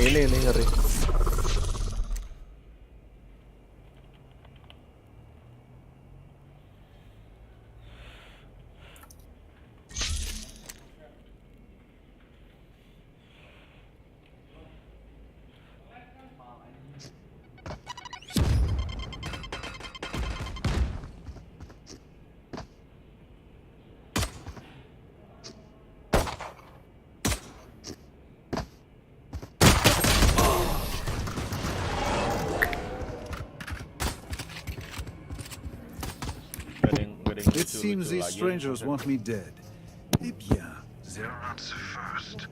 Ini ngeri. It seems these strangers want me dead. Eh bien, their answer first.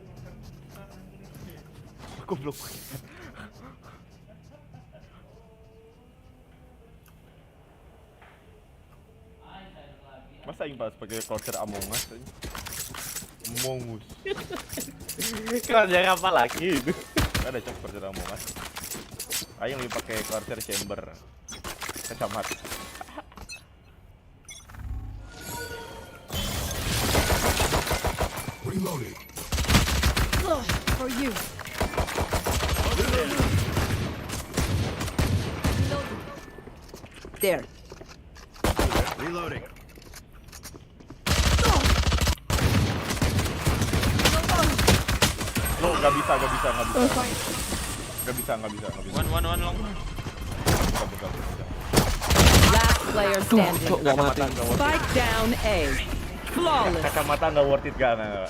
Goblok. Masa yang pas pakai closer Among Us aja? Among Us. Keranjang apa lagi itu? Ada cok closer Among Us. Ayo yang pakai closer chamber. Kecamat. Reloading. For you. There. Reloading. Lo nggak bisa. One long. Buka. Last player standing. Nggak mati. Spike down A. Flawless. Kacamata nggak worth it nggak.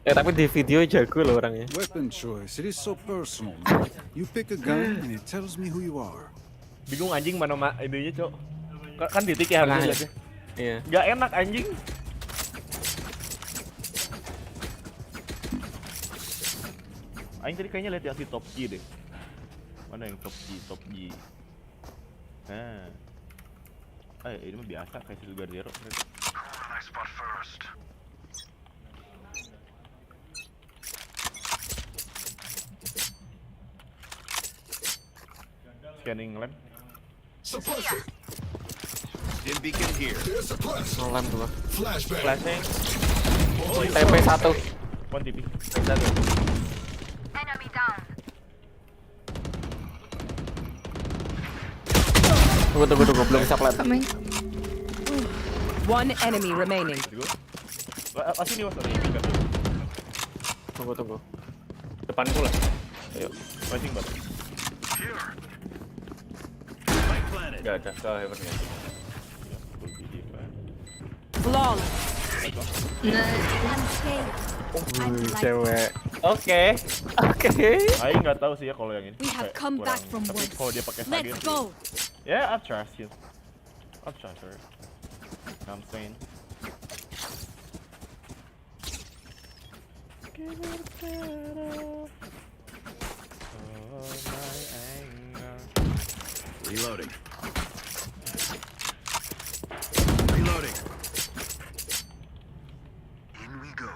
Tapi di video jago loh orangnya. Weapon choice. It is so personal. You pick a gun and it tells me who you are. Bingung anjing mana idenya cok. Kan titik ya harusnya lihatnya. Iya. Nggak enak anjing. Aing tadi kayaknya lihat yang si top G deh. Mana yang top G? Nah. Ini mah biasa kayak si Sugar Zero. I spot first. Scanning lamp. Suppressing. Dim beacon here. Nolan tuh. Flashbang. Flashing. TP1. One TP. Enemy down. Tunggu belum bisa plat. One enemy remaining. Asli nih mas. Tunggu. Depan pula. Ayo. Flashing banget. Gak ada ke heavennya. Flawless. Cewek. Oke. Aing nggak tahu sih ya kalau yang ini. We have come back from Tapi worse. kalau dia pakai Let's sage. go. Yeah, I'll trust you. I'll trust her. I'm saying. Reloading. In we go.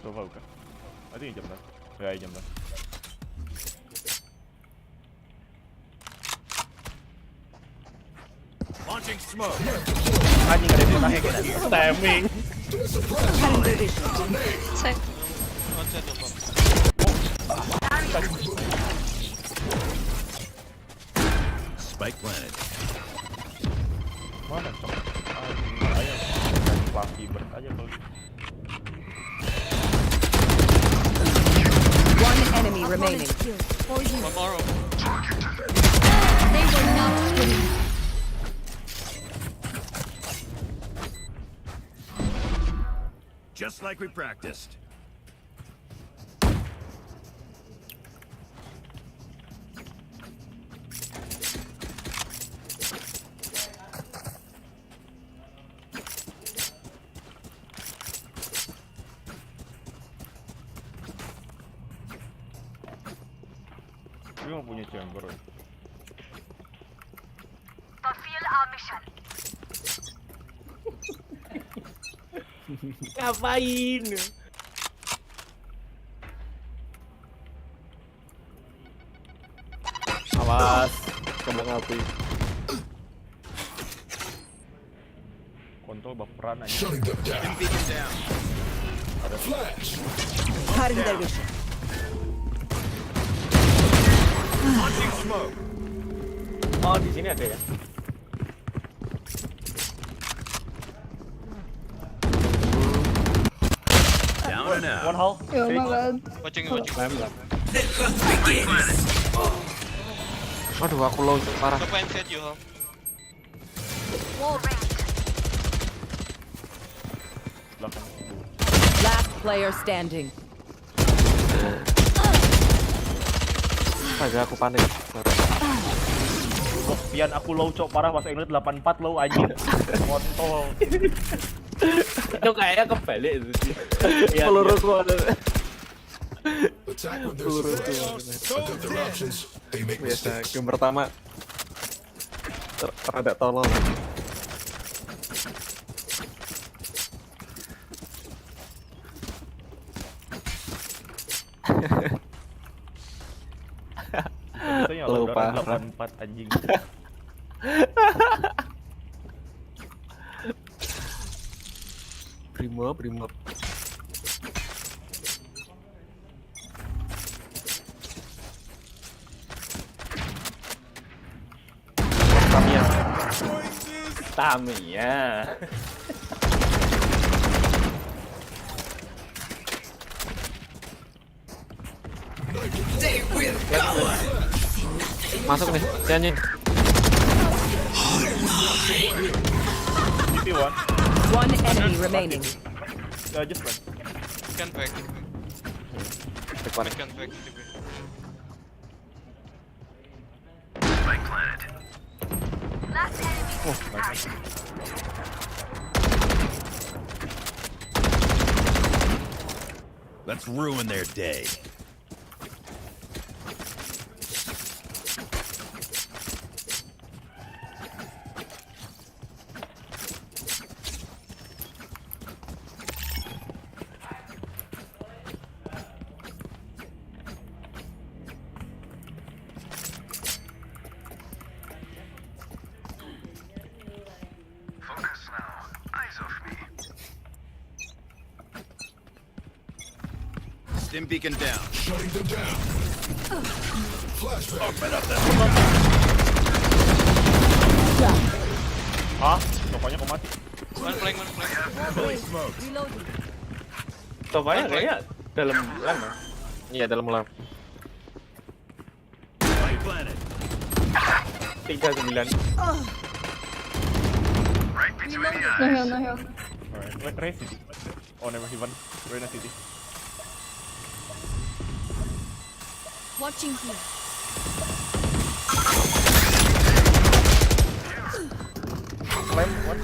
Coba buka. Tadi jam berapa? Ya jam berapa? Launching smoke. Anjing ada di tengahnya kita. Timing. One side of bomb. Spike planted. Mana cok? Ayo. Flashy bird aja kalau. One enemy remaining. For you. One more. They will not win. Just like we practiced. Gue nggak punya chamber. Fulfill our mission. Ngapain? Awas. kembang api. Kontrol baperan aja. Shutting them down. Flash. Cutting their vision. Oh, di sini ada ya. One hole. Oh my god. Watching. Lem. Aduh, aku low parah. Top inside you, Home. Wall raised. Belakang. Last player standing. Agak aku panik. Pian aku low cok parah pas ngeliat 84 low anjing. Kontol. Itu kayaknya kebalik itu sih. Iya, Peluruku ada. Attack when there's a threat. Adapt their options. They make Biasa mistakes. game pertama rada tolol. Bisa ya Low udara parah. 84 anjing. Primo. Tamiya. Masuk nih, Cianyin. CT one. One enemy remaining. Just one. Can back. Depan. Can back. Last enemy. Let's ruin their day. Stim beacon down. Shutting them down. Flashback. Hah? Pokoknya kau mati. One flank. Reloading. Topanya kayaknya dalam lem ya. Iya, dalam lab. 39. No heal. Alright, wait, Ray City. Oh, never even. Reyna City. Watching here. Flame, what?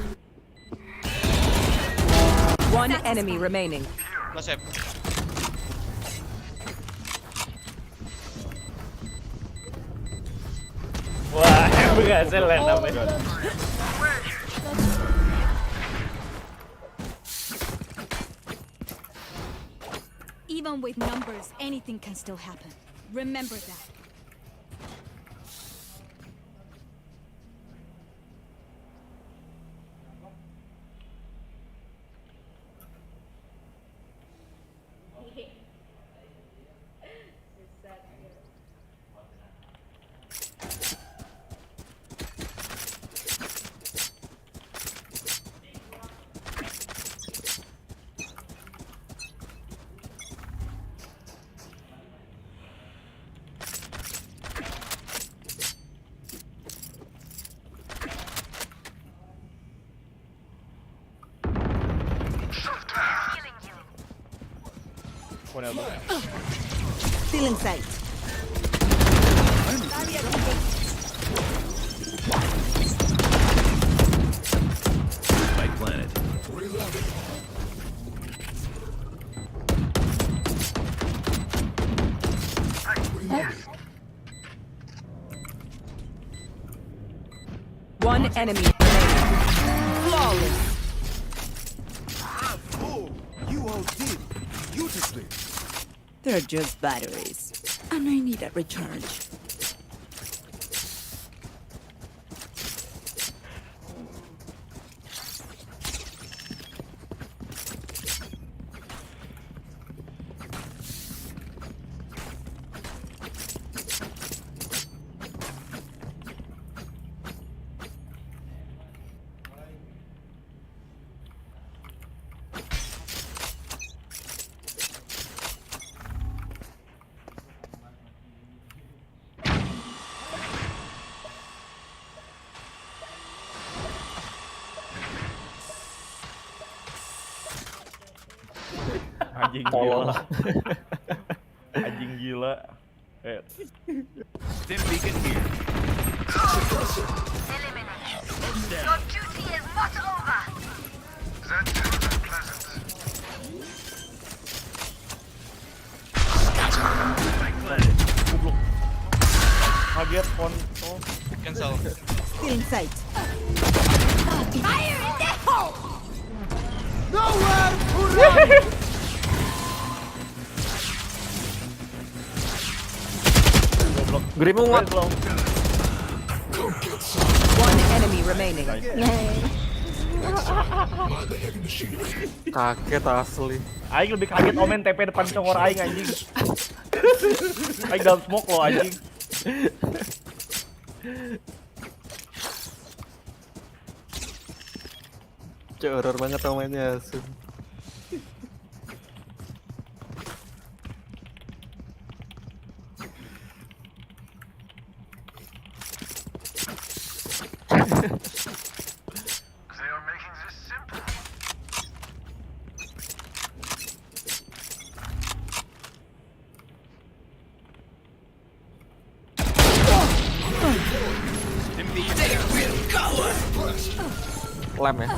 One enemy remaining. Last step. Wah, berhasil lah namanya. Even with numbers, anything can still happen. Remember that. One elbow. Still in sight. Spike planet. Reloading. One enemy remaining. Flawless. You all did beautifully. They're just batteries. And I need a recharge. Anjing gila. Anjing gila. Stim beacon here. Goblok. Kaget kon. Oh. Cancel. Feeling sight. Fire in the hole! Nowhere to run! Goblok. Gerimu nggak? One enemy remaining. Kaget asli. Aing lebih kaget Omen TP depan congor Aing anjing. Aing dalam smoke lo anjing. Cuk, horor banget mainnya. Lem ya?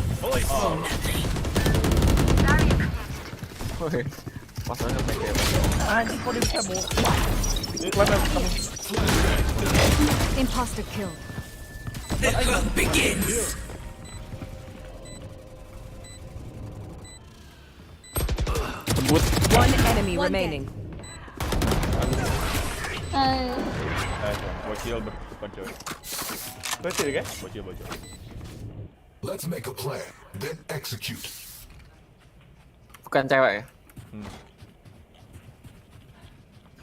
Woi, pasangnya pakai Anjing kok dia bisa mau. Ini kalian kamu. Imposter killed. tembus. One enemy remaining. Bocil berdepan coy. Bocil kan? Bocil. Let's make a plan, then execute. Bukan cewek ya?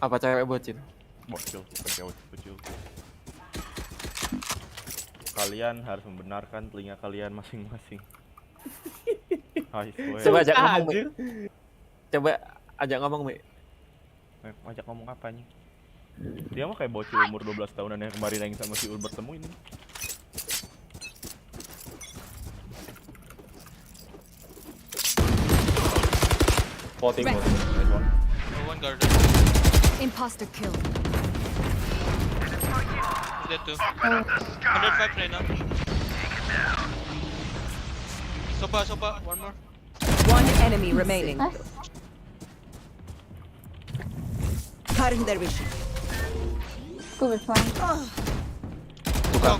Apa cewek bocil? Bocil. Kalian harus membenarkan telinga kalian masing-masing. Coba ajak ngomong, Mi. Coba ajak ngomong, Mi. Ajak ngomong apa nih? Dia mah kayak bocil umur 12 tahunan yang kemarin yang sama si Ul bertemu ini. Voting. No one guarded. Imposter killed. Dead too. 105 right now. Sopa, one more. One enemy remaining. Cutting their vision. Go with one. Go.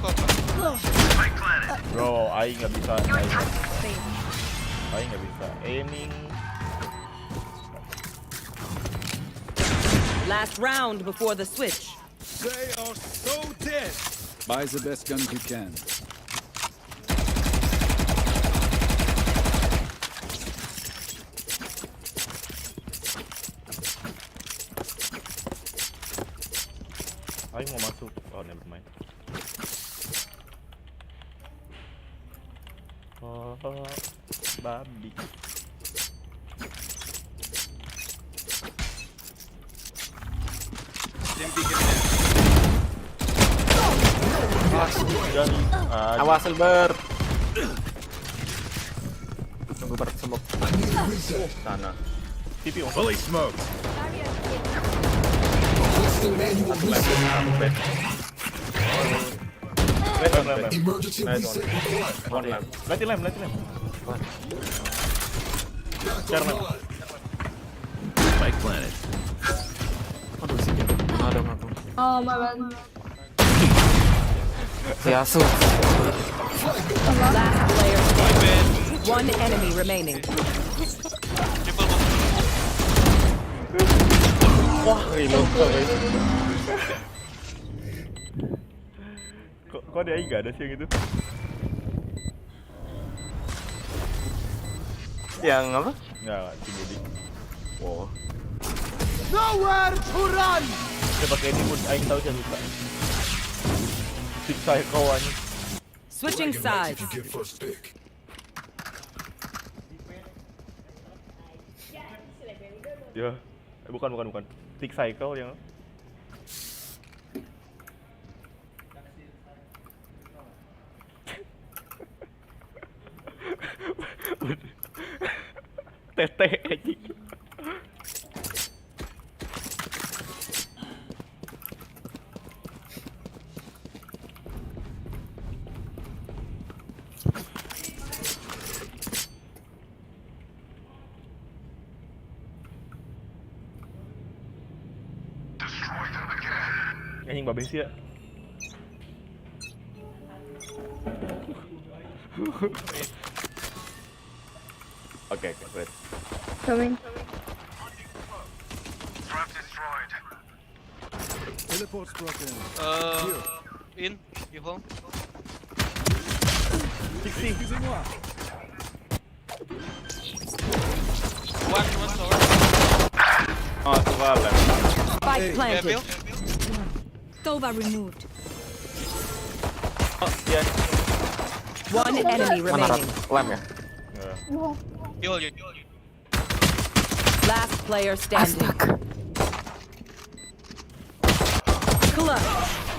Bro, Aing nggak bisa. Aing nggak bisa. Aiming. Last round before the switch. They are so dead. Buy the best guns you can. Aing mau masuk. Oh, never mind. Oh, babi. Stim beacon Jadi, Awas Silver. Tunggu bersemuk. sana. TP on. fully smoked. Lem. Emergency Nice reset. One lem. Let lem. Share lem. Spike planet. Aduh sih. Ada aku. Oh, my bad. Si Asu. Last player standing. One enemy remaining. Triple bomb. Wah, reload. Kok dia nggak ada sih yang itu? Yang apa? Nggak, si Budi. Wow. Nowhere to run! Dia pakai ini pun, Aing tahu saya lupa. Siksa kau anjing. Switching sides. If you get first pick. Ya, bukan. Tick cycle yang tete anjing. Anjing babes ya. Oke, wait. Coming. Teleport's broken. In, you home. 60. Excusez-moi. One tower. Oh, itu lem. Spike Yeah, planted. Bill. Tova removed. Oh, iya. One enemy Mana remaining. lem ya? You. Last player standing. Clutch.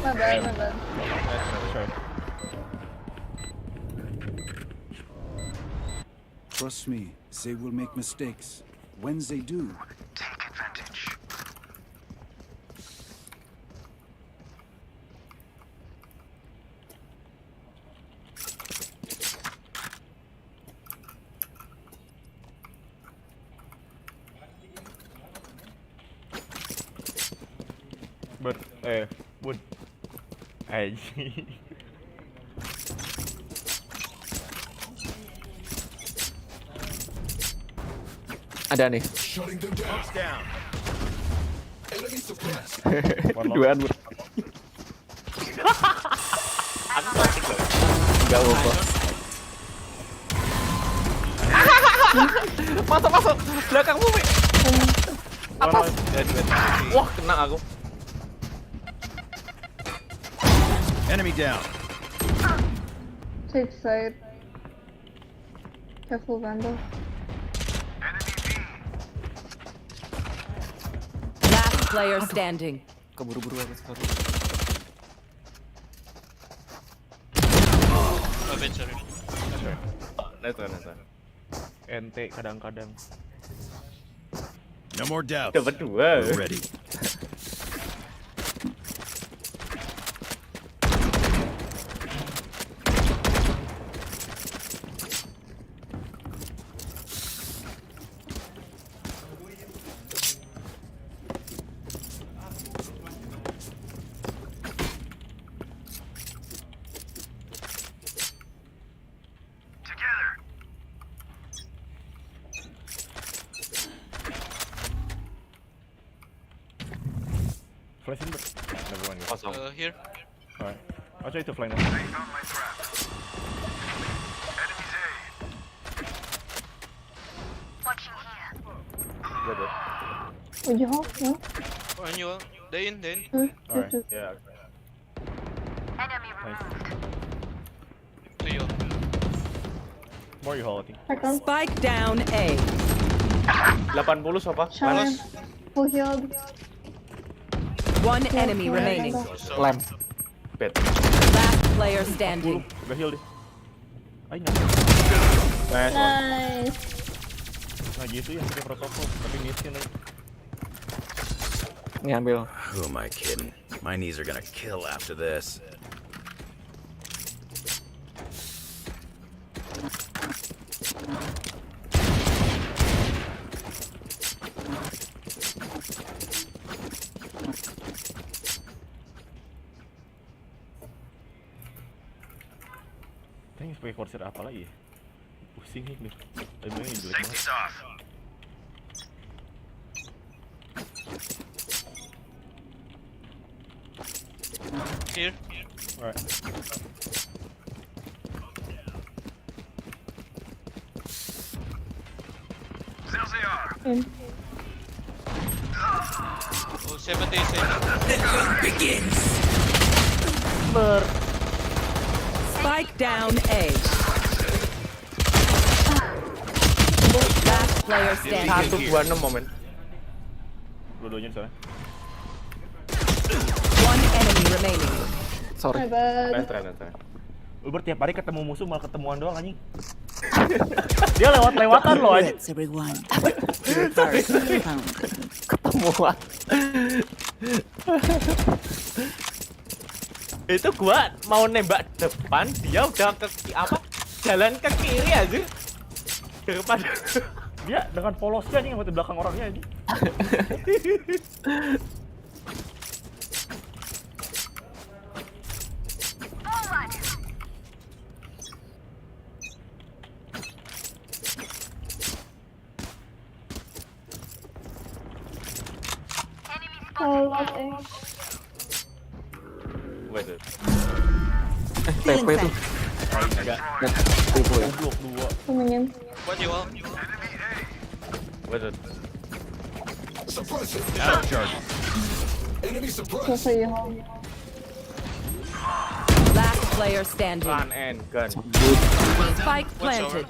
My bad. Sorry. Trust me, they will make mistakes. When they do, take advantage. Bun. Anjing. Ada nih. Shutting them down. Down. Enemy suppressed. Duaan. Aku plastik loh. Gak apa-apa. Masuk. Belakangmu, Mi. Atas. Wah, kena aku. Enemy down. Take side. Careful, Vandal. Last player standing. Keburu-buru aku sekarang. Oh, bench, sorry. Neta. Ente kadang-kadang. No more doubts. Dapat dua. We're ready. Flash in, but never mind. Kosong. Here. Alright. I'll try to flank now. Would you hold? No? On you. They in. Alright. Yeah. Nice. To you. More you haul, I think. Check on. Spike down A. 80 sopa. Shower. Full healed. One enemy remaining. Lem. Bed. Last player standing. Udah heal deh. Ayo nggak. Nice one. Nice. Nah gitu ya pakai protokol, tapi mission aja. Ini ambil. Who am I kidding? My knees are gonna kill after this. Kayaknya pakai corsair apa lagi ya? Pusing nih nih. Ini jelek banget. Here. Alright. In. Oh, 70 seconds. Spike down A. Last player standing. 126 momen. Dua-duanya di sana. One enemy remaining. Sorry. My bad. Netra. Uber tiap hari ketemu musuh malah ketemuan doang anjing. Dia lewat-lewatan loh anjing. Everyone. Ketemuan. Itu gua mau nembak depan, dia udah ke jalan ke kiri aja. Daripada Dia dengan polosnya anjing sampai di belakang orangnya anjing. Oh, last A. Wait. Feeling safe. Goblok 2. Coming in. What you want? Wait. Suppressing. Enemy Go suppressed. for you, home. Last player standing. Run and gun. Spike planted.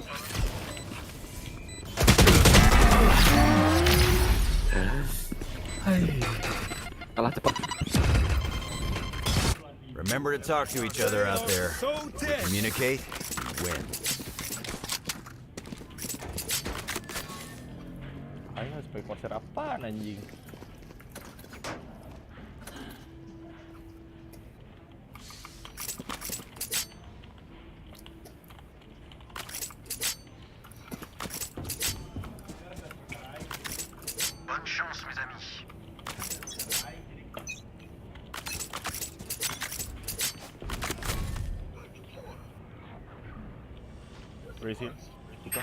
Kalah cepat. Remember to talk to each other out there. Communicate, win. Ayo spike monster apaan anjing? Where is he? Kita.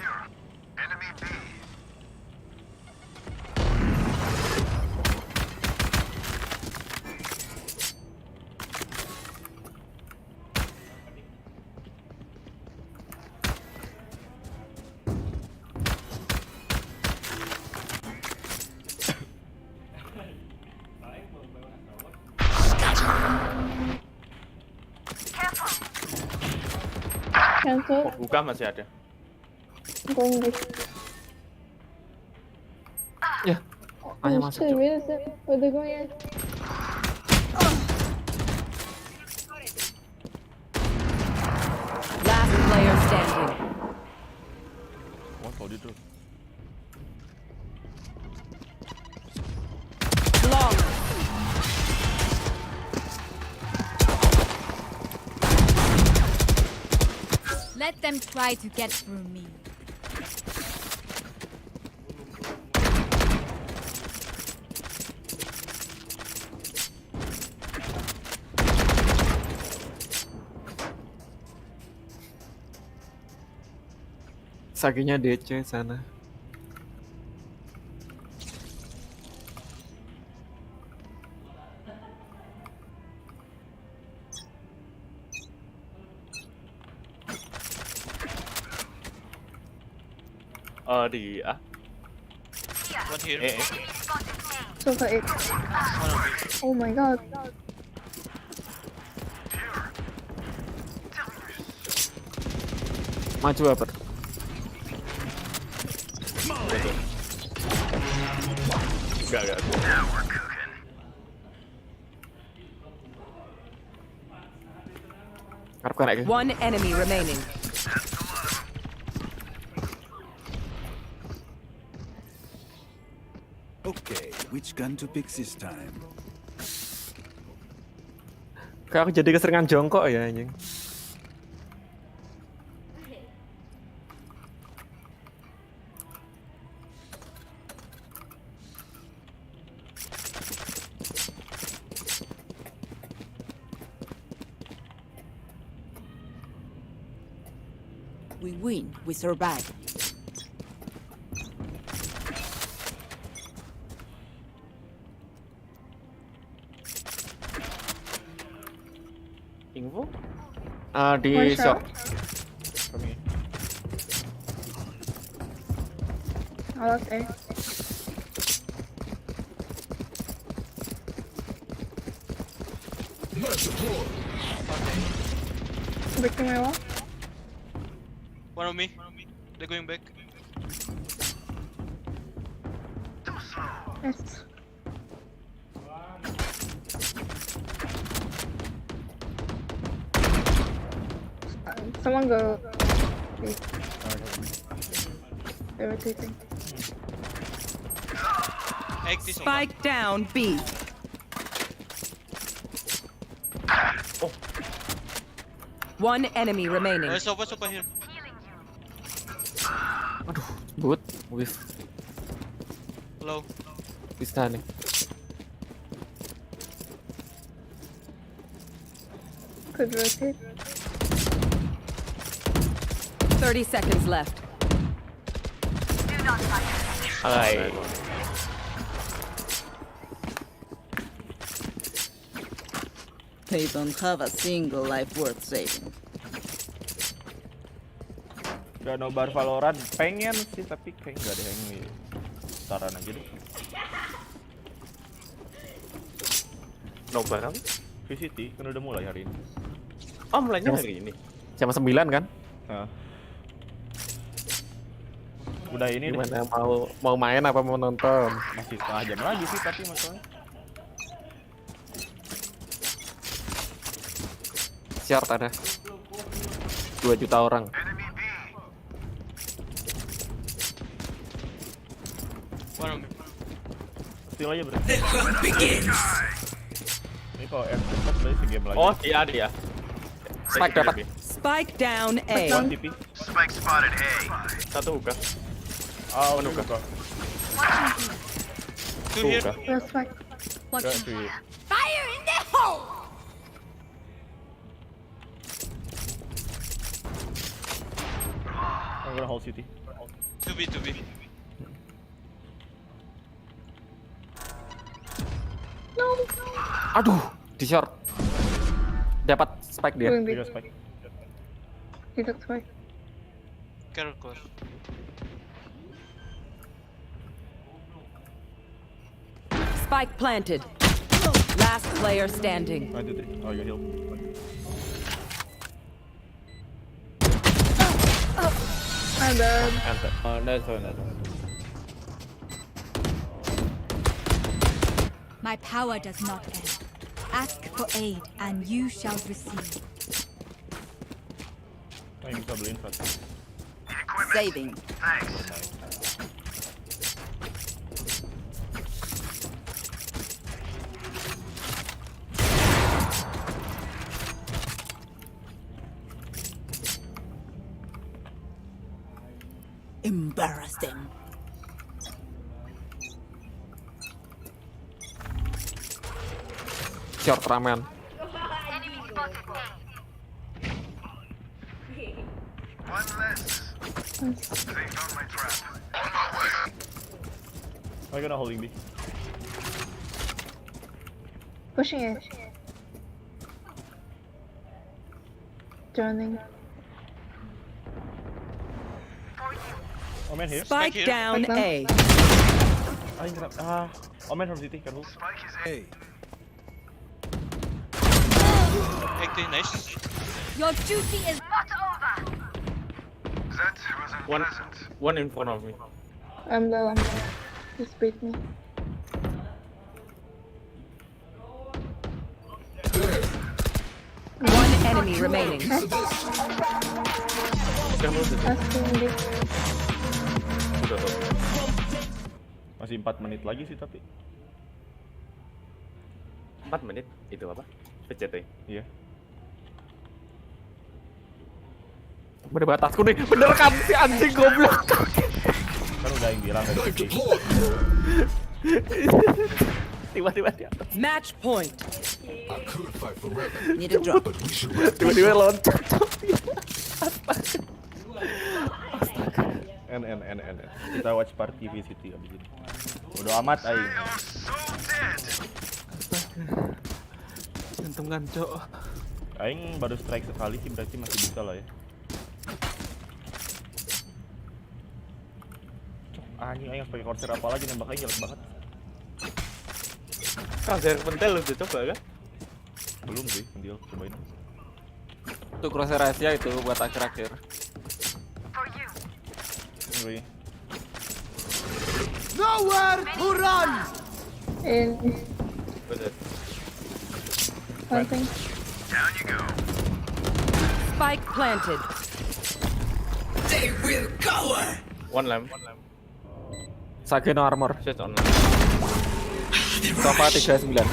Cancel. Buka masih ada. Going back. Ya. Hanya Oh masuk. shit, where is it? Where they going at? Last player standing. Oh, tahu dia tuh. Long. Let them try to get through me. Sakinya DC sana. Di A. One here. So for it. One on B. Oh my god. Maju apa? Enggak. Karep kena ke? One enemy remaining. Okay, which gun to pick this time? Kayak aku jadi keseringan jongkok ya anjing. We win, we survive. Info? Di One shop. shot. Kami. Last A. Let's deploy. Breaking my wall. One on me. They're going back. Yes. Someone go. Wait. They're rotating. Egg this one. Spike down B. One enemy remaining. What's up here? Aduh, but with Low. bisa nih. Could rotate. 30 seconds left. Hai. They don't have a single life worth saving. Udah nobar Valorant pengen sih tapi kayak nggak ada yang ini. Taran aja deh. Nobar kan? VCT kan udah mulai hari ini. Oh, mulainya hari ini. Jam 9 kan? Nah. Udah ini deh. Gimana mau main apa mau nonton? Masih setengah jam lagi sih tapi masalahnya. Short ada 2 juta orang. One on me. Steal aja berarti. Ini kalau F4 berarti segame lagi. Oh, iya ada ya. Spike dapat. Spike down A. One TP. Satu buka. Oh, Penuh buka. Two here. Buka. Last spike. Enggak sih. Fire in the hole! I'm gonna hold city. 2B. Aduh, di short. Dapat spike dia. Going Tiga big. spike. He took spike. Carol core. Spike planted. Last player standing. 1, 2, 3. Oh, you heal. My bad. Enter. Oh, that's one. My power does not end. Ask for aid, and you shall receive. Oh, yang bisa beli infat. Saving. Embarrass them. Short ramen. I'm gonna holding B. Pushing it. Joining. Omen here. Spike here. down Spike A. Ah, ini kenapa? Ah, Omen from city, careful. Hey, Okay, nice. Your duty is One in front of me. I'm low. Just beat me. One enemy remaining. Asking this. Udah tuh. Masih 4 menit lagi sih tapi. 4 menit itu apa? PCT. Iya. Bener batasku nih, bener kan si anjing goblok. Kan udah yang bilang dari city. Tiba-tiba dia Match point. I could fight forever, Need a drop. but we should wrap this tiba-tiba up. loncat. N. Kita watch party VCT abis ini. Udah amat aing. Gantungan, Cok. Aing baru strike sekali sih berarti masih bisa lah ya. Anjing aing pakai corsair apa lagi nembak aing jelek banget. Crosshair pentel udah coba kan? Belum sih, deal cobain. Itu crosshair rahasia itu buat akhir-akhir. Anyway, In. Bener. One thing. Spike planted. One lamp. Sageno armor. Shit on lamp. Sofa 39.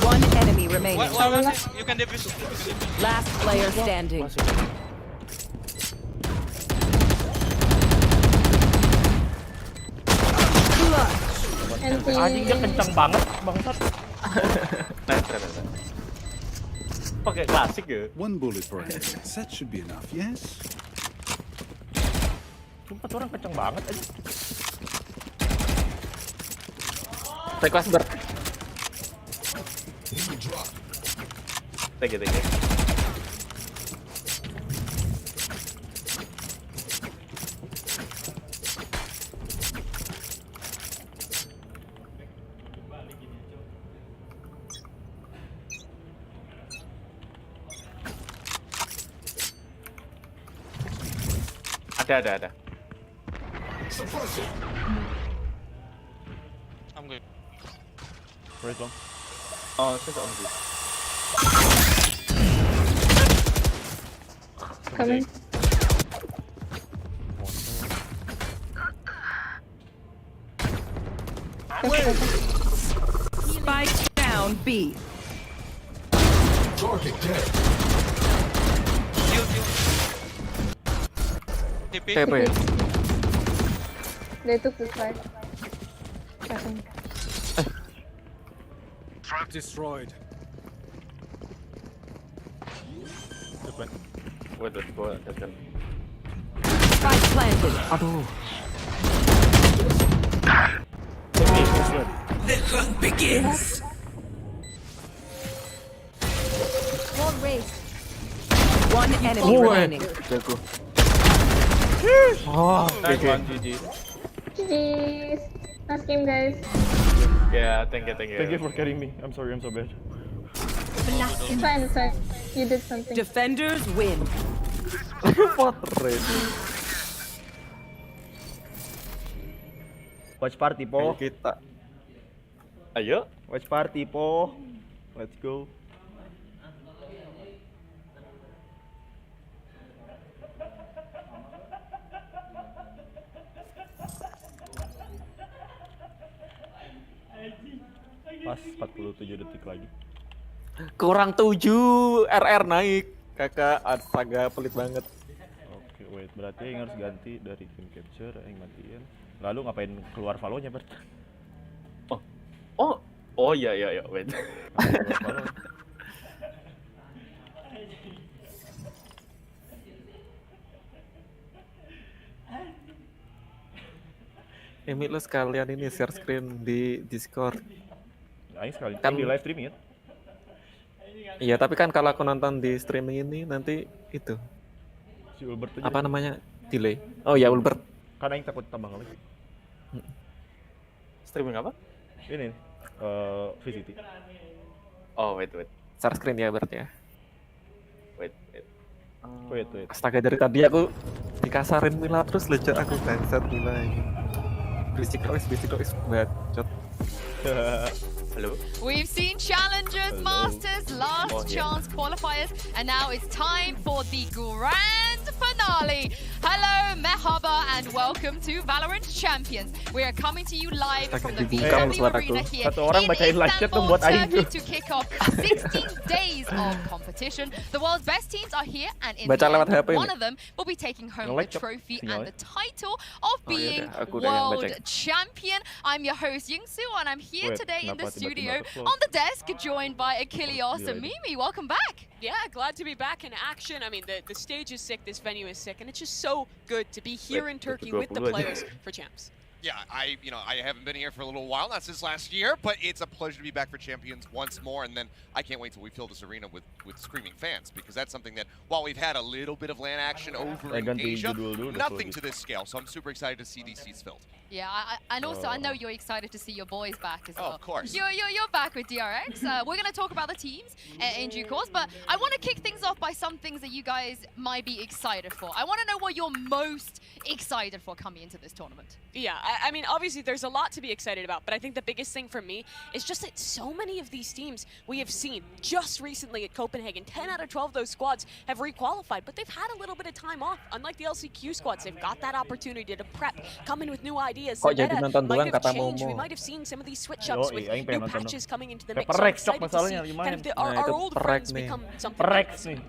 One enemy remaining. What? You can defuse. Last player standing. anjing dia kencang banget bangsat. Nice. Pakai klasik ya. one bullet per enemy. That should be enough, yes? Sumpah tuh orang kencang banget aja. Request ber. Thank you. Ada. Suppressing. I'm good. Where's long? Oh, it's on this. Coming. Spike down B. Target dead. Heal. TP. TP. They took the side. I think. Trap destroyed. Wait, gua tekan. Spike planted. Aduh. Wall raised. One enemy remaining. Jago. Nice one, GG. GG's. Nice game, guys. Yeah, thank you. Thank you for carrying me. I'm sorry, I'm so bad. It's fine, it's fine. You did something. Defenders win. Watch party, po. Kita. Ayo. Watch party, po. Let's go. Pas 47 detik lagi. Kurang 7 RR naik. Kakak astaga pelit banget. Oke, wait. Berarti yang harus ganti dari game capture yang matiin. Lalu ngapain keluar Valonya, Bert? Oh iya, wait. Keluar Valo. Emi lu sekalian ini share screen di Discord. Aing sekali Kan- di live streaming ya. Iya, tapi kan kalau aku nonton di streaming ini nanti itu Si Ulbert aja. apa namanya? Delay. Oh ya, Ulbert. Karena Aing takut tambah lagi. Streaming apa? Ini VCT. Oh, wait. Share screen ya berarti ya. Wait. Wait. Astaga, dari tadi aku dikasarin Mila terus lecet aku bangsat Mila ini. Bisik terus bacot. Halo. We've seen challengers, Hello. masters, last Oh, yeah. chance qualifiers, and now it's time for the grand finale. Hello, merhaba, and welcome to Valorant Champions. We are coming to you live from the Bungkam VW suaraku. Arena here Satu orang in bacain live chat tuh Istanbul, buat Aing Turkey tuh. to kick off 16 days of competition. The world's best teams are here, and in Baca the lewat end, HP one ini. of them will be taking home the Nge-like, Cok, trophy and sinyalnya. the title of Oh, being yaudah, aku udah yang world baca. champion. I'm your host Yingsu, and I'm here Wait, today in the kenapa tiba-tiba studio ke-close? on the desk, joined by Achilles Gila and ini. Mimi. Welcome back. Yeah, glad to be back in action. I mean, the stage is sick, this venue is sick, and it's just so good to be here in Turkey with the 20 aja. players for champs. Yeah, I haven't been here for a little while, not since last year, but it's a pleasure to be back for Champions once more, and then I can't wait till we fill this arena with screaming fans, because that's something that, while we've had a little bit of LAN action over in ganti Asia, judul dulu, nothing sorry. to this scale, so I'm super excited to see these seats filled. Yeah, and also I know you're excited to see your boys back as well. Oh, of course. You're back with DRX. We're gonna talk about the teams in due course, but I want to kick things off by some things that you guys might be excited for. I want to know what you're most excited for coming into this tournament. Yeah, I mean, obviously there's a lot to be excited about, but I think the biggest thing for me is just that so many of these teams we have seen just recently at Copenhagen, 10 out of 12 of those squads have requalified, but they've had a little bit of time off. Unlike the LCQ squads, they've got that opportunity to prep, come in with new ideas. Kok The jadi meta nonton might doang have kata changed. We Momo? might have seen some of these switch-ups Yoi, with aing new pengen nonton patches coming into the Kayak mix. So perek, I'm Cok, excited to masalahnya see gimana? kind of Nah, our itu old perek friends nih. become something Rex new. nih.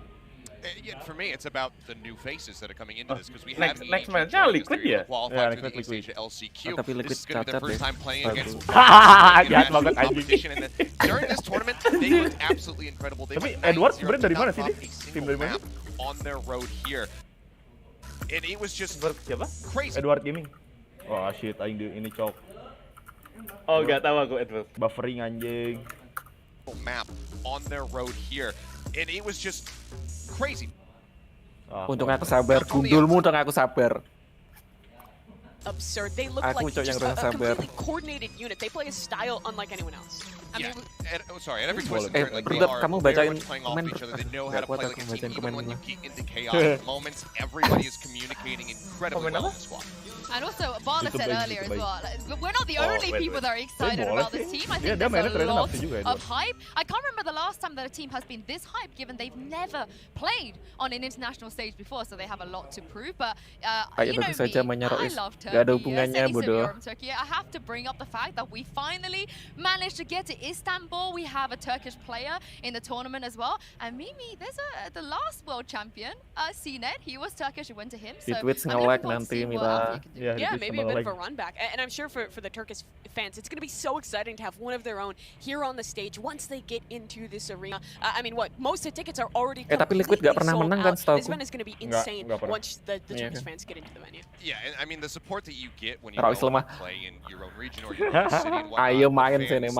Yeah, for me, it's about the new faces that are coming into this, because we Next- have next EHG match-nya joining us. Liquid They're ya? able to qualify Yeah, through the Liquid. East Asia LCQ. Oh, tapi This Liquid is going to be their cacat first deh. time playing against Bagus. Jahat international banget, anjing. competition, and then during this tournament, they looked absolutely incredible. They Tapi went Edward 9-0, sebenarnya dari mana not sih off dia? a Tim single dari mana? map on their road here. And it was just Siapa? crazy. Edward Gaming. Wah, shit, aing di ini cok. Oh, nggak tahu aku Edward. Buffering anjing. Map on their road here. and it was just crazy. Untung aku sabar, gundulmu untung aku sabar. Absurd. They look like just a completely coordinated unit. They play a style unlike anyone else. Yeah, at every twist and turn, like they are very much playing off each other. They know how to play like a team. Even when you get into chaotic moments, everybody is communicating incredibly well in the squad. And also, Bala said earlier as well, we're not the only people that are excited about this team. I think there's a lot of hype. I can't remember the last time that a team has been this hyped, given they've never played on an international stage before, so they have a lot to prove. But you know me, I love Turkey. Turkey. I have to bring up the fact that we finally managed to get to Istanbul. We have a Turkish player in the tournament as well. And Mimi, there's the last world champion, CNET. He was Turkish. It went to him. So I'm looking forward to see what else he can do. Yeah, maybe a bit of a run back. And I'm sure for the Turkish fans, it's going to be so exciting to have one of their own here on the stage once they get into this arena. I mean, most of the tickets are already completely sold out. This event is going to be insane once the Turkish fans get into the venue. Yeah, and I mean, the support that you get when you go and play in your own region or your own city and whatnot, Ayo main sini,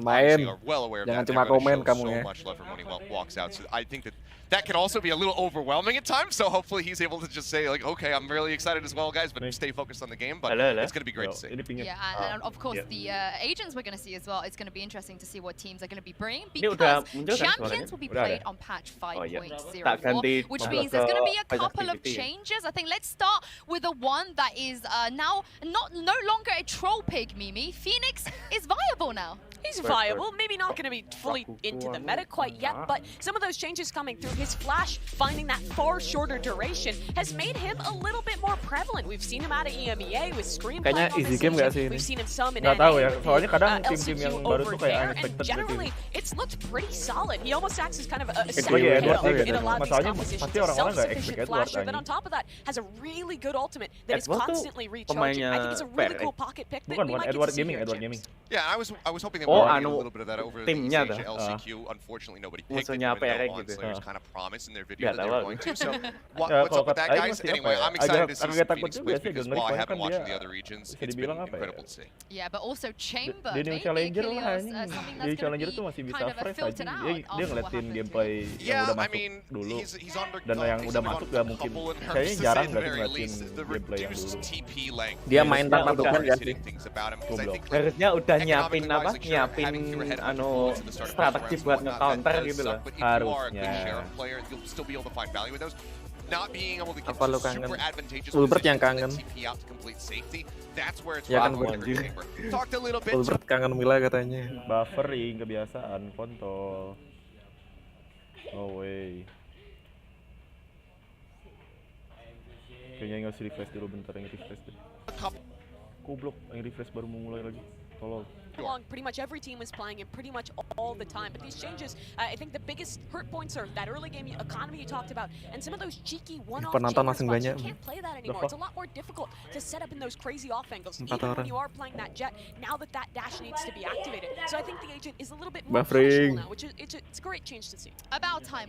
main. Are well aware of Jangan that. cuma komen kamu So ya. much love from when he walks out. So I think that can also be a little overwhelming at times. So hopefully he's able to just say like, okay, I'm really excited as well, guys, but stay focused on the game. But it's going to be great to see. Yeah, and of course the agents we're going to see as well. It's going to be interesting to see what teams are going to be bringing because champions will be played on patch 5.04, which means there's going to be a couple of changes. I think let's start with the one that is now no longer a troll pig, Mimi. Phoenix is viable now. He's viable, maybe not going to be fully into the meta quite yet, but some of those changes coming through, his flash finding that far shorter duration has made him a little bit more prevalent. We've seen him out of EMEA with Scream playing on this season. We've seen him some in NA LCQ over there, and generally, it's looked pretty solid. He almost acts as kind of a second hero in a lot of these compositions. A self-sufficient flasher, then on top of that, has a really good ultimate that is constantly recharging. I think it's a really cool pocket pick that we might get to see here. Yeah, I was hoping that we would get a little bit of that over the LCQ. Unfortunately, nobody picked it. Even though Slayers kind of promised in their video that they were going to. So what's up with that, guys? Anyway, I'm excited to see Phoenix Squid because while I haven't watched the other regions, it's been incredible to see. Yeah, but also Chamber, maybe Achilles, something that's going to be kind of filtered out after what happened. Yeah, I mean, he's under a couple inherits to say the very least. The reduced TP length. Dia main tanpa beban ya. Harusnya udah nyiapin strategi buat nge-counter gitu loh. Harusnya. Not being able to give Apa lo super kangen? advantageous Ulbert yang kangen. TP out to complete safety. That's where it's Ya kan really anjir. talked a little bit. Ulbert kangen Mila katanya. Buffering kebiasaan kontol. No way. Kayaknya nggak usah refresh dulu bentar, yang refresh deh. Goblok, yang refresh baru mau mulai lagi. Tolong. Along, pretty much every team is playing it pretty much all the time. But these changes, I think the biggest hurt points are that early game economy you talked about, and some of those cheeky one-off chamber spots. You can't play that anymore. It's a lot more difficult to set up in those crazy off angles, even when you are playing that jet. Now that dash needs to be activated, so I think the agent is a little bit more professional now, which is it's a great change to see. About time.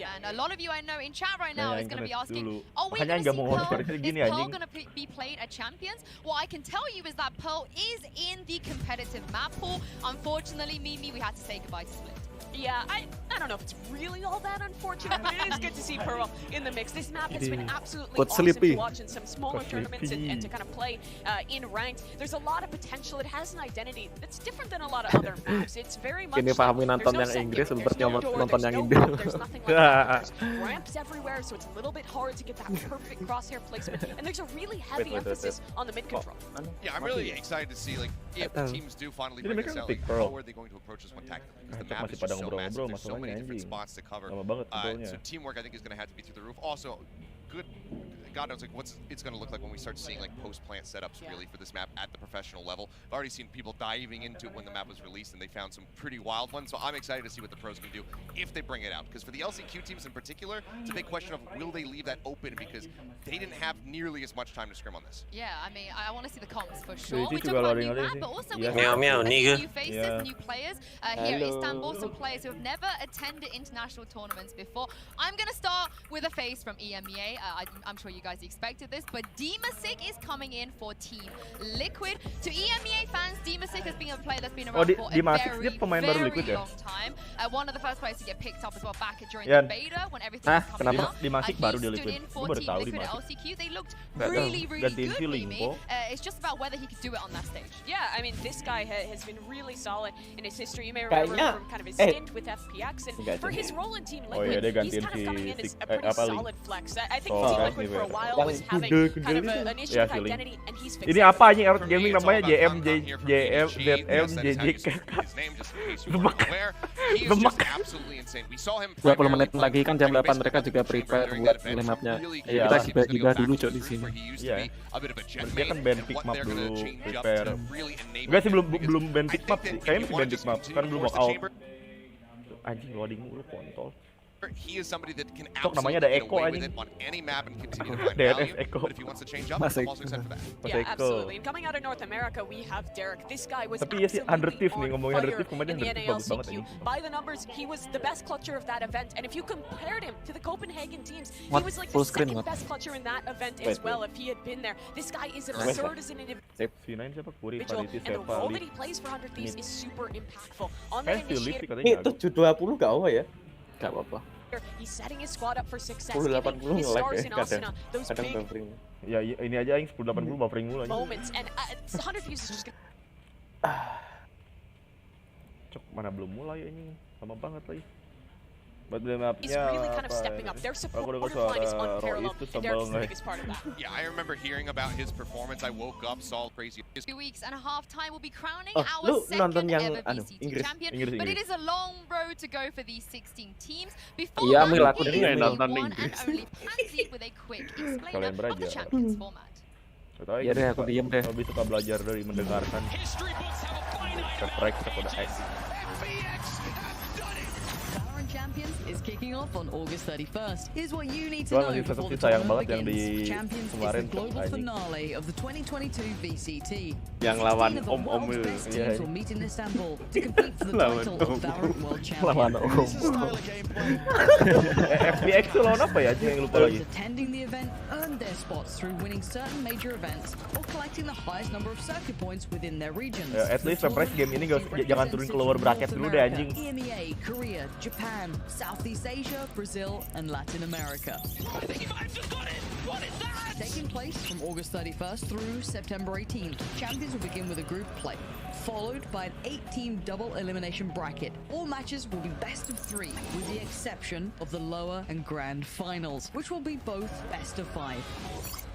Yeah. And a lot of you I know in chat right now is going to be asking, are we Makanya going to see nggak mau Pearl? seperti Is gini, Pearl anjing. going to be played at Champions? What I can tell you is that Pearl is in the competitive map pool. Unfortunately, Mimi, we had to say goodbye to Split. Yeah, I don't know if it's really all that unfortunate, but it is good to see Pearl in the mix. This map has been absolutely awesome to watch in some smaller tournaments and to kind of play in ranked. There's a lot of potential. It has an identity that's different than a lot of other maps. It's very much Kini Fahmi nonton yang Inggris, Ulbertnya nonton yang Indo. There's nothing like that. There's ramps everywhere, so it's a little bit hard to get that perfect crosshair placement. And there's a really heavy emphasis on the mid control. Yeah, I'm really excited to see like if teams do finally bring this out, like, how are they going to approach this one tactically? Because the map is just so massive. There's so many different spots to cover. So teamwork, I think, is going to have to be through the roof. Also, good. God knows like what's it's going to look like when we start seeing like post-plant setups really for this map at the professional level. I've already seen people diving into it when the map was released, and they found some pretty wild ones. So I'm excited to see what the pros can do if they bring it out. Because for the LCQ teams in particular, it's a big question of will they leave that open because they didn't have nearly as much time to scrim on this. Yeah, I mean, I want to see the comps for sure. We talk about new map, but also we have new faces, new players here in Istanbul. Some players who have never attended international tournaments before. I'm going to start with a face from EMEA. I'm sure you guys expected this, but Demasik is coming in for Team Liquid. To EMEA fans, Demasik has been a player that's been around for a very long time. one of the first players to get picked up as well back during Yan. the beta when everything was coming Kenapa out. di Masik baru He di stood Liquid? in Gue for baru Team tahu di Liquid Masik. LCQ. They looked Nggak tahu. really Gantiin good, si Mimi. Limpo. It's just about whether he could do it on that stage. Yeah, I mean, this guy has been really solid in his history. You may remember Kayaknya- from kind of his stint with FPX, and for his role in Team Oh iya, Liquid, dia he's gantiin kind of coming in si as a pretty apa, Ling? solid flex. I think Oh, Team kan, Liquid iya. for a while Yang was having kuda kind of itu. an issue Iya, with si Ling. identity, and he's fixing Ini it. apa anjing Error For me, Gaming it's all namanya about JM, Kong Kong here from JM, VHG. ZM, Yes, that is how you JJK. say his name, just in case you weren't aware. He is Demek. just absolutely insane. We saw him 20 menit primarily lagi kan jam playing 8 mereka juga basically prepare during buat that event. lemapnya. Really Iya. Kita curious if he's tiba-tiba gonna go dulu back cok to di sini. where he used to Iya. be, a bit of a jet Dia kan main, band and pick what map they're gonna dulu, change up prepare. to really enable Enggak sih, him, because belum band I pick think map that sih. if Kayaknya you masih wanna band pick just map. continue Kan to belum force the walk out. chamber, Anjing loading mulu kontol. he is somebody that can Cok, namanya absolutely ada get Echo, away with anjing. it on any map and continue to find DNF value. Echo. But if he wants to change up, Mas I'm Echo. also excited for that. Mas Yeah, Eko. absolutely. And coming out of North America, we have Derek. This guy was Tapi ya sih, 100 absolutely Thief nih, on ngomongin 100 fire Thief, kemarin in the 100 Thief bagus banget, NALCQ. anjing. By the numbers, he was the best clutcher of that event. And if you compared him to the Copenhagen teams, he What? was like Full the screen, second what? best clutcher in that event Wait, as well if he had been there. This guy is Wait. absurd as an individual. V9 siapa? Puri, And Vanity, the Seva, role that Lee. he plays for 100 Thieves is super impactful. On Kayak that still Lee sih initiative, katanya. Ini 720 gak apa ya? Gak apa-apa. he's setting his squad up for success. 10-80 Giving his nge-lag stars ya in kadang. Asuna those Kadang big buffering. Ya ini aja yang 1080 buffering mulu anjing. moments. And 100 Thieves is just gonna... Cok, mana belum mulai ini. Lama banget lagi. Buat He's mapnya really kind of apa? stepping up. Their support Aku dengar line is suara unparalleled, Royce tuh and Derek's sebel the nggak? biggest part of that. Yeah, I remember hearing about his performance. I woke up, saw crazy. 2 weeks and a half time will be crowning Oh, our lu nonton second yang ever anu, VCT Inggris. champion. Inggris, But it Inggris. is a long road to go for these 16 teams. Before Iya, that, Mil, aku here's dengerin the nonton one Inggris. and only Pansy with a quick explainer Kalian of the belajar. champions format. Katanya Iya deh, aku suka- diem deh. Lebih suka belajar dari mendengarkan. Keprek sekolah X. Valorant Champions is kicking off on August 31st. Here's what you need to Cuman know masih before tetap the sih sayang tournament banget yang begins. di Champions is kemarin the global anjing. finale of the 2022 VCT. Yang lawan 16 of the Om world's itu. best Iya, teams iya. will meet in Istanbul to compete for the Lawan title Om. of Valorant World Lawan Champion. FPX tuh lawan apa ya? Anjing yang lupa lagi. Those attending the event earned their spots through winning certain major events or collecting the highest number of circuit points within their regions. Ya, at least Surprise game ini jangan turun ke lower bracket dulu deh anjing. EMEA, Korea, Japan, Southeast Asia, Brazil, and Latin America. Taking place from August 31st through September 18th, champions will begin with a group play, followed by an 8-team double elimination bracket. All matches will be best of 3, with the exception of the lower and grand finals, which will be both best of 5.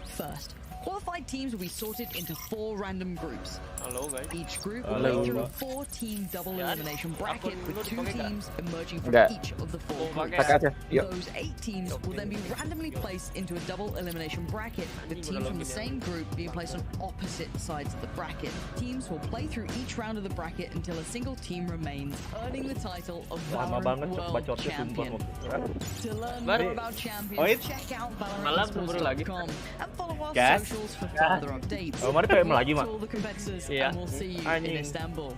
First, qualified teams will be sorted into 4 random groups. Halo guys. Each group will Halo. play through a 4-team double elimination bracket with 2 teams emerging from Enggak. each of the 4 groups. Pakai aja. Yuk. Those 8 teams will then be randomly placed into a double elimination bracket, with teams from the same group being placed on opposite sides of the bracket. Teams will play through each round of the bracket until a single team remains, earning the title of Lama Valorant banget cok World bacotnya sumpah Champion. waktu. To learn Baru. more about champions, Oh, check out Malam baru lagi. valorantindonesia.com and follow our Gas. socials for further updates. Oh, kemarin kayak lagi, Mak. To all the competitors, Iya. and we'll see you in Anjing. Istanbul.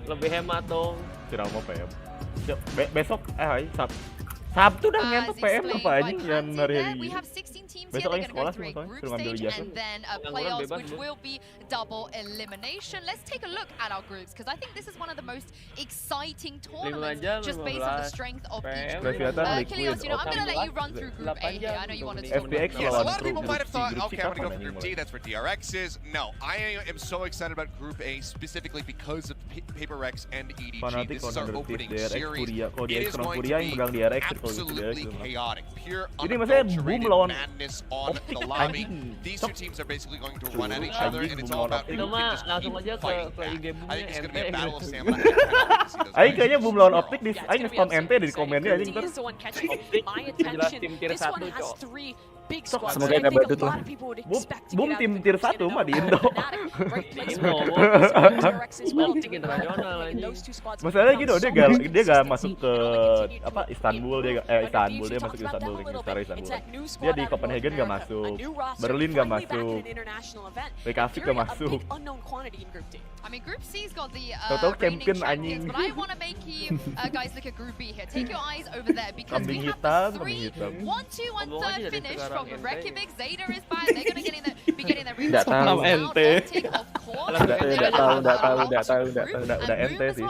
Lebih hemat dong. Viral mau PM. Besok Sabtu dah ngentuk PM apa anjing yang hari We have 16 teams Besok here. lagi They're going to go sekolah through a sih, group suruh ngambil stage ijazah. and then Pengangguran playoffs, bebas, which Bu. will be double elimination. Let's take a look at our groups because I think this is one of the most exciting tournaments jam, just based on the 15 strength of each PM. group. Kelihatan Kilios, Liquid, you know, I'm going to let you 18, run through Group A 8 here. I know you wanted to talk FPX about Yes, a lawan lot of people Group might have thought, C, okay, I'm kapan going to go for anjing Group D, mulai? that's where DRX is. No, I am so excited about Group A specifically because of Paper Rex and EDG. Fanatic This is our lawan opening DRX series. Furia. Kalau It DRX is lawan going Furia to yang be pegang DRX kalau itu DRX absolutely memang. chaotic. Pure Ini maksudnya Boom unadulterated lawan madness on the Optik, lobby. anjing. These Cok. two teams are basically going to run at each other, Anjing, and it's Boom all lawan about Optik. who Itu mah can just langsung keep aja ke fighting IG back. boomnya I think it's going to be a MT battle of gitu. stamina. I cannot wait to see those Aing guys. kayaknya Boom lawan Optik di Yeah, Aing it's spam gonna be MT di absolutely komennya exciting. anjing Group D ntar. is the one catching my jelas attention. tim tier This one 1, has Cok. 3 big Cok, squads. semoga and I nggak think badut a lah. lot of people would Boom- expect to Boom get out tim of tier the group 1 mah di in a Indo. Fnatic, great place for Indo. them. TRX as well, Optik doing internasional, well. And anjing. those two squads Masalahnya have gitu, dia become gak so dia gak consistent. masuk ke They continue to apa Istanbul dia improve. Istanbul dia Under masuk ke Future talked Istanbul about that a secara little bit. Istanbul. It's that new Dia squad di out of Copenhagen North gak America, masuk, a new roster, Berlin gak finally back in masuk, an international event. PKV Fury, gak a masuk. big unknown quantity in Group D. I mean, Group C's got the Tahu-tahu reigning champion, champions, anjing. but I want to make you you guys look at Group B here, take your eyes over there because we have the 3-1-2-1 third finish from Reykjavik. Zeta is back. They're gonna be getting their rebound. Baltic, of course. Udah ente sih.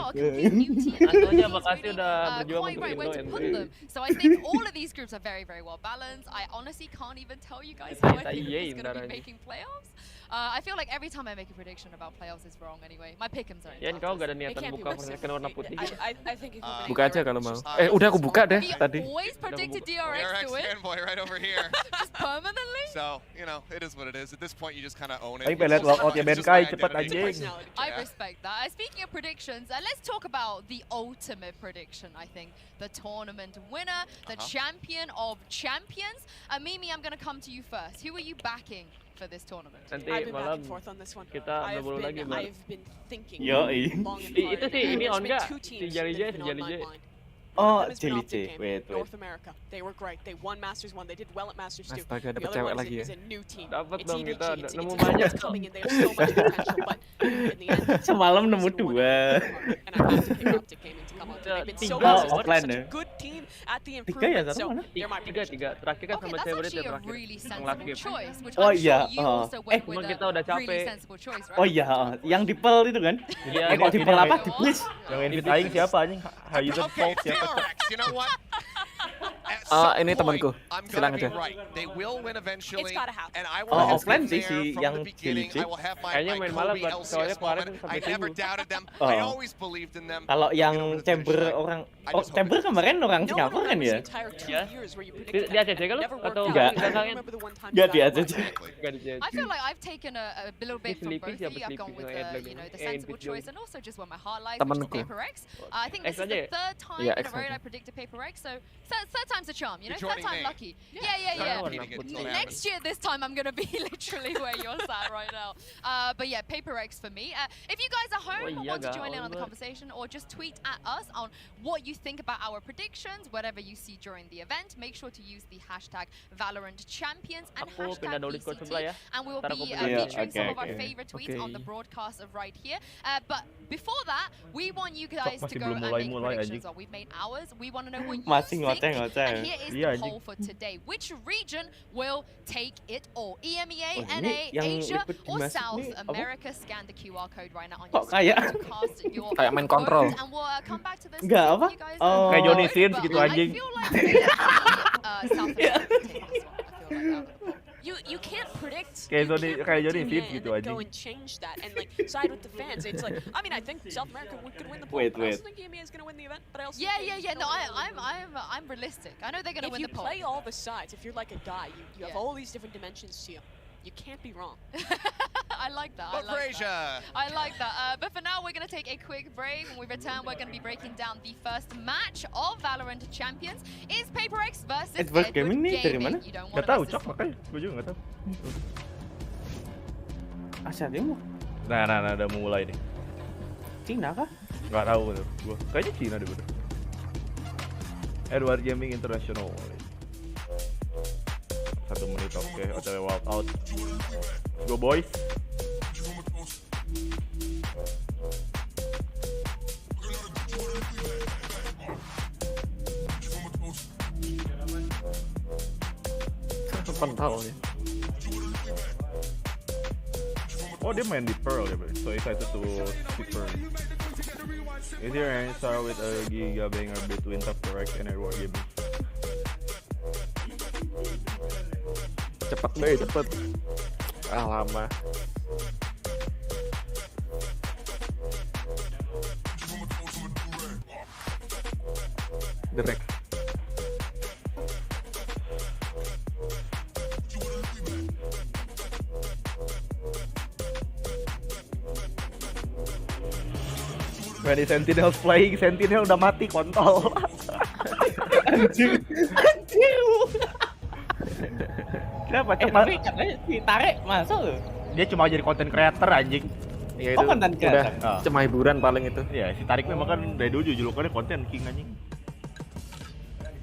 Antonya makasih udah berjuang Quite untuk right where to Indo put ente. them. So I think all of these groups are very, very well balanced. I honestly can't even tell you guys how I think who's going to be making playoffs. I feel like every time I make a prediction about playoffs is wrong anyway. My pick'ems are Ya, kau gak ada niatan buka persekan warna putih. I think if Buka aja kalau mau. Udah aku buka deh tadi. Always predicted DRX to win. fanboy right over here. Just permanently. So, you know, it is what it is. At this point, you just kind of own it. Ayo lihat walkout ya Benkai cepet anjing. I respect that. Speaking of predictions, let's talk about the ultimate prediction, I think. The tournament winner, the champion of champions. Mimi, I'm going to come to you first. Who are you backing for this tournament? Nanti I've been back malam and forth on this one. kita ngobrol lagi, Mbak. I've been thinking Yoi. long and hard. Itu sih, ini There's on been nggak? two Si teams Jali that have J, been on Jali my J. mind. Oh, One of them is Jelly Optic J. came, Wait. North America. They were great. They won Masters 1. They did well at Masters 2. Astaga, The dapet other cewek one lagi ya. is a new team. Dapat It's dong EDG. kita, It's nemu a team banyak. that's coming and they have so much potential, but in the end, Semalam nemu reason one dua. and I have to pick Optic gaming to come on. They've been so Tiga, good. offline Such ya. a good team at the Tiga ya, improvement. satu So mana? they're my prediction. Tiga. Terakhir kan Okay, sama that's Cewek actually a terakhir. really Yang sensible laki. choice, which Oh, I'm iya, sure you also went cuma with kita a udah really capek. sensible choice, right? Oh iya, yang di pel itu kan? Iya, Kok di pel apa? Di please. Yang invite aing siapa anjing? Hayden Okay, Folk siapa? DRX, you know what? At Ah, some ini temanku. point, I'm Silang gonna be aja. right. They will win eventually. It's gotta happen. And I will Oh, have offline been sih there si from yang the beginning. Jelly J. I will have my Kayaknya main malam, Kobe Bang. Soalnya LCS kemarin moment. sampai I never subuh. doubted them. Oh. I always believed in them. Kalau yang You know, the chamber finish line. orang, I oh just hope chamber it- kemarin orang No one Singapura kan remembers the ya? entire 2 Ya. years where you Di predicted di that. ACC kan lu? Never worked Atau out. Enggak. I belakangin? remember the one time Enggak you di got ACC. right. Exactly. Gak dijadi. I feel like I've taken a little bit from both of you. I've gone with the sensible choice and also just where my heart lies, which is Temanku. Paper X. I think this is aja the ya? third time Iya, in a X row aja. I predicted Paper X, so third time's a charm, you know, You're third joining time me. lucky. Yeah. Karena warna warna putih. putih. Next year, this time, I'm going to be literally where you're sat right now. But yeah, Paper X for me. If you guys at home Oh, iya, want to Kak. join in on the Oh, conversation or just tweet at us on what you think about our predictions, whatever you see during the event, make sure to use the hashtag ValorantChampions and Aku pindah hashtag dulu Discord sebelah ya. and we will Ntar aku be pindah. featuring Okay, some of our okay. favorite tweets on the Okay. broadcast of right here. But before that, we want you guys to masih go belum and make mulai-mulai, predictions. anjing. Well, we've made ours. We want to know what you Masih think. ngoceh-ngoceh. And here is Iya, the anjing. poll for today. Which region will take it all? EMEA, Oh, ini NA, yang Asia, ikut or gimnastik South nih, apa? America? Scan the QR code right now on Kok your screen kayak- to cast your Kayak main vote, kontrol. and we'll come back to this. Enggak, if apa? you guys Oh. vote, Kayak Johnny Sins but gitu, I anjing. feel like South America will take this one. I feel like that. You can't predict. Kayak you Johnny- can't kayak predict Johnny EMEA Sins and gitu, then anjing. go and change that and like side with the fans. It's like I mean I think South America could win the poll. Wait, but I wait. also think EMEA is going to win the event. But I also Yeah. think Asia's No, gonna win. I'm realistic. I know they're gonna If win you the poll. play all the sides, if you're like a guy, you have Yeah. all these different dimensions to you. You can't be wrong. I like that. I But like that. Frasia. I like that. But for now, we're going to take a quick break. When we return, we're going to be breaking down the first match of Valorant Champions. It's Paper X versus Edward Gaming nih dari mana? You don't Gak want tahu, to miss cok this one. makanya. Gue juga gak tahu. Asal dia mau Nah, udah mulai nih. Cina kah? Gak tahu tuh. Gua kayaknya Cina deh bener. Edward Gaming International. 1 menit, oke. OTW walkout. Go boys. Pentol ya. Oh, dia main di Pearl ya, so excited to see Pearl. Is there any start with a giga banger between Top Direct and Edward Gaming? Cepet deh, cepet. Ah, lama. Direct. When the Sentinel's playing, Sentinel udah mati kontol. Anjir. Anjir. Kenapa? Tapi katanya ditarik masuk loh. Dia cuma jadi content creator anjing. Oh, Ya itu content udah creator. cuma hiburan paling itu. Iya, si Tarik memang kan dari dulu julukannya content king anjing.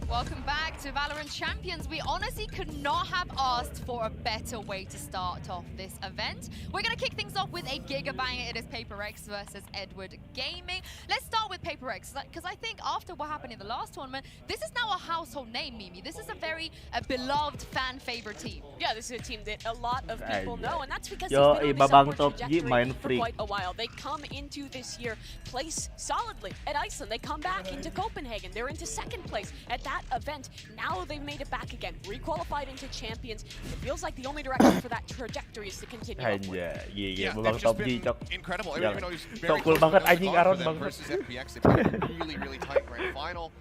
Welcome back to Valorant Champions. We honestly could not have asked for a better way to start off this event. We're going to kick things off with a giga banger. It is Paper X versus Edward Gaming. Let's start with Caperex, because I think after what happened in the last tournament, this is now a household name, Mimi. This is a very beloved fan favorite team. Yeah, this is a team that a lot of people know, and that's because Yo, they've been on this upward Babang trajectory Top for quite a while. They come into this year place solidly at Iceland. They come back into Copenhagen. They're into second place at that event. Now they've made it back again, requalified into champions. It feels like the only direction for that trajectory is to continue upward. Iya, Babang Top G cok. Incredible. Jangan. Even though he's Sok very cool close banget to anjing going Aron for them banget. versus FPX. They played a really tight grand final.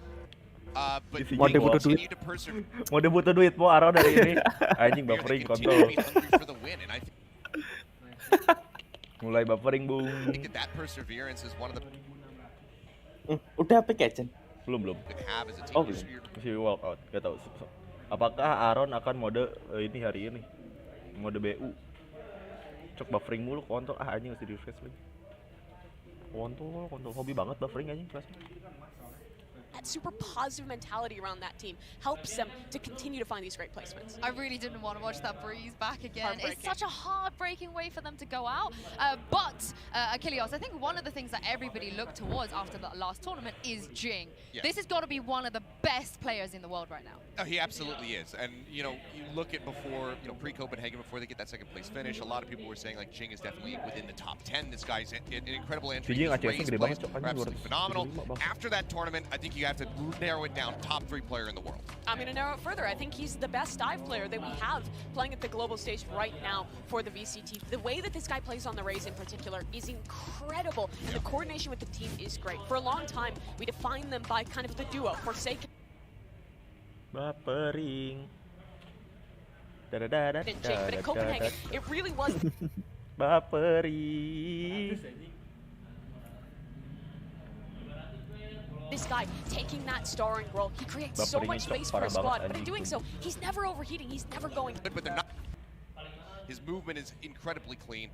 But Mau they butuh duit. continue to persevere. Mau butuh duit mau Aron dari ini. Anjing They buffering continue to kontol. be hungry for the win, and I Mulai buffering bung. think that perseverance is one of the Udah pick ya, Chen? Belum. could have as a team Oh, this belum. year. Masih walk out. Gak tahu. Apakah Aron akan mode ini hari ini? Mode BU. Cok buffering mulu kontol. Anjing mesti di refresh lagi. Kontol. Hobi banget buffering anjing kelasnya. That super positive mentality around that team helps them to continue to find these great placements. I really didn't want to watch that breeze back again. It's Heartbreaking. such a heartbreaking way for them to go out. But Achilles, I think one of the things that everybody looked towards after the last tournament is Jing. Yeah. This has got to be one of the best players in the world right now. Oh, he absolutely is. And, you know, you look at before, you know, pre-Copenhagen, before they get that second place finish, a lot of people were saying, like, Jing is definitely within the top 10. This guy's an incredible entry. Jing His ACS raise gede plays banget, Cok. are absolutely phenomenal. After that tournament, I think you have to narrow it down. Top 3 player in the world. I'm going to narrow it further. I think he's the best dive player that we have playing at the global stage right now for the VCT. The way that this guy plays on the raise in particular is incredible, and the coordination with the team is great. For a long time, we defined them by kind of the duo, Forsaken Buffering. and Jing, but at Copenhagen, it really was Buffering. this guy taking that starring role. He creates so Buffering much itu space for parah a squad, banget, but in anjing. doing so, he's never overheating, he's never going. But they're not. His movement is incredibly clean.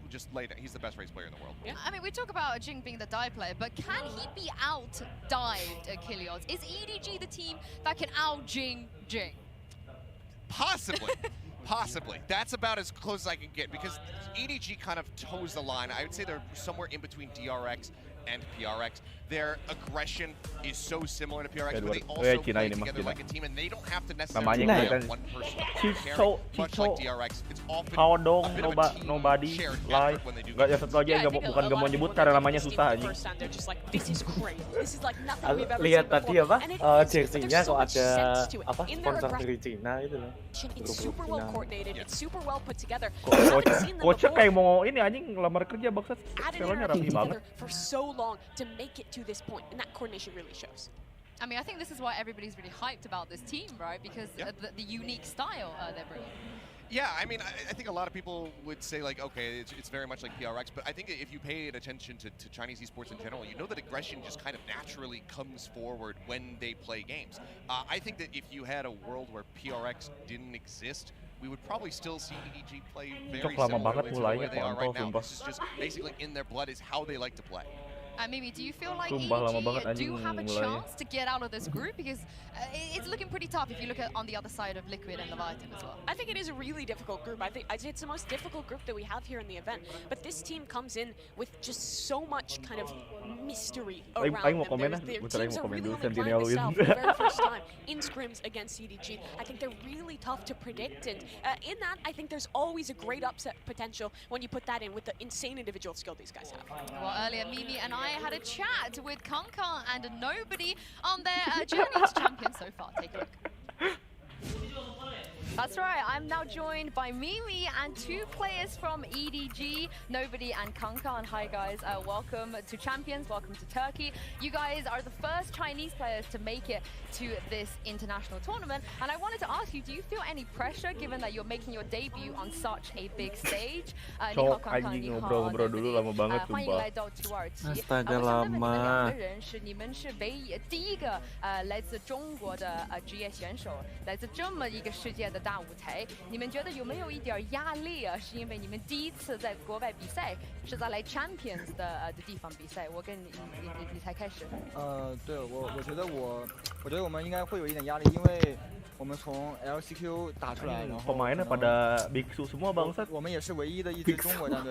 Just laid it. He's the best race player in the world. Yeah. I mean, we talk about Jing being the dive player, but can he be out-dived, Achilles? Is EDG the team that can out-Jing Jing? Possibly. Possibly. That's about as close as I can get because EDG kind of toes the line. I would say they're somewhere in between DRX and PRX. Their aggression is so similar to PRX, but they also play together like a team, and they don't have to necessarily rely on one person. Much like DRX, it's often Kau dong, a bit of a team nobody shared live. effort when they do Gak ya satu aja Yeah, I yang think bukan a gak lot mau of nyebut people karena look at namanya this susah game for the anjing. first time, they're just like, this is great. This is like nothing we've ever Lihat seen tadi before. apa? And it is, but Jersey-nya there's so kok much ada sense to it. apa In their sponsor aggression, dari Cina gitu loh. it's super well coordinated, it's super well put together. Kocak kayak mau ini anjing ngelamar kerja bangsat. Added Selonya everything rapi banget. together for so long to make it to this point, and that coordination really shows. I mean, I think this is why everybody's really hyped about this team, right? Because the unique style they're bringing. Yeah, I mean, I think a lot of people would say, like, okay, it's very much like PRX, but I think if you paid attention to Chinese esports in general, you know that aggression just kind of naturally comes forward when they play games. I think that if you had a world where PRX didn't exist, we would probably still see EDG play very similarly to the way they are right now. This is just basically in their blood is how they like to play. Mimi, do you feel like Sumpah, lama banget EDG do anjing have a mulainya. chance to get out of this group? Because it's looking pretty tough if you look at on the other side of Liquid and Leviathan as well. I think it is a really difficult group. I'd say it's the most difficult group that we have here in the event. But this team comes in with just so much kind of mystery around Aing mau them. komen Their bentar, aing teams mau are komen really dulu only Sentinel playing this win. out for the very first time in scrims against CDG. I think they're really tough to predict, and in that, I think there's always a great upset potential when you put that in with the insane individual skill these guys have. Well, earlier Mimi and I had a chat with Kanka and Nobody on their journey to champion so far. Take a look. That's right, I'm now joined by Mimi and two players from EDG, Nobody and Kanka. And hi guys, welcome to Champions, welcome to Turkey. You guys are the first Chinese players to make it to this international tournament. And I wanted to ask you, do you feel any pressure given that you're making your debut on such a big stage? Cok, anjing ngobrol-ngobrol dulu lama banget 欢迎 sumpah. 来到227。 Astaga 我想问你们两 lama 个人是你们是第一个来自中国的职业选手，来自这么一个世界的大舞台，你们觉得有没有一点压力啊？是因为你们第一次在国外比赛，是在来 Champions 的地方比赛。我跟你才开始。对我觉得我我觉得我们应该会有一点压力，因为我们从 LCQ 打出来，然后 pemainnya pada biksu semua bangsat. 我们也是唯一的一支中国战队，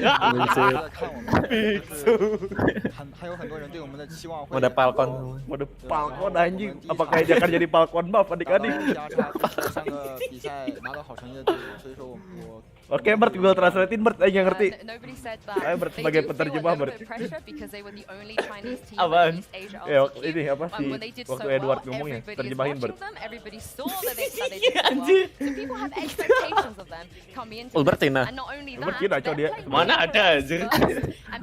然后可能在看我们，就是还有很多人对我们的期望会。Mode Falcon anjing. Apakah dia akan jadi Falcon buff adik-adik? 3个比赛拿到好成绩的队伍，所以说我。Oke, Bert, Google Translate-in, Bert, ayo ngerti. Ayo Bert sebagai penerjemah, Bert. Apaan? Ya, ini apa sih? Waktu Edward ngomongnya, terjemahin, Bert. Oh, Bert Cina. Bert Cina, Cok, dia. Mana ada anjir.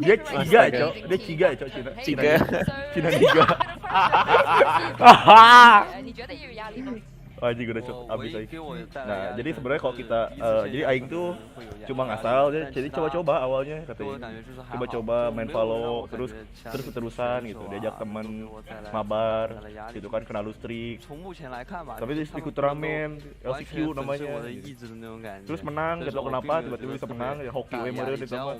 Dia Ciga, Cok. Dia Ciga, Cok, Cina. Ciga. Cina Ciga. Anjing udah abis aing. Nah, jadi sebenarnya kalau kita jadi aing tuh cuma ngasal jadi coba-coba awalnya katanya. Coba-coba main Valo terus keterusan gitu, diajak temen mabar gitu kan, kena lustrik. Tapi ikut turnamen LCQ namanya. Terus menang, gak tau kenapa tiba-tiba bisa menang, ya hoki we meureun itu mah.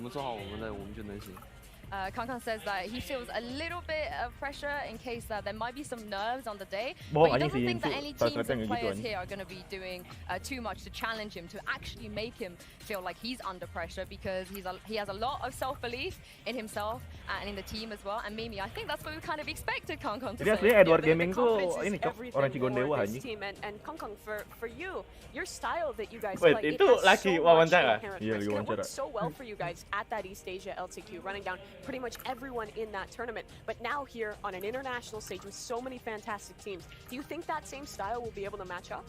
Kankan says that he feels a little bit of pressure in case that there might be some nerves on the day, Bohong, but he doesn't think that anjing any sih, teams and gitu, players anjing. here are going to be doing too much to challenge him, to actually make him feel like he's under pressure, because he has a lot of self-belief in himself and in the team as well. And Mimi, I think that's what we kind of expected Kankan to Jadi say. aslinya Edward Gaming tuh ini Cok, orang Cigondewa anjing. And Kankan, for you, your style that you guys Wait, play, itu lagi wawancara? Iya, lagi wawancara. It worked so well for you guys at that East Asia LCQ, running down pretty much everyone in that tournament. But now here on an international stage with so many fantastic teams, do you think that same style will be able to match up?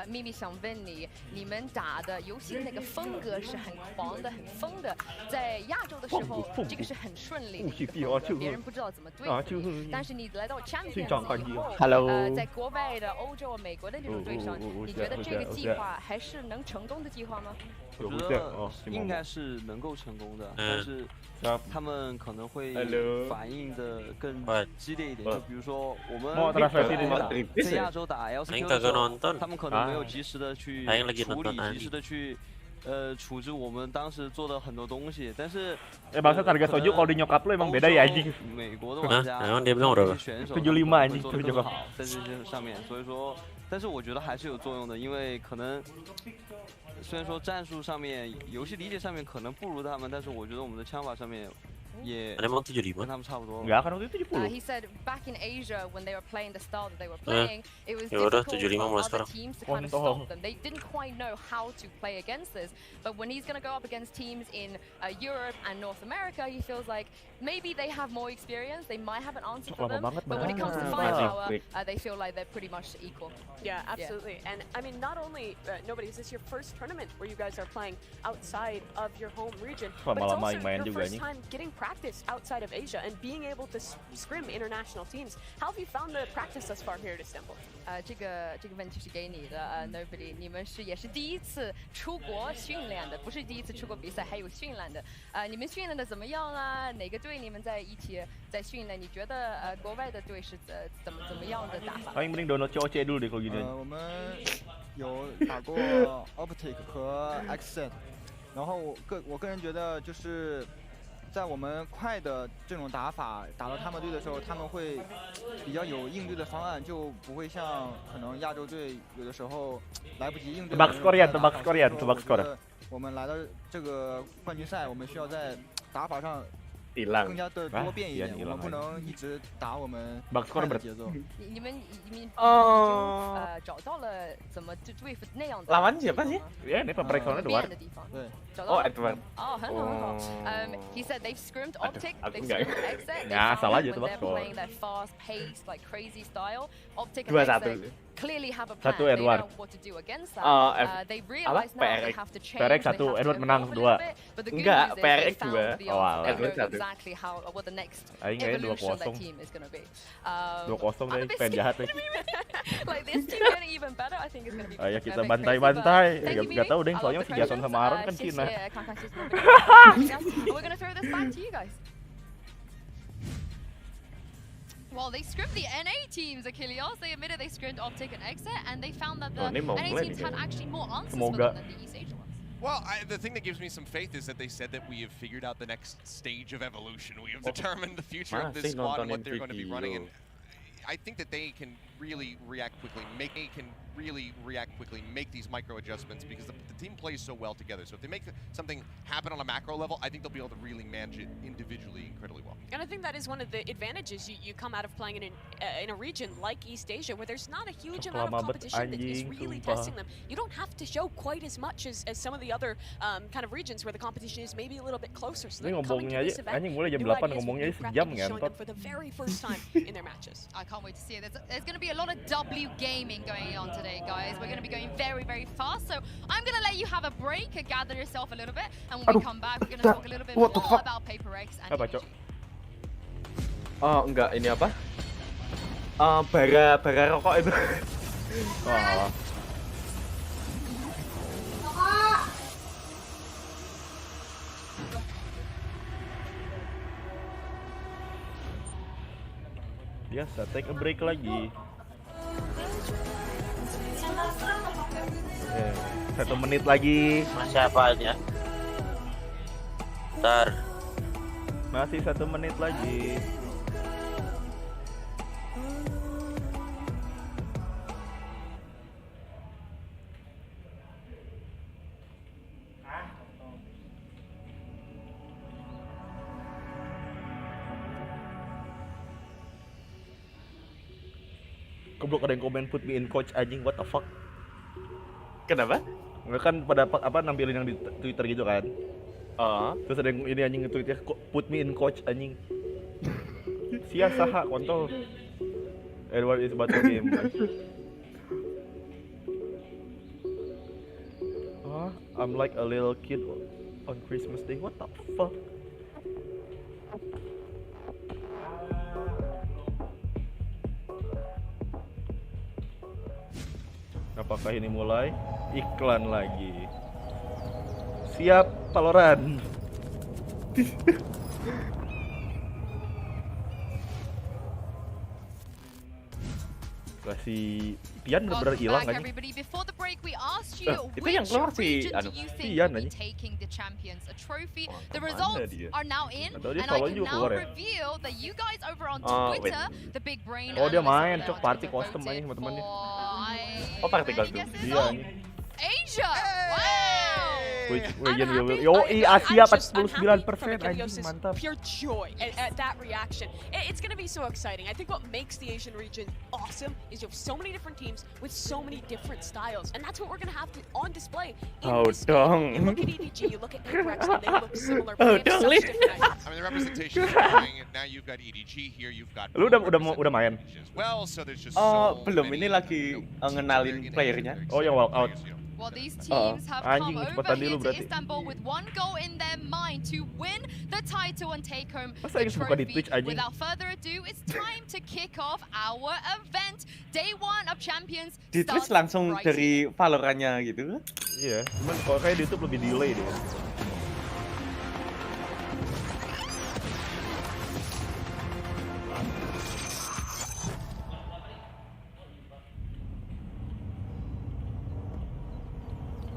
秘密想问你，你们打的游戏的那个风格是很狂的、很疯的，在亚洲的时候，这个是很顺利的，别人不知道怎么对付你。但是你来到 Champions 以后，在国外的欧洲、美国的这种对上，你觉得这个计划还是能成功的计划吗？我觉得应该是能够成功的，但是他们可能会反应的更激烈一点。就比如说我们在亚洲打 LCQ 的时候，他们可能没有及时的去处理，及时的去处置我们当时做的很多东西。但是bangsa target soju kalau di nyokap lu emang beda ya anjing. 美国的玩家选手75anjing做得更好在这些上面，所以说，但是我觉得还是有作用的，因为可能。虽然说战术上面、游戏理解上面可能不如他们，但是我觉得我们的枪法上面也跟他们差不多。He said back in Asia when they were playing the style that they were playing, it was difficult for other teams to kind of stop them. They didn't quite know how to play against this. But when he's going to go up against teams in Europe and North America, he feels like maybe they have more experience. They might have an answer for them. But when it comes to firepower, they feel like they're pretty much equal. Yeah, absolutely. Yeah. And I mean, not only nobody, is this your first tournament where you guys are playing outside of your home region, but it's also your first time getting practice outside of Asia and being able to scrim international teams. How have you found the practice thus far here at Istanbul? 这个问题是给你的，Nobody， 你们也是第一次出国训练的，不是第一次出国比赛，还有训练的。你们训练的怎么样啊？哪个队你们在一起在训练？你觉得国外的队是怎么样的打法？ Paling mending download COC dulu deh kalau gini. 我们有打过 Optic 和 Accent， 然后我个人觉得就是。在我们快的这种打法打到他们队的时候，他们会比较有应对的方案，就不会像可能亚洲队有的时候来不及应对。Tebak skor ya, tebak skor ya, tebak skor. 我们来到这个冠军赛，我们需要在打法上更加的多变一点，我们不能一直打我们快的节奏。你们已经找到了怎么就对付那样的 lawan siapa sih? Ya, ini pemeriksaan Edward. 对， Oh, Edward. 哦，很好很好。He said they've scrimmed Optic, they've scrimmed Exit. Ya, salah aja when tebak they're skor. playing that fast-paced, like crazy style, Optic and Exit clearly have a plan. Satu They Edward. know what to do against that. They realize now they have to change. PRX satu, Edward menang 2. Enggak, PRX 2. Oh, Edward 1. Exactly how what the next evolution of that team is going to be. 2-0 deh, pengen jahat deh. Like this team getting even better, I think is going to be. Ayo kita bantai-bantai. Gak tahu deh, soalnya masih Jason sama Aaron kan Cina. We're going to throw this back to you guys. Well, they scrimmed the NA teams, Achilles. They admitted they scrimmed Optic and Exit, and they found that the NA teams had actually more answers for them than the East Asia ones. Well, the thing that gives me some faith is that they said that we have figured out the next stage of evolution. We have determined the future of this squad and what they're going to be running. And I think that they can really react quickly, make these micro adjustments because the team plays so well together. So if they make something happen on a macro level, I think they'll be able to really manage it individually incredibly well. And I think that is one of the advantages you come out of playing in a region like East Asia, where there's not a huge amount of competition that is really testing them. You don't have to show quite as much as some of the other kind of regions where the competition is maybe a little bit closer. So they're coming to this event, new ideas will be practically showing them for the very first time in their matches. I can't wait to see it. There's going to be a lot of W gaming going on today, guys. We're going to be going very, very fast. So I'm going to let you have a break, gather yourself a little bit, and when we come back, we're going to talk a little bit more about Paper X and Apa, Cok? Oh, enggak, ini apa? Bara rokok itu. Wah. Biasa, take a break lagi. 1 menit lagi. Masih apa aja? Ntar. Masih 1 menit lagi. Goblok, ada yang komen put me in coach anjing, what the fuck. Kenapa? Nggak kan pada apa nampilin yang di Twitter gitu kan. Terus ada yang ini anjing nge-tweet ya, put me in coach anjing. Sia saha kontol. Everyone is about to game. I'm like a little kid on Christmas Day. What the fuck? Apakah ini mulai? Iklan lagi. Siap, Valorant. Si Pian benar-benar hilang aja. Itu yang keluar si Pian aja. Oh, dia main cok party custom aja sama temannya. Oh, party custom. Iya. Asia. Yoi, Asia 49% anjing, mantap. Pure joy at that reaction. It's going to be so exciting. I think what makes the Asian region awesome is you have so many different teams with so many different styles, and that's what we're going to have on display in this game. You look at EDG, you look at Paper X, and they look similar, but they have such different ideas. I mean, the representation is growing, and now you've got EDG here, you've got... Lu udah main? Well, so there's just so belum, ini lagi ngenalin playernya. Oh, yang walkout. Well, these teams have come over here to Istanbul with one goal in their mind to win the title and take home the trophy. Without further ado, it's time to kick off our event. Day 1 of Champions. Di Twitch langsung dari Valorantnya gitu? Iya, cuman kalau kayak di YouTube lebih delay deh.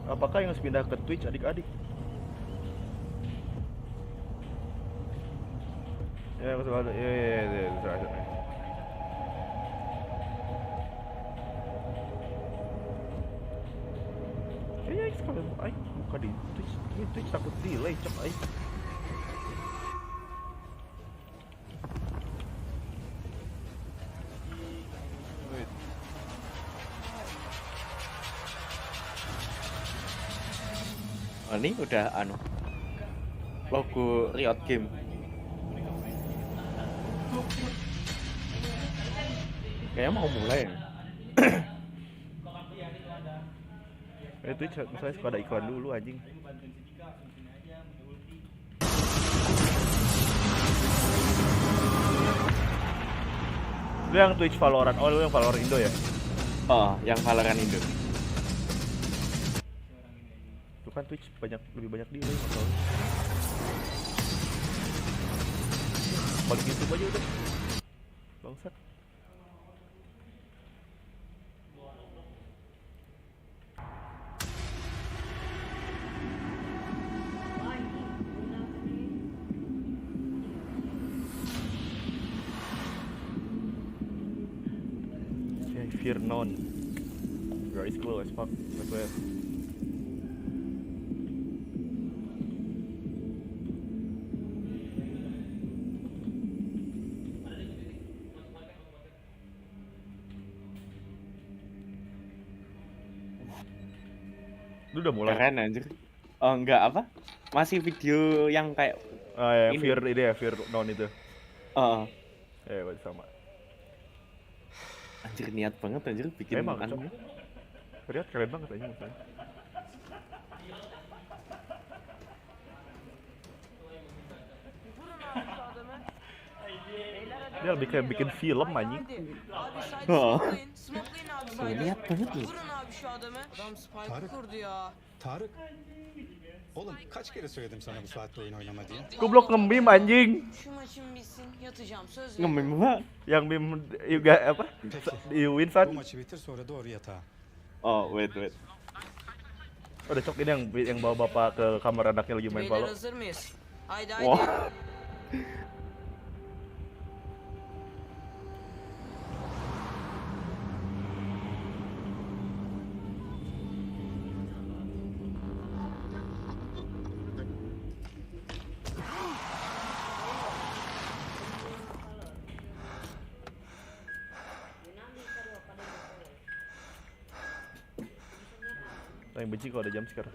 Apakah yang harus pindah ke Twitch adik-adik? Ya, betul ada. Ya. Kayaknya kalau buka di Twitch, ini Twitch takut delay, cek ay. Ini udah logo Riot Game. Kayaknya mau mulai. Itu misalnya suka ada iklan dulu anjing. Lu yang Twitch Valorant, lu yang Valorant Indo ya? Oh, yang Valorant Indo. Kan Twitch lebih banyak delay masalahnya. Balik YouTube aja udah. Bangsat. fear none. Bro, it's cool as fuck. I swear. Lu udah mulai? Keren anjir. Oh enggak apa? Masih video yang kayak yang fear ini ya, fear non itu. Sama. Anjir niat banget anjir bikin anime. Lihat keren banget aja maksudnya. Dia lebih kayak bikin film anjing. Niat banget loh. Tarık. Oğlum kaç kere söyledim sana bu saatte oyun oynama diye. Goblok nge-meme anjing. Şu maçın bitsin yatacağım söz Nge-meme apa? Yang meme juga apa? Iwin san. Bu maçı bitir sonra doğru yatağa. Oh, wait. Udah cok ini yang bawa bapak ke kamar anaknya lagi main Valo. Hazır mıyız? Haydi. Wah. Yang benci kalau ada jam scare.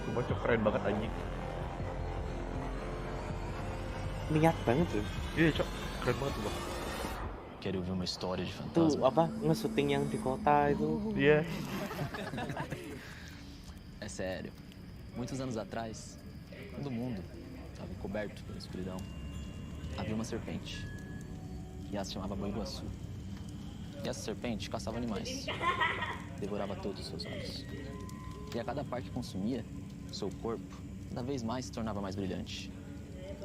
Bocok keren banget anjing. Niat banget tuh. Iya cok, keren banget tuh bang. Quero ver uma história de fantasma. Tuh apa nge-shooting yang di kota itu. Iya. É sério. Muitos anos atrás, quando o mundo estava coberto pela escuridão, havia uma serpente. E ela se chamava Boiguaçu. E essa serpente caçava animais. Devorava todos os seus olhos. E a cada par que consumia, seu corpo cada vez mais se tornava mais brilhante.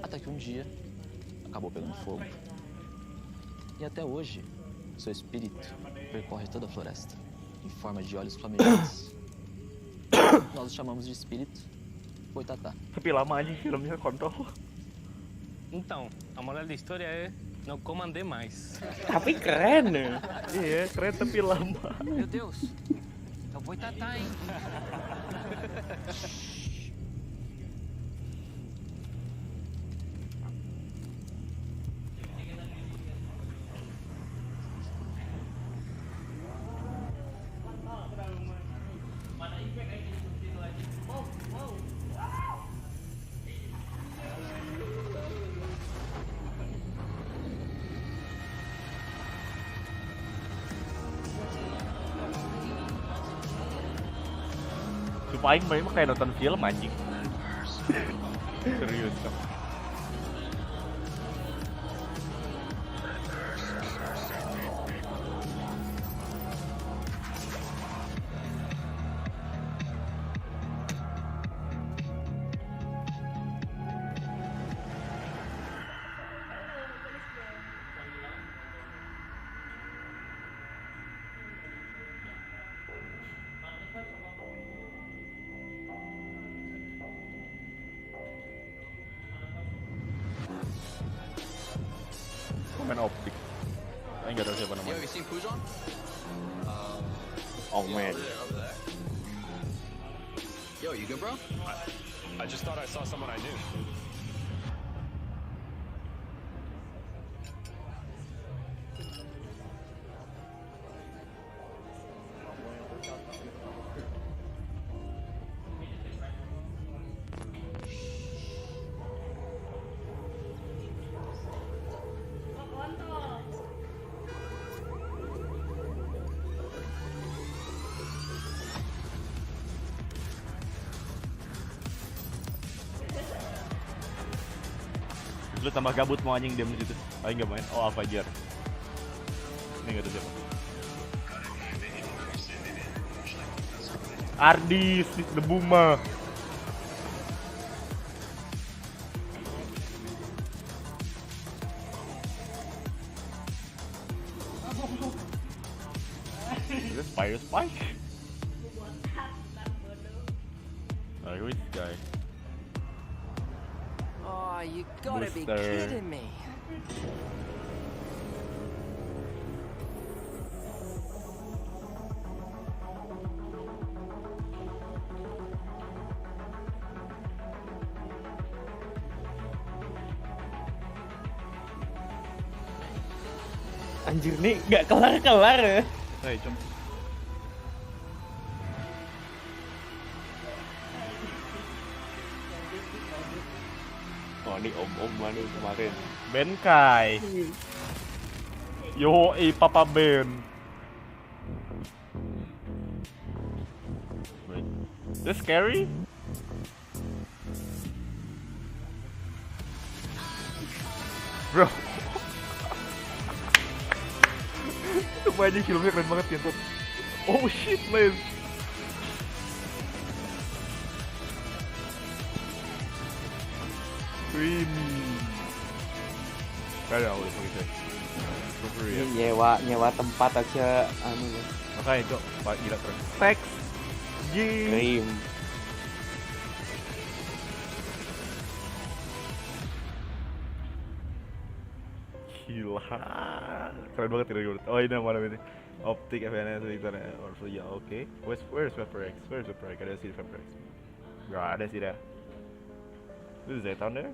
Até que um dia acabou pegando fogo. E até hoje, seu espírito percorre toda a floresta em forma de olhos flamejantes. Nós o chamamos de espírito Boitatá. Tapi lama anjing filmnya kontol. Então, a moral da história é não comandei mais. Tapi keren ya. Iya, keren tapi lama. Meu Deus. É o Boitatá, hein? Sumpah aing mah kayak nonton film anjing. Serius kok. Main optik. Aing enggak tahu siapa namanya. Oh man. Yo, you good, bro? I just thought I saw someone I knew. Lu tambah gabut mau anjing diam di situ. Aing enggak main. Oh, apa aja. Ini enggak ada siapa. Ardi, The Buma. Why? Like, who is this guy? Oh, you gotta be Booster. kidding me. Anjir nih nggak kelar-kelar ya. Hey, jump. Oh ini om-om mana kemarin. Ben Kai. Yo, Papa Ben. Wait, this scary? Bro. Sumpah aja filmnya keren banget ya. Oh shit, man. Win. Kayak awal begitu. Nyewa tempat aja anu ya. Makanya cok, Pak gila keren. Tex. Krim. Gila. Keren banget kira-kira. Oh ini mana ini? Optik FNS Victor or ya oke. Where's Vapor X? Where's Vapor X? Ada sih Vapor X. Gak ada sih dah. This is down there.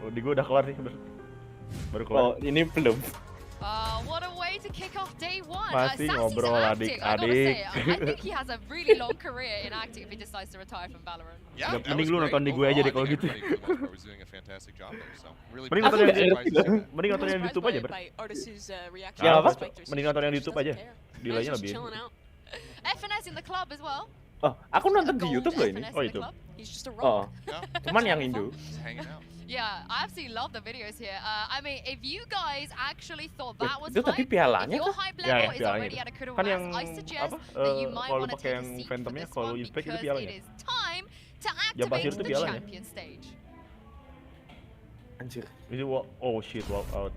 Oh, di gua udah kelar sih baru kelar. Oh, ini belum. What a way to kick off day one. Masih ngobrol adik-adik. I think he has a really long career in acting if he decides to retire from Valorant. Yeah, mending lu nonton di gue aja deh kalau gitu. Mending nonton yang di YouTube aja, Ber. Ya apa? Mending nonton yang di YouTube aja. Delaynya lebih. FNS in the club as well. Oh, aku nonton di YouTube loh ini. Oh, itu. Oh, cuman yang Indo. Yeah, I absolutely love the videos here. I mean, if you guys actually thought that was Itu tapi hype, pialanya if your kah? hype level is already at a critical Kan yang mass, I suggest apa? that you might Kalau want to pakai take a yang seat for Phantomnya, this kalau one inspect itu because pialanya. it is time to Yang pasir activate itu the pialanya. champion stage. Anjir. Ini oh shit, walk out.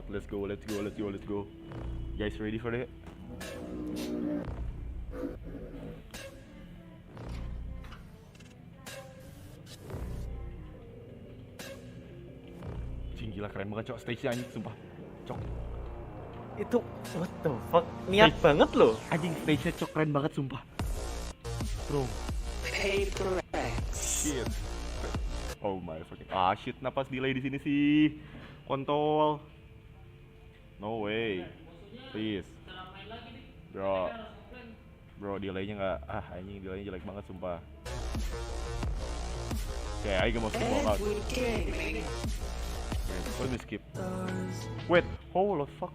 Let's go. Guys ready for it? Gila keren banget cok, stage-nya anjing sumpah. Cok. Itu what the fuck? Niat banget loh. Anjing stage-nya cok keren banget sumpah. Bro. Paper X. Shit. Oh my fucking. Ah shit, napas delay di sini sih. Kontol. No way. Please. Bro, delaynya nggak. Anjing delaynya jelek banget sumpah. Oke, ayo mau skip walk out. Let me skip. Wait, holy fuck.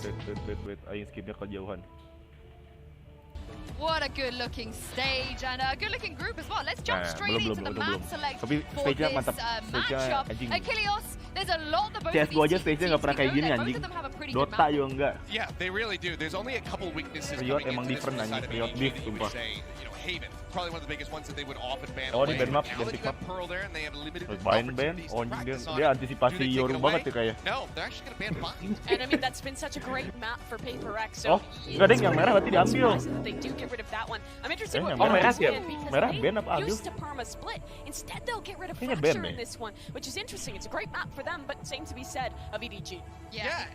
Shit, wait. Ayo skipnya kejauhan. What a good-looking stage and a good-looking group as well. Let's jump straight into the map select Tapi for stage-nya this mantap. matchup. Anjing. Achilles, there's a lot that both of CS2 aja these stage-nya nggak pernah kayak gini anjing. Dota juga enggak. Yeah, they really do. There's only a couple weaknesses Riot coming emang into this different side anjing. of Riot EG beef that you sumpah. would say, you know, Haven, probably one of the biggest ones that they would often ban Oh, di away. ban map, Now that ganti you map. got Pearl there and they have limited Ban, opportunities to oh practice on dia it. antisipasi Do they take Yoru it banget away? ya kayak. No, they're actually gonna ban Bind. And I mean, that's been such a great map for Paper X. Oh, enggak deh yang merah berarti diambil. They do get rid of that one. I'm interested what yang merah Valorant siap. did because Merah they ban apa ambil? used to perma split. Instead, they'll get rid of Kayaknya Fracture ban in deh. this one, which is interesting. It's a great map for them, but same to be said of EDG. Yeah.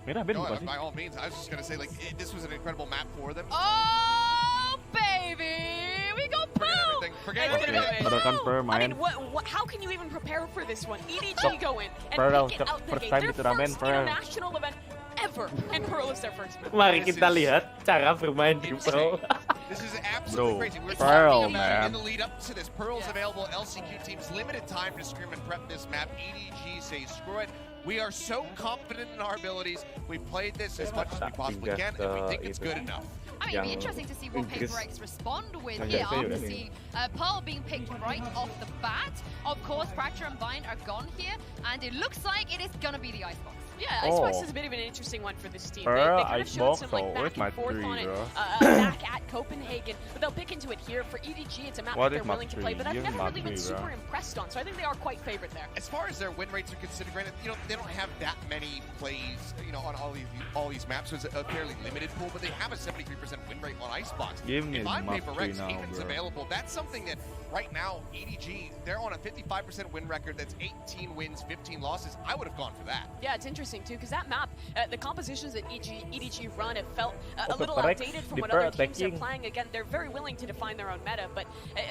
Merah ban No, bukan sih? by all means, I was just gonna say like this was an incredible map for them. Oh, baby! We got Pearl! Forget It's gonna everything. be Padahal kan Pearl I main. mean, how can you even prepare for this one? EDG go in and Pearl, pick it out the first gate. time Their di turnamen, first Pearl. international event ever, and Pearl is their first map. Mari kita lihat cara bermain di Pro. This is absolutely Bro, crazy. We're Pearl, talking about man. in the lead up to this. Pearl's available. LCQ teams limited time to scrim and prep this map. EDG say screw it. We are so confident in our abilities. We played this as much as we possibly can, and we think it's good enough. I mean, it'd be interesting to see what Paper X respond with here after seeing Pearl being picked right off the bat. Of course, Fracture and Bind are gone here, and it looks like it is gonna be the Icebox. Yeah, Icebox is a bit of an interesting one for this team. They kind of showed Icebox, some like back and forth on it back at Copenhagen, but they'll pick into it here. For EDG, it's a map that they're willing to play, but I've never really been super impressed on, so I think they are quite favored there. As far as their win rates are considered, granted, they don't have that many plays, on all these maps, so it's a fairly limited pool, but they have a 73% win rate on Icebox. If I'm Paper X, Haven's available. That's something that right now, EDG, they're on a 55% win record. That's 18 wins, 15 losses. I would have gone for that. Yeah, it's interesting too, because that map, the compositions that EDG run, it felt a little outdated from what other teams are playing. Again, they're very willing to define their own meta, but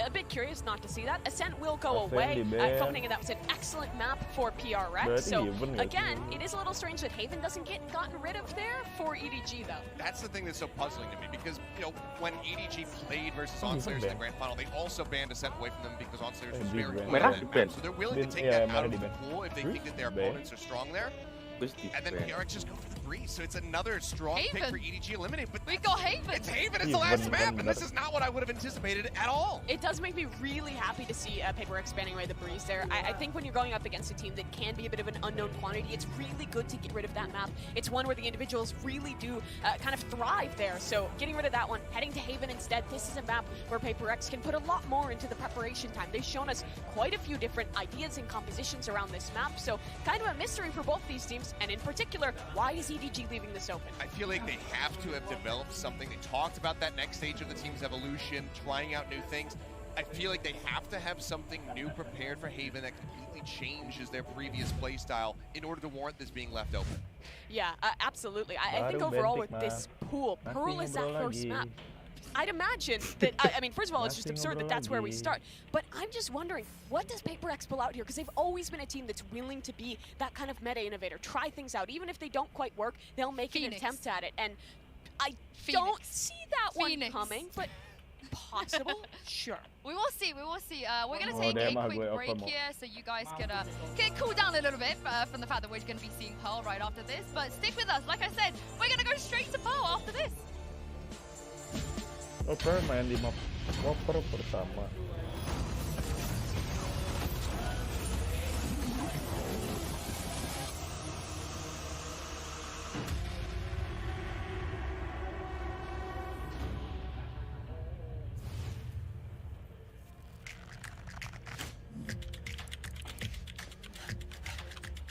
a bit curious not to see that. Ascent will go away. Copenhagen, that was an excellent map for PRX. So again, it is a little strange that Haven doesn't get gotten rid of there for EDG though. That's the thing that's so puzzling to me, because when EDG played versus Onslayers in the grand final, they also banned Ascent away from them because Onslayers was very good on that map. So they're willing to take that out of the pool if they think that their opponents are strong there. And then PRX just go for 3, so it's another strong pick for EDG eliminate. But we got Haven. It's Haven. It's the last map, and this is not what I would have anticipated at all. It does make me really happy to see Paper X banning away the breeze there. I think when you're going up against a team that can be a bit of an unknown quantity, it's really good to get rid of that map. It's one where the individuals really do kind of thrive there. So getting rid of that one, heading to Haven instead. This is a map where Paper X can put a lot more into the preparation time. They've shown us quite a few different ideas and compositions around this map. So kind of a mystery for both these teams, and in particular, why is EDG leaving this open? I feel like they have to have developed something. They talked about that next stage of the team's evolution, trying out new things. I feel like they have to have something new prepared for Haven that completely changes their previous playstyle in order to warrant this being left open. Yeah, absolutely. I think overall with this pool, Pearl is that first map. I'd imagine that, I mean, first of all, it's just absurd that that's where we start. But I'm just wondering, what does Paper X pull out here? Because they've always been a team that's willing to be that kind of meta innovator, try things out. Even if they don't quite work, they'll make an attempt at it. And I don't see that one coming, but possible? Sure. We will see, we will see. We're going to take a quick break here so you guys can cool down a little bit from the fact that we're going to be seeing Pearl right after this. But stick with us. Like I said, we're going to go straight to Pearl after this. Oper main di map Whopper pertama.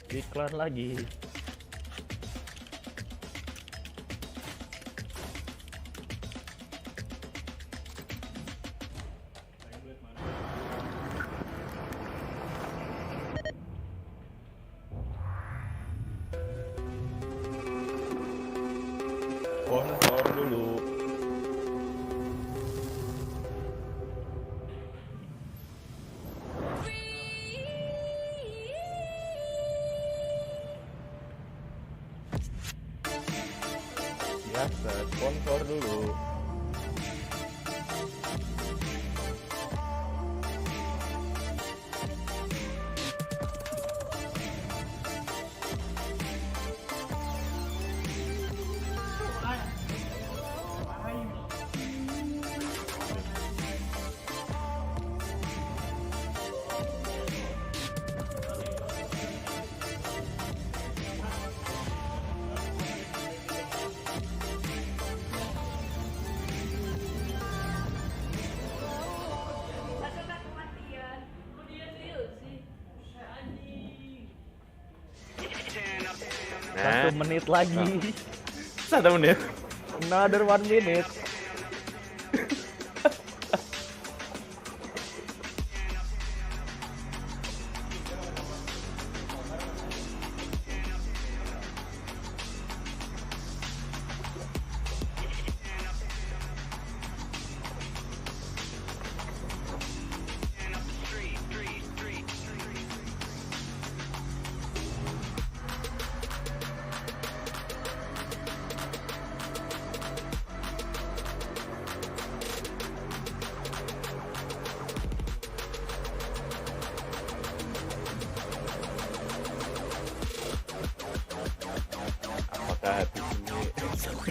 Iklan lagi. Sponsor dulu. Biasa, sponsor dulu. Satu menit lagi. 1 menit. Another 1 minute.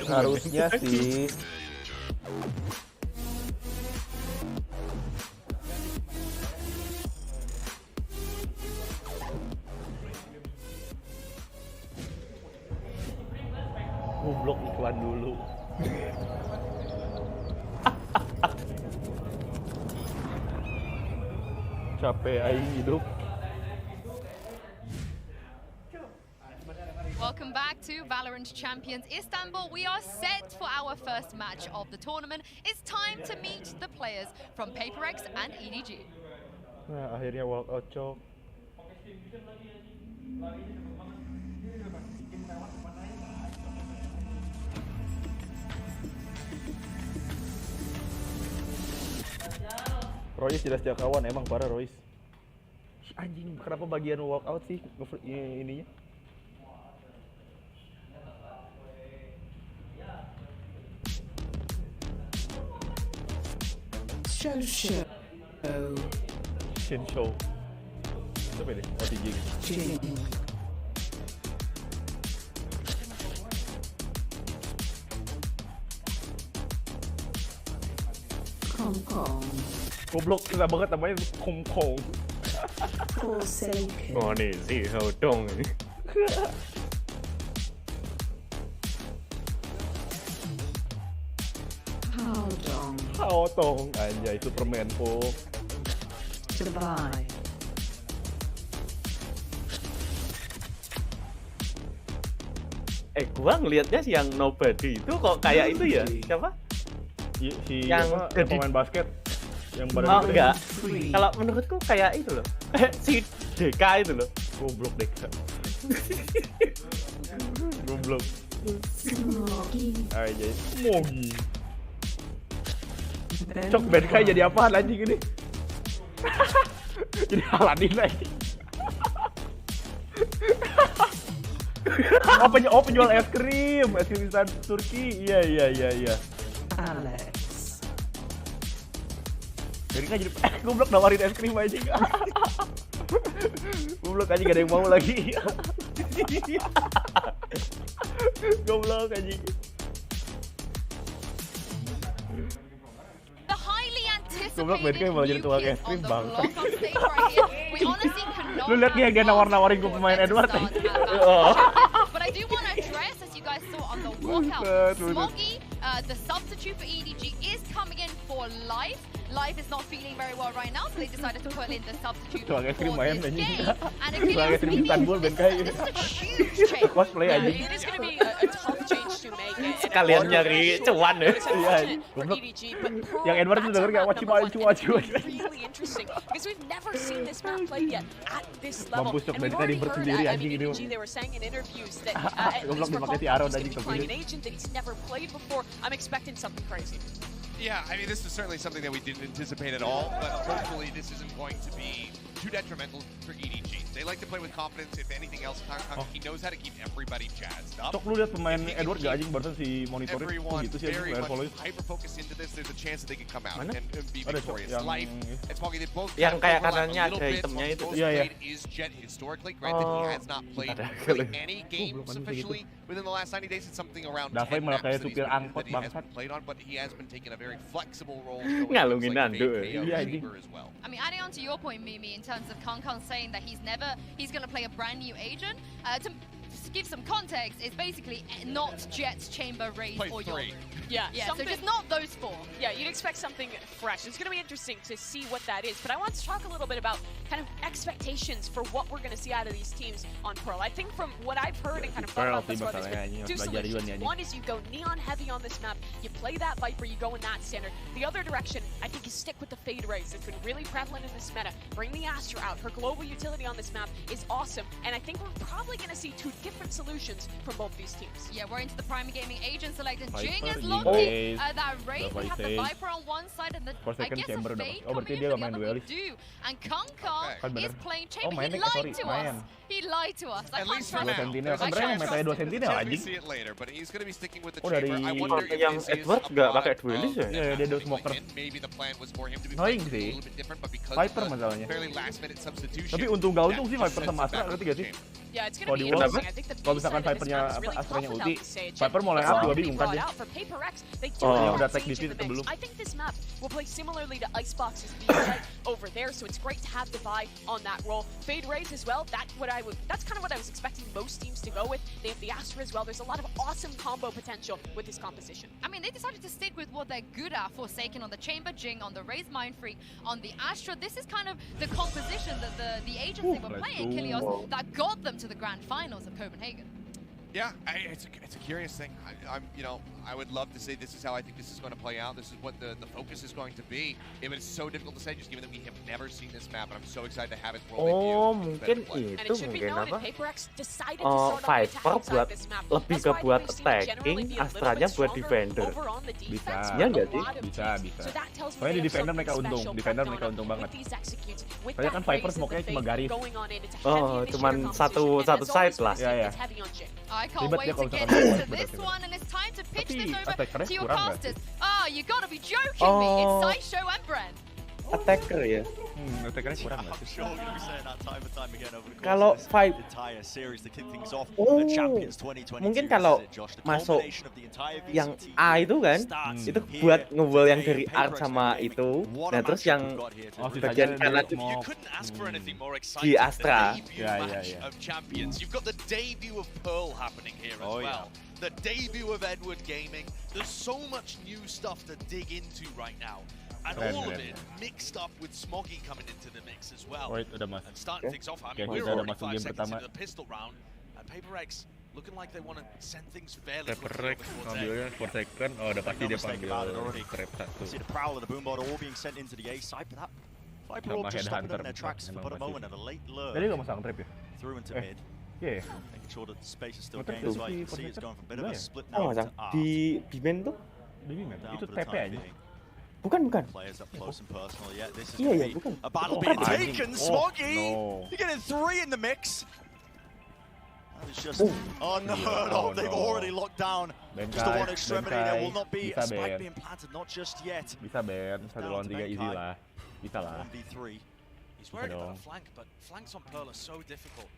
Harusnya sih. jalan dulu. Capek aing hidup. Welcome back to Valorant Champions Istanbul. We are set for our first match of the tournament. It's time to meet the players from PaperX and EDG. Nah, akhirnya walkout, cok. Royce tidak setia kawan, emang parah Royce. Anjing, kenapa bagian walkout sih ininya? Show. Shin show. Apa ini? OTG gitu. Kong. Goblok, susah banget namanya Kong. Oh nih sih, hodong ini. Haotong, anjay Superman po. Survive. Gua ngelihatnya si yang nobody itu kok kayak itu ya? Siapa? Si yang pemain basket yang badan gede. Enggak. Kalau menurutku kayak itu loh. Si Deka itu loh. Goblok Deka. Goblok. Anjay, Smogi. Cok Benkai jadi apaan anjing ini? Jadi Aladin lagi. Oh penjual es krim instan Turki. Iya. Alex. Jadi kan jadi goblok nawarin es krim aja. Goblok aja gak ada yang mau lagi. Goblok aja. Goblok Benkai malah jadi tukang es krim bang. Lu liat nih yang dia nawar-nawarin gue pemain Edward aja. But I do want to address, as you guys saw on the walkout, Smoggy, the substitute for EDG, is coming in for Life. Life is not feeling very well right now, so they decided to put in the substitute for this game. And Achilles, this is a huge change. Cosplay aja. It is going to be a tough change to make. Sekalian nyari cuan ya. Yang Edward itu denger gak waci. Really interesting because we've never seen this map played yet at this level. And we've already heard at EDG they were saying in interviews that at least for Falcon, he's going to be playing an agent that he's never played before. I'm expecting something crazy. Yeah, I mean, this is certainly something that we didn't anticipate at all, but hopefully this isn't going to be too detrimental for EDG. They like to play with confidence. If anything else, he knows how to keep everybody jazzed up. Cok, lu liat pemain Edward gak anjing barusan si monitornya gitu sih very player much followers. hyper-focused into this. There's a chance that they can come out and be victorious. Life, it's probably they both yang kayak kanannya ada itemnya itu. Iya. Is Jet historically. Granted, he has not played really any games officially within the last 90 days. It's something around 10 maps that he has played on, but he has been taking a very flexible role. Ngalungin Nando. As well. I mean, adding on to your point, Mimi, in terms of Kong saying that he's going to play a brand new agent. To give some context, it's basically not Jet's Chamber, Raze, or Yoru. Yeah, so just not those four. Yeah, you'd expect something fresh. It's going to be interesting to see what that is. But I want to talk a little bit about kind of expectations for what we're going to see out of these teams on Pearl. I think from what I've heard and kind of thought about this one, there's two solutions. One is you go Neon heavy on this map, you play that Viper, you go in that standard. The other direction, I think, is stick with the Fade Raze. It's been really prevalent in this meta. Bring the Astra out. Her global utility on this map is awesome. And I think we're probably going to see two different solutions from both these teams. Yeah, we're into the Prime Gaming agent select, and Jing is locking that Raze. We have the Viper on one side and the, I guess, a Fade coming in, but the other we do. And Kong is playing Chamber. He lied to us. He lied to us. I can't trust him. We see it later, but he's going to be sticking with the Chamber. I wonder if this is Edward nggak pakai duelist ya? Iya, dia ada smoker. Maybe the plan was for him to be playing a little bit different, but because Viper masalahnya. fairly last minute substitution. Tapi untung gak untung sih Viper sama Astra ngerti gak sih? Yeah, it's going to be interesting. I think kalau misalkan Vipernya apa Astranya ulti, Viper mau line up juga bingung kan dia. Yang udah tag DP itu belum. I think this map will play similarly to Icebox's beachhead over there, so it's great to have the buy on that role. Fade Rays as well. That's kind of what I was expecting most teams to go with. They have the Astra as well. There's a lot of awesome combo potential with this composition. I mean, they decided to stick with what they're good at. Forsaken on the Chamber, Jing on the Raze Mind Freak, on the Astra. This is kind of the composition that the agents they were playing, Kilios, that got them to the grand finals of Copenhagen. Yeah, it's a curious thing. I would love to say this is how I think this is going to play out. This is what the focus is going to be. It was so difficult to say, just given that we have never seen this map, and I'm so excited to have it roll mungkin itu mungkin apa? Viper buat lebih ke buat attacking, Astranya buat defender. Bisa. Iya nggak sih? Bisa. Soalnya di defender mereka untung banget. Soalnya kan Viper smoke-nya cuma garis. Oh, cuman satu side lah. Iya. I can't wait to get into this one, and it's time to pitch this over to your casters. You gotta be joking me. It's Sideshow and Bren. Attacker ya. Attackernya kurang nggak sih? Kalau fight, mungkin kalau masuk yang A itu kan, itu buat nge-wall yang dari art sama itu, nah terus yang bagian kanan di Astra. Ya. The debut of Edward Gaming. There's so much new stuff to dig into right now. And all of it mixed up with Smoggy coming into the mix as well. Wait, udah masuk. And starting things off, I mean, we're already 5 seconds into the pistol round. And Paper X looking like they want to send things fairly quickly over towards ngambilnya 4 second, udah pasti dia panggil trap 1. See the prowl of the boombot all being sent into the A side, but that Viper all just stopping in their tracks for a moment and a late lure. Tadi nggak masang trap ya? Through into mid. Yeah. Making sure that the space is still gained as well. You can see it's going for a bit of a split Oh, now. di Bimen tuh? Di Bimen? Itu TP aja. Bukan. Players up close and personal. Yeah, this is Iya, bukan. a battle being taken. Smoggy, you're getting 3 in the mix. That is just unheard of. They've already locked down just the one extremity. There will not be a spike being planted, not just yet. Bisa Ben, 1 lawan 3 easy lah. Bisa lah. 1v3. He's worried about a flank, but flanks on Pearl are so difficult.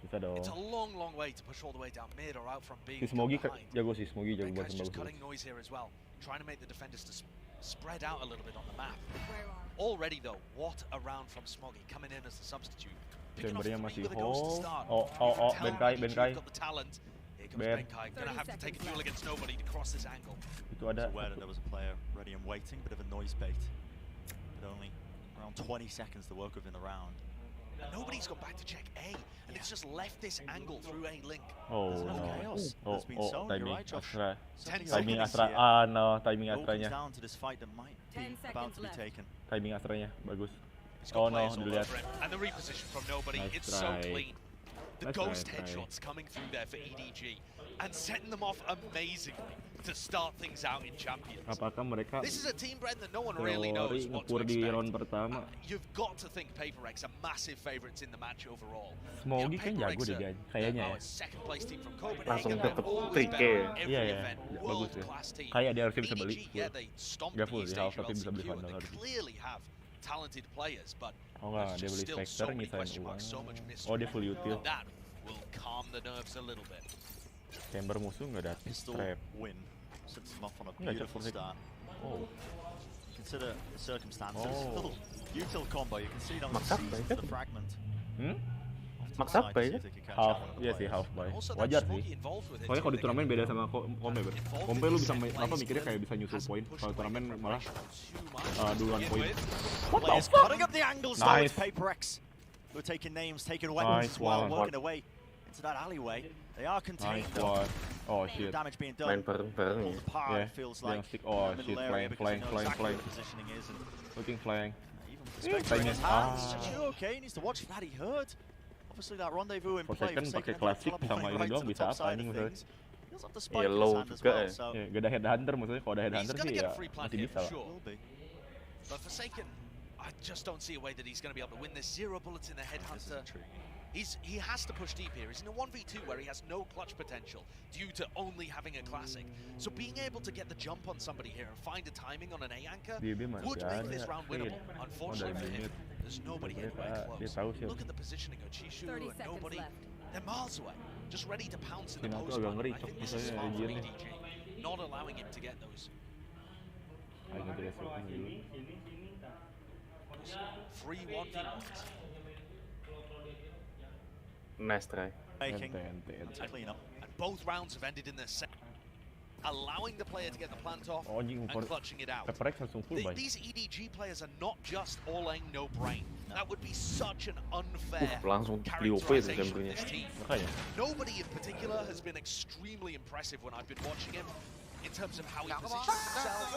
Bisa dong. It's a long way to push all the way down mid or out from B. Si Smoggy jago sih, Smoggy jago banget. Just cutting noise here as well, trying to make the defenders to spread out a little bit on the map. Already though, what a round from Smoggy coming in as the substitute. Chambernya masih hold. Benkai. Got the talent. Here comes Benkai. Gonna have to take a duel against nobody to cross this angle. Itu ada. Aware that there was a player ready and waiting, bit of a noise bait. But only around 20 seconds to work with in the round. And nobody's gone back to check A, and it's just left this angle through A link. Oh, chaos. Oh, timing Astra. 10 Timing seconds. Astra. No, timing Astranya. Down to this fight that might be about to be taken. Timing Astranya bagus. Oh no, dilihat. And the reposition from nobody, it's so clean. The ghost headshots coming through there for EDG and setting them off amazingly to start things out in Champions. Apakah mereka This is a team, Brent, that no one really knows what to di expect. round pertama? You've got to think Paper X are massive favorites in the match overall. Smoggy kan jago deh guys, kayaknya ya. Second place team from Copenhagen. Langsung dapet trike. Iya, bagus ya. Kayak dia harusnya bisa beli. Gak full di half tapi bisa beli Vandal harus. Talented players, but oh enggak, dia beli Spectre ngisain uang. Oh dia full util. That will calm the nerves a little bit. Chamber musuh nggak ada trap. Win. Sets them off on a beautiful start. Oh. Consider the circumstances. Little util combo. You can see it on the seas, the fragment. Maksa apa ya? Half, iya sih half buy. Wajar sih. Soalnya kalau di turnamen beda sama kompe ber. Kompe lu bisa mikirnya kayak bisa nyusul poin. Kalau turnamen malah duluan poin. What the fuck? Cutting up the angles though, it's Paper X. We're taking names, taking weapons while working away into that alleyway. They are contained though. Oh shit. Damage being done. Main bareng-bareng. Yeah. Feels like oh shit, flying. Positioning is and looking flying. Even his hands. Okay, he needs to watch for that. He heard. Obviously that rendezvous in play. Forsaken pakai klasik sama ini doang bisa apa anjing misalnya. Yellow juga ya. Gak ada headhunter maksudnya, kalau ada headhunter sih ya masih bisa lah. But Forsaken, I just don't see a way that he's going to be able to win this. 0 bullets in the headhunter. He has to push deep here. He's in a 1v2 where he has no clutch potential due to only having a classic. So being able to get the jump on somebody here and find a timing on an A anchor would make this round winnable. Unfortunately for him, there's nobody anywhere close. Look at the positioning of Chishu and nobody. They're miles away. just ready to pounce in the post. I think this is smart for EDG, not allowing him to get those. 3 1v1s. Nice try. Making a clean up. And both rounds have ended in the same, allowing the player to get the plant off and clutching it out. These EDG players are not just all laying no brain. That would be such an unfair characterization of this team. Nobody in particular has been extremely impressive when I've been watching him in terms of how he positions himself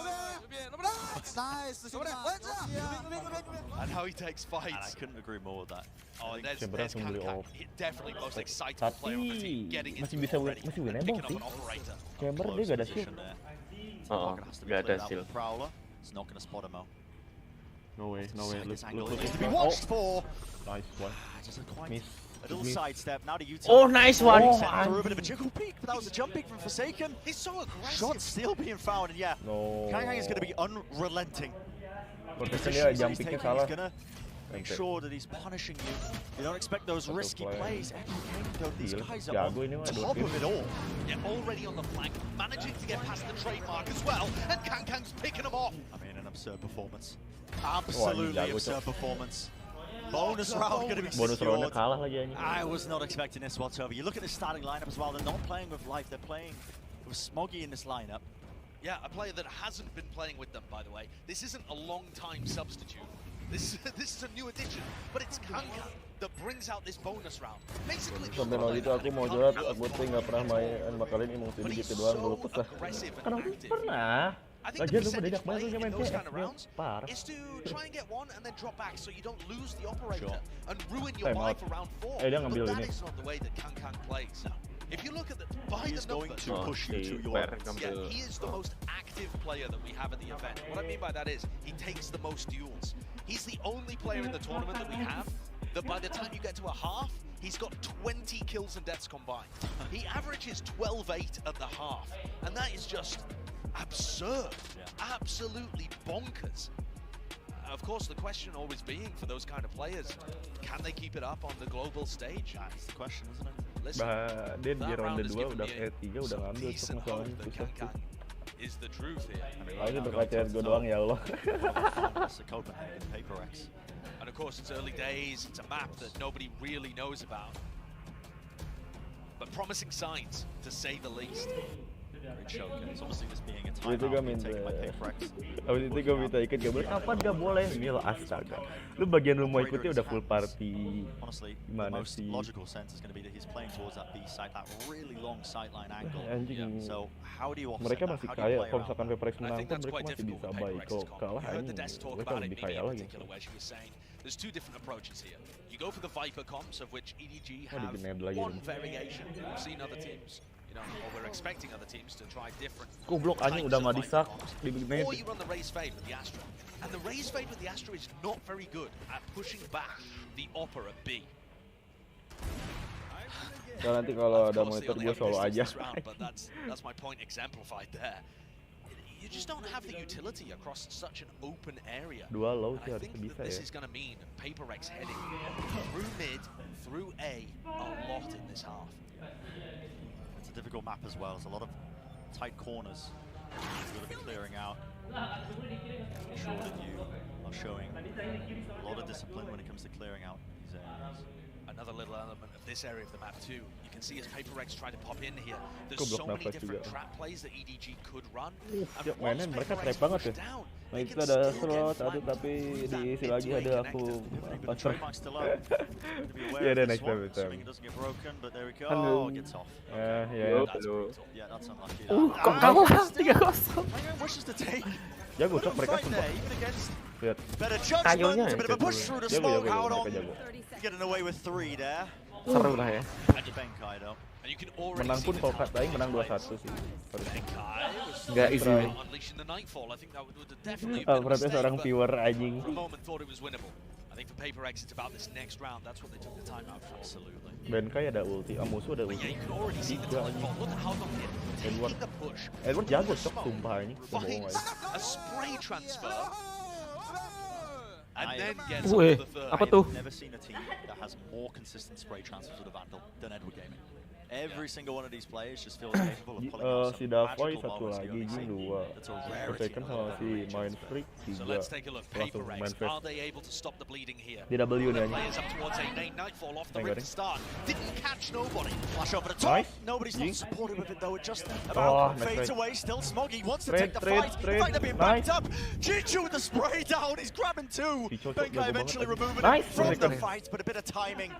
and how he takes fights. And I couldn't agree more with that. Oh, and there's Kankan, definitely the most excitable player on the team, getting into the already, picking up an operator. Chamber dia gak ada shield. Gak ada shield. Prowler, it's not gonna spot him out. No way. Look. To be watched for. Nice one. Just a quite Miss. a little sidestep. Now to Utah. Oh, nice one. Through a bit of a jiggle peek, but that was a jump peek from Forsaken. He's so aggressive. Shot still being found, and yeah, Kang is going to be unrelenting. Dia jump peeknya salah. He's gonna make sure that he's punishing you. You don't expect those risky plays. These guys are on top of it all. Yeah, already on the flank, managing to get past the trademark as well, and Kang's picking him off. I mean, an absurd performance. Absolutely absurd performance. Bonus round going to be secured. I was not expecting this whatsoever. You look at the starting lineup as well. They're not playing with life. They're playing with Smoggy in this lineup. Yeah, a player that hasn't been playing with them, by the way. This isn't a long-time substitute. This is a new addition, but it's Kankan that brings out this bonus round. Basically, sampai waktu itu aku mau juara, aku tuh nggak pernah main sama kalian emang sih gitu doang dulu kesah. Karena aku pernah. Lagian lu banyak main tuh main CS, parah. Is to try and get one and then drop back so you don't lose the operator and ruin your life for round 4. But that is not the way that Kankan plays. If you look at the behind the numbers, push you to your he is the most active player that we have at the event. What I mean by that is he takes the most duels. He's the only player in the tournament that we have that by the time you get to a half, he's got 20 kills and deaths combined. He averages 12-8 at the half, and that is just absurd, absolutely bonkers. Of course, the question always being for those kind of players, can they keep it up on the global stage? That's the question, isn't it? Dia di ronde 2 udah E3 udah ngambil tuh masalahnya susah tuh. Is the truth here. Ini berkaca gue doang ya Allah. And of course, it's early days. It's a map that nobody really knows about, but promising signs, to say the least. Itu gue minta, abis itu gue minta ikut gak boleh, kapan gak boleh? Ini lo astaga, lu bagian lu mau ikutnya udah full party, gimana sih? Anjing, mereka masih kaya, kalau misalkan Paper X menang pun mereka masih bisa baik, kalau kalah anjing, mereka lebih kaya lagi. There's two different approaches here. You go for the Viper comps, of which EDG have one variation. We've seen other teams, or we're expecting other teams to try different. Goblok anjing udah madisak di begini. Or you run the Raze Fade with the Astra, and the Raze Fade with the Astra is not very good at pushing back the Opera at B. Kalau nanti kalau ada monitor gue solo aja. But that's my point exemplified there. You just don't have the utility across such an open area. Dua low sih I harusnya think bisa that this ya. is going to mean Paper X heading through mid, through A lot in this half. It's a difficult map as well. There's a lot of tight corners you're going to be clearing out. Make sure that you are showing a lot of discipline when it comes to clearing out these areas. Another little element of this area of the map too. You can see as Paper X try to pop in here, there's so many different trap plays that EDG could run. Ya mainan mereka trap banget ya. Nah itu ada slot satu tapi diisi lagi ada aku pasar. Ya ada next time. Halo. Ya. Kok kalah 3-0. Jago cok mereka sumpah. Lihat. Kayunya ya. Jago. Getting away with 3 there. Seru lah ya. Menang pun kalau katanya menang 2-1 sih. Nggak easy. Berarti seorang viewer anjing. Benkai ada ulti, musuh ada ulti. Tiga anjing. Edward jago cok sumpah ini. Bohong aja. Apa tuh? I've never seen a team that has more consistent spray transfers with a Vandal than Edward Gaming. Every single one of these players just feels capable of pulling out si some Davoy magical satu moments lagi, here. Jing 2. That's a rarity. Second sama si Mind Freak 3. So let's take a look. Langsung Paper main X, face. are they able to stop the bleeding here? Di W nih Players anjing. up towards A main, Nightfall off the Thank rim to God. start. Didn't catch nobody. Flash over the top. Nice. Nobody's Jing. not supportive of it though. It just Oh, about nice fades trade. away. Still Smoggy wants to Trade, take the trade, fight. trade. In fact, they're being Nice. backed up. Chichu with the spray down. He's grabbing two. Chicho Benkai jago eventually banget. removing Nice. him from the Nice. fight, but a bit of timing.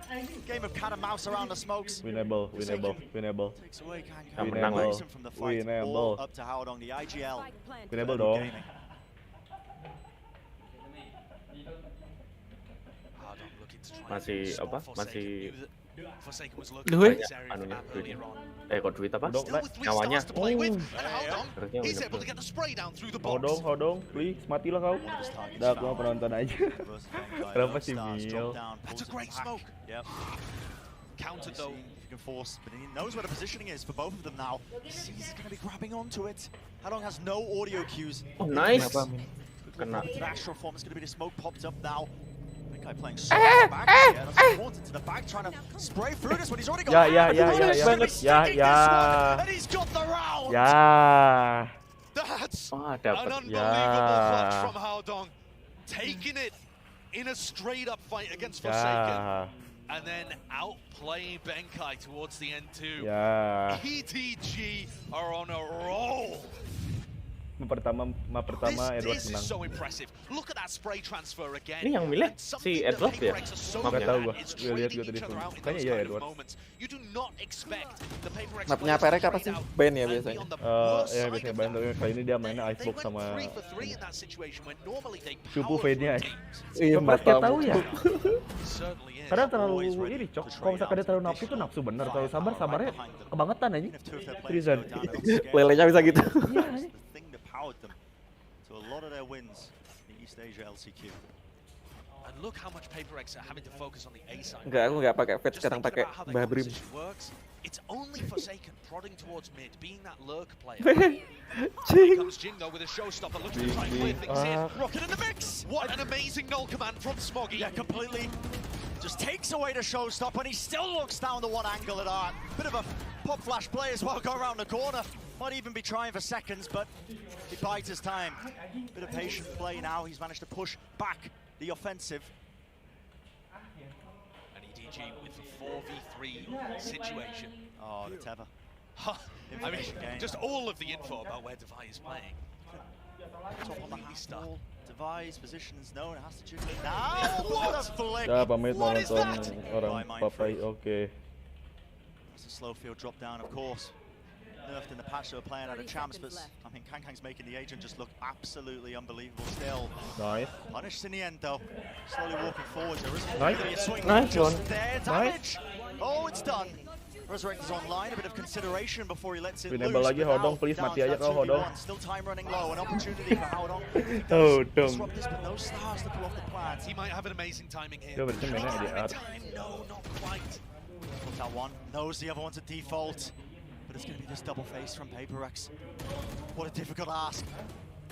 Game of cat and mouse around the smokes. Winnable. Takes away Yang Kankan. menang, Moves woy. him from the fight. All up to Howdong, the IGL. Winnable dong. Howdong looking to try and Masih spot apa? Forsaken. Masih Knew that Forsaken was looking duit for this area anunya map duitnya. earlier on. Kok duit apa? Still with 3 Nyawanya. stars to play with, and Howdong, Harusnya he's udah able to get the spray down through the box. Hodong, please, matilah kau. Dah, aku mau penonton aja. Kenapa sih Mil? That's a great smoke. Yep. Countered though. If you can force, but he knows where the positioning is for both of them now. He's going to be grabbing onto it. Howdong has no audio cues. Oh, nice. Kena. Kena. Astral form is going to be the smoke popped up now. Guy playing so back. Yeah, that's important to the back, trying to spray through this when he's already got. Ya. And he's got the round. Ya. That's Oh, an dapat. unbelievable clutch Ya. from Howdong, taking it in a straight-up fight against Forsaken, Ya. and then outplaying Benkai towards the end too. Ya. ETG are on a roll. Map pertama Edward This menang. is so impressive. Look at that spray transfer again. Ini yang milih si Edward ya? Nggak tahu gua. Gue lihat tadi. Kayaknya iya Edward. You do not expect the Paper X Mapnya Perek apa sih? Band ya biasanya. Ya biasanya Band, tapi kali ini dia mainnya Icebox sama Cupu fade-nya. Iya, Nggak tahu ya. Certainly is. Kadang terlalu ini cok. Kalau misalkan dia terlalu nafsu tuh nafsu bener. Kalau sabarnya kebangetan aja. Seriusan. Lelenya bisa gitu. The thing that powered them to a lot of their wins in East Asia LCQ. And look how much Paper X are having to focus on the A side. Enggak, aku nggak pakai Fetch, sekarang pakai Babrim. It's only Forsaken prodding towards mid, being that lurk player. Jing. Comes Jing though with a showstopper, looking to try and clear things in. Rocket in the mix! What an amazing null command from Smoggy. Yeah, completely. Just takes away the showstopper, and he still looks down the one angle at Art. Bit of a pop flash play as well, go around the corner. Might even be trying for seconds, but he bides his time. Bit of patient play now. He's managed to push back the offensive. And EDG with the 4v3 situation. Oh, the tether. I mean, just all of the info about where Devi is playing. Top on the half wall. Devi's positions known. It has to choose it now. What a flick! Ya pamit mau What is nonton that? orang papai. Oke. It's a slow field drop down, of course. Nerfed in the patch, they were playing out of champs, but I think Kankang's making the agent just look absolutely unbelievable still. Nice. Punished in the end, though. Slowly walking forward. There isn't Nice. really a swing. Nice just one. there. Nice. Damage. Oh, it's done. Resurrector's online. A bit of consideration before he lets it Winnable loose. lagi but Hodong, now please down mati to aja that kau 2v1. Hodong. Still time running low. An opportunity for Howdong. Hodong. Disrupt this, but no stars to pull off the plans. He might have an amazing timing here. Dia berarti mainnya di art. No, not quite. Pulls out one. Knows the other one's a default. But it's going to be this double face from Paper X. What a difficult ask.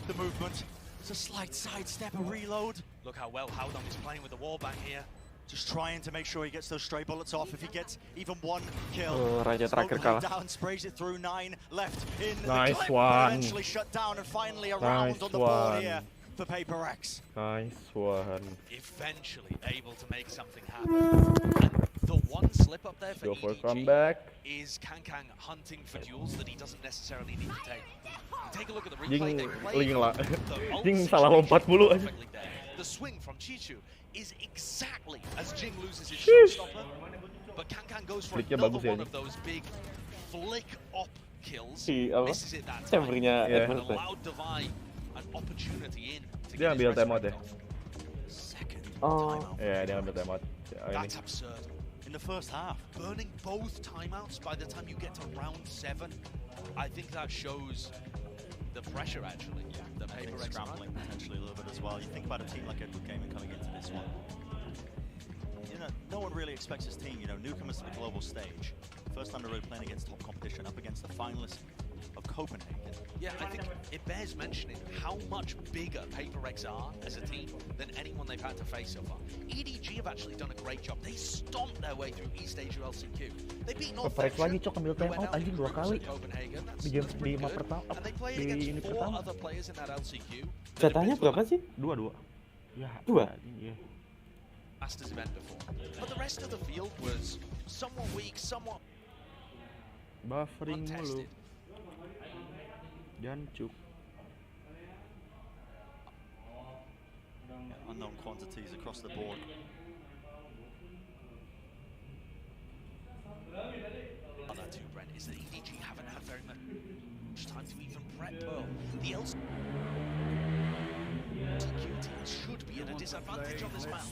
The movement. It's a slight sidestep, a reload. Look how well Howdong is playing with the wallbang here. Just trying to make sure he gets those stray bullets off. If he gets even one kill, Raja terakhir Smoke kalah. down, sprays it through 9 left in Nice the clip. one. Eventually shut down, and finally a Nice round on the board one. here for Paper X. Nice one. Eventually able to make something happen. And the one slip up there for Go for EDG comeback. is Kankang hunting for duels that he doesn't necessarily need to take. You take a look at the Jing replay. They play Jing lah. the ult Jing salah lompat mulu aja. perfectly there. The swing from Chichu is exactly as Jing loses his Sheesh. showstopper. But Kankang goes for Flicknya another bagus ya, one Jing. of those big flick op kills. Si apa? Misses it that time. Chambernya Yeah. And Edward. allowed Devi an opportunity in to Dia get ambil his timeout ya. Second Oh. timeout. Ya, dia ambil timeout. Ya, ini. That's absurd. In the first half. Burning both timeouts by the time you get to round 7, I think that shows the pressure actually. The I think Paper X scrambling potentially a little bit as well. You think about a team like Edward Gaming coming into this one. You know, no one really expects his team, newcomers to the global stage. First time they're really playing against top competition, up against the finalists of Copenhagen. Yeah, I think it bears mentioning how much bigger PaperX are as a team than anyone they've had to face so far. EDG have actually done a great job. They stomped their way through East Asia LCQ. They beat North PaperX lagi cok ambil time out anjing 2 kali di game di map pertama di unit pertama. Jatahnya berapa sih? 2-2. Ya, 2. Iya. Masters event before. But the rest of the field was somewhat weak, somewhat buffering mulu. Jancuk. Unknown quantities across the board. That too, Brent, is that EDG haven't had very much time to even prep Pearl. The LCQ teams should be at a disadvantage on this map.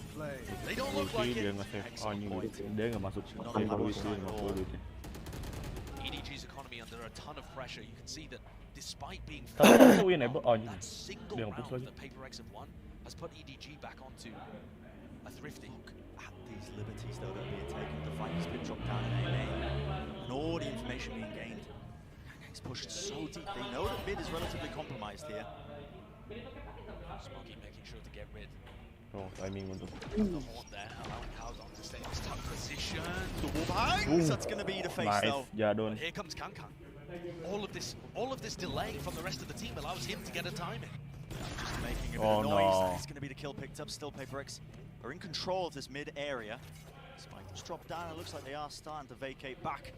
They don't look like it. Dia nggak masuk. EDG's economy under a ton of pressure. You can see that despite being that single round that PaperX have won has put EDG back onto a thrifty. At these liberties though that are being taken, the fight has been dropped down in A and all the information being gained. It's pushed so deep. They know that mid is relatively compromised here. Smokey making sure to get rid. Oh, timing untuk. The horn there, allowing Howzong to stay in this tough position. The wall behind. That's going to be the face though. Jadon. Here comes Kankan. All of this delay from the rest of the team allows him to get a timing. Just making a bit of noise. It's going to be the kill picked up. Still, PaperX are in control of this mid area. Spike just dropped down. It looks like they are starting to vacate back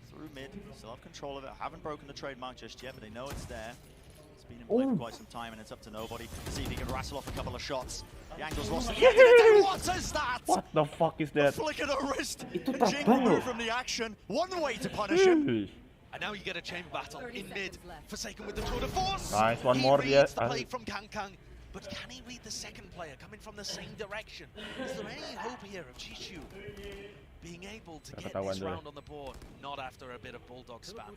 through mid. Still have control of it. Haven't broken the trademark just yet, but they know it's there. It's been in play for quite some time, and it's up to nobody. See if he can rattle off a couple of shots. The angle's lost at the end of the day. What is that? What the fuck is that? A flick of the wrist. Jing removed from the action. One way to punish him. And now you get a chamber battle in mid. Forsaken with the tour de force. Nice, one he more. reads the play from Kankang. But can he read the second player coming from the same direction? Is there any hope here of Chichu being able to get this round on the board? Not after a bit of bulldog spam.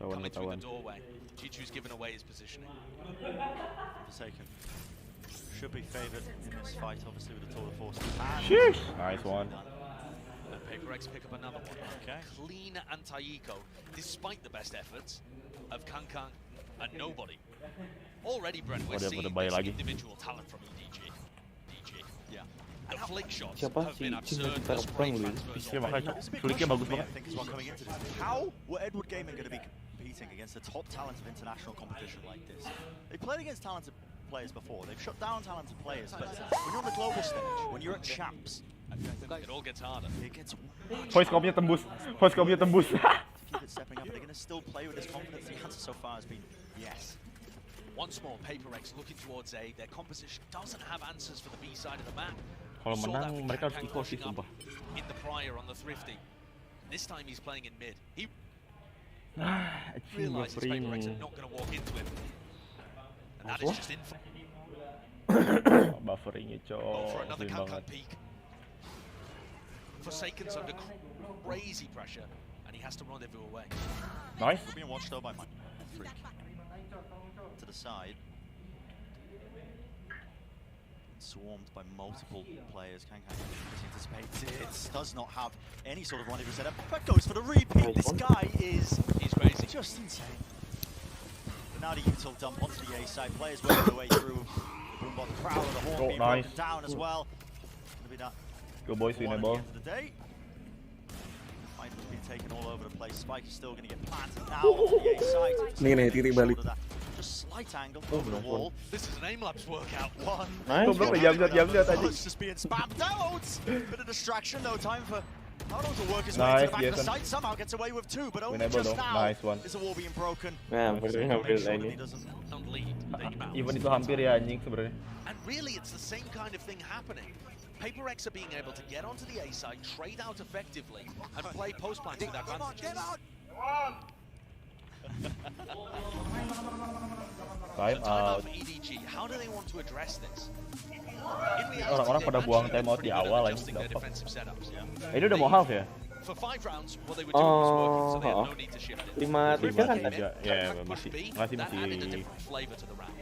Coming through the doorway. Chichu's given away his positioning. Forsaken should be favoured in this fight, obviously, with the tour de force. Sheesh. Nice one. And PaperX pick up another one. Okay. Clean anti-eco, despite the best efforts of Kankang and nobody. Already, Brent, we're seeing individual talent from EDG. Yeah. The flick shots have been absurd. How were Edward Gaming going to be competing against a top talent of international competition like this? They played against talented players before. They've shut down talented players, but when you're on the global stage, when you're at champs, it all gets harder. It gets Voice copnya tembus. Voice copnya tembus. keep it stepping up. They're going to still play with this confidence. The answer so far has been yes. Once more, PaperX looking towards A. Their composition doesn't have answers for the B side of the map. Kalau menang mereka harus equal sih sumpah. In the prior on the thrifty. This time he's playing in mid. He realizes PaperX are not going to walk into him. And that is just in Bufferingnya for another cok. Kankan peak. Forsaken's under crazy pressure, and he has to rendezvous away. Nice. Being watched though by Mike. Freak. To the side. Swarmed by multiple players. Kankan anticipates it. Does not have any sort of rendezvous setup, but goes for the repeat. This guy he's crazy. Just insane. But now the util dump onto the A side. Players working their way through. The boombot crowd of the horn being broken down as well. Gonna be that. Go boys, win the ball. Fight has been taken all over the place. Spike is still going to get planted now on the A side. Nih titik balik. Just slight angle over the wall. This is an aim-lapse workout. One. Nice. It's just being spammed out. Bit of distraction. No time for Howzong to work his way to the back of the site. Somehow gets away with two, but only just now is the wall being broken. Nah, hampir ini. Even itu hampir ya anjing sebenarnya. And really, it's the same kind of thing happening. PaperX are being able to get onto the A side, trade out effectively, and play post plans with advantage. Get out! Time out. EDG, how do they want to address this? Orang-orang pada buang time out di awal aja. Ini udah mau half ya? For 5 rounds, what they were doing was working, so they had no need to shift it. 5-3 kan? Ya, masih. That added a different flavor to the round.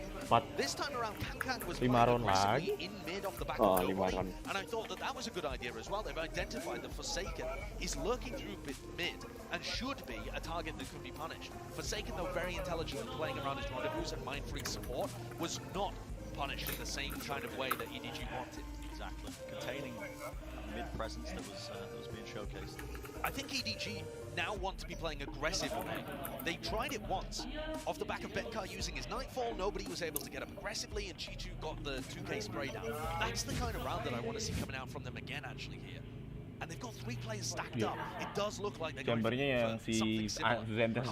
This time around, Kankan was 5 round lagi. in mid off the back Oh, of 5 nobody, round. and I thought that was a good idea as well. They've identified that Forsaken is lurking through mid and should be a target that could be punished. Forsaken, though very intelligent and playing around his rendezvous and Mindfreak's support, was not punished in the same kind of way that EDG wanted. Exactly. Containing mid presence that was being showcased. I think EDG now want to be playing aggressive on A. They tried it once. Off the back of Benkar using his Nightfall, nobody was able to get up aggressively, and Chichu got the 2K spray down. That's the kind of round that I want to see coming out from them again, actually, here. And they've got 3 players stacked up. It does look like they're going Chambernya yang si Zender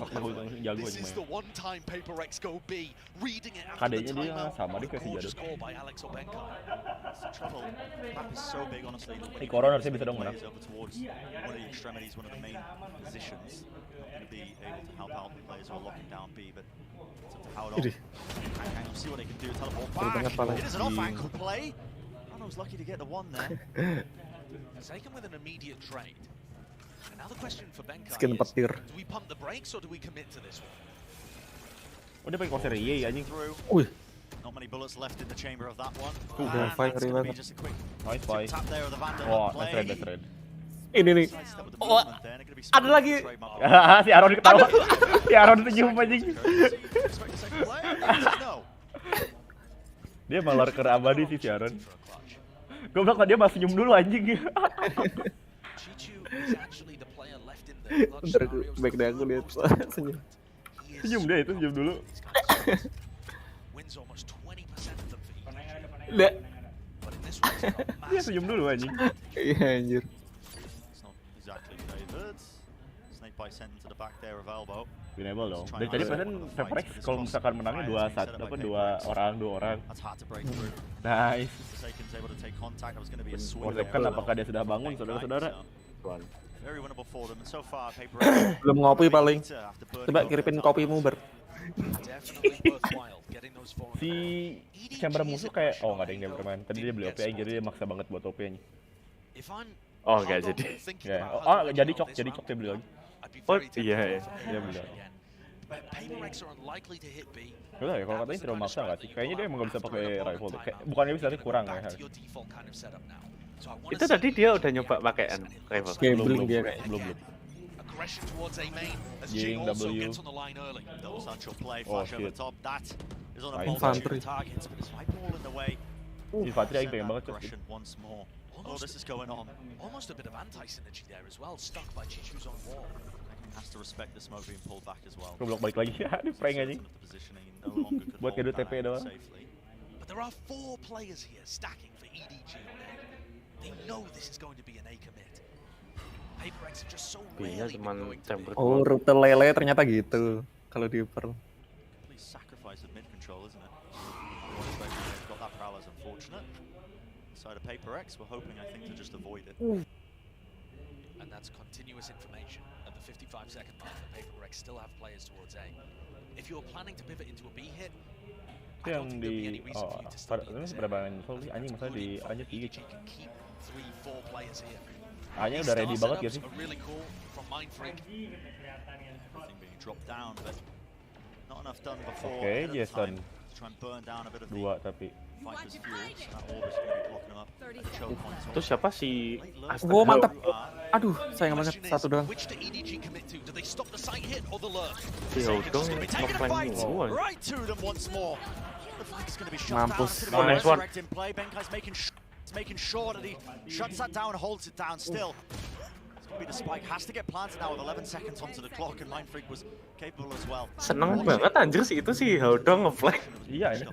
jago This is the one time Paper Rex go B, reading it after the KD-nya dia timeout. sama dia kayak si Gorgeous Jadon. score by Alex or Benkar. Trouble. Map is so big, honestly. Koron harusnya bisa dong menang. Over towards one of the extremities, one of the main positions. Going to be able to help out the players who are locking down B, but it's up to how it all. We'll see what they can do. Teleport back. It is an off-ankle play. Rano's lucky to get the one there. Forsaken with an immediate trade. And now the question for Benkar Skin is, petir. do we pump the brakes or do we commit to this one? Oh, dia pakai konser Ye anjing. Wih. Not many bullets left in the chamber of that one. Udah fight ngeri banget. Nice fight. Tap there of the Vandal Wah, play. that's red. Ini nih. Oh, ada lagi. Si Aaron ketawa. Si Aaron senyum anjing. Dia malah ke abadi sih si Aaron. Gue bilang dia masih senyum dulu anjing. Bentar gue back deh aku lihat senyum. Senyum dia itu senyum dulu. Udah. Dia senyum dulu anjing. Iya anjir. Snake bite sent to the back there of elbow. Winnable dong. Dari tadi perasaan Paper Rex kalau misalkan menangnya 2-1 apa 2 orang. Nice. Kan apakah dia sudah bangun saudara-saudara? Belum ngopi paling. Coba kirimin kopimu ber. Si Chamber musuh kayak nggak ada yang dia bermain. Tadi dia beli OP jadi dia maksa banget buat OP-nya. Oh nggak jadi. Ya. Jadi cok dia beli lagi. Oh iya. Dia beli lagi. Udah ya, kalau katanya tidak maksa nggak sih? Kayaknya dia emang nggak bisa pakai rifle deh. Bukannya bisa, tapi kurang ya. Itu tadi dia udah nyoba pakaian rifle. Gambling dia kayak. Belum. Jing W. Oh shit. Infantry. Infantry aing pengen banget tuh. Almost a bit of anti-synergy there as well, stuck by Chichu's on wall. Has to respect the smoke being pulled back as well. Goblok balik lagi ya, di prank anjing. Buat kedua TP doang. But there are 4 players here stacking for EDG on A. They know this is going to be an A commit. Paper Rex are just so rarely going to be. Oh, rute lele ternyata gitu. Kalau di Pearl. Please sacrifice of mid control, isn't it? Got that prowess unfortunate. Side of Paper Rex, we're hoping, I think, to just avoid it. And that's continuous information. At the 55-second mark, the Paper Rex still have players towards A. If you're planning to pivot into a B hit, I don't think there'll be any reason for you to still be in this. Anjing masalah di A-nya 3. Can keep 3-4 players here. A-nya udah ready banget ya sih? Really cool from Mindfreak. Everything being dropped down, but not enough done before. Oke, Jason. Try and burn down a bit of 2 tapi. Fighter's fuel, so that orb is going to be blocking him up. Choke points. Itu siapa si Aston? Oh mantap. Aduh, sayang banget satu doang. Which to EDG commit to? Do they stop the side hit or the lurk? Si Hodong ngeplank gua. Right to them once more. The flag is going to be shut Mampus. down. Nice one. Direct in play. Benkai's making sure that he shuts that down, holds it down still. It's going to be the spike. Has to get planted now with 11 seconds onto the clock, and Mindfreak was capable as well. Seneng banget anjir sih itu si Hodong ngeflank. Iya ini.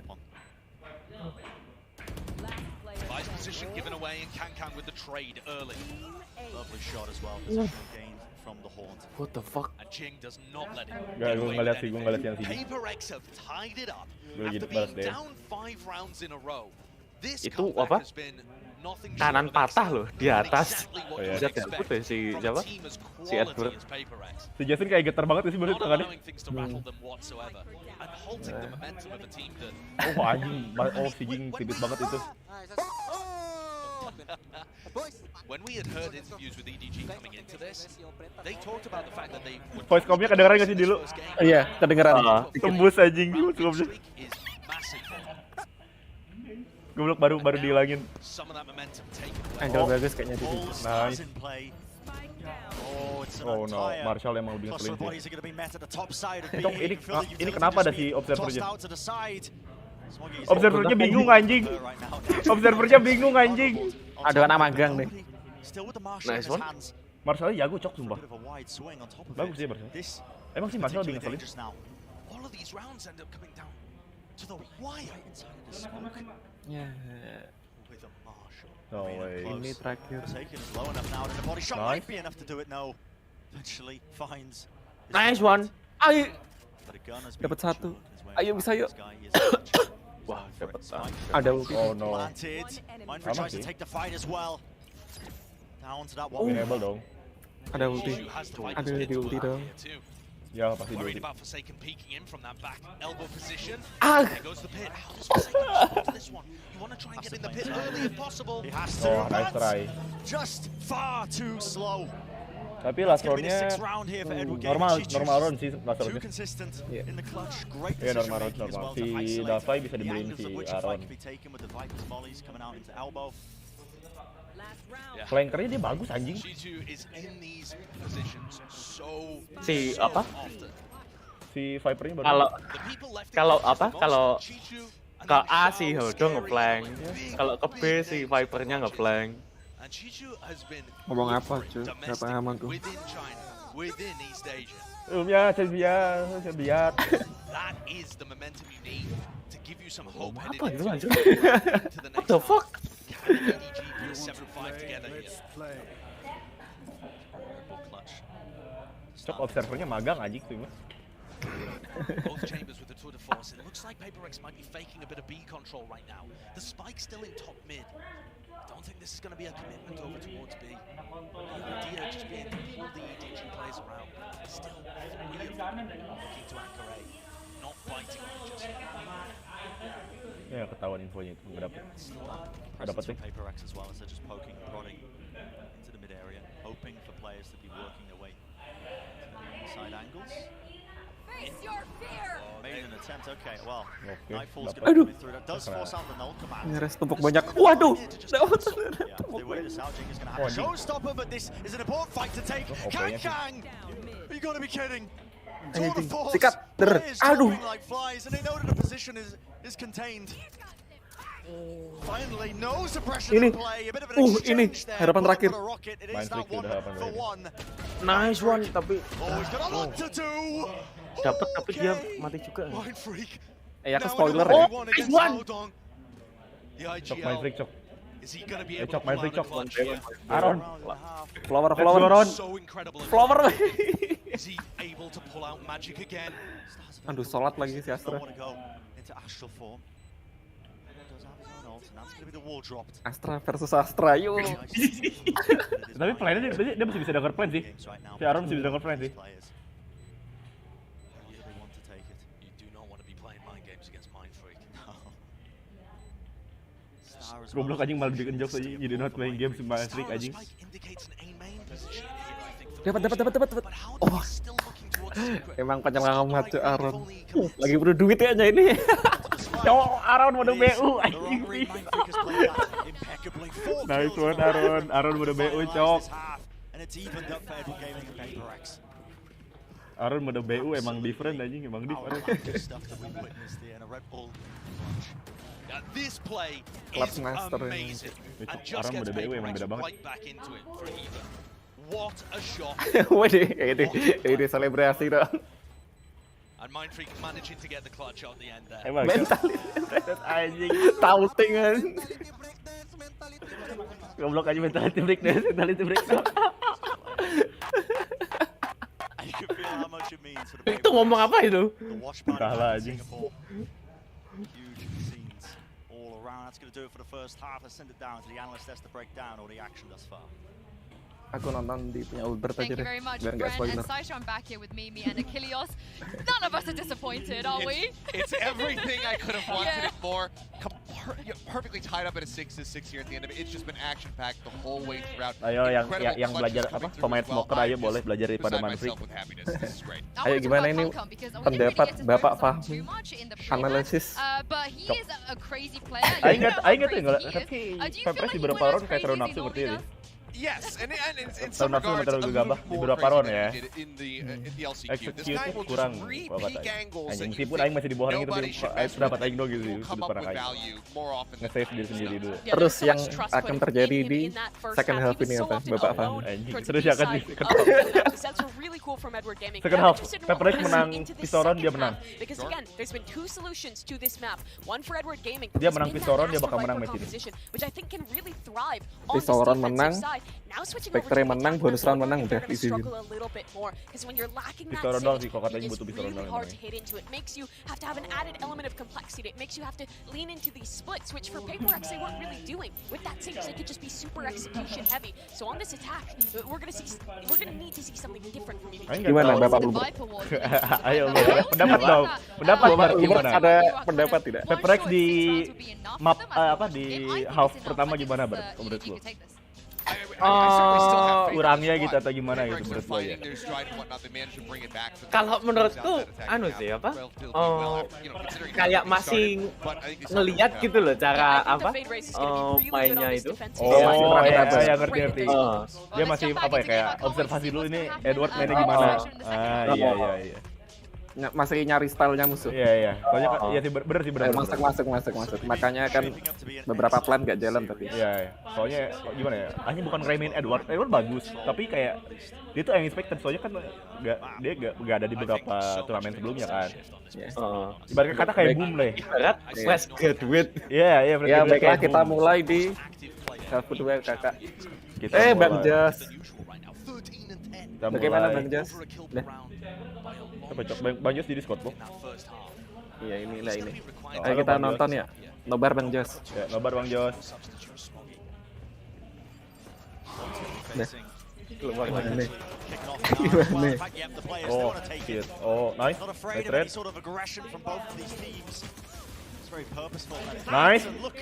Nice position given away, and Kankan with the trade early. Lovely shot as well. Positional gain from the haunt. What the fuck? And Jing does not let him. Gak, gue ngeliat sih, gue ngeliat yang sini. Paper Rex have tied it up Gue after balas being deh. down 5 rounds in a row. This Itu comeback apa? has been nothing short Kanan of patah loh di and atas. exactly what Oh, you iya. Bisa expect teleport ya si from a siapa? team as Si Edward. quality as Paper Rex. Si Jason kayak getar banget sih baru Not tangannya. allowing things to rattle them whatsoever and halting the momentum of a team that Oh anjing, si Jing tipis banget itu. when we had heard interviews with EDG coming into this, they talked about the fact that they would Voice com-nya kedengeran gak sih dulu? Iya, kedengeran. Tembus anjing voice com-nya. is massive for Goblok baru dihilangin. Angle bagus kayaknya di situ. Nice. Oh no, Marshall emang lebih ngeselin sih. Cok, ini kenapa ada si observernya? Observernya bingung anjing. Observernya bingung anjing. Ada anak magang nih. Nice one. Marshall jago cok sumpah. Bagus dia Marshall. Emang sih Marshall lebih ngeselin. No way. Ini terakhir. Nice one. Ayo. Dapat satu. Ayo bisa yuk. Wah, dapat satu. Ada ulti. Oh no. Sama sih. Winnable dong. Ada ulti. Ada di ulti dong. Ya pasti di ulti. Ah. Oh, nice try. Tapi last round-nya normal round sih last round-nya. Iya normal round normal. Si Davai bisa dibeliin si Aaron. Flankernya dia bagus anjing. Si apa? Si Vipernya baru. Kalau ke A si Hodo ngeflank. Kalau ke B si Vipernya ngeflank. Ngomong apa cuy? Gak paham aku. Ya, saya biar. Apa itu anjir? What the fuck? Cok observernya magang anjing tuh mas. Both chambers with the tour de force. It looks like PaperX might be faking a bit of B control right now. The spike's still in top mid. I don't think this is going to be a commitment over towards B. The idea just being to pull the EDG players around. Still, three of them looking to anchor A. Not biting on it just yet. Ya ketahuan infonya itu nggak dapet. Nggak dapet sih. PaperX as well as they're just poking and prodding into the mid area, hoping for players to be working their way side angles. Made an attempt. Okay, well, Nightfall's going to be through. That does force out the null command. Ngeres tumpuk banyak. Waduh. They wait this out. Jing is going to have a showstopper, but this is an important fight to take. Kang! You got to be kidding. Tour de force. Players jumping like flies, and they know that the position is contained. Finally, no suppression in play. A bit of an exchange there. Harapan terakhir. It is that one for one. Nice one, tapi Oh, he's got a lot to do. dapat tapi dia mati juga. Mind freak. Ya ke spoiler ya. Nice one. Cok Mind Freak cok. Is he going to be able Cok to Mind pull out Freak the cok. clutch here? Aaron. Flower. So incredible. Flower. Is he able to pull out magic again? Aduh, sholat lagi si Astra. Astra versus Astra, yuk. Tapi plannya dia masih bisa denger plan sih. Si Aaron masih bisa denger plan sih. Goblok anjing malah bikin jokes aja. You do not playing games with my freak anjing. Dapat. Oh. Emang panjang amat tuh Aaron. Lagi butuh duit ya ini. Cowok Aaron mode BU anjing. Nice one Aaron. Aaron mode BU cok. Aaron mode BU emang different anjing, emang different. This play Clutch is master amazing. And just Aaron gets mode BU emang beda banget. right back into it for Eva. What a shot. Waduh, ini selebrasi dong. And Mind Freak managing to get the clutch out the end there. Emang anjing. Taunting kan. Goblok aja mentality breakdown. Itu ngomong apa itu? Entahlah anjing. That's going to do it for the first half. Let's send it down to the analyst desk to break down all the action thus far. Aku nonton di punya Ulbert aja deh, very much, biar nggak Brent spoiler. and Saisha. I'm back here with Mimi and Achilles. None of us are disappointed, are we? It's everything I could have wanted it for. perfectly tied up at a 6-6 here at the end of it. It's just been action-packed the whole way throughout. Ayo yang belajar apa pemain smoker ayo boleh belajar daripada Manfred. Ayo gimana ini pendapat Bapak Fahmi analisis. Aing nggak tuh ngerti Pepres di beberapa round kayak terlalu nafsu ngerti ya. Yes, and in some regards, terlalu gegabah di beberapa round ya. Execute kurang bapak Aing. Meskipun Aing masih di bawah itu dapat Aing dong gitu sudut pandang Aing. Nge-save diri sendiri dulu. Terus yang akan terjadi di second half ini apa Bapak Fahmi? Terus ya kan second half Pepres menang Pistoron dia menang. Dia menang Pistoron dia bakal menang match ini. Pistoron menang, Spectre menang, bonus round menang udah easy win. Pistoron doang sih, kok katanya butuh Pistoron doang. Gimana Bapak Blue? Ayo pendapat dong. Pendapat gimana? Ada pendapat tidak? Peprex di map apa di half pertama gimana menurut lo? Kurangnya gitu atau gimana gitu menurut lo ya? Kalau menurutku anu sih apa? Kayak masih ngelihat gitu loh cara apa? Mainnya itu. Oh ya ngerti. Dia masih apa ya kayak observasi dulu ini Edward mainnya gimana. Iya. Masih nyari stylenya musuh. Iya. Soalnya kan iya sih bener sih. Masuk. Makanya kan beberapa plan gak jalan tapi. Iya. Soalnya gimana ya? Hanya bukan remein Edward bagus, tapi kayak dia tuh unexpected soalnya kan dia gak ada di beberapa turnamen sebelumnya kan. Ibaratnya kata kayak boom lah. Fresh graduate. Iya. Ya baiklah kita mulai di half kedua kakak. Bang Jas. Bagaimana Bang Jas? Apa cok Bang Jos di Discord bu? Iya inilah ini. Ayo kita nonton ya. Nobar Bang Jos. Ya nobar Bang Jos. Gimana? Oh shit. Oh nice.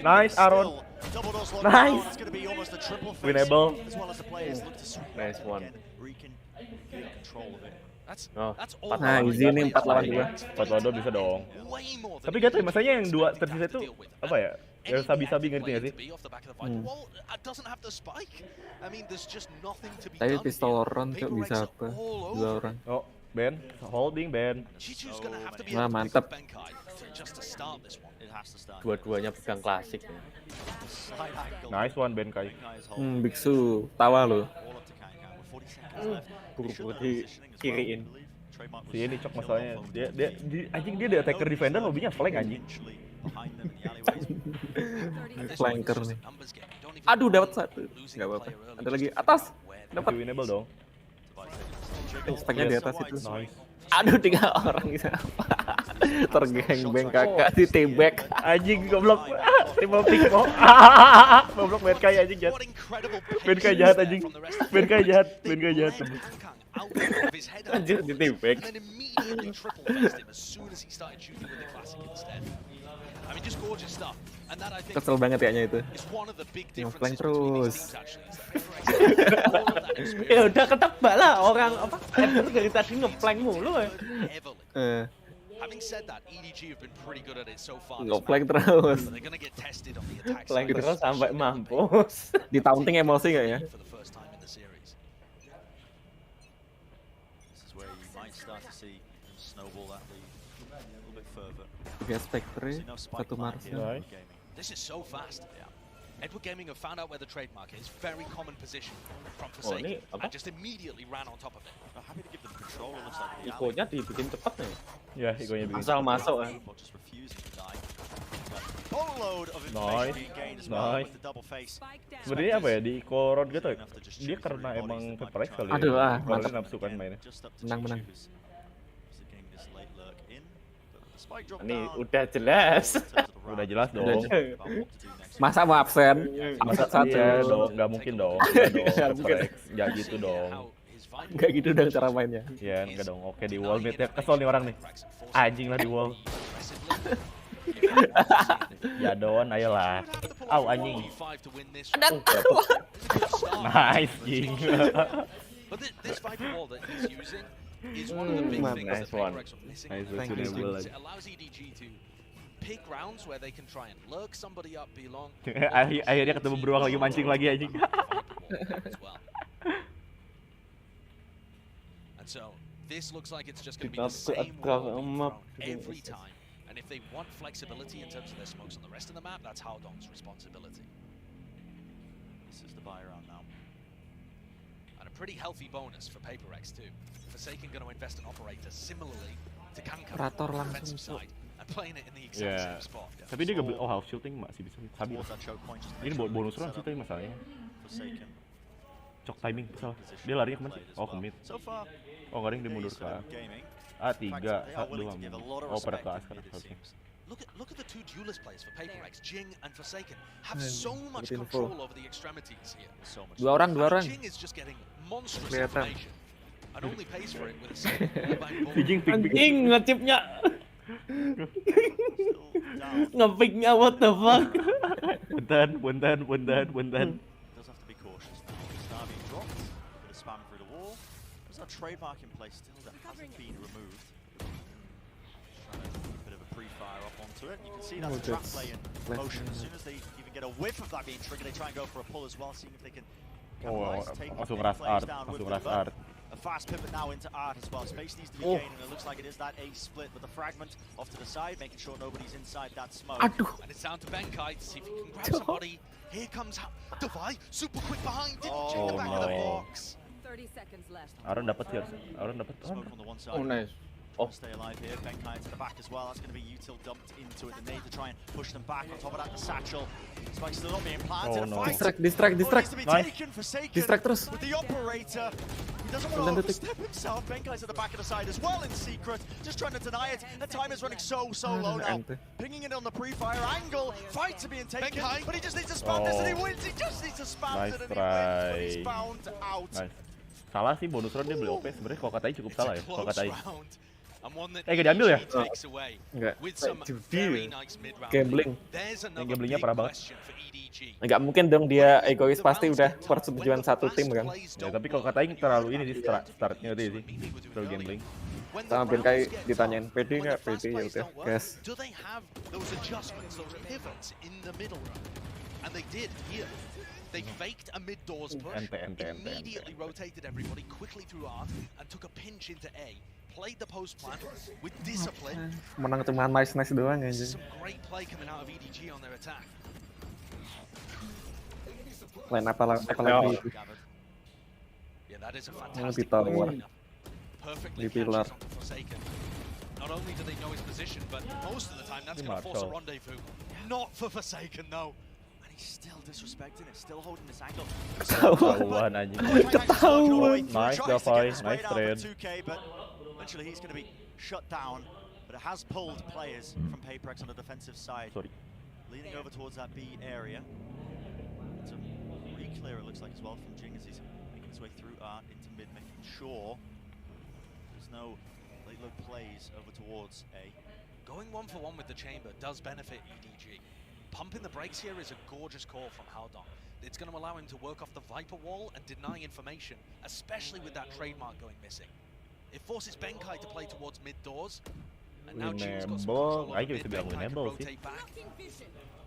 Nice Aaron. Nice. Winnable. Nice one. Nah, easy nih 4 lawan 2. 4 lawan 2 bisa dong. Tapi gak tau masalahnya yang 2 tersisa itu apa ya? Yang sabi-sabi ngerti gak sih? Tapi Pistoron tuh bisa apa? 2 orang. Oh, Ben, holding Ben. Wah, mantap. Dua-duanya pegang klasik. Nice one Ben Kai. Biksu tawa lo. Buru-buru di kiriin. Si ini cok masalahnya dia anjing dia attacker defender hobinya flank anjing. Flanker nih. Aduh dapat 1. Enggak apa-apa. Ada lagi atas. Dapat winnable dong. Speknya di atas itu. Nice. Aduh 3 orang bisa apa? Tergengbeng kakak di tebek. Anjing goblok. Timau pikmo. Goblok Ben Kai anjing jahat. Ben Kai jahat anjing. Ben Kai jahat. Anjir di tebek. Kesel banget kayaknya itu. Ngeflank terus. Ya udah ketebak lah orang apa? Edward dari tadi ngeflank mulu ya. Ngeflank terus. Flank terus sampai mampus. Di taunting emosi gak ya? Tiga Spectre, 1 Martial. This is so fast. Edward Gaming have found out where the trademark is. Very common position from Forsaken. And just immediately ran on top of it. Happy to give them control. Ikonya dibikin cepet nih. Ya, ikonya bikin. Asal masuk kan. Nice. Sebenarnya apa ya di Koron gitu ya? Dia karena emang Peprex kali ya. Aduh mantap. Nafsu kan mainnya. Menang. Ini udah jelas. Udah jelas dong. Masa mau absen? Masa iya dong, nggak mungkin dong. Nggak gitu dong. Nggak gitu dong cara mainnya. Iya, nggak dong. Oke di wall mid ya. Kesel nih orang nih. Anjing lah di wall. Ya Don, ayolah. Au anjing. Ada Nice, Jing. But this Viper wall that he's using is one of the big things that Paperex are missing. It allows EDG to pick rounds where they can try and lurk somebody up, belong. Akhirnya ketemu beruang lagi mancing lagi anjing. And so this looks like it's just going to be the same wall every time. And if they want flexibility in terms of their smokes on the rest of the map, that's Howdong's responsibility. This is the buy around now. And a pretty healthy bonus for Paperex too. Forsaken going to invest an operator similarly to Kanka on the defensive side and playing it in the exact same spot. Tapi dia nggak half shooting masih bisa stabil. Ini bonus round sih tapi masalahnya. Cok timing salah. Dia larinya kemana sih? Oh ke mid. Oh nggak ada yang dia mundur ke A3, 1, 2. Oh pada ke A sekarang harusnya. Look at the two duelist players for Paperex, Jing and Forsaken, have so much control over the extremities here. Dua orang. Jing is just getting monstrous information and only pays for it with a single Jing ngechipnya. Ngepicknya what the fuck. Buntan. Does have to be cautious. Star being dropped, bit of spam through the wall. There's a trademark in place still that hasn't been removed. Bit of a pre-fire up onto it. You can see that's a trap play in motion. As soon as they even get a whiff of that being triggered, they try and go for a pull as well, seeing if they can capitalize, take the players down with the a fast pivot now into Art as well. Space needs to be gained, and it looks like it is that A split with the fragment off to the side, making sure nobody's inside that smoke. And it's down to Benkai to see if he can grab somebody. Here comes Devi, super quick behind, didn't check the back of the box. 30 seconds left. Aaron dapat ya, Aaron dapat. Smoke on the one side. Oh nice. Oh. Stay alive here. Benkai to the back as well. That's going to be util dumped into it. The need to try and push them back. On top of that, the satchel. Spike's still not being planted. Oh, no. Distract. Nice. Distract terus. With the operator. He doesn't want to overstep himself. Benkai's at the back of the side as well in secret. Just trying to deny it. The time is running so low now. Pinging it on the pre-fire angle. Fights are being taken. But he just needs to spam this and he wins. He just needs to spam it and he wins. But he's found out. Nice. Salah sih bonus round dia beli OP sebenarnya kalau katanya cukup salah ya kalau katanya. Gak diambil ya? Enggak. Gambling. Gamblingnya parah banget. Enggak mungkin dong dia egois, pasti udah persetujuan satu tim kan. Ya tapi kalau katanya terlalu ini di startnya dia sih. Terlalu gambling. Sama Benkai ditanyain PD nggak? PD ya udah. Guys. They faked a mid-doors push, immediately rotated everybody quickly through Art and took a pinch into A. Played the post plan with discipline. Menang cuma nice doang aja. Some great play coming out of EDG on their attack. Line apa lagi? Yeah, that is a fantastic play. Perfectly catches on Forsaken. Not only do they know his position, but most of the time that's going to force a rendezvous. Not for Forsaken though. He's still disrespecting it, still holding this angle. Ketahuan anjing. Nice Devi, nice trade. 2K, but eventually he's going to be shut down. But it has pulled players from Paperex on the defensive side. Leaning over towards that B area. It's a re-clear it looks like as well from Jing as he's making his way through Art into mid, making sure there's no late load plays over towards A. Going 1-for-1 with the chamber does benefit EDG. Pumping the brakes here is a gorgeous call from Howdong. It's going to allow him to work off the Viper wall and deny information, especially with that trademark going missing. It forces Benkai to play towards mid doors, and now Jing's got some control over mid. Benkai can rotate back.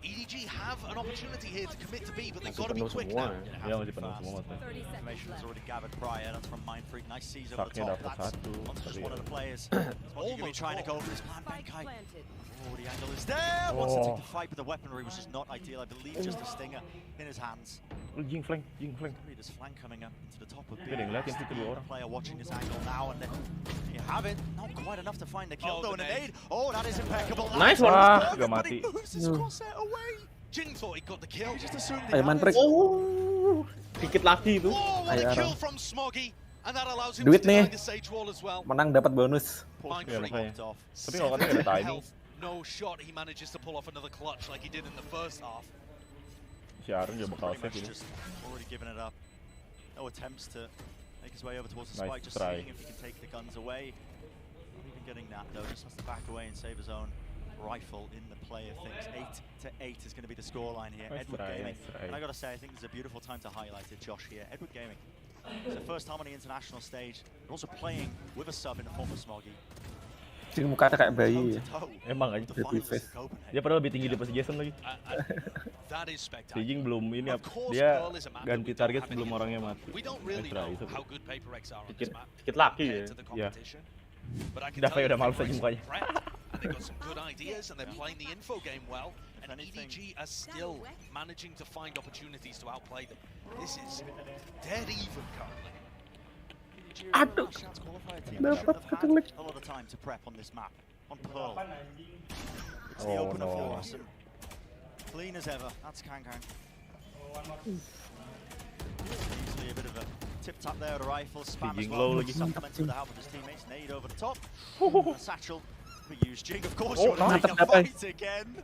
EDG have an opportunity here to commit to B, but they've got to be quick now. Information was already gathered prior. That's from Mindfreak. Nice C's over the top. That's onto just one of the players. Almost trying to go over this plan. Benkai. Oh, the angle is there. Wants to take the fight, but the weaponry was just not ideal. I believe just a stinger in his hands. Jing flank. This flank coming up into the top of B. Player watching this angle now, and then you have it. Not quite enough to find the kill though, and an aid. Oh, that is impeccable. Nice one. But he moves his crosshair away. Jing thought he got the kill. Just assumed Ayo Mindfreak. Oh, dikit lagi itu. Oh, what a kill from Smoggy. And that allows him Duit to nih. defend the Sage wall as well. Menang dapat bonus. Tapi kalau katanya ada timing. No shot he manages to pull off another clutch like he did in the first half. Si Aaron juga bakal save ini. Already given it up. No attempts to make his way over towards the spike, just seeing if he can take the guns away. Not even getting that though, just has to back away and save his own rifle in the play of things. 8-8 is going to be the scoreline here. Nice Edward try, Gaming. nice try. And I got to say, I think there's a beautiful time to highlight it, Josh, here. Edward Gaming. It's the first time on the international stage. They're also playing with a sub in the form of Smoggy. Cing mukanya kayak bayi. Emang aja Baby face. Dia padahal lebih tinggi daripada Jason lagi. That is spectacular. Jing belum ini dia ganti target sebelum orangnya mati. We don't really know how good PaperX are on this map. Dikit laki ya. Davi udah males aja mukanya. And they've got some good ideas and they're playing the info game well. And EDG are still managing to find opportunities to outplay them. This is dead even currently. Aduh, dapat kecelek. A lot of time to prep on this map. On Pearl. It's the opener for us. Clean as ever. That's Kang. Easily a bit of a tip tap there at a rifle. Spam as well. Supplementing with the help of his teammates. Nade over the top. A satchel. We use Jing, of course. You're going to fight again.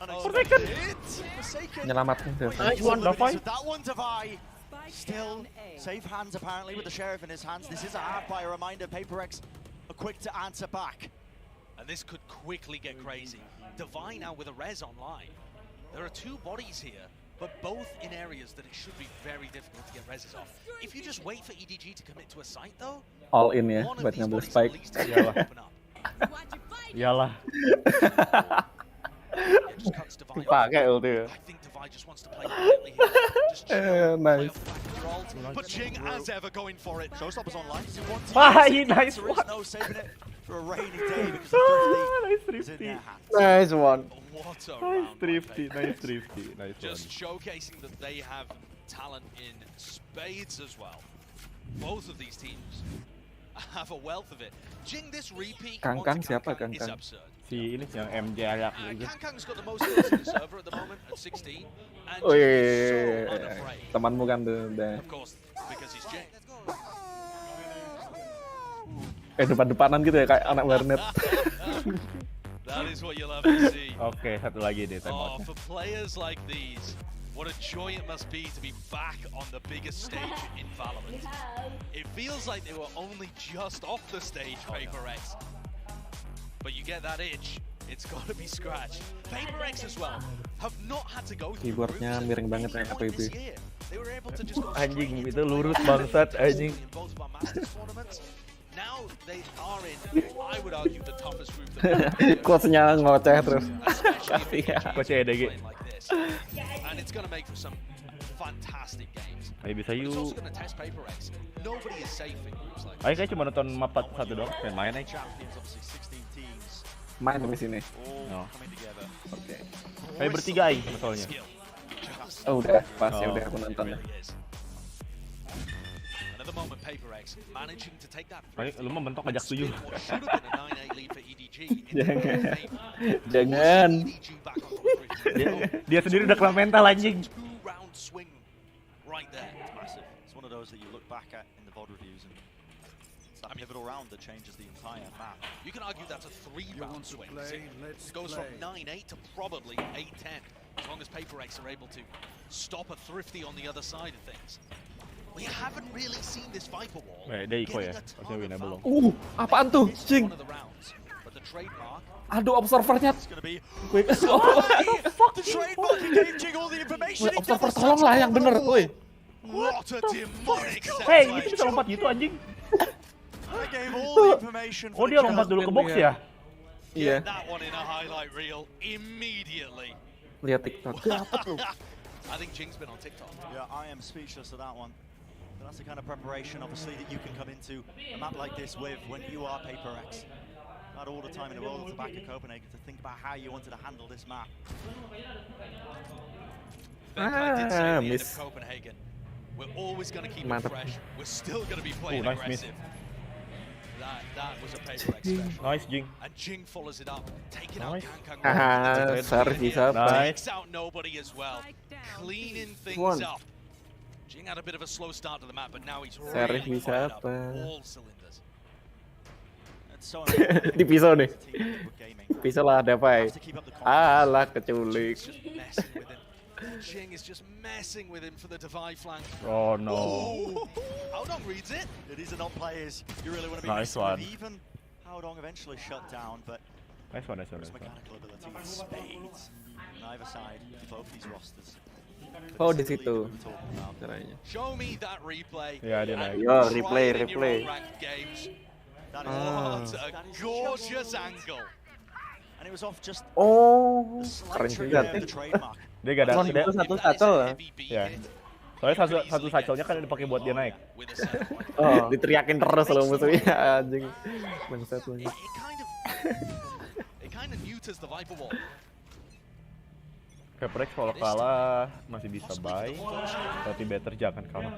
Forsaken. Nyelamatin tuh. Nice one, Davi. That one, Davi. Still safe hands apparently with the sheriff in his hands. This is a hard by a reminder. PaperX are quick to answer back. And this could quickly get crazy. Divine now with a res online. There are two bodies here, but both in areas that it should be very difficult to get reses off. If you just wait for EDG to commit to a site though, all in ya buat ngambil spike. Iyalah. Pakai ulti. Nice. But Jing as ever going for it. Showstoppers online. Nice one. No saving it for a rainy day because the thrifty is in their hands. Nice one. What a nice thrifty. Nice just showcasing that they have talent in spades as well. Both of these teams have a wealth of it. Jing, this repeat Kang siapa Kang? is absurd. Si ini yang MJ ayak gitu. Kang's got the most kills in the server at the moment at 16. And oh Jing is so unafraid. Temanmu kan tuh. Of course, because he's Jing. Depan-depanan gitu ya kayak anak warnet. That is what you love to see. Oke, satu lagi deh Oh, for players like these, what a joy it must be to be back on the biggest stage in Valorant. It feels like they were only just off the stage, PaperX. But you get that itch, it's got to be scratched. PaperX as well have not had to go through keyboardnya miring banget kayak APB. Anjing itu lurus bangsat anjing. Now they are in, I would argue, the toughest group that Coachnya ngoceh terus. Coach EDG. And it's going to make for some fantastic games. Ayo bisa yuk. It's also going to test PaperX. Nobody is safe in groups like Ayo kayak cuma nonton map satu doang, main aja. Main di sini. No. Oke. Kayak bertiga aja soalnya. Oh udah, pas ya udah aku nonton ya. Another moment PaperX managing to take that. Lu mau bentok ajak 7. Jangan. Dia sendiri udah kena mental anjing. Round swing right there. It's massive. It's one of those that you look back at in the VOD reviews and it's that pivotal round that changes the entire map. You can argue that's a 3-round swing. It goes from 9-8 to probably 8-10 as long as PaperX are able to stop a thrifty on the other side of things. We haven't really seen this Viper wall. Dia iko ya, harusnya winnable. Apaan tuh, Jing? Aduh, observernya. Observer tolong lah yang bener, woi. Hey, itu bisa lompat gitu anjing. Oh, dia lompat dulu ke box ya? Iya. Lihat TikTok. Apa tuh? I think Jing's been on TikTok. Yeah, I am speechless at that one. But that's the kind of preparation, obviously, that you can come into a map like this with when you are PaperX. Not all the time in the world at the back of Copenhagen to think about how you wanted to handle this map. Miss. Copenhagen. We're always going to keep it fresh. We're still going to be playing aggressive. That was a PaperX special. Nice, Jing. And Jing follows it up, taking out Kang. Nice. Out nobody as well. Cleaning things up. Jing had a bit of a slow start to the map, but now he's really fired up all cylinders. Di pisau nih. Pisau lah ada apa ya? Alah keculik. Jing is just messing with him for the Divide flank. Oh no. Howdong reads it. It is an on players. You really want to be nice one. Even Howdong eventually shut down, but Nice one. Mechanical ability in spades on either side of both these rosters. Oh, di situ caranya. Show me that replay. Ya, dia naik. Yo, replay. That is a gorgeous angle. And it was off just keren juga. Dia gak ada Itu satu satchel. Ya. Soalnya satu satchelnya kan dipakai buat dia naik. Oh, diteriakin terus loh musuhnya anjing. Bangsat lu. It kind of neuters the Viper wall. Viper X kalau kalah masih bisa buy, tapi better jangan kalah.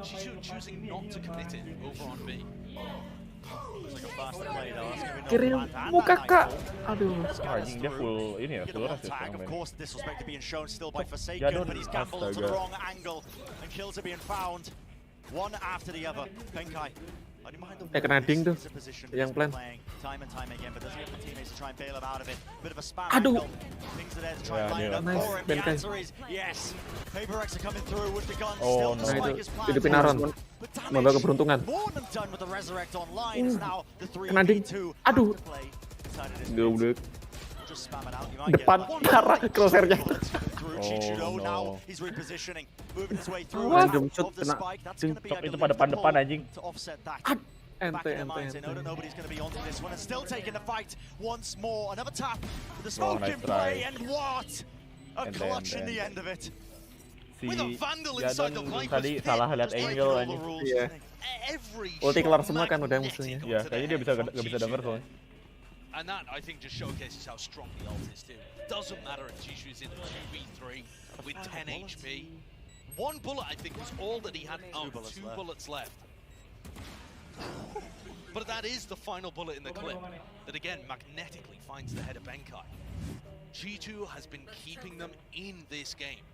Kirimmu kakak. Aduh. Anjing dia full ini ya, full rush ya. Jadon, astaga. Kena ding tuh yang plan. Aduh. Nice, Benkai. Oh, nah itu hidupin Aron. Semoga keberuntungan. Kena ding. Aduh. Goblok. Depan parah crosshair-nya. Oh no. Random shot kena. Cok itu pada depan anjing. Ente. Oh, nice try. Si Jadon tadi salah lihat angle anjing. Iya. Ulti kelar semua kan udah musuhnya. Iya, kayaknya dia gak bisa denger soalnya. And that, I think, just showcases how strong the ult is too. Doesn't matter if Jishu's in a 2v3 with 10 HP. One bullet, I think, was all that he had. Oh, 2 bullets left. But that is the final bullet in the clip. That again, magnetically finds the head of Benkai. G2 has been keeping them in this game.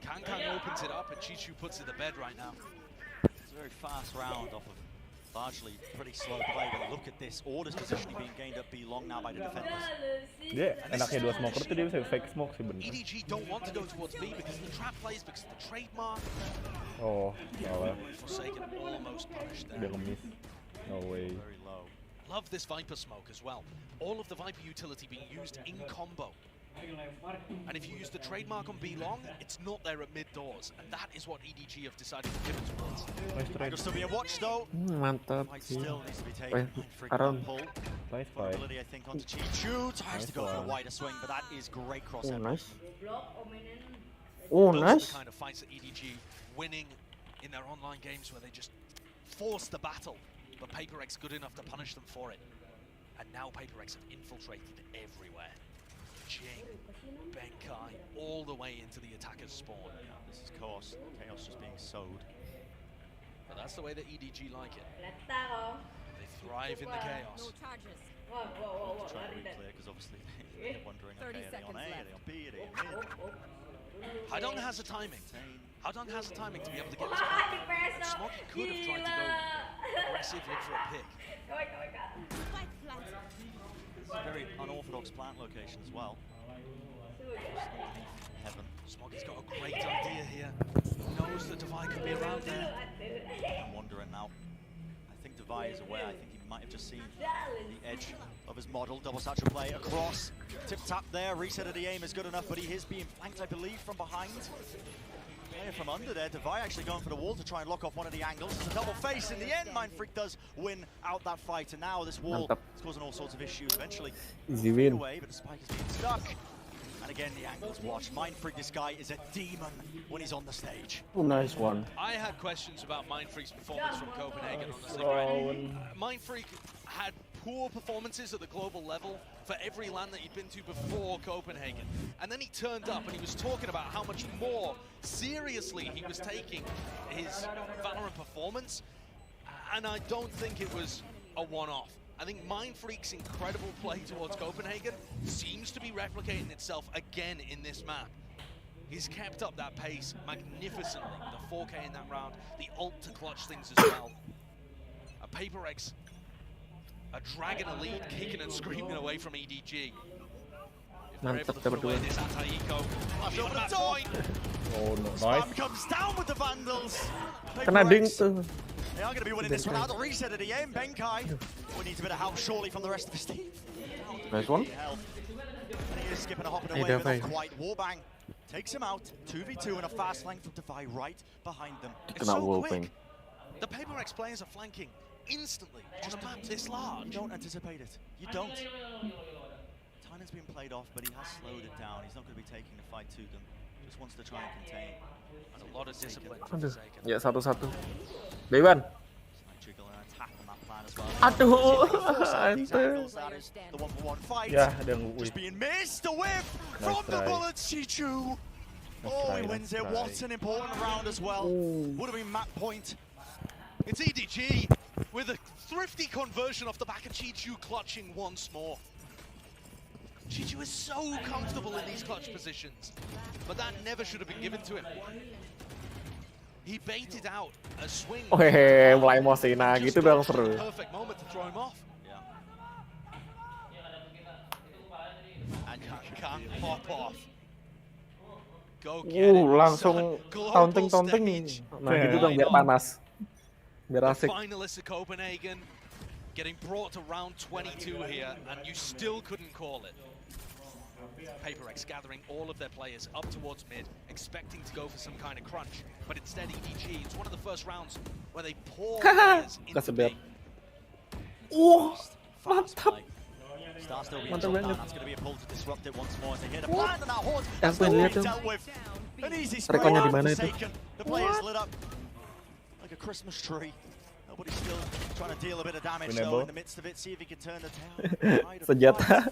Kankang opens it up and G2 puts it to bed right now. It's a very fast round off of largely pretty slow play, but look at this. Orders positioning being gained up B long now by the defenders. Dia enaknya dua smoker tuh dia bisa fake smoke sih bener. EDG don't want to go towards B because of the trap plays, because of the trademark. Oh, salah. Forsaken almost punished there. Dia ngemis. No way. Very low. Love this Viper smoke as well. All of the Viper utility being used in combo. And if you use the trademark on B long, it's not there at mid doors, and that is what EDG have decided to pivot towards. It'll still be a watch though. Mantap sih. Aron. Nice fight. I think onto Chi-Chu tries to go for a wider swing, but that is great cross. Nice. Those Nice. are the kind of fights that EDG winning in their online games where they just force the battle, but PaperX good enough to punish them for it. And now PaperX have infiltrated everywhere. Jing, Benkai, all the way into the attacker's spawn. Yeah, this is chaos. Chaos just being sowed. But that's the way that EDG like it. They thrive in the chaos. Try to re-clear because obviously they're wondering, okay, are they on A, are they on B, are they in mid? Haidong has the timing. Haidong has the timing to be able to get this back. Smoggy could have tried to go aggressive, look for a pick. It's a very unorthodox plant location as well. Heaven. Smoggy's got a great idea here. Knows that Divide could be around there. I'm wondering now. I think Divide is aware. I think he might have just seen the edge of his model. Double satchel play across. Tip tap there. Reset of the aim is good enough, but he is being flanked, I believe, from behind. Player from under there. Divide actually going for the wall to try and lock off one of the angles. It's a double face in the end. Mindfreak does win out that fight, and now this wall is causing all sorts of issues. Eventually, easy win. Away, but the spike is being stuck. And again, the angles watch. Mindfreak, this guy is a demon when he's on the stage. Oh, nice one. I had questions about Mindfreak's performance from Copenhagen, honestly. Right? Mindfreak had poor performances at the global level for every LAN that he'd been to before Copenhagen. And then he turned up and he was talking about how much more seriously he was taking his Valorant performance. And I don't think it was a one-off. I think Mindfreak's incredible play towards Copenhagen seems to be replicating itself again in this map. He's kept up that pace magnificently. The 4K in that round, the ult to clutch things as well. A PaperX, a dragon elite kicking and screaming away from EDG. If they're able to put away this anti-eco, on that point. Oh no, nice. Spam comes down with the Vandals. Kena ding tuh. They are going to be winning this one out. The reset of the aim. Benkai. We need a bit of help surely from the rest of his team. Nice one. He is skipping a hop and away, but not quite. Warbang takes him out. 2v2 and a fast flank from Defy right behind them. It's so quick. The Paper X players are flanking instantly on a map this large. You don't anticipate it. You don't. Tynan's been played off, but he has slowed it down. He's not going to be taking the fight to them. Just wants to try and contain. And a lot of discipline. Ya, 1-1. Dewan. Aduh, ya ada yang just being missed. A whip from the bullets, Chichu. Oh, he wins it. What an important round as well. Would have been map point. It's EDG with a thrifty conversion off the back of Chichu clutching once more. Chichu is so comfortable in these clutch positions, but that never should have been given to him. He baited out a swing. Mulai emosi. Nah, gitu dong seru. Perfect moment to throw him off. And you can't pop off. Go get it. Langsung taunting. Nah, gitu dong biar panas. Biar asik. The finalists of Copenhagen getting brought to round 22 here, and you still couldn't call it. Paper X gathering all of their players up towards mid, expecting to go for some kind of crunch, but instead EDG, it's one of the first rounds where they pour players into B. Mantap. Mantap banget. That's going to be a pull to disrupt it once more as they hit a plant and that horse. Yang pengen lihat tuh. Rekonya di mana itu? The players lit up like a Christmas tree. Nobody's still trying to deal a bit of damage though in the midst of it. See if he can turn the tail. Senjata.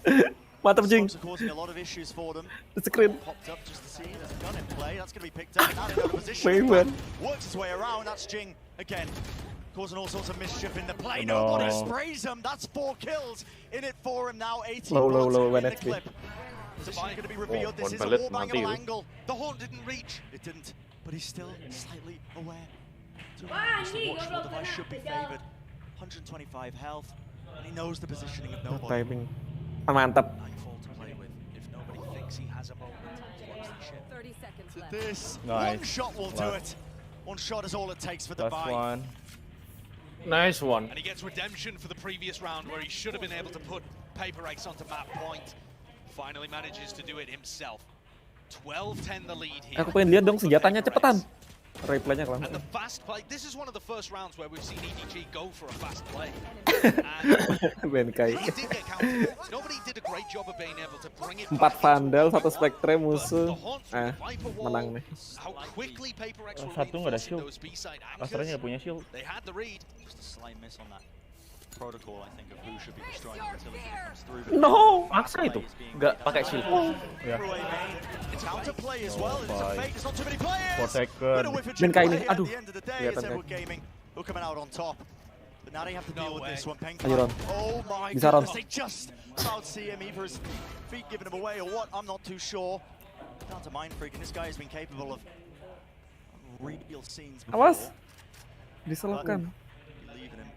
Mantap, Jing. Causing a lot of issues for them. The screen. Popped up just to see there's a gun in play. That's going to be picked up. Now in another position. Works his way around. That's Jing again, causing all sorts of mischief in the play. Nobody sprays him. That's 4 kills in it for him now. 18 low in the clip. Position going to be revealed. This is a wall-bangable angle. The horn didn't reach. It didn't, but he's still slightly aware. The device should be favored. 125 health, and he knows the positioning of nobody. Timing. Mantap. This nice. one shot will do it. One shot is all it takes for the Last buy. one. Nice one. And he gets redemption for the previous round where he should have been able to put Paper X onto map point. Finally manages to do it himself. 12-10 the lead here. Aku pengen lihat dong senjatanya cepetan. Replaynya And kelamaan. the fast play, this is one of the first rounds where we've seen EDG go for a fast play. Benkai. He did get counted. Nobody did a great job of being able to bring it 4 back. Vandal, 1 Spectre musuh. Menang nih. How quickly Paper X were Satu nggak ada reinforcing shield. those B-side Astranya anchors. nggak punya shield. They had the read. Just a slight miss on that protocol, I think, of who should be destroying until it comes through. No, maksa itu. Nggak pakai shield. Ya. It's counterplay as well. It's a fake. It's not too many 4 players. second. Benkai ini. Aduh. At the end of the day, it's Edward Gaming who are coming out on top. But now they have to deal with this one. Ayo, Ron. Oh my Bisa, Ron. goodness, they just about see him, either his feet giving him away or what, I'm not too sure. Down to Mind Freak, and this guy has been capable of real scenes before. Awas. Diselapkan. You're leaving him.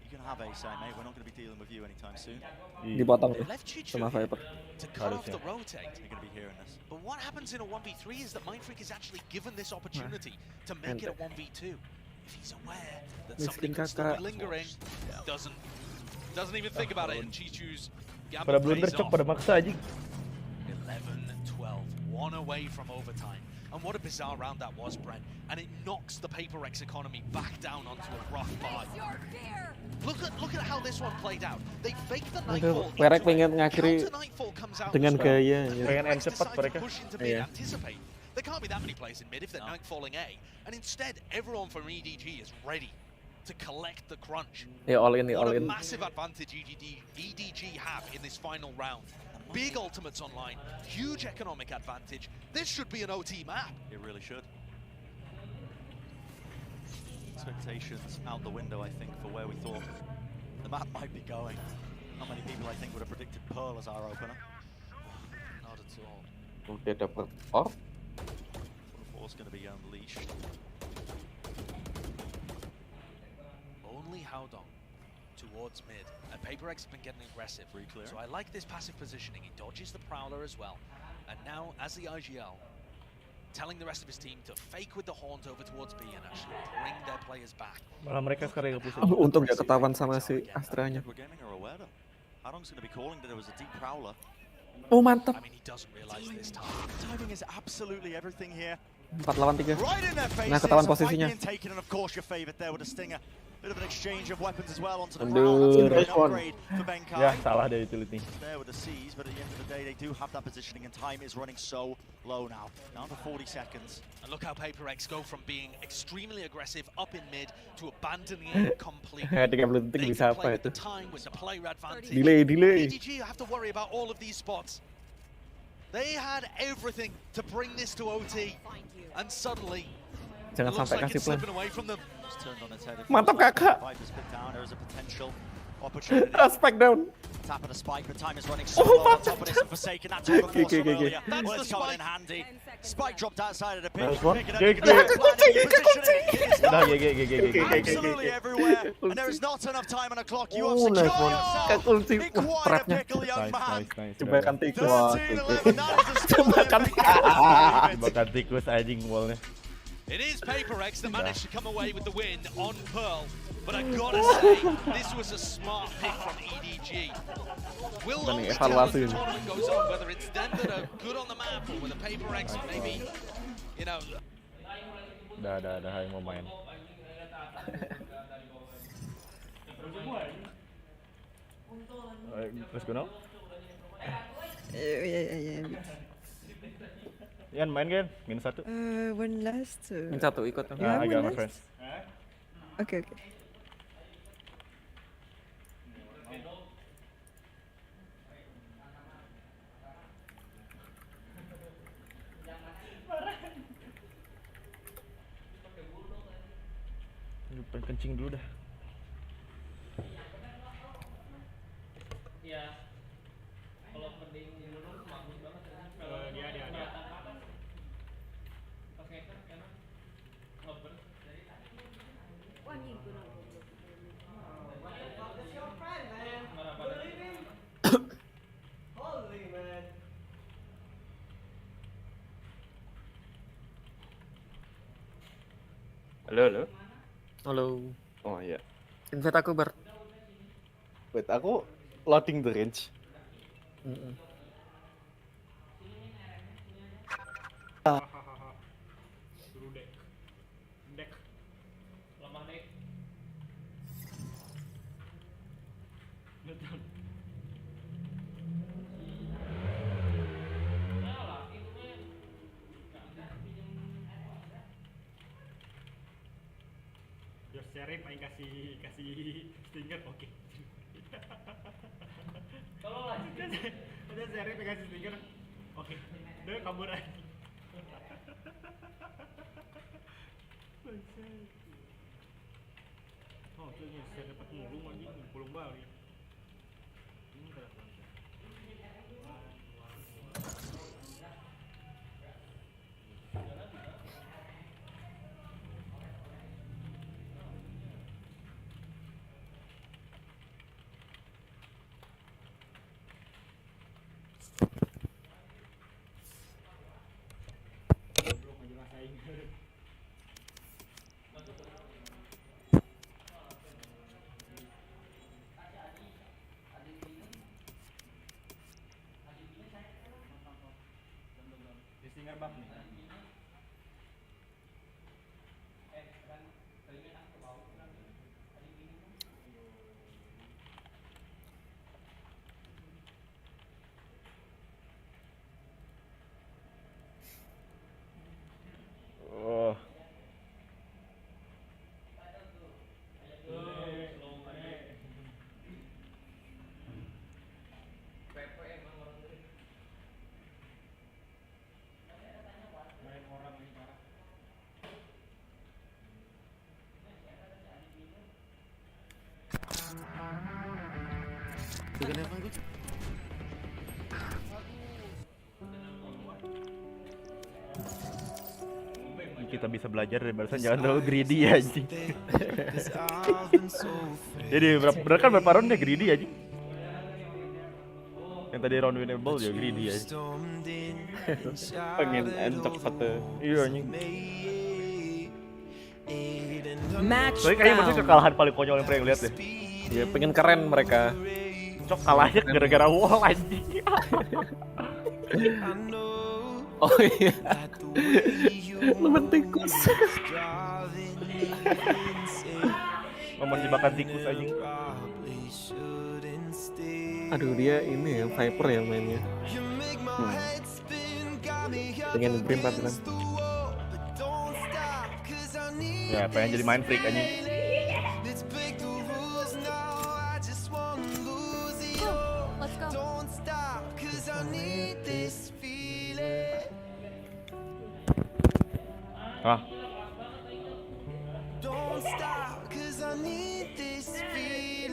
You can have a side, mate. We're not going to be dealing with you anytime soon. Dipotong tuh sama Viper. To cut off the rotate. You're going to be hearing this. But what happens in a 1v3 is that Mind Freak is actually given this opportunity to make it a 1v2. If he's aware that somebody could still be lingering, doesn't even think about it, and Chichu's Pada gamble blunder pays cok off. pada maksa aja. 11-12, one away from overtime. And what a bizarre round that was, Brent. And it knocks the Paper X economy back down onto a rough buy. Look at how this one played out. They faked the Nightfall. Perek pengen ngakhiri dengan gaya. Pengen end cepat mereka. Iya. There can't be that many players in mid if they're nightfalling A. And instead, everyone from EDG is ready to collect the crunch. Ya all in, What all a in. massive advantage EDG have in this final round. Big ultimates online, huge economic advantage. This should be an OT map. It really should. Expectations out the window, I think, for where we thought the map might be going. Not many people, I think, would have predicted Pearl as our opener. Not at all. Udah dapat off. Force going to be unleashed. Only Howdong towards mid. And Paper X has been getting aggressive. So I like this passive positioning. He dodges the Prowler as well. And now, as the IGL, telling the rest of his team to fake with the horns over towards B and actually bring their players back. Malah mereka sekarang yang pusing. Untung gak ketahuan sama si Astranya. Harong's going to be calling that there was a deep prowler. Oh, mantap. I mean, he doesn't realize this time. Timing is absolutely everything here. 4 lawan 3. Right in their faces. Nah, ketahuan A fight posisinya. being taken, and of course your favorite there with a stinger. Bit of an exchange of weapons as well onto the Aduh, ground. That's going to be an respon. upgrade for Benkai. Ya, salah deh utility. There with the C's, but at the end of the day, they do have that positioning, and time is running so low now. Down to 40 seconds. And look how Paper X go from being extremely aggressive up in mid to abandoning it completely. 30 detik bisa apa itu? Time with the player advantage. Delay. EDG have to worry about all of these spots. They had everything to bring this to OT, and suddenly Jangan it looks sampai like kasih it's plan. slipping away from them. Mantap, kakak. Aspek down. Tap of the spike, but time is running so low on top of this and Forsaken. That took a force from Okay. earlier. Well, it's coming in handy. Spike dropped outside of the pit. Nice one. Pick it up, you can plan it, you position it. It is Udah, not GG. absolutely everywhere, and there is not enough time on the clock. You have Oh, secured nice one. yourself Ulti. in quite a Trapnya. pickle, young man. Nice. Jebakan tikus. 13-11, that is a story of Jebakan Jebakan tikus anjing wallnya. It is Paper X that managed to come away with the win on Pearl, but I gotta say, this was a smart pick from EDG. We'll only tell as the tournament goes on whether it's them that are good on the map or whether Paper X maybe, you know. Dah yang mau main. Let's go now. Yeah. Yan main kan? -1. One last. -1 ikut. I got my friends. Okay. Pengen kencing dulu dah. Iya. Kalau mending di luar bagus banget. Dia. Oke, karena open dari tadi. Wah, ngikut aku. Holy man. Halo. Oh iya. Invite aku, Bar. Wait, aku loading the range. Dek. Lemah dek. Betul. Jos Seri paling kasih stinger oke. Tolong lanjutkan. Ada Seri pengen kasih stinger. Oke. Udah kabur lagi. Oh, itu nih saya dapat mulung lagi, mulung balik. Ini berapa? Belum aja rasain. Stinger bang nih. Oh. Kita bisa belajar dari barusan, jangan terlalu greedy ya anjing. Jadi berapa round dia greedy aja. Yang tadi round winnable dia greedy aja. Pengen end cepet tuh. Iya anjing. Match Soalnya kayaknya masih kekalahan paling konyol yang pernah lihat deh. Ya pengen keren mereka. Cok kalahnya gara-gara wall anjing. Oh iya. Lemen tikus. Momen jebakan tikus anjing. Aduh dia ini ya Viper ya mainnya. Pengen Brim kan. Ya pengen jadi main freak anjing. Let's go. Ah.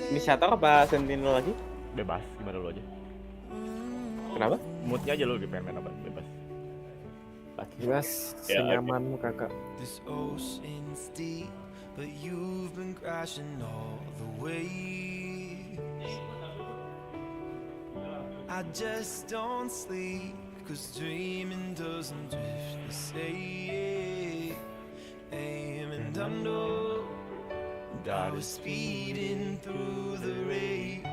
Inisiator apa Sentinel lagi? Bebas, gimana lu aja. Kenapa? Moodnya aja lu lagi pengen main apa, bebas. Bebas, senyamanmu kakak. I just don't sleep, 'cause dreaming doesn't drift the same. And I know I was speeding through the race,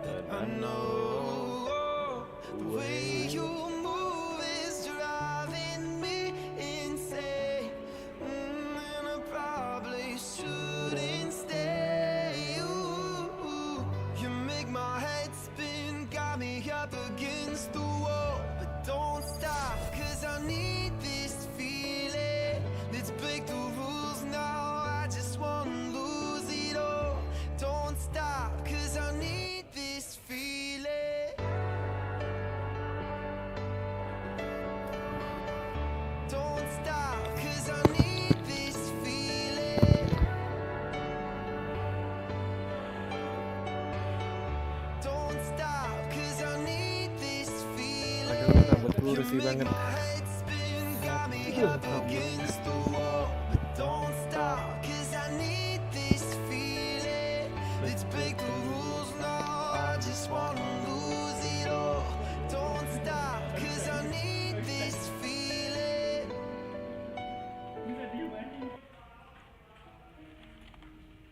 but I know the way you move is driving me insane, and I probably shouldn't stay. Ooh, you make my head spin, got me up against the wall, but don't stop, 'cause I need this feeling. Let's break the rules now, I just wanna lose it all. Don't stop, 'cause I need this feeling. Don't stop, 'cause I need this feeling. Don't stop, 'cause I need this feeling. Aduh, rambut gue bersih banget. Up against the wall, but don't stop, 'cause I need this feeling. Let's break the rules now, I just wanna lose it all. Don't stop, 'cause I need this feeling.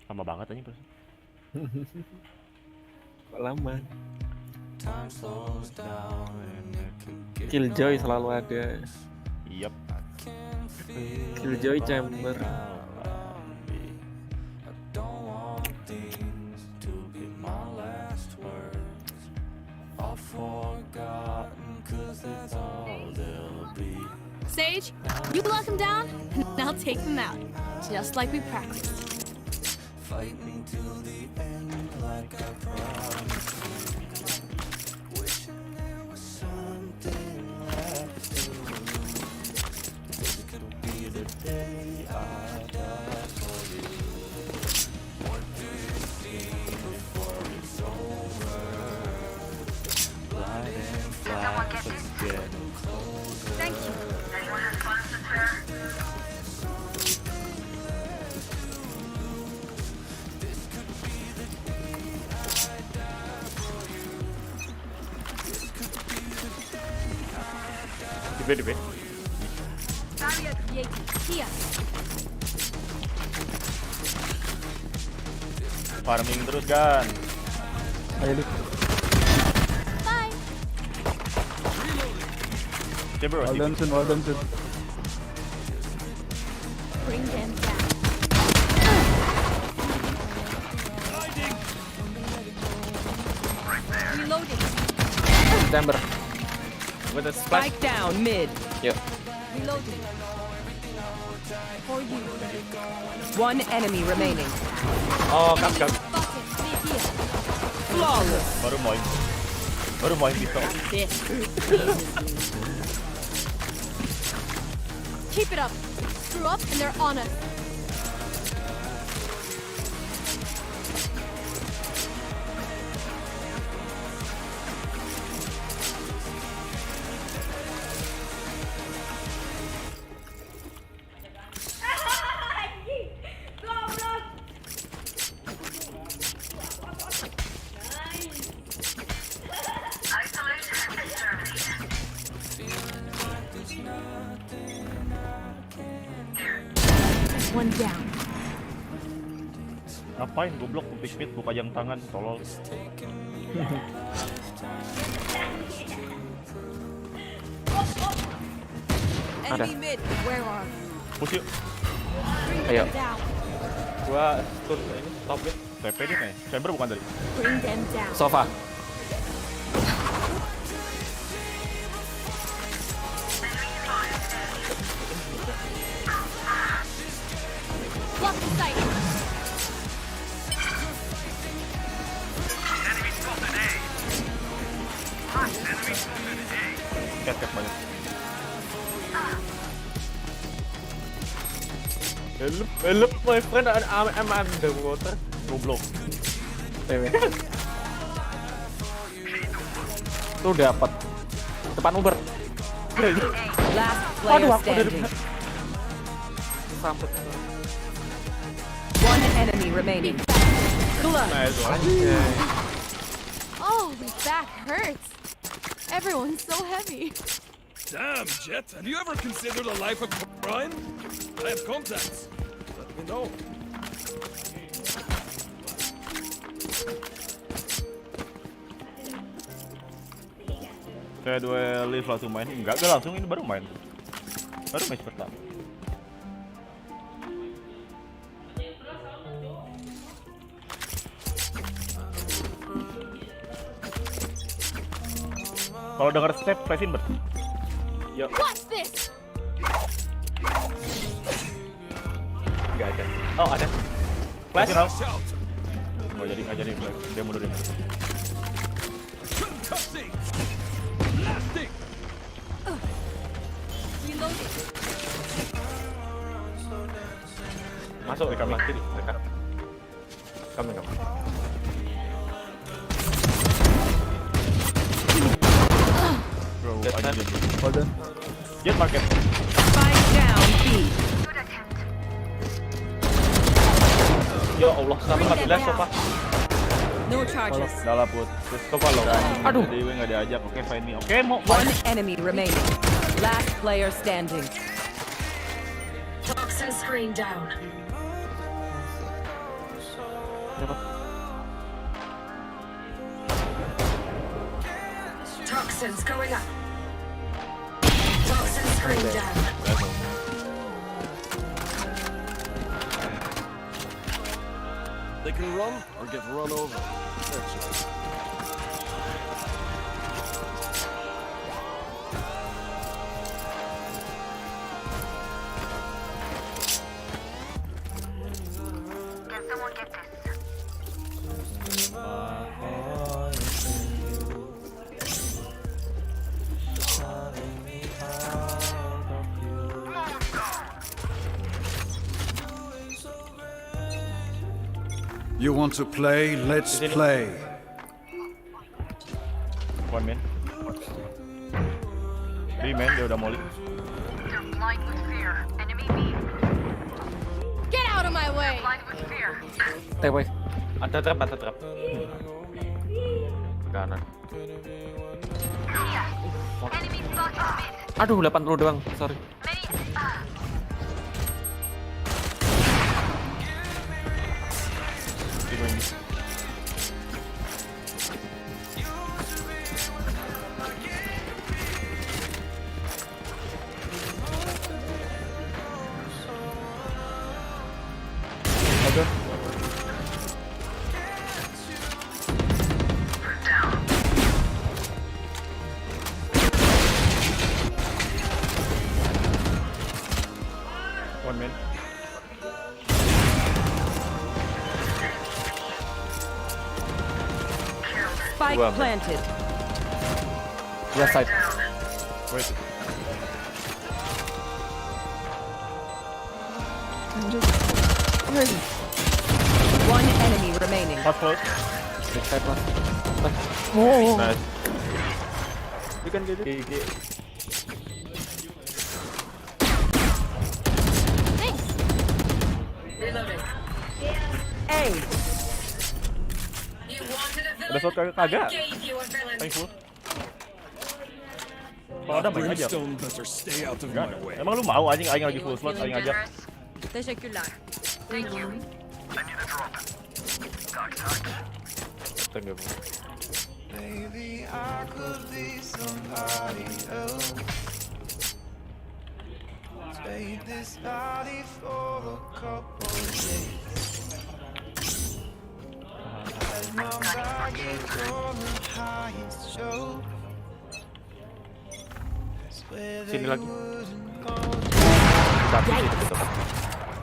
Lama banget anjing terus. Kok lama? Time slows down and it could get Killjoy selalu ada. Yep. Killjoy Chamber. I don't want things to be my last words. All forgotten, 'cause that's all they'll be. Sage, you lock them down, and I'll take them out, just like we practiced. Fight me till the end, like I promised you. Wishing there was something left to lose. This could be the day I die for you. What do you see before it's over? Light and flash, it's getting closer. Thank you. Anyone have funds to spare? Debate. Barrier created. Here. Farming terus kan. Ayo Dik. Bye. Coba Well done soon. Bring them down. Reloading. Chamber. With a Spike down mid. Yuk. Reloading. For you. One enemy remaining. Oh, cut. Flawless. Baru mau pistol. Keep it up. Screw up and they're on us. One down. Ngapain goblok pick mid buka jam tangan tolol. Ada. Push yuk. Ayo. Gua stun ini top ya. TP dia nih. Chamber bukan tadi. Sofa. Block the sight. Cat banyak. Help my friend, I'm underwater. Goblok. Tuh dapat. Depan Uber. Last player standing. Sambut. One enemy remaining. Nice one. Oh, my back hurts. Everyone's so heavy. Damn, Jet, have you ever considered a life of crime? I have contacts. Let me know. Kayak duel live langsung main. Enggak langsung, ini baru main. Baru match pertama. Kalau dengar step, flashin ber. Yo. What's this? Enggak ada. Oh, ada. Flash. Oh, jadi nggak jadi flash. Dia mundur. Masuk ke kamar kiri, dekat. Kamu. Bro, anjir. Hold on. Jet market. Spike down B. Ya Allah, sama flash sofa. No charges. Dalam put. Terus sofa lo. Aduh, Dewi nggak diajak. Oke, find me. Oke, mau. One enemy remaining. Last player standing. Toxin screen down. Toxins going up. Toxin screen down. They can run or get run over. That's it. Can someone get this? You want to play? Let's play. One man. Three man, dia udah molly. They're blind with fear. Enemy B. Get out of my way. Blind with fear. TW. Ada trap. Kanan. Enemy spotted mid. Aduh, 80 doang. Sorry. Oke. One man. Spike planted. Left side. Wait. One enemy remaining. Fast close. Left side last. Oh. Nice. You can get it. Reloading. Hey. You wanted a Ada shot kagak? I gave you a villain. Thankful. Kalau ada main aja. Brimstone better stay out of my way. Emang lu mau anjing lagi full slot, aing ajak. Teşekkürler. Thank you. Astaga. Maybe I could be somebody else. Trade this body for a couple days. Let my baggage on the highest show. Swear they Sini lagi. wouldn't go.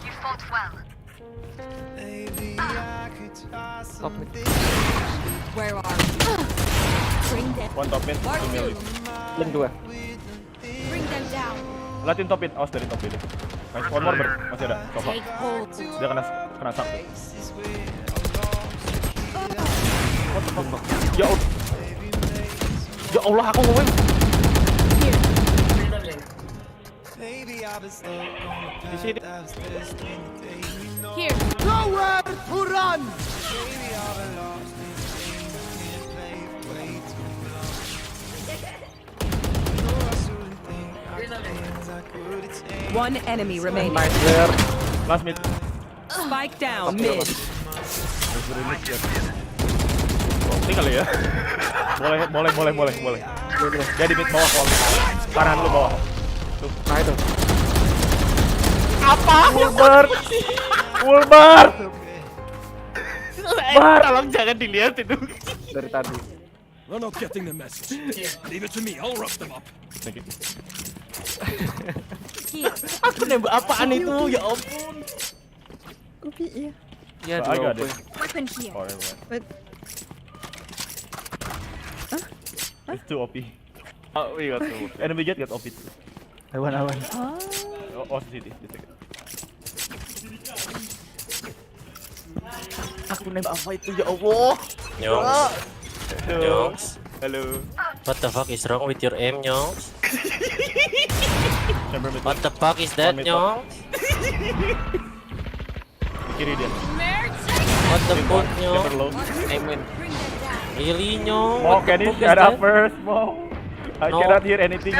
You fought well. Maybe I could try something. Where are you? Bring them. One top mid, email it. Link 2. Bring them down. Latin top mid, awas dari top mid. Nice, one more ber, masih ada. Coba. Take hold. Dia kena sakti. What the fuck? Ya Allah, aku ngomong. Di sini. Here. Nowhere to run. One enemy remaining. Nice there. Last mid. Spike down mid. Ini kali ya. Boleh. Dia di mid bawah wall. Kanan lu bawah. Tuh. Nah itu. Apa? Wulbert. Tolong jangan dilihat itu. Dari tadi. We're not getting the message. Leave it to me. I'll rough them up. Thank you. Aku nembak apaan itu? Ya ampun. Kopi ya. Ya, I got it. Weapon here. Oh, never mind. But It's too OP. Oh, we got two. Enemy jet got OP. Awan. Oh, city. Aku nembak apa itu? Ya Allah. Nyongs. Halo. What the fuck is wrong with your aim, Nyongs? What the fuck is that, Nyongs? Kiri dia. What the fuck, Nyongs? Amin. Really, Nyongs? Mo, can you shut up first, Mo? I cannot hear anything.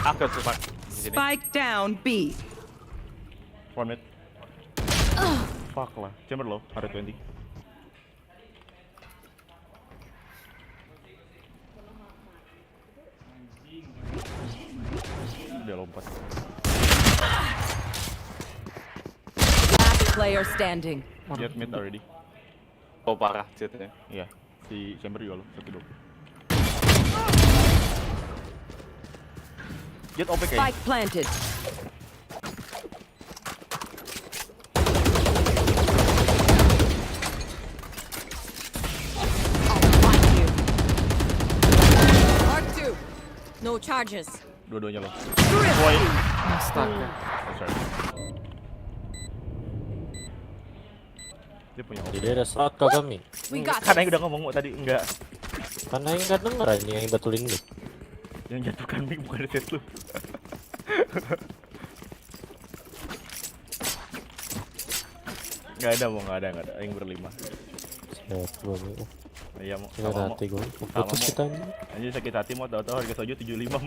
Aku cepat. Spike down B. One mid. Fuck lah. Chamber low. 120. Dia lompat. Last player standing. Jet mid already. Oh parah jetnya. Iya. Si Chamber juga loh. 120. Jet OP kayaknya. Spike planted. R2. No charges. Dua-duanya loh. Boy. Astaga. Sorry. Dia punya OP. Jadi ada slot ke kami. Karena yang udah ngomong tadi enggak. Karena yang nggak denger ini yang betulin lu. Yang jatuhkan mic bukan set lu. Nggak ada. Yang berlima. Set gua nih. Iya mau. Sakit hati gua. Putus kita nih. Anjir sakit hati mau tahu-tahu harga soju 75.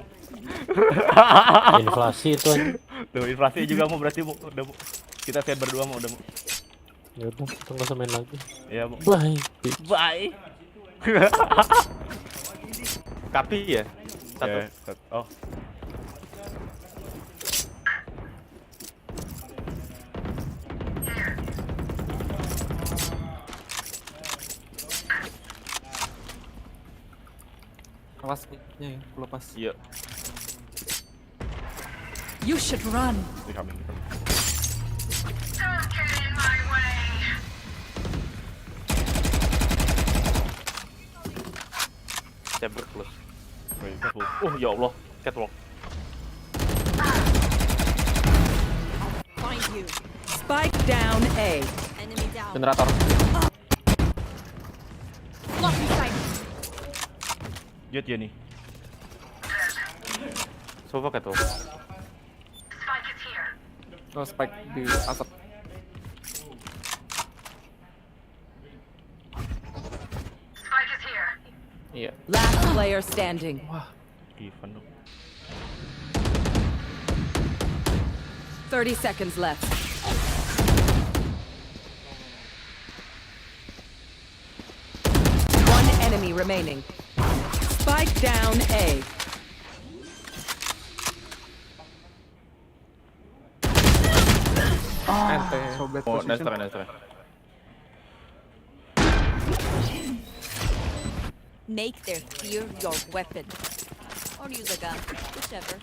Inflasi itu anjing. Tuh inflasi juga mau berarti udah kita share berdua mau udah mau. Ya udah, kita nggak usah main lagi. Iya, mau. Bye. Tapi ya. Satu. Oh. Awas nya ya, lepas. Iya. You should run. Di kami. Don't get in my way. Chamber close. Oh ya Allah, catwalk. Find you. Spike down A. Enemy down. Generator. Lock in sight. Jet ya nih. Coba catwalk. Spike is here. Oh, spike di asap. Spike is here. Iya. Last player standing. Wah, Even dong. 30 seconds left. enemy remaining. Spike down A. Ente. Oh, nice try. Make their fear your weapon. Or use a gun, whichever.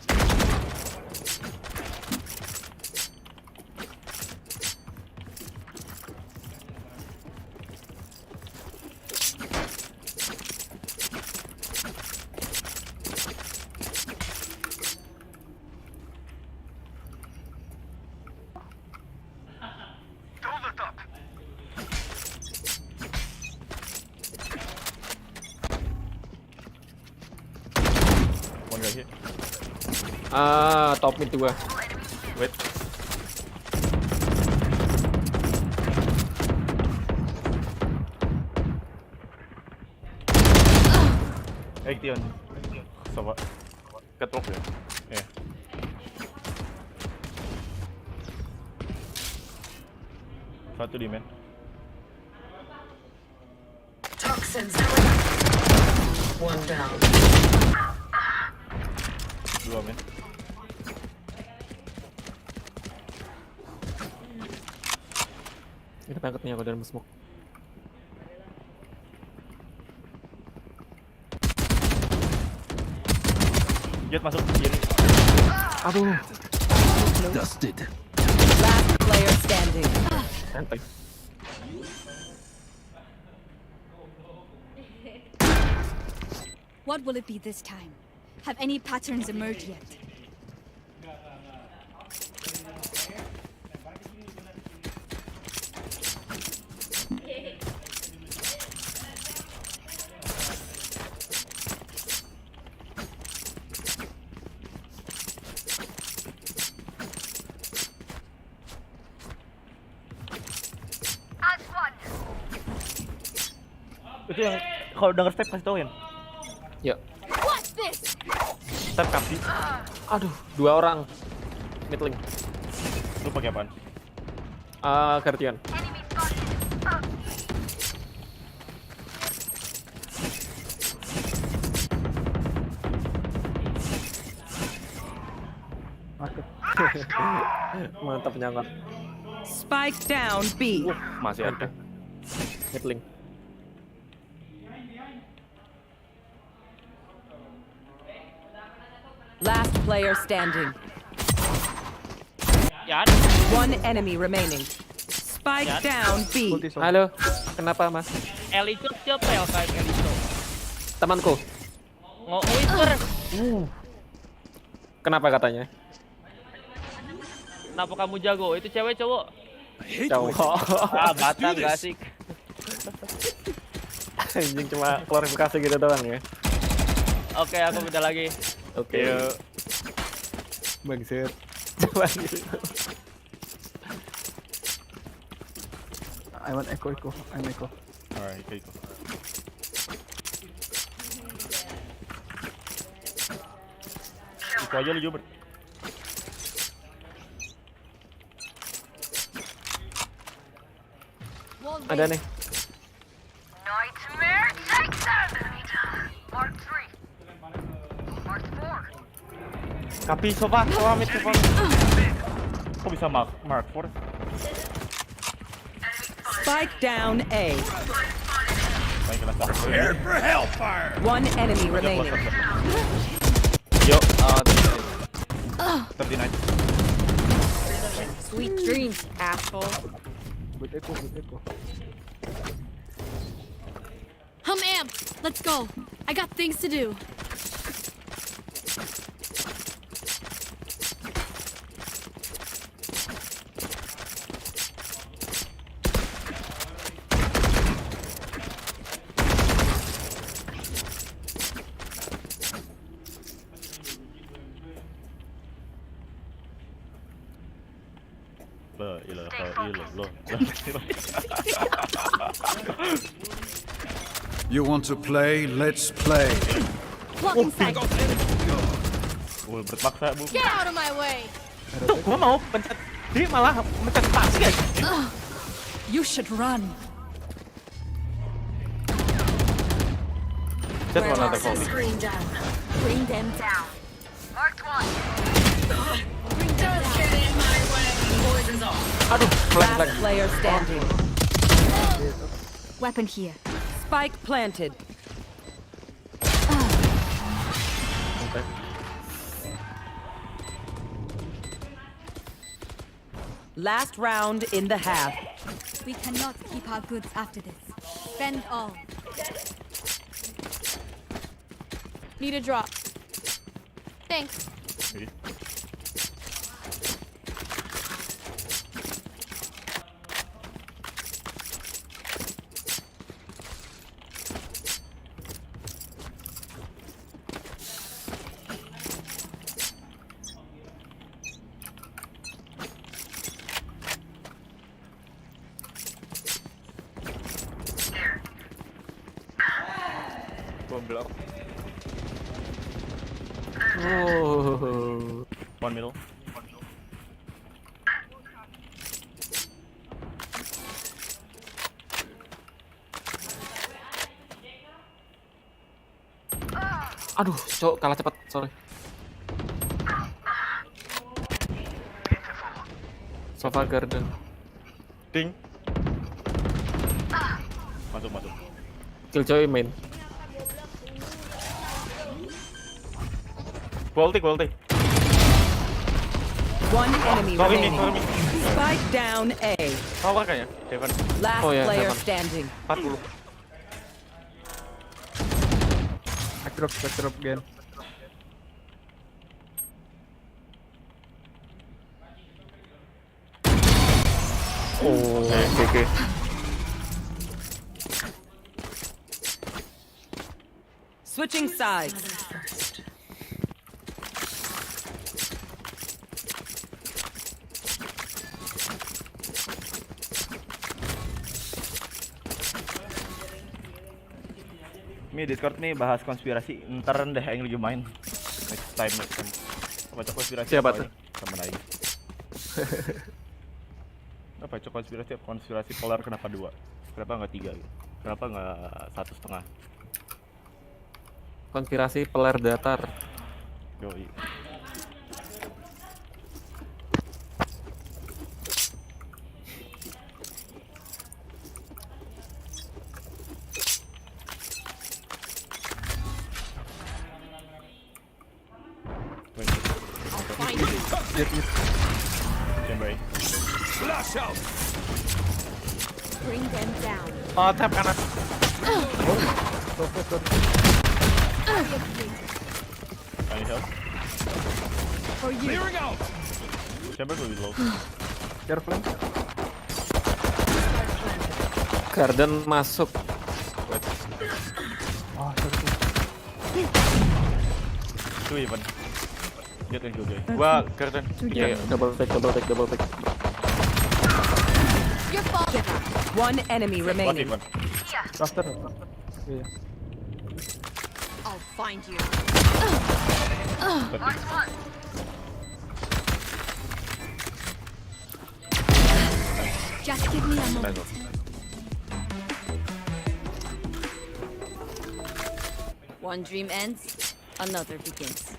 One right here. Top mid 2. Wait. Tion. Sama. Ketrok ya? Iya. Satu di main. Toxins. One down. Dua main. Ini takut nih aku dalam smoke. Jet masuk kiri. Aduh. Dusted. Last player standing. Santai. What will it be this time? Have any patterns emerged yet? Itu yang kalau denger step kasih tauin. Yuk. What's this? Step kapi. Aduh, 2 orang. Mid link. Lu pakai apaan? Guardian. Mantap nyangkut. Spike down B. Masih ada. Mid link. Last player standing. One enemy remaining. Spike down B. Halo, kenapa mas? Elico siapa ya kayak Elico? Temanku. Whisper. Kenapa katanya? Kenapa kamu jago? Itu cewek cowok? Cowok. Batang gak asik. Anjing cuma klarifikasi gitu doang ya. Oke, aku udah lagi. Oke. Bangsat. Coba gitu. I want echo. I'm echo. Alright, echo. Itu aja lu Jobert. Ada nih. Nightmare takes them. Mark 3. Mark 4. Kapi sofa mid sofa. Kok bisa mark 4? Spike down A. Prepare for hellfire. One enemy remaining. Yo, 39. Sweet dreams, asshole. Good echo. Am, let's go. I got things to do. La ilaha illallah. You want to play? Let's play. Blocking sight. Berpaksa, Bu. Get out of my way. Tuh, gua mau pencet dia malah mencet spasi guys. You should run. Just one other Toxin copy. screen down. Bring them down. Marked one. Don't get in my way. Poison's off. Aduh, flank. Last player standing. Weapon here. Spike planted. Last round in the half. We cannot keep our goods after this. Spend all. Need a drop. Thanks. Bomb block. Oh. One middle. Aduh, cok, kalah cepat. Sorry. Sofa garden. Ding. Masuk. Killjoy main. Quality. One enemy Sorry remaining. me. Spike down A. Power kayaknya. Heaven. Last Oh, yeah, player heaven. standing. 40. Backdrop again. Oh, oke. Switching sides. Ini Discord nih bahas konspirasi. Ntar deh yang lagi main. Next time. Baca konspirasi. Siapa tuh? Sama Naing. Apa konspirasi polar kenapa 2? Kenapa nggak 3 gitu? Kenapa nggak 1,5? Konspirasi peler datar. Yoi. Jambray. Flash out. Bring them down. Oh, tap kanan. Can you help? For you. Clearing out. Chamber will be low. Careful. Garden masuk. Oh, Two even. Get in Killjoy. Gua garden. Iya, double take. Your fault. One enemy One remaining. even. Cluster. Iya. I'll find you. Just give me a moment. One dream ends, another begins.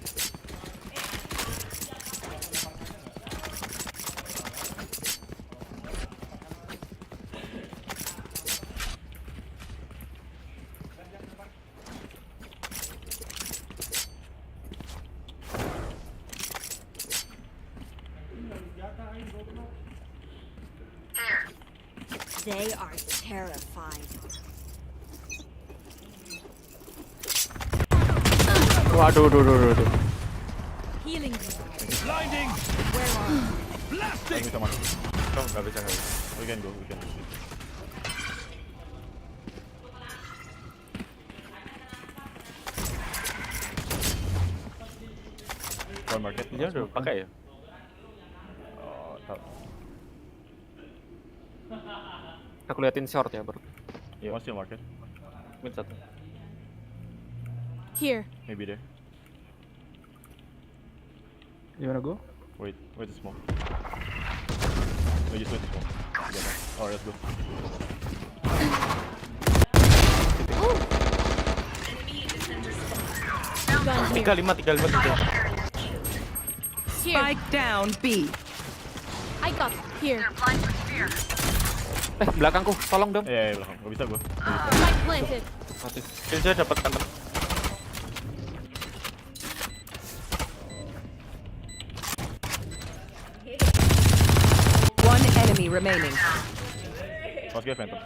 They are terrified. Waduh. Healing you. Blinding. Where are you? Blasting. Bisa masuk. Nggak bisa. We can go. One market. Dia udah pakai ya? Oh, tahu. Aku liatin short ya, bro. Yeah, what's your market? Mid 1. Here. Maybe there. You wanna go? Wait the smoke. No, just wait the smoke. Oh, let's go. 3. Spike down B. I got it. Here. Belakangku, tolong dong. Iya, belakang. Gak bisa gua. Spike planted. Mati. Killjoy dapat kan. One enemy remaining. Pas dia phantom.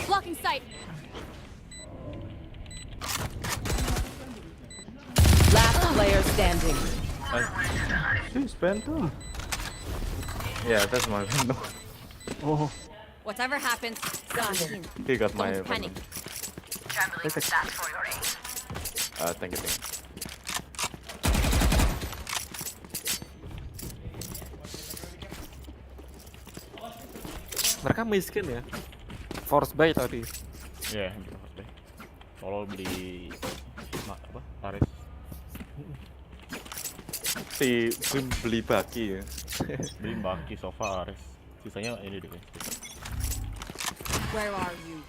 Blocking sight. Last player standing. This phantom. Yeah, that's my phantom. Oh. Whatever happens, stay in. He got my Don't panic. Thank you. Mereka miskin ya. Force buy tadi. Iya, force buy. Tolol beli apa? Ares. Si Bim beli baki ya. Beli baki, sofa, Ares. Sisanya ini deh. Where are you?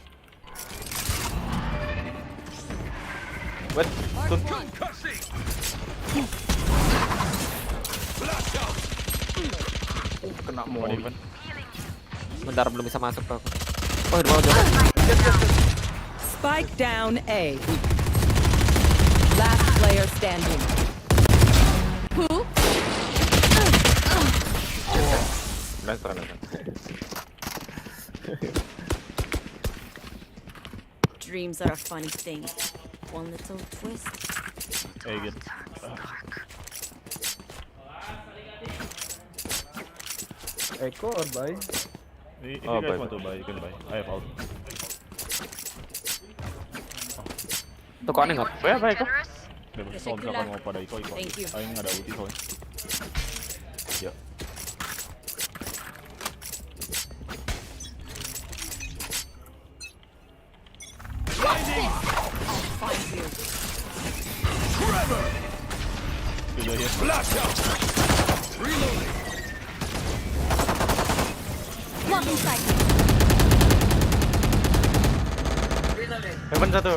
What? Kena mau. Bentar belum bisa masuk aku. Oh, di bawah jalan. Spike down A. Last player standing. Who? Nice run. Dreams are a funny thing. One little twist. Hey, good. Echo or buy? If you guys want to buy, you can buy. I have out. Tuh kok aneh nggak? Baik kok. Bebas kalau misalkan mau pada Iko. Thank you. Aing ada ulti soalnya. Ya. Flash out! Reloading! Blocking sight. Heaven satu.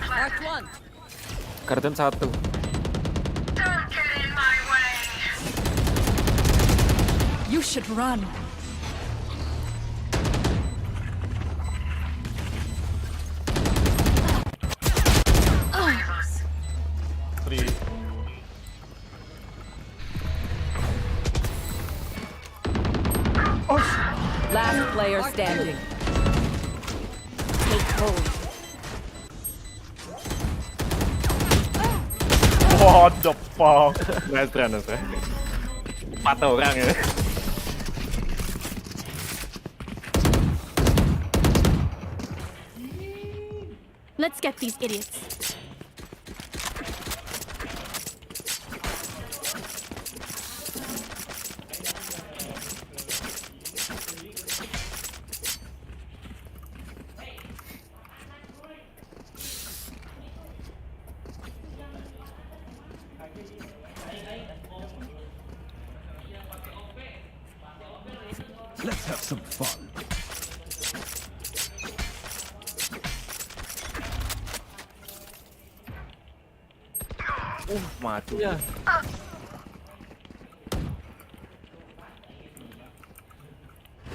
Mark one. Garden 1. Don't get in my way. You should run. Last player standing. Take hold. What the fuck? Nice run. 4 orang ya. Let's get these idiots. Let's have some fun. Mati. Yeah.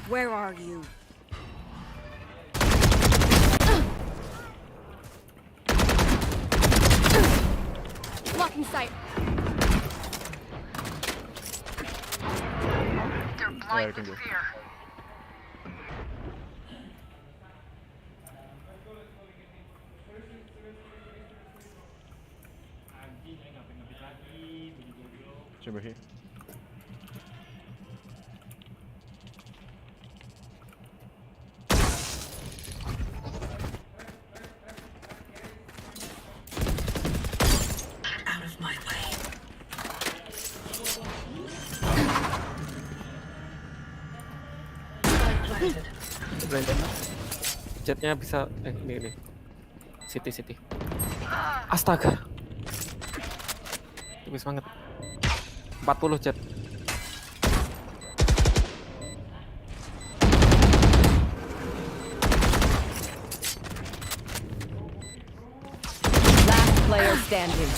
Where are you? Blocking sight. They're blind with fear. Chamber here. Out of my way. Jetnya bisa ini. City. Astaga. Tipis banget. 40 jet. standing.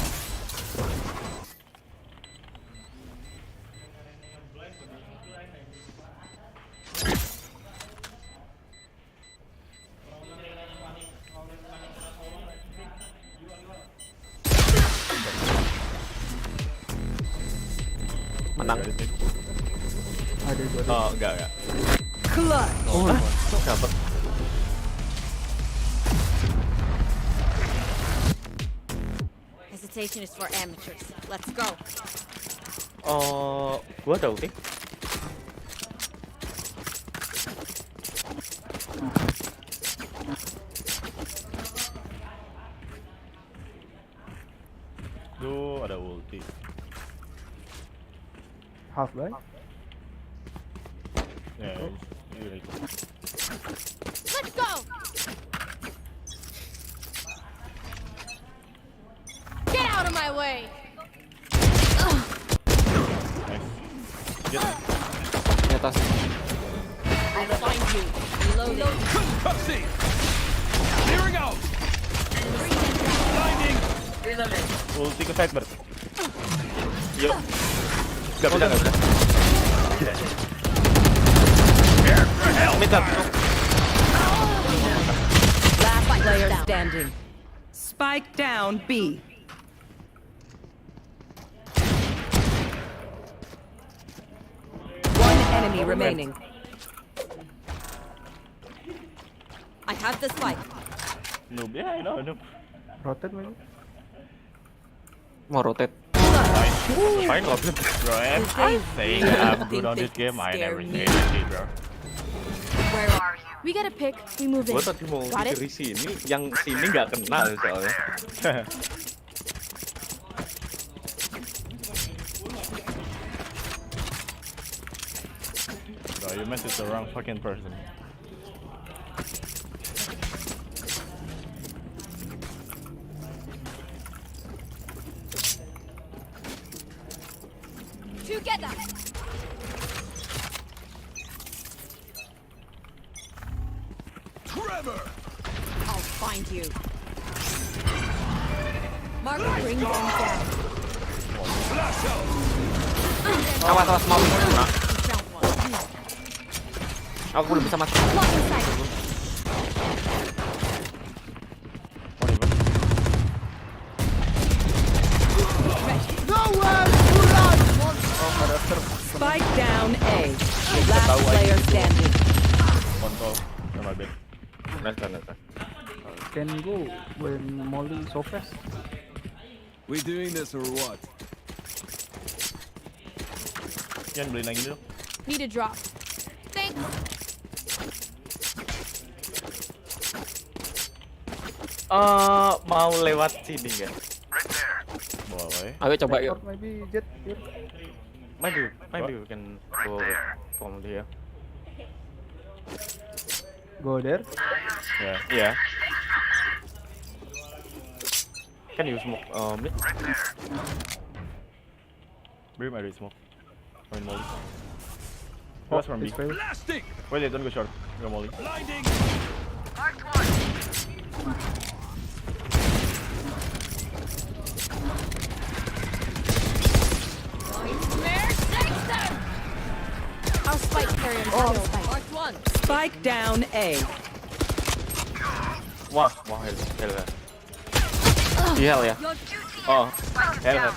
Menang. Oh, enggak. Clutch. Oh, dapat. Hesitation is for amateurs. Let's go. Gua ada ulti. Duh, ada ulti. Half life. Yeah, Let's go. Get out of my way. Get Di atas. I'll find you. Reloading. Concussing! Clearing out! Blinding! Reloading. ulti ke sidebar. Yuk. Gak bisa. Mid up. Last player standing. Spike down B. One enemy remaining. I have the spike. Noob, yeah, I know, noob. Rotate maybe. Mau rotate. Fine, rotate. Bro, I think I'm good on this game. I never say anything, bro. Where are you? We get a pick. We move in. Gua tadi mau Got it? dari sini, yang sini nggak kenal soalnya. Bro, you messaged the wrong fucking person. Together. Trevor! I'll find you. Mark, bring them down. Flash out! Awas, mau. Nah, Found one. aku belum bisa masuk. Blocking sight. Spike down A. Last player standing. Control sama bed. Nice. Can go when Molly so fast. We doing this or what? Yan, beli lagi dulu. Need a drop. Thanks. Mau lewat sini nggak? Boleh. Ayo coba yuk. Maybe Jet here. Maybe we can go from here. Go there. Yeah. Can you smoke mid? Brim, I read smoke. I mean, molly. Pass from B. Blasting! Wait, don't go short. Go molly. Blinding! I'll spike carry him. Marked one. Spike down A. Wah, hell. Iya ya. Oh, hell.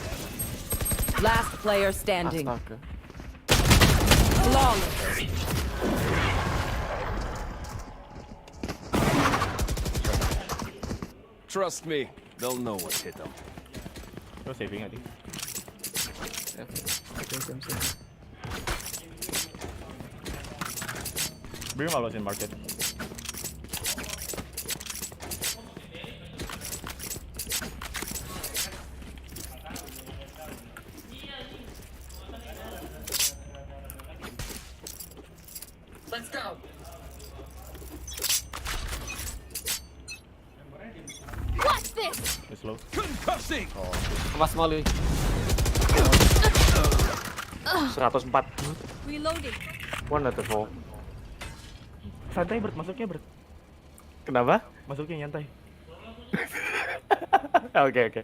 Last player standing. Astaga. Flawless. Trust me, they'll know what hit them. You're saving, I think. Same. Brim, I was in market. Let's go. What's this? It's low. Concussing! Mas Molly. 104. Reloading. One at the four. Santai, Bert. Masuknya, Bert. Kenapa? Masuknya nyantai. Oke.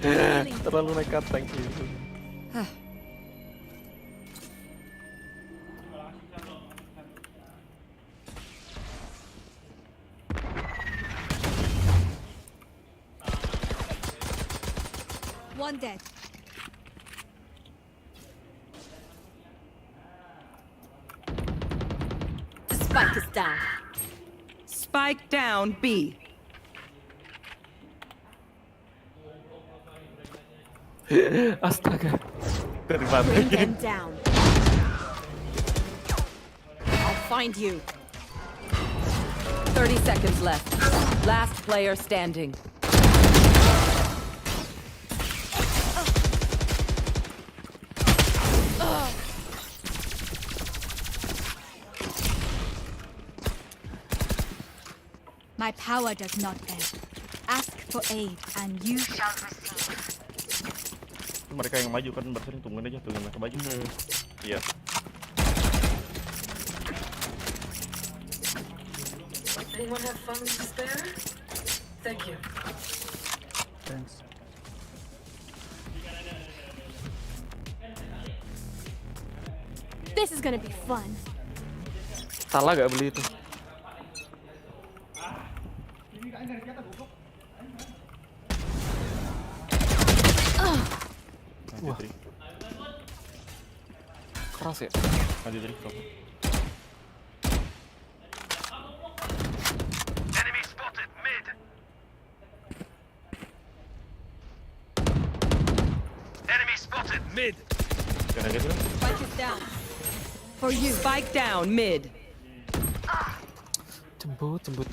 Terlalu nekat, thank you. One dead. The spike is down. Spike down B. Astaga. Bring them down. I'll find you. 30 seconds left. Last player standing. My power does not end. Ask for aid and you shall receive. Mereka yang maju kan barusan tungguin aja mereka maju. Iya. Anyone have funds to spare? Thank you. Thanks. This is gonna be fun. Salah gak beli itu? Wah. Keras ya? Maju dari top. Enemy spotted mid. Enemy spotted mid. Kena gitu. Spike is down. For you. Spike down mid. Jembut.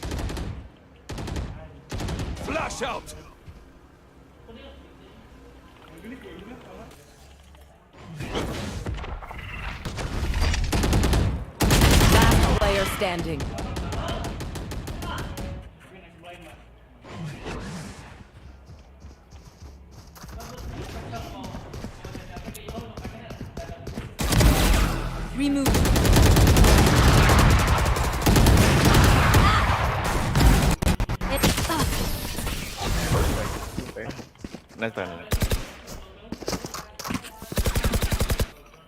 Flash out. Last player standing. Remove. It's up. Nice try.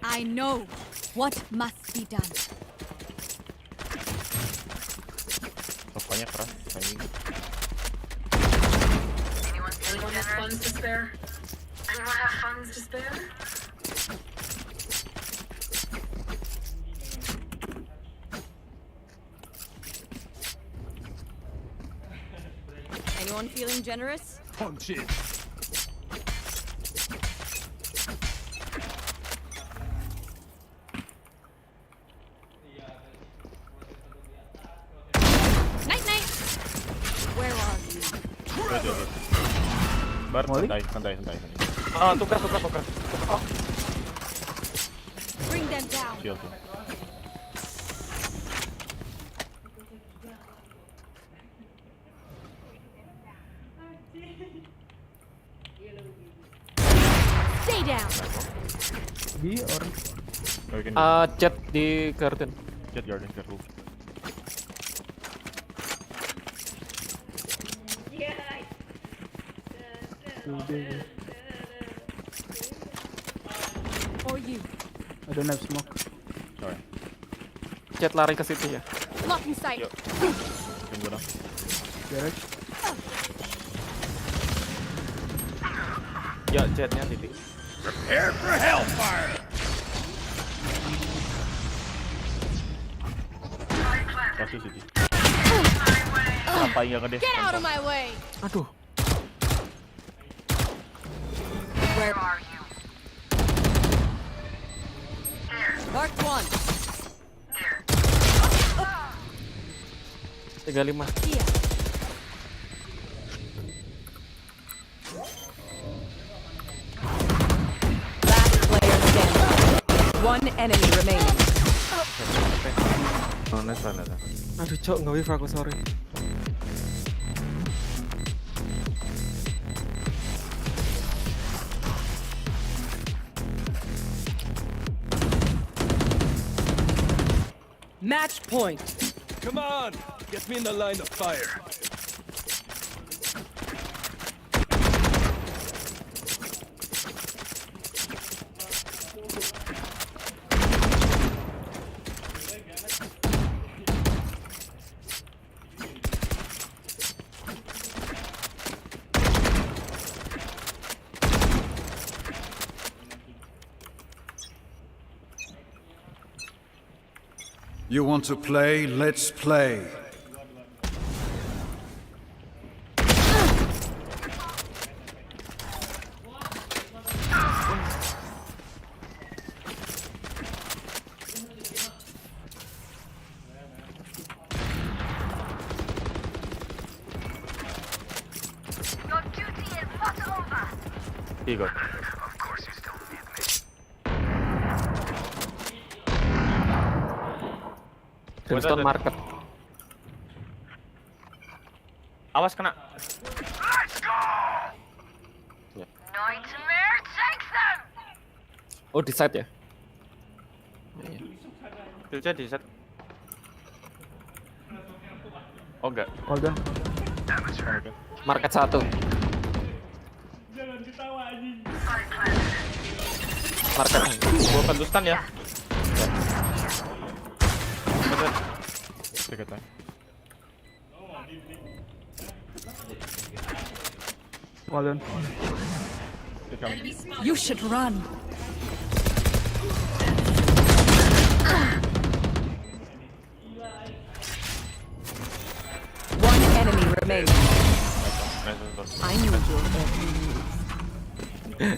I know what must be done. Sopanya keras. Anyone have funds to spare? Anyone have funds to spare? Anyone feeling generous? Punch it. Night night. Where are you? Bar, santai. Ah, tukar. Oh. Bring them down. Shield. Stay down. B or Chat di garden. Chat garden, careful. For you. I don't have smoke. Sorry. Chat lari ke situ ya. Blocking sight. Tunggu dong. Garage. Ya, chatnya titik. Prepare for hellfire. Kasih sih. Apa yang gede? Get out of my way. Aduh. Where are you? Mark one. 35. Here. Last player standing. One enemy remaining. Oh, nice. Aduh, cok, nggak wave aku, sorry. Match point. Come on, get me in the line of fire. You want to play? Let's play. He got. Greenstone market. Awas kena. Nightmare takes them! Oh, di side ya? Killnya di set. Oh enggak. Hold on. Market 1. Market. Gua bantu stun ya. Dekat lah. Hold on. You should run. One enemy remaining. I knew your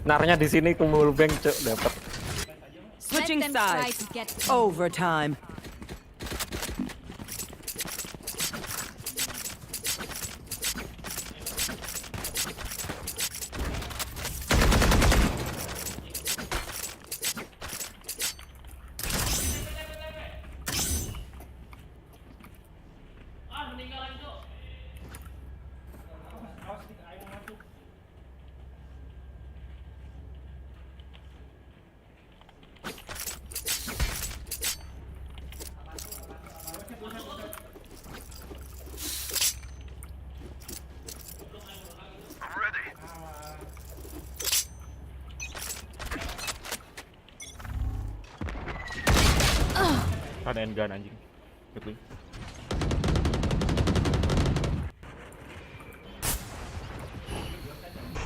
Narnya di sini kumul bank cok dapat. Switching Let them try sides. to get Overtime. Ada endgun anjing. Gitu.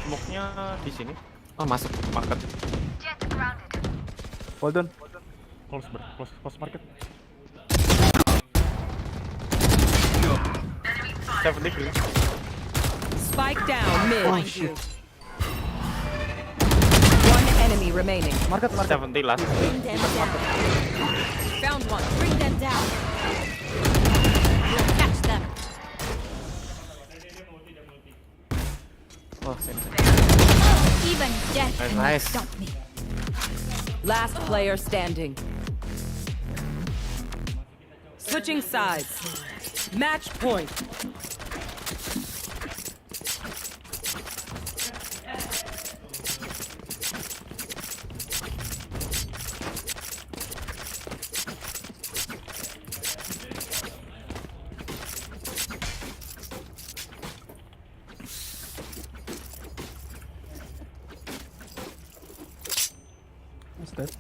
Smoke-nya di sini. Oh, masuk market. Hold on. Close market. 70 green. Spike down mid. Oh, shit. One enemy remaining. Market. 70 last. bring them down. Found one. Bring them down. We'll catch them. Oh, sini. Even death Nice, cannot nice. stop me. Last player standing. Switching sides. Match point. What's that?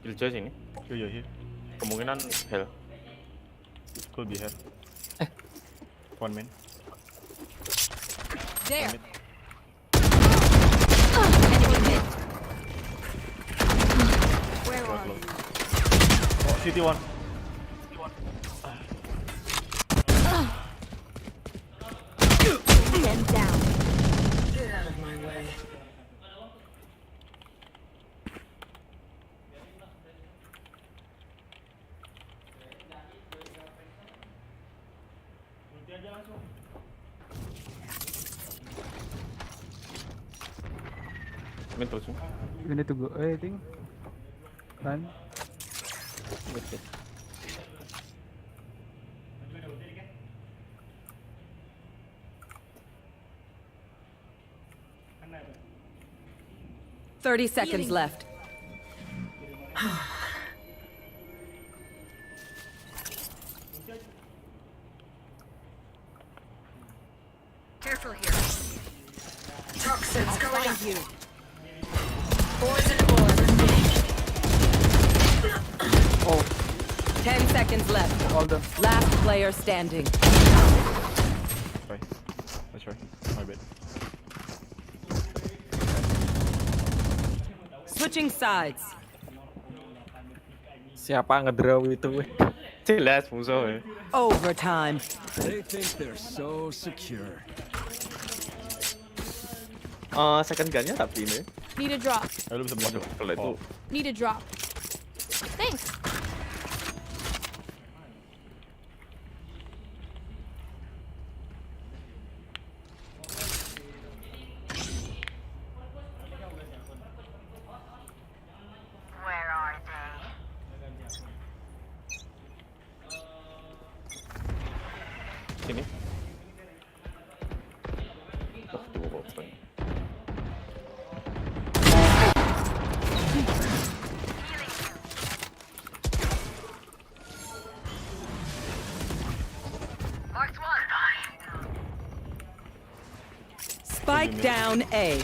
Killjoy sini. Iya. Kemungkinan hell. Could be here. One man. There. Mid. Enemy mid. Where are you? Oh, city one. Bring them down. Get out of my way. Mid terus. We need to go. I think. Run. Oke. Thirty seconds left. Careful here. Toxins going up. You. Poison orb. 10 seconds left. All done. Last player standing. Right. That's right. My bad. Switching sides. Siapa ngedraw itu? Jelas musuh. Overtime. They think they're so secure. Second gun-nya tapi ini. Need a drop. Lu bisa masuk. Kalau itu Need a drop. Thanks. Where are they? sini. Tuh, open. Spike down A.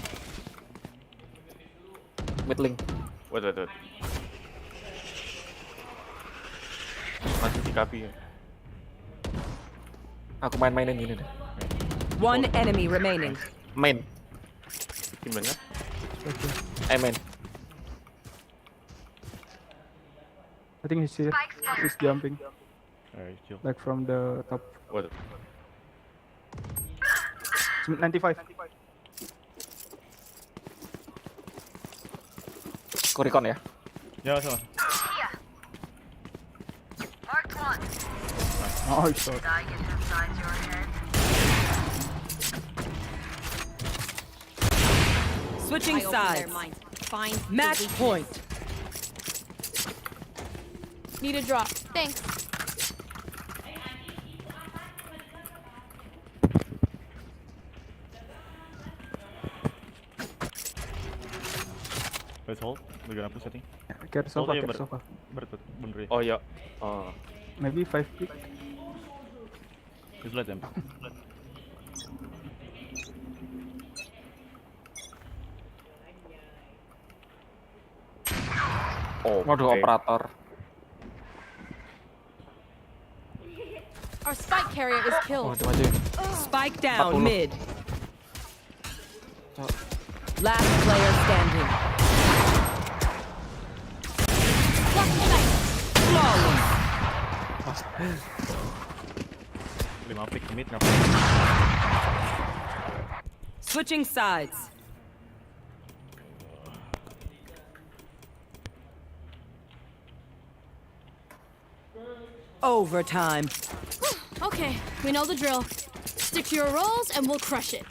Mid link. Wait. Masih di kapi ya. Aku main-mainin gini deh. One enemy remaining. Main. Gimana? Main. I think he's here. He's jumping. Alright, chill. Like from the top. What? 95. Aku recon ya. Ya, sama. Marked one. Oh, he's shot. Did I get inside your head? Switching sides. Match point. Need a drop. Thanks. Let's hold. We're gonna push, I think. Care sofa, ya, care sofa. Bener ya. Oh iya. Oh. Maybe 5 pick. Just let them. Oh, waduh, operator. Our spike carrier is killed. Maju. Spike down 40. mid. Last player standing. Flawless. 5 pick mid, Switching sides. Overtime. Okay, we know the drill. Stick to your roles and we'll crush it.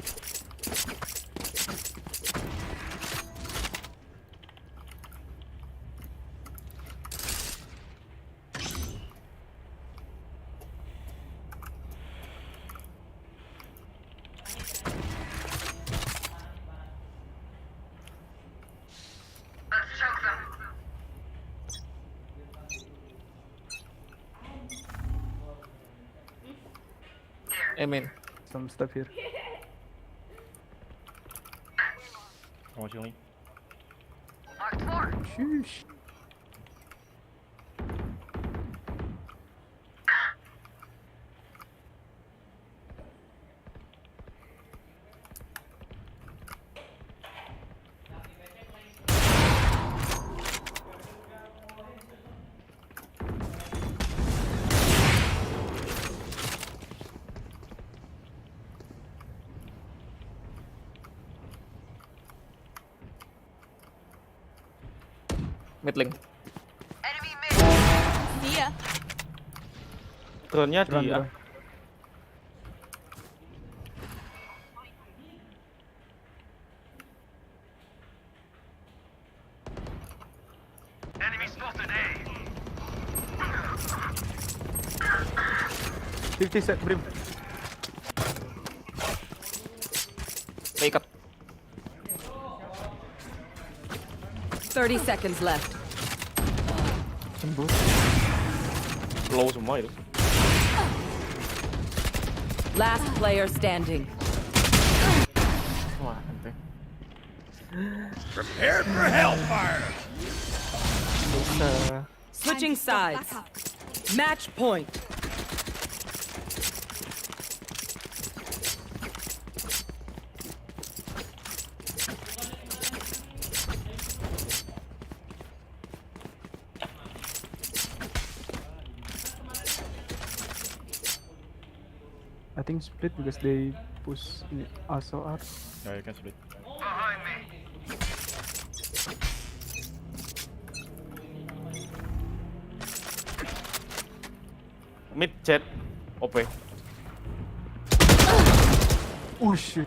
Let's choke them. Main. Some stuff here. How much healing? Marked four. Sheesh. Mid link. Enemy mid. See ya. Drone-nya Drone, di drone. Enemy spotted A. 50 set brim. Ikat. 30 seconds left. Sembuh. low semua itu. Last player standing. Wah, ente. Prepared for hellfire. Bisa. Switching sides. Match point. I think split because they push in also R. Yeah, you can split. Mid jet. OP. Oh shit.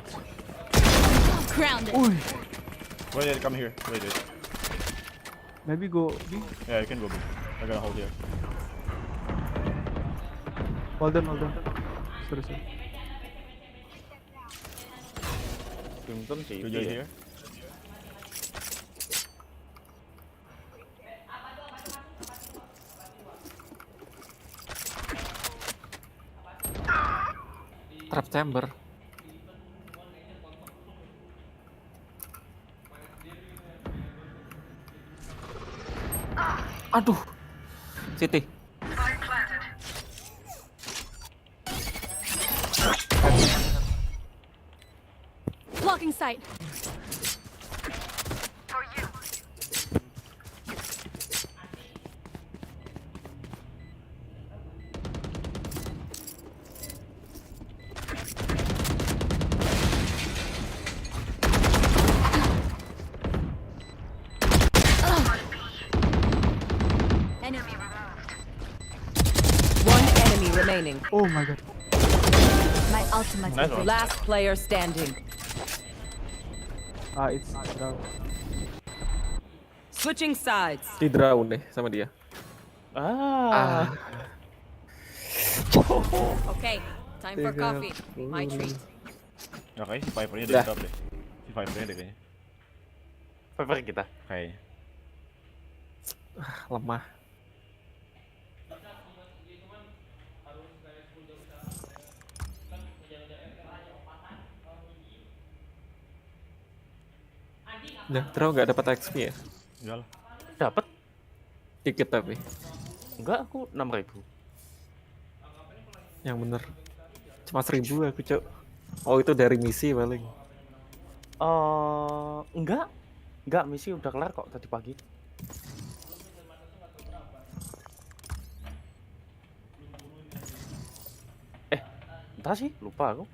Grounded. Wait, come here. Wait. Maybe go B. Yeah, you can go B. I'm gonna hold here. Hold on. Sorry. Belum sih. Go here. Trap chamber. Aduh. City. Blocking sight. Enemy removed. One enemy remaining. Oh my god. My ultimate Nice one. Last player standing. It's down. Switching sides. Di drown deh sama dia. Okay, time for coffee. My treat. Ya kayaknya si Viper-nya Udah. di top deh. Si Viper-nya deh kayaknya. Viper kita. Kayaknya. Lemah. Udah, terus nggak dapat XP ya? Enggak lah. Dapat. Dikit tapi. Enggak, aku 6.000. Yang bener. Cuma 1.000 aku, Cok. Oh, itu dari misi paling. Enggak. Enggak, misi udah kelar kok tadi pagi. Entah sih, lupa aku.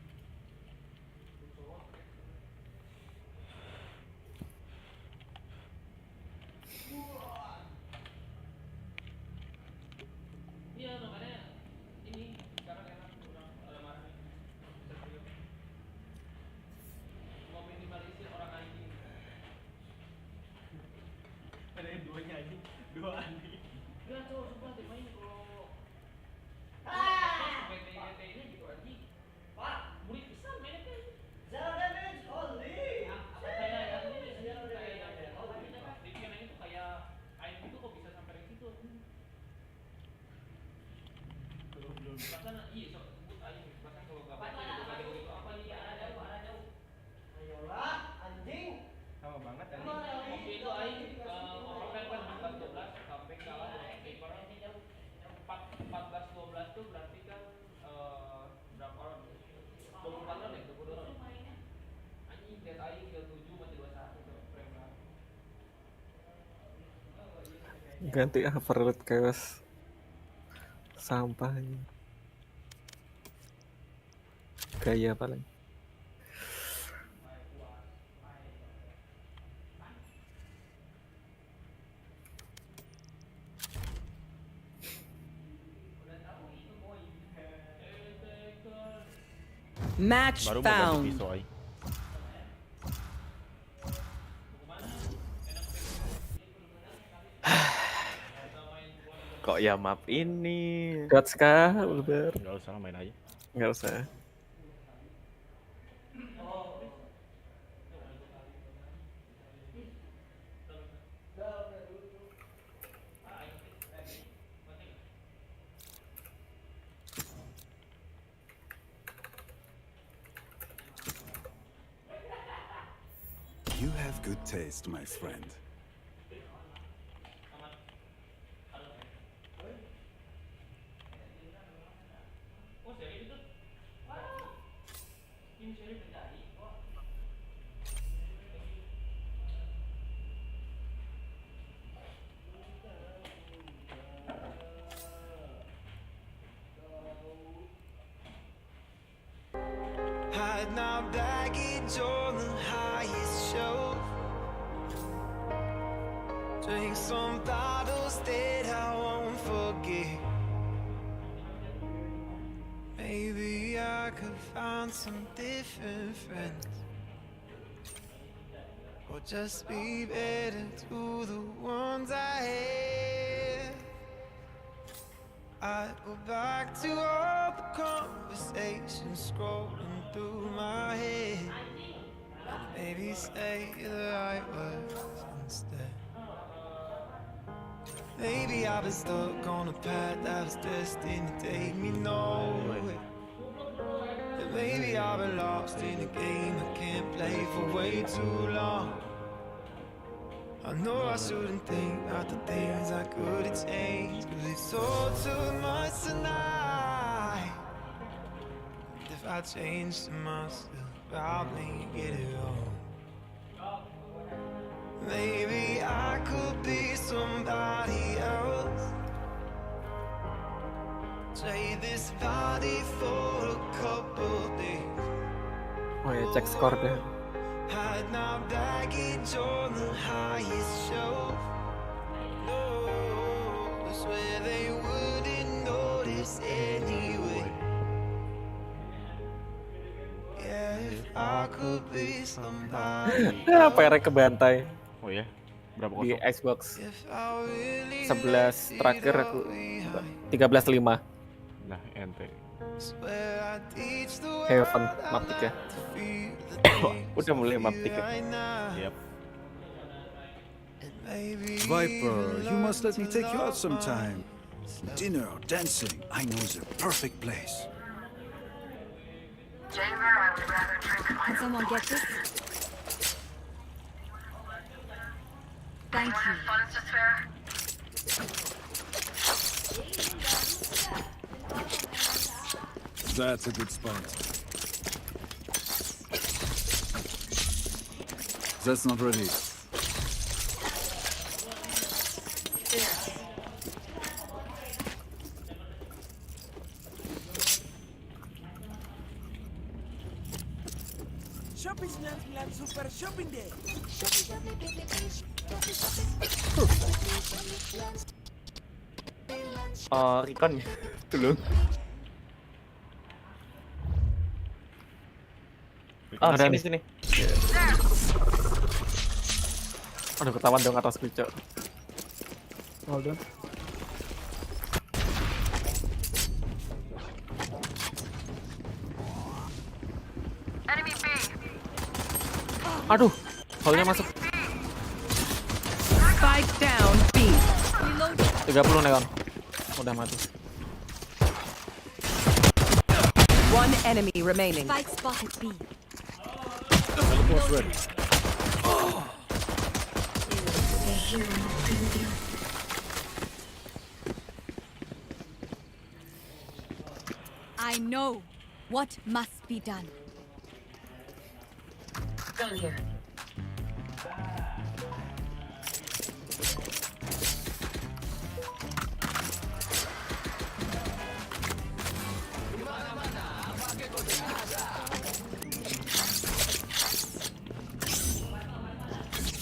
Ganti overload chaos. Sampah ini. Gaya paling. Match Baru mau ganti found. pisau ay. Kok ya map ini? Gods kah, Ulber? Enggak usah lah, main aja. Enggak usah. You have good taste, my friend. Hide my baggage on the highest shelf. Drink some bottles that I won't forget. Maybe I could find some different friends, or just be better to the ones I had. I go back to all the conversations scrolling through my head, and maybe say the right words instead. Maybe I've been stuck on a path that was destined to take me nowhere. And maybe I've been lost in a game I can't play for way too long. I know I shouldn't think about the things I could have changed, 'cause it's all too much tonight. And if I changed to myself, probably get it wrong. Maybe I could be somebody else. Trade this body for a couple days. Oh ya, cek skor deh. Hide my baggage on the highest shelf. No, I swear they wouldn't notice anyway. Yeah, if I could be somebody. PR kebantai. Oh ya, berapa Di kosong? Xbox 11 terakhir aku 13-5. Nah, ente. Heaven map 3. Udah mulai map 3. Yep. Viper, you must let me take you out sometime. Dinner or dancing, I know is a perfect place. Can someone get this? Thank you. That's a good spot. That's not ready. Shopping Snapchat Super Shopping Day. Recon dulu. Ada di sini. Aduh, ketahuan dong atas kucuk. Hold on. Aduh, holnya masuk. Spike down B. 30 neon. Udah mati. One enemy remaining. Spike spotted B. Teleport's ready. I know what must be done. Gun here.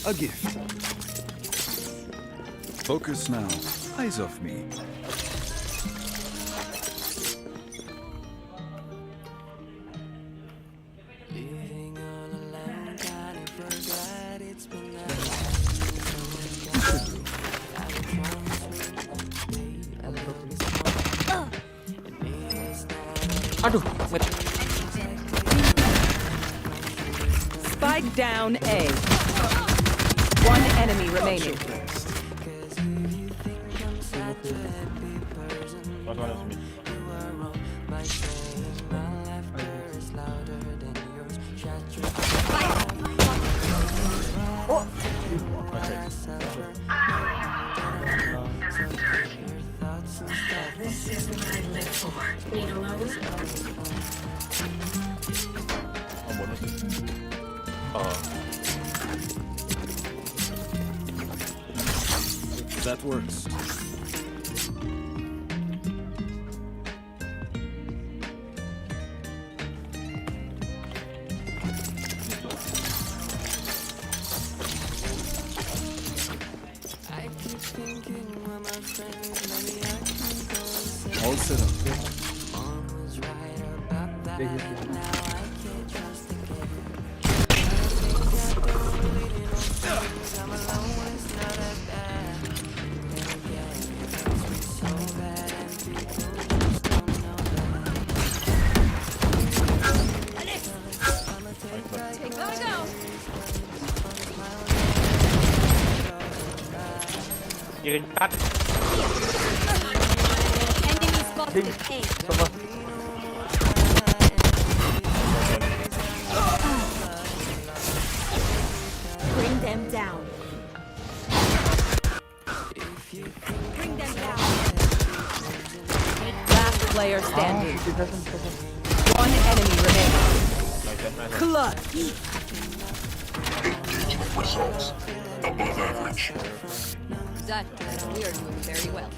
A gift. Focus now. Eyes off me. Aduh, mid. Spike down A. One enemy remaining. This is what I live for. Need a loan? Oh. That works. All set up. Take that down. Kirim cut. Enemy spotted A. Bring them down. Bring them down. Last player standing. One enemy remaining. Clutch. Above average. That we are doing very well.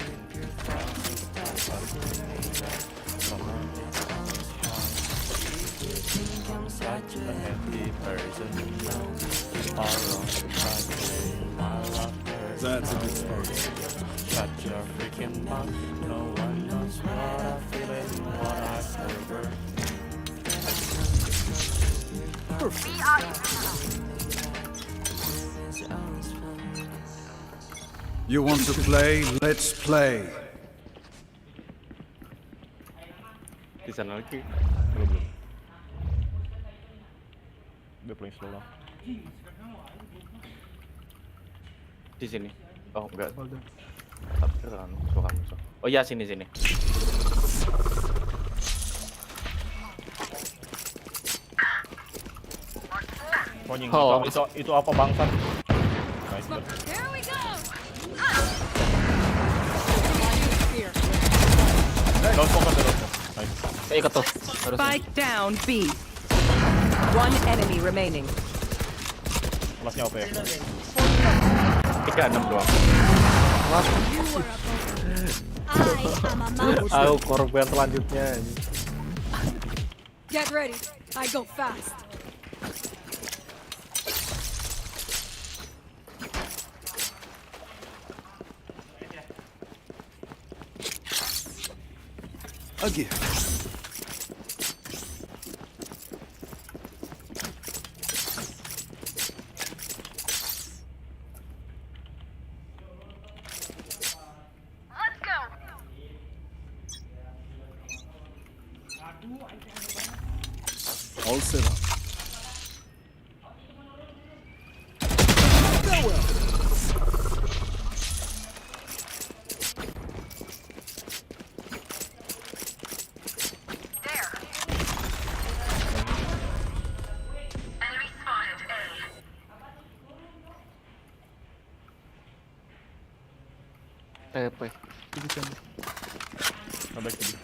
Such a happy person. That's a good start. Such a freaking bug. No one knows what I feel and what I prefer. You want to play? Let's play. Di sana lagi. Belum. They're playing slow now. Di sini. Oh enggak. Tapi kan suka musuh. Oh ya sini. Ponying Oh. itu apa bangsat? Nice. Here we go. Don't focus. Nice. Ikut tuh. Spike down B. One enemy remaining. Kelasnya OP ya? 3-6 doang. Aku korban selanjutnya. Get ready. I go fast. A gift. Let's go. All set up. Enemy spotted A. TP. Back to B.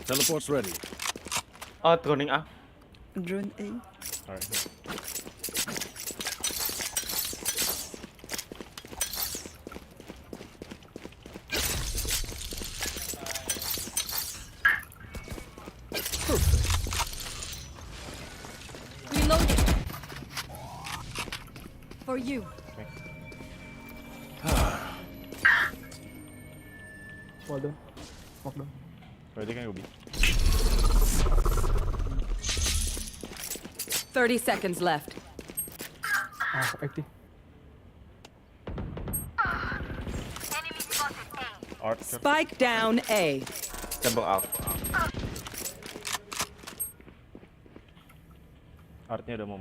Teleport's ready. Oh, droning A. Drone A. Alright. Reloading. For you. Well done. Walk down. Ready kan Ubi? 30 seconds left. Ah, 80. Enemy spotted A. Art. Spike down A. Tembok out. Artnya udah mau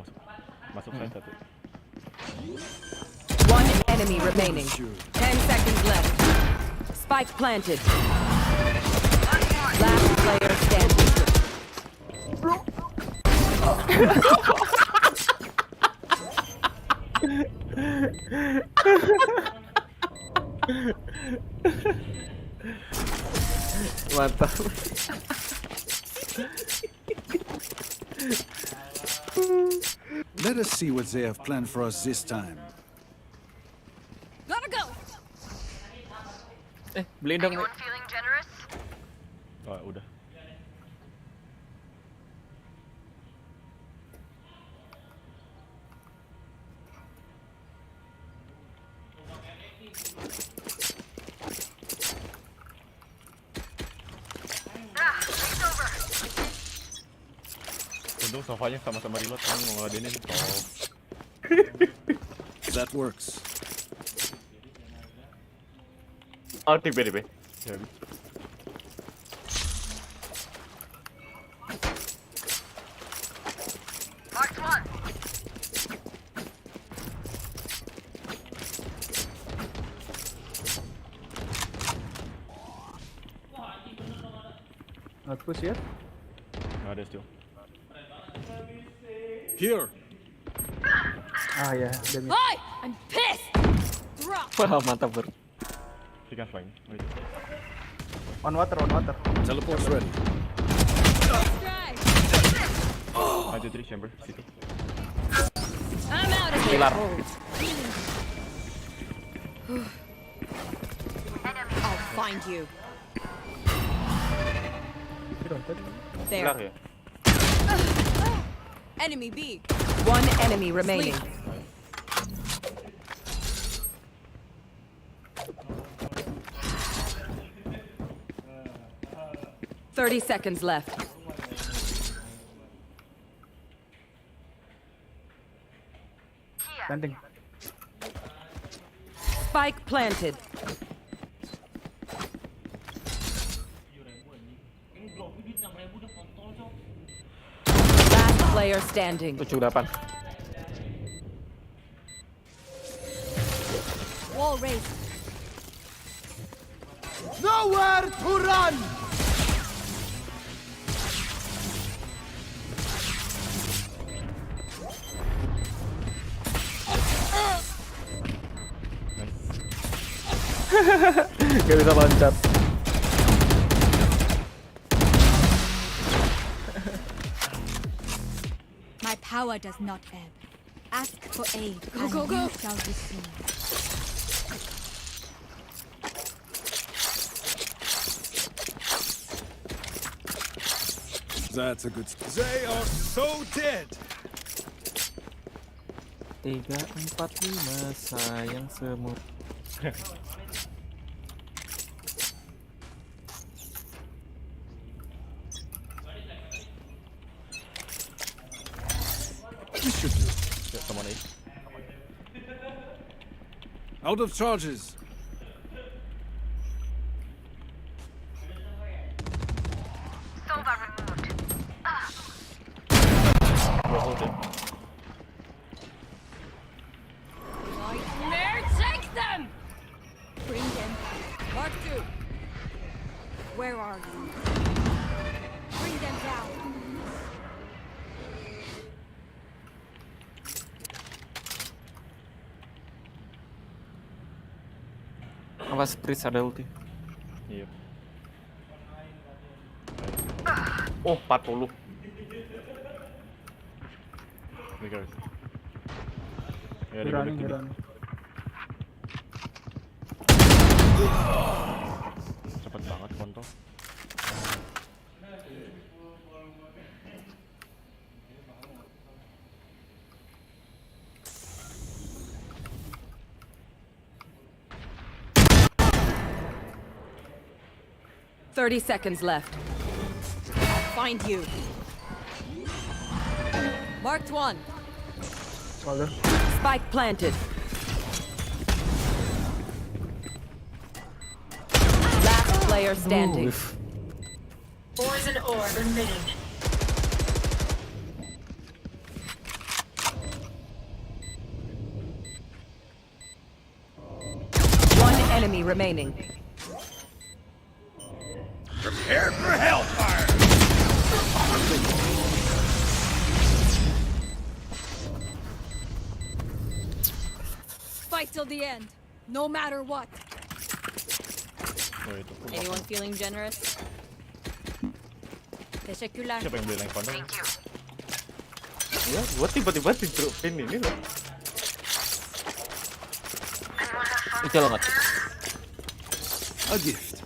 masuk side satu. One enemy remaining. 10 seconds left. Spike planted. Last player standing. Mantap. Let us see what they have planned for us this time. Gotta go. Beliin dong. Feeling generous? Oh, udah. Untung sofanya sama-sama reload, kan mau ngeladenin. Oh. That works. Oh, DP. Ya, Marked one. Not push yet. nggak ada still. Here. Ah ya, damn it. Hi, I'm pissed. Drop. Wah, mantap bro. He can flying. Wait. On water. Teleport's ready. Maju 3 chamber situ. I'm out of here. Pilar. I'll find you. There. Pilar ya. Enemy B. One enemy remaining. 30 seconds left. Planting. Spike planted. Last player standing. 78. Wall raised. Nowhere to run! Gak bisa loncat. My power does not ebb. Ask for aid, Go, and go, go. you shall receive. That's a good. They are so dead. 3, 4, 5 sayang semua. We should do. Ya, someone A. Out of charges. Sova removed. Gua hold it. Nightmare takes them! Bring them. Mark 2. Where are you? Bring them down. Awas Pris ada ulti. Iya. Oh, 40. Ini guys. Ya, He running. Cepet banget kontol. Thirty seconds left. Find you. Marked one. Shoulder. Spike planted. Last player standing. Poison orb emitting. One enemy remaining. Prepare for hellfire! Fight till the end, no matter what. Anyone feeling generous? Teşekkürler. Siapa yang beli yang kontol? Ya, gua tiba-tiba di-dropin ini loh. Itu lo nggak? A gift.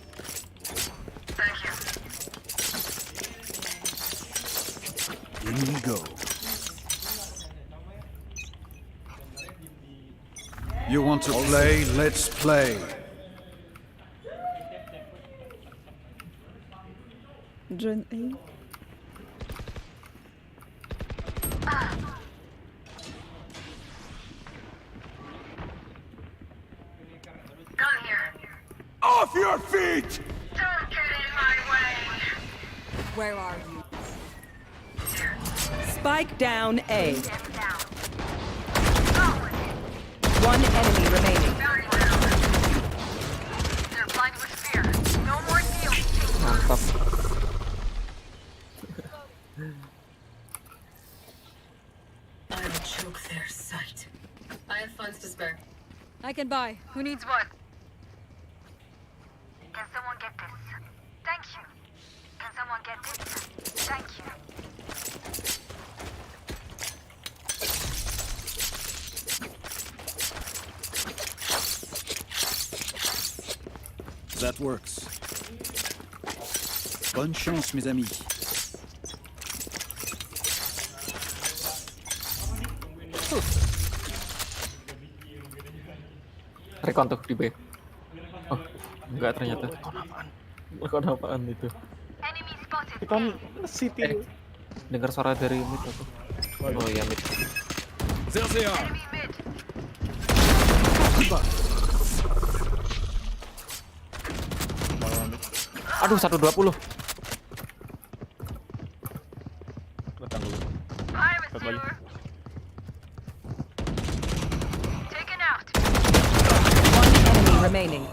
In we go. You want to play? Let's play. John A. Off your feet! Don't get in my way. Where are you? Spike down A. One enemy remaining. They're blind with fear. No more deals. Mantap. I will choke their sight. I have funds to spare. I can buy. Who needs what? Can someone get this? Thank you. Can someone get this? Thank you. That works. Bonne chance, mes amis. Recon tuh di B. Oh, enggak ternyata. Recon apaan itu? Recon City. Dengar suara dari mid aku. Oh iya mid. Aduh 120. Datang dulu. Satu lagi. One enemy remaining.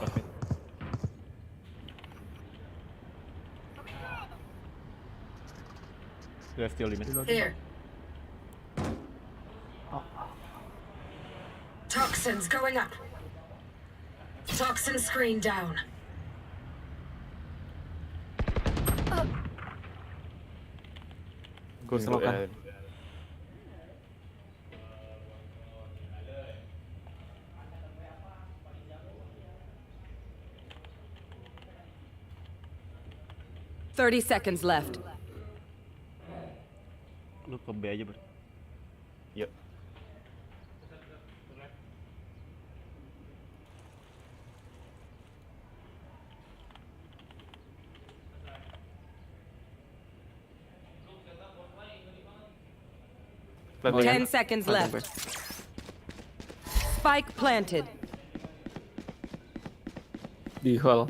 Dia still limit. Here. Toxins going up. Toxin screen down. Gue selokan. Thirty seconds left. Lu ke B aja ber. Yuk. Oh, 10 seconds left. Spike planted. Di hall.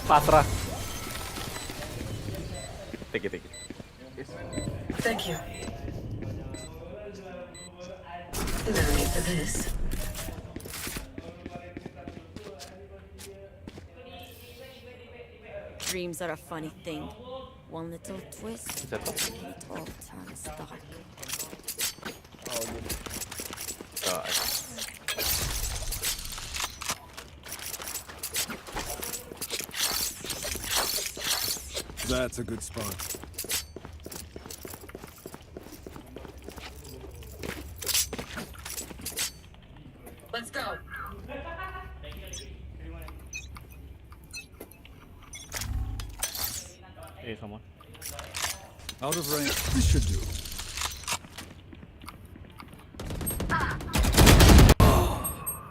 Pasrah. Take it. Thank you. No need for this. Dreams are a funny thing. One little twist, and it all turns dark. That's a good spot. Let's go. Hey, someone. Out of range. This should do.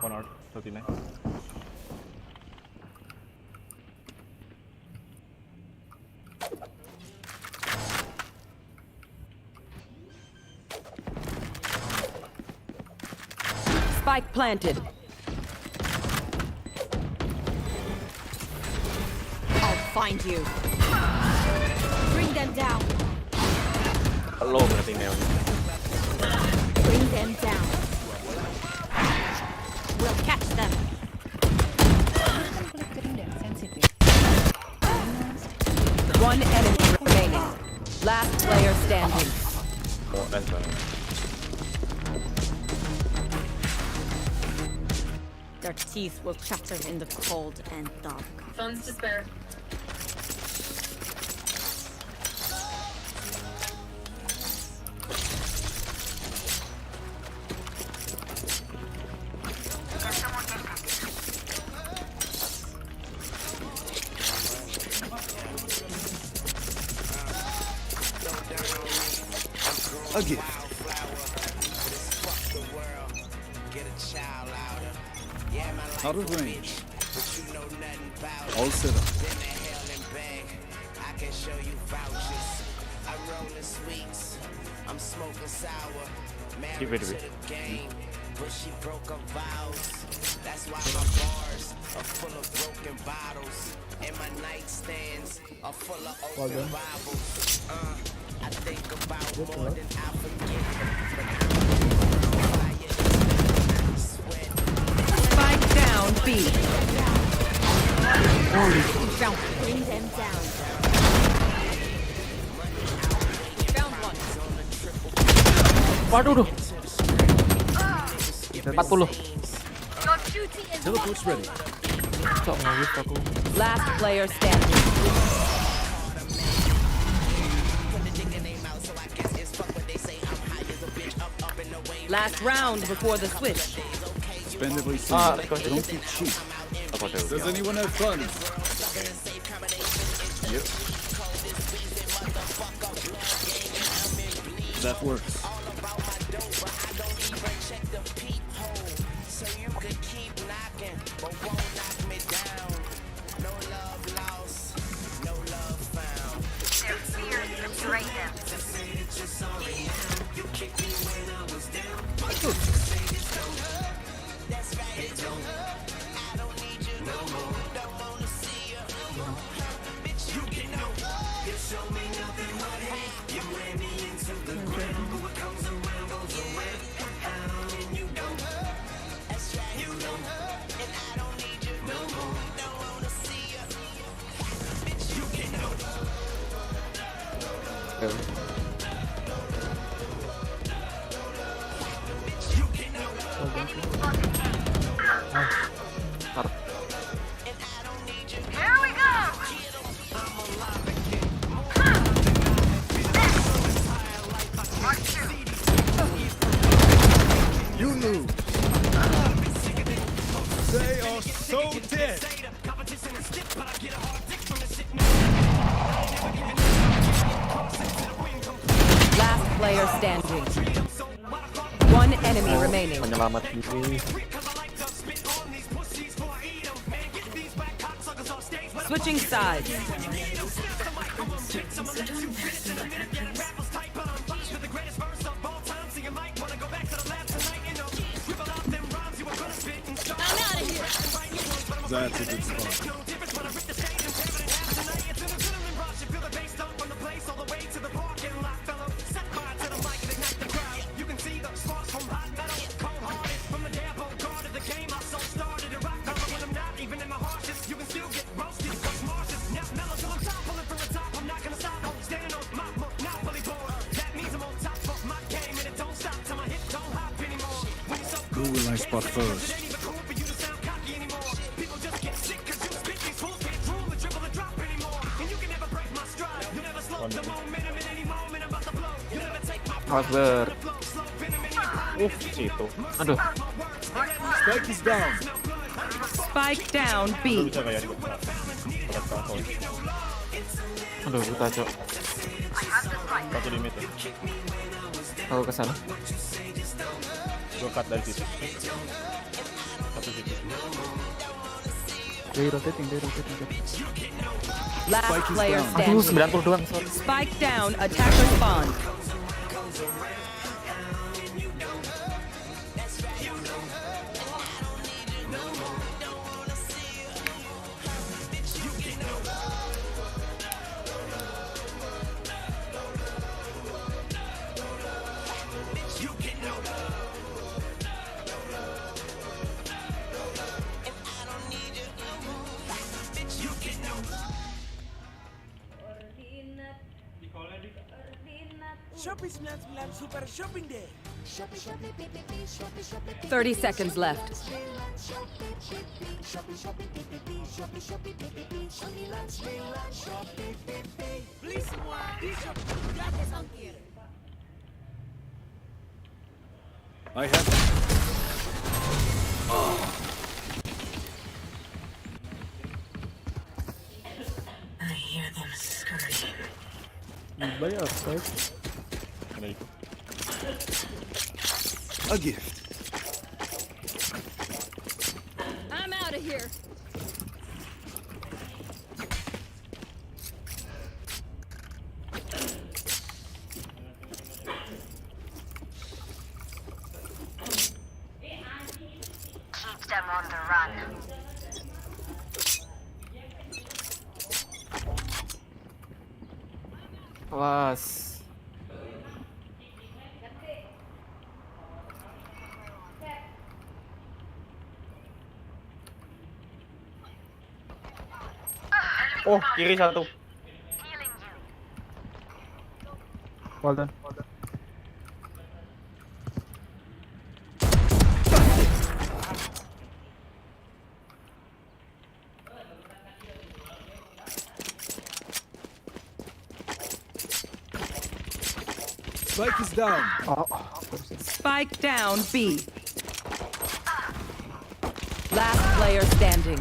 One art, 39. Spike planted. I'll find you. Bring them down. Lo berarti Neon. Bring them down. We'll catch them. One enemy remaining. Last player standing. Nice banget. Their teeth will chatter in the cold and dark. Funds to spare. A gift. Out of range. All set up. I can show you vouchers. I'm rolling sweets. I'm smoking sour. Married to the game, but she broke her vows. That's why my bars are full of broken bottles, and my nightstands are full of open Bibles. I think about more than I forget. Spike down B. Bring them down. Found one. Waduh, duh. 40. Teleport's ready. Cok ngawit aku. Last player standing. Last round before the switch. Spendably don't be cheap. Does anyone have fun? Yep. That works. So you could keep knocking, but won't knock me down. No love lost, no love found. Their fears betray them. You kicked me when I was down. That's right, it don't hurt. I don't need you no more. Don't wanna see you. Bitch, you get no love. You show me nothing but hate. You ran me into the ground. What comes around goes around. And you don't hurt. That's right, you don't hurt. And I don't need you no more. Don't wanna see you. Bitch, you get no love. Here we go! You knew. They are so dead. Last player standing. One enemy remaining. Penyelamat diri. Switching sides. That's a good spot. Who will I spot first? Awas ber. Situ. Aduh. Spike is down. Spike down B. Bisa kayak di Aduh, buta cok. Satu di mid ya. Aku kesana. Gue cut dari situ. Satu situ. They rotating. Last player Aduh, standing. 90 doang. Sorry. Spike down. Attacker spawn. Shopee 99 Super Shopping Day. 30 seconds left. I have. I hear them scream. By outside. A gift. I'm out of here. Keep them on the run. Was. Oh, kiri satu. Well done. Spike is down. Spike down B. Last player standing.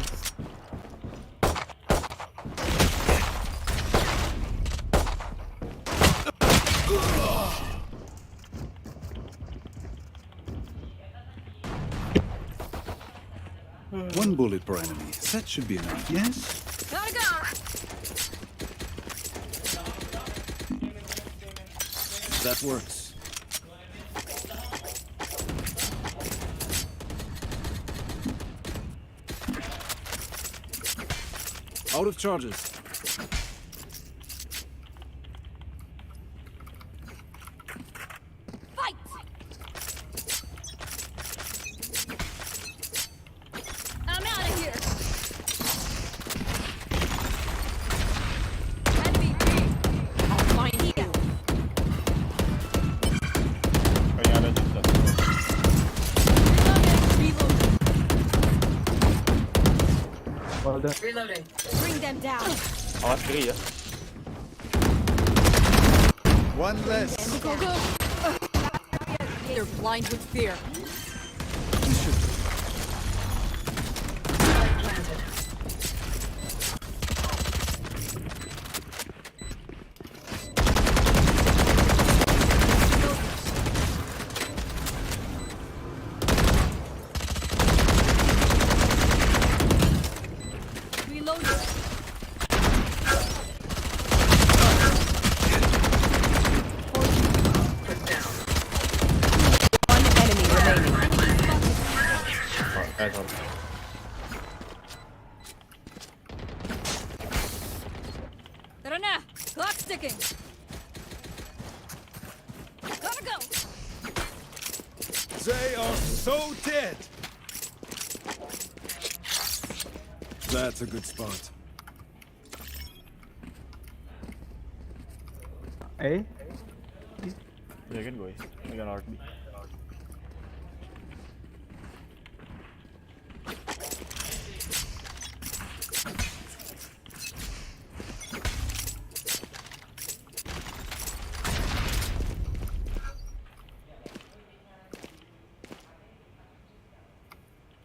One bullet per enemy. That should be enough, yes? Gotta go. That works. Out of charges. Fight. I'm out of here. MVP. I'll find you. Kayaknya ada juga. Well done. Reloading. Bring them down. Awas kiri ya. One less. Go, go. They're blind with fear. Rana, clock ticking. Gotta go. They are so dead. That's a good spot. A? Ya kan gue, ini kan RB.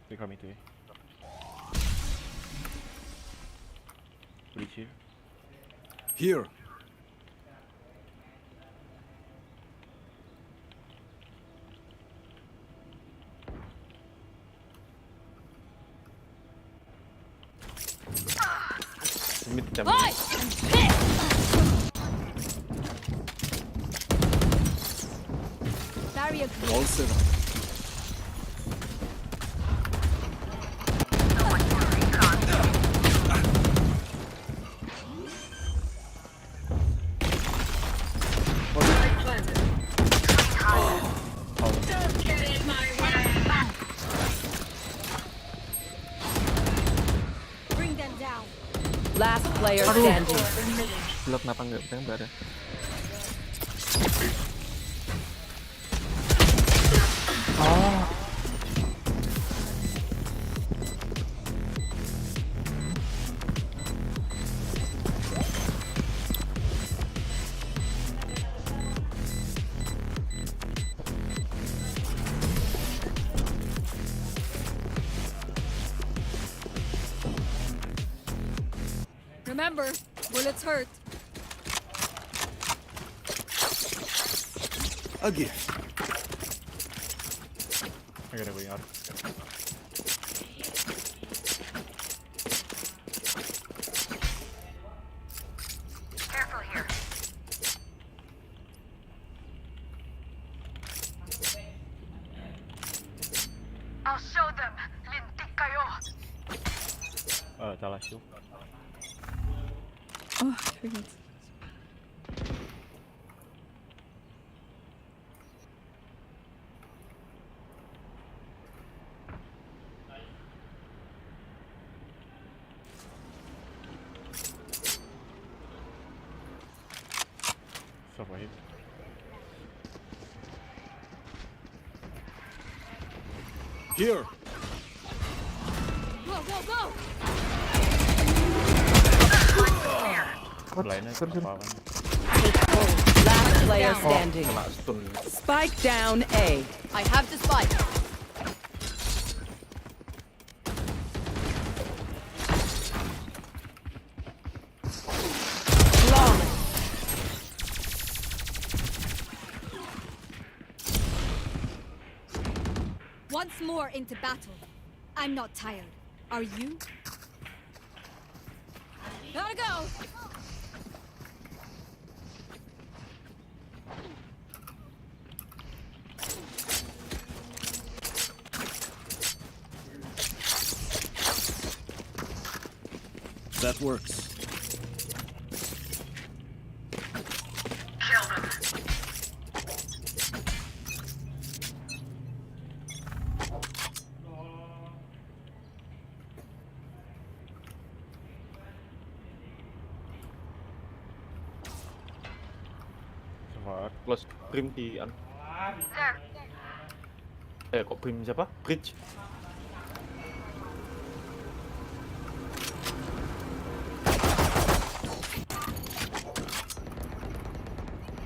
Dia kami itu ya. Breach here. Here. Oi! Barrier All set up. Don't get in my way. Bring them down. Last player standing. Belum kenapa enggak ada. Remember, bullets hurt. Again. I gotta go out. Careful here. I'll show them. Lintik kayo. Salah shoot. Oh, I forgot. Survive. Here. Go, go, go! Lainnya apa-apaan. Last player Oh, standing. kena stun. Spike down A. I have the spike. Once more into battle. I'm not tired. Are you? Gotta go! That works. Kill them. Close Brim di kok Brim siapa? Bridge.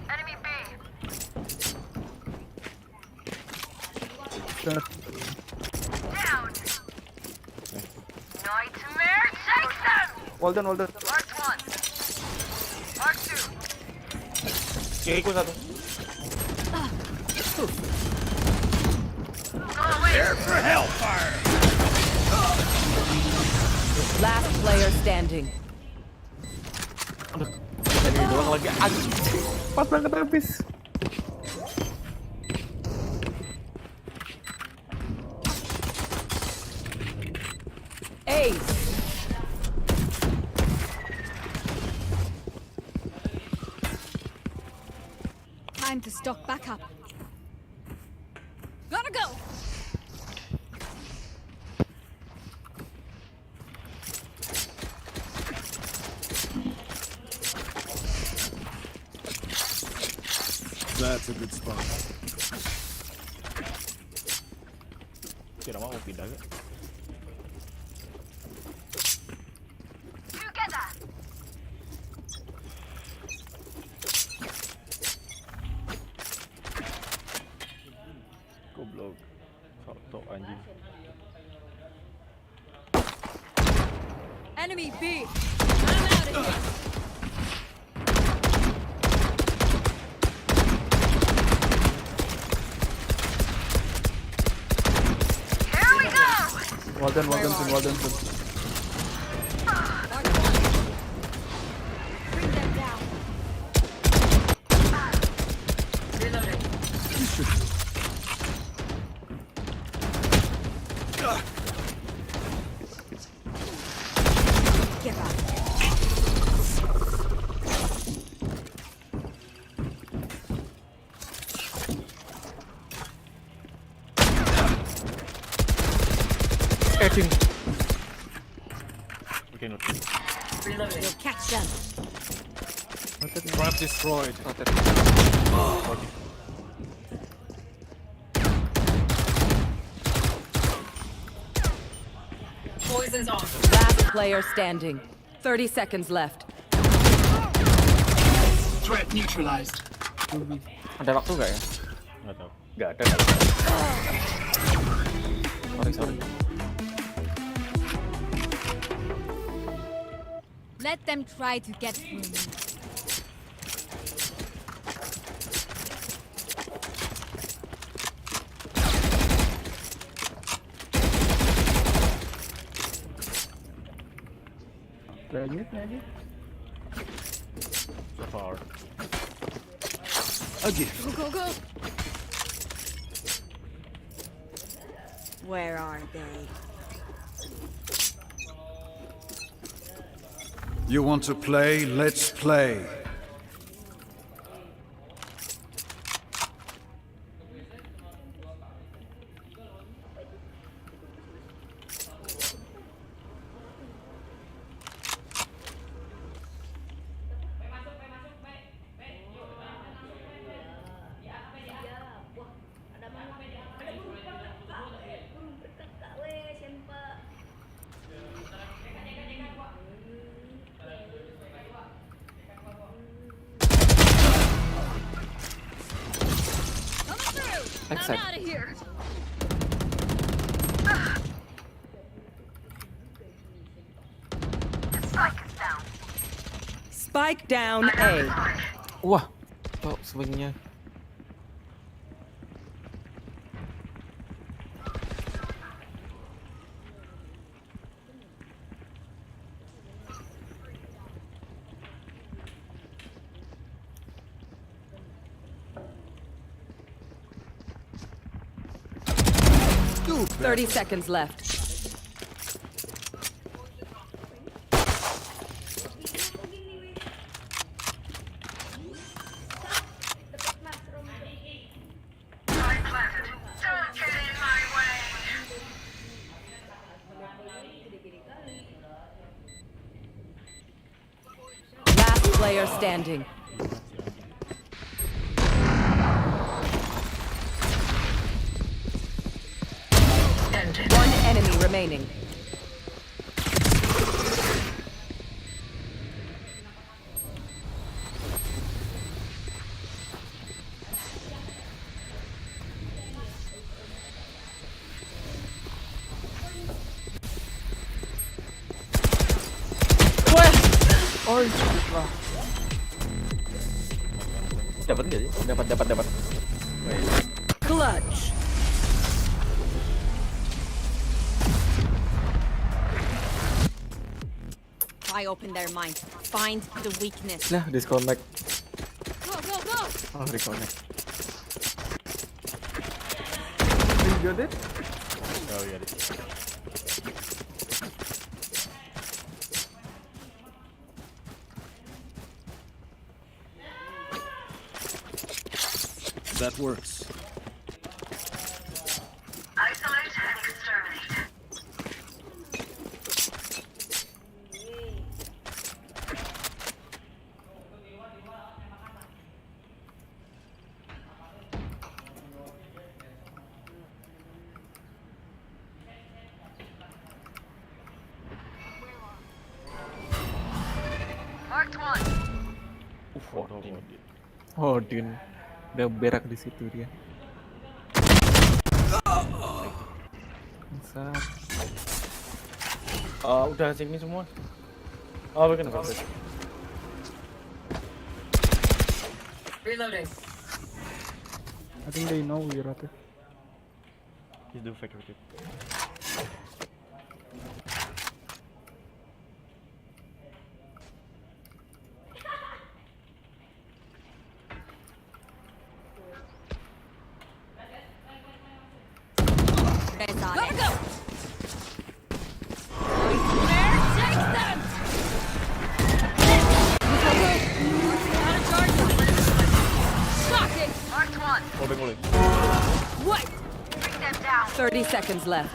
Enemy B. Down. Nightmare takes them. Well done, well done. Marked one. Marked two. Kiriku satu. Prepare for hellfire. Last player standing. Ini doang lagi anjing. Pas banget habis. Ace. Time to stock back up. Gotta go! That's a good spot. Kira mau pindah gak? Together. Goblok. Sok anjing. Enemy B! I'm out of here! Here we go. Well done, well done, well done. Bring them down. Reloading. Get back. Catching. Okay, not. Reloading. We'll catch them. Trap destroyed. Poison's off. Last player standing. 30 seconds left. Threat neutralized. Ada waktu nggak ya? Nggak tahu. Nggak ada. Sorry. Let them try to get through me. Lagi. So far. Again. Go. Where are they? You want to play? Let's play. I'm out of here. Spike down A. Wah, kok swingnya. Ooh, 30 seconds left. Last player standing. One enemy remaining. Orange lah. Dapat nggak sih? Dapat. Clutch. Pry open their mind. Find the weakness. Nah, disconnect. Go. Oh, reconnect. You got it? Oh yeah. That works. Isolate and exterminate. Marked one. Odin. Udah berak di situ dia. Bangsat. Udah sini semua. Oh, we can go. Reloading. I think they know we're at it. He's doing fake rotate. Gotta go. What? 30 seconds left.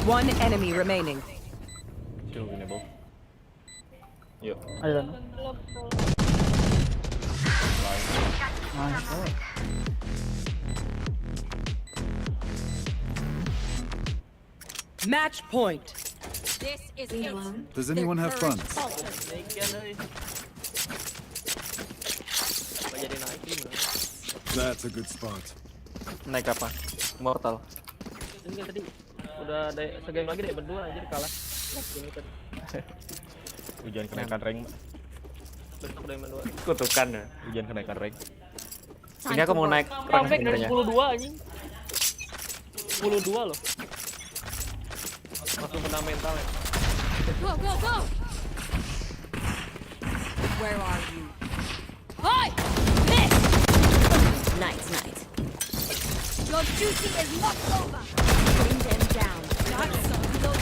One enemy remaining. Still winnable. Yuk. I don't know. Nice. Match point. This is it. Does anyone have funds? That's a good spot. Naik apa? Immortal. Ini kan tadi udah ada segame lagi deh berdua aja kalah. Ini tadi. Ujian kenaikan rank. Bentuk diamond 2. Kutukan ya. Ujian kenaikan rank. Ini aku mau naik rank Sampai ke sebenarnya. 10-2 anjing. 10-2 loh. Masuk fundamental ya. Go, go, go! Where are you? Hi! Miss! Nice, nice. Your duty is not over. Bring them down. Not so low.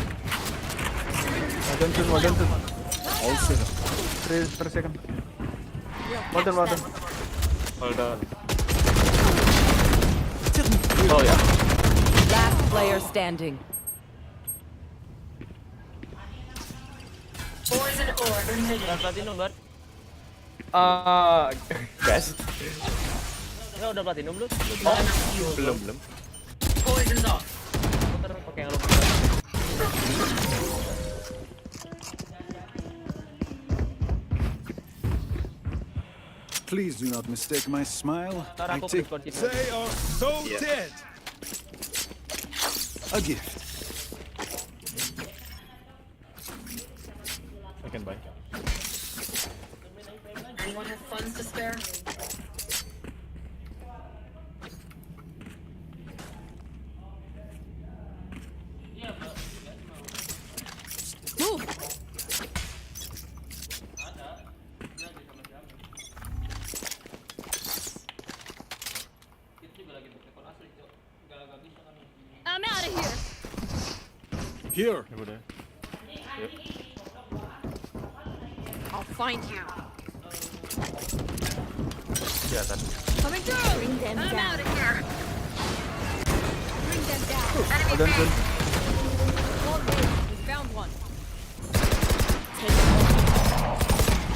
Wagon soon. All set up. 3 per second. We'll catch Well done. them. Hold on. Oh ya. Last player standing. Poison orb emitted. Udah platinum, Bar. Guys. Ya udah platinum belum? Belum. Poison's off. Puter pakai yang lu. Please do not mistake my smile. Ntar I aku take Discord sini. They are so dead. a gift. I can buy. Anyone have funds to spare? Move! I'm out of here! Here. I'll find you. Kelihatan. Coming through! Bring them I'm down. Out of here! Bring them down. Enemy Well done, base. soon. All day. We found one. Take it home.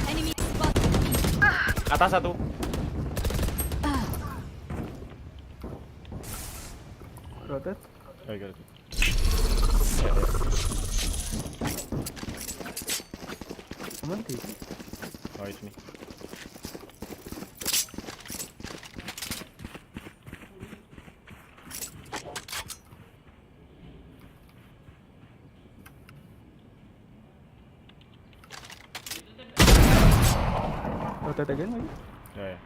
Enemy spotted. Atas satu. Rotate. I got it. Come on, take. Oh, it's me. Rotate again lagi. Ya.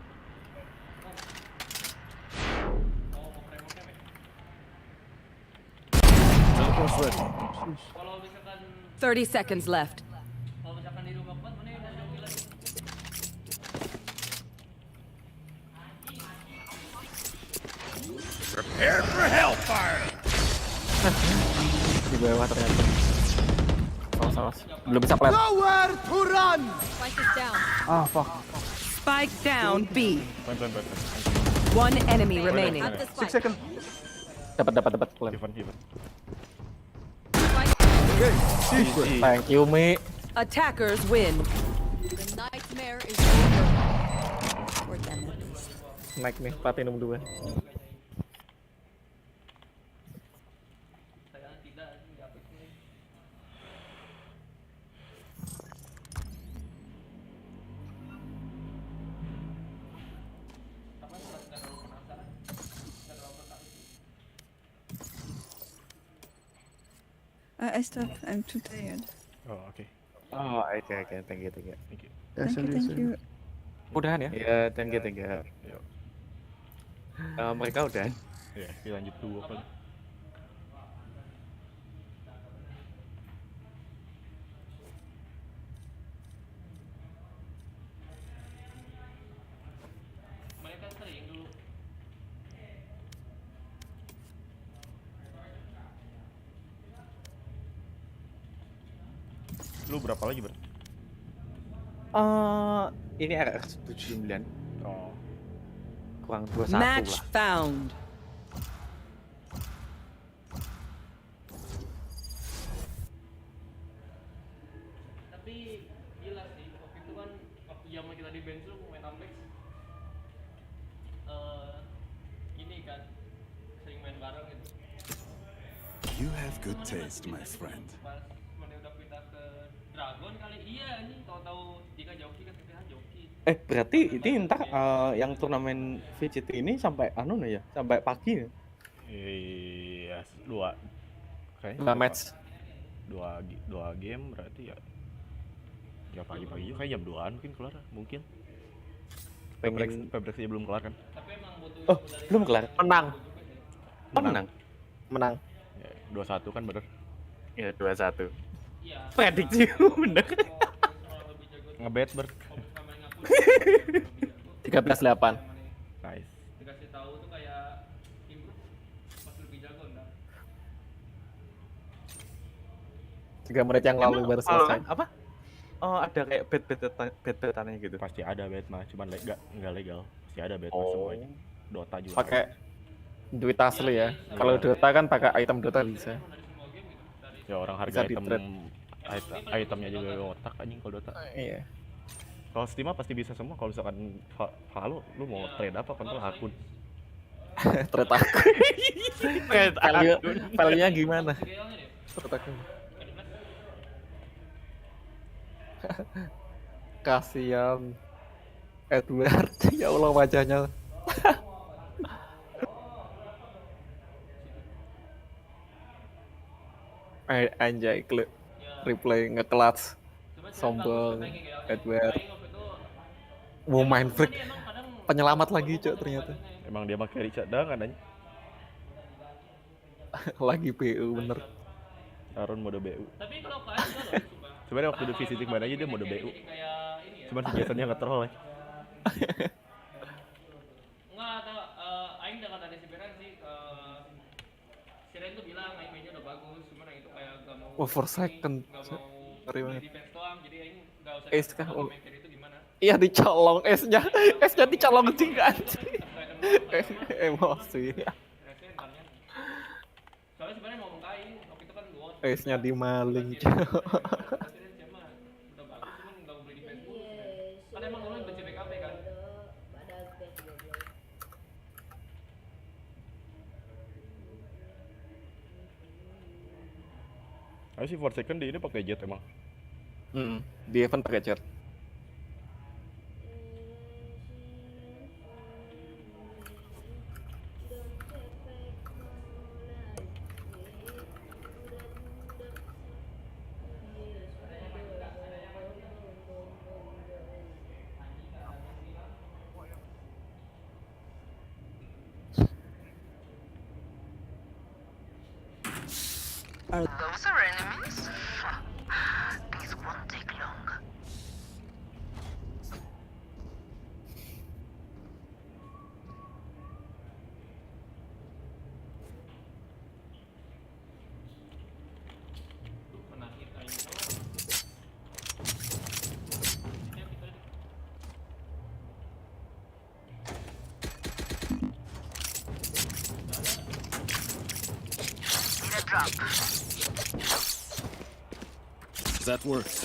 30 seconds left. Prepare for hellfire. Di bawah ternyata. Awas. Belum bisa plant. Nowhere to run! Spike is down. Ah, fuck. Spike down B. Plan. One enemy remaining. Have the 6 spike. seconds. Dapat plant. Even. Thank you, Mi. Attackers win. The nightmare is over. For them at least. Naik nih, platinum 2. I stopped. I'm too tired. Oh, oke. Oh, oke. Thank you. Ya, Thank you. Udahan ya? Ya, thank you. Yuk. Mereka udah. Ya, kita lanjut dulu kan. Lu berapa lagi, Ber? Ini RX 79. Oh. Kurang 21 Match lah. found. Tapi gila sih, waktu itu kan waktu zaman kita di bench lu main Apex. Ini kan sering main bareng gitu. You have good taste, my friend. Pas mana udah pindah ke Dragon kali iya nih, tahu-tahu jika joki kan kita joki. Berarti ini ntar yang turnamen VCT ini sampai ya? Sampai pagi ya? Iya, 2. Kayaknya 2 match. 2 game berarti ya. Ya pagi-pagi kayak jam 2-an mungkin kelar mungkin. Pengen Febreksnya belum kelar kan? Oh, belum kelar. Menang. Oh, menang. Ya, 2-1 kan bener. Ya 2-1. Prediksi bener. Ngebet ber. 13-8. Nice. Dikasih tahu tuh kayak improve pas lebih jago enggak? 3 menit yang lalu baru selesai. Apa? Oh, ada kayak bet-betannya gitu. Pasti ada bet mah, cuman enggak legal. Pasti ada bet semuanya. Dota juga. Pakai duit asli ya. Kalau Dota kan pakai item Dota bisa. Ya orang harga itemnya juga otak anjing kalau Dota. Iya. Kalau Steam pasti bisa semua. Kalau misalkan Valo, lu mau trade apa kontrol akun? Trade akun. Trade akun. Value-nya gimana? Trade akun. Kasihan Edward, ya Allah wajahnya. Anjay, replay nge-clutch. Sombong Edward. Mau main freak. Penyelamat lagi, Cok, ternyata. Emang dia mah carry cadangan aja. Lagi BU bener. Aaron mode BU. Tapi kalau kalian enggak loh, sumpah. Sebenarnya waktu di visiting mana aja dia mode BU. Cuman kegiatannya nge-troll ya. Enggak, atau Aing udah kata si Beran sih, si Ren tuh bilang Aing mainnya udah bagus, cuman yang itu kayak gak mau Oh, for second. Sorry banget. Defense doang, jadi Aing gak usah Ace kah? main carry itu gimana. Iya dicolong, S-nya dicolong juga anjing. Emosi. Soalnya sebenarnya ngomong ke Aing, waktu itu kan gua S-nya dimaling. Kan emang dulu benci BKP kan? Ayo sih for second di ini pakai jet emang. Di event pakai jet. Those are enemies? These won't take long. That works.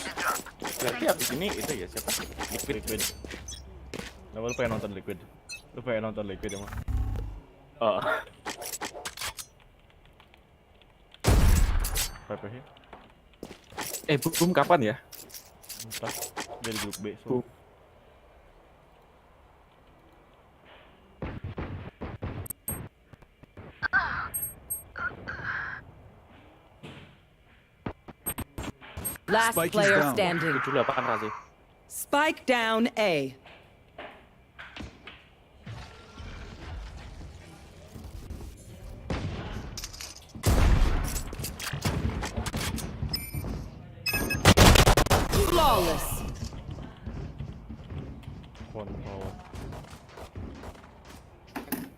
Berarti abis ini itu ya siapa? Liquid. Nah, lu pengen nonton Liquid? Lu pengen nonton Liquid emang? Oh. PP-nya? Boom kapan ya? Entah, dari grup B. So. Last Spike is player down. standing. 78 Razi. Spike down A. Flawless.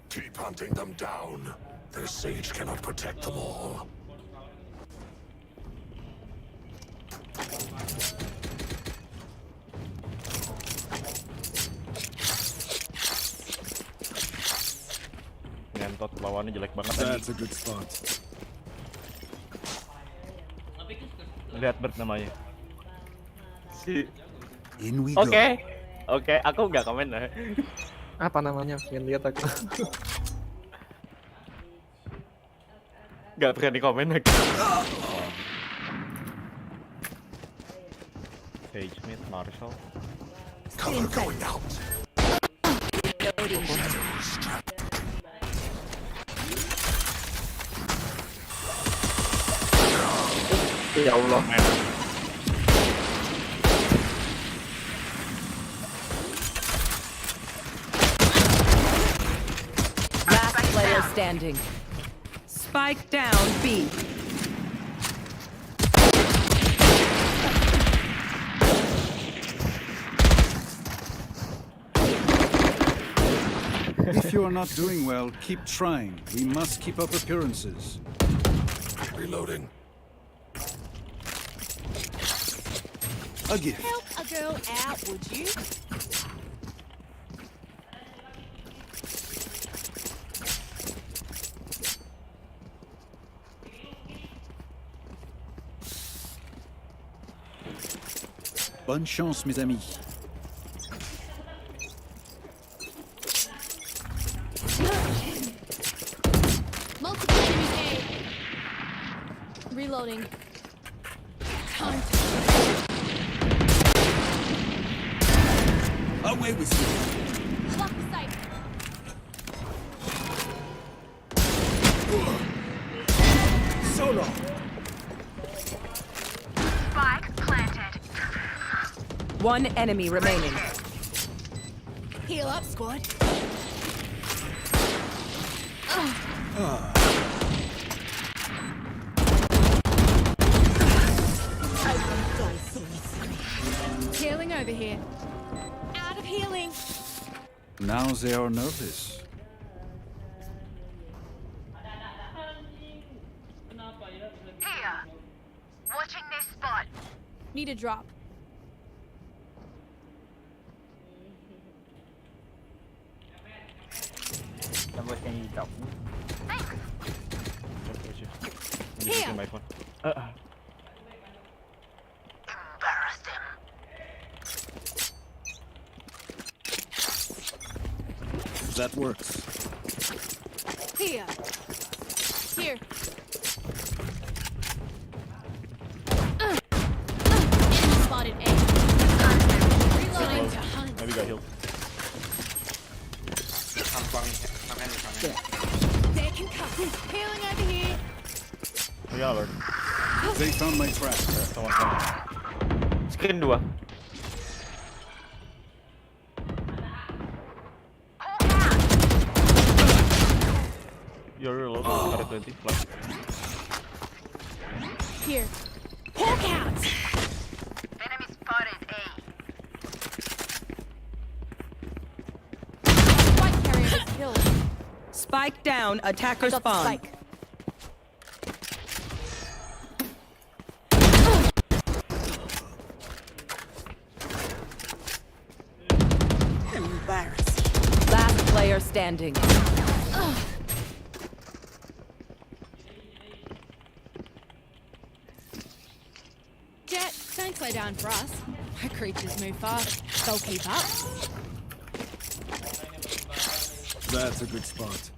Keep hunting them down. Their sage cannot protect them all. Ngentot lawannya jelek banget. That's a good spot. Lihat Bert namanya. In we go. Oke, aku nggak komen lah. Apa namanya? Pengen lihat aku. Nggak berani komen lagi. Sage mid, Marshall. Cover going out. Ya Allah. standing. Spike down B. If you are not doing well, keep trying. We must keep up appearances. Reloading. A gift. Help a girl out, would you? Bonne chance, mes amis. Multiple enemies A. Reloading. Time Away with you. Block the sight. Solo. Spike planted. One enemy remaining. Heal up, squad. Healing over here. Out of healing. Now they are nervous. Here. Watching this spot. Need a drop. Here. My phone. That works. Here. Here. Spotted A. Reloading to hunt. Maybe got healed. They can come. Healing over here. Yeah, Lord. They found my trap. Someone coming. Skin 2. You're low. Got a 20 plus. Here. Hawk out. Enemy spotted A. Spike carrier is killed. Spike down, attacker Got the spawn. spike. Embarrassing. Last player standing. Jet, don't slow down for us. Our creatures move fast. They'll keep up. That's a good spot.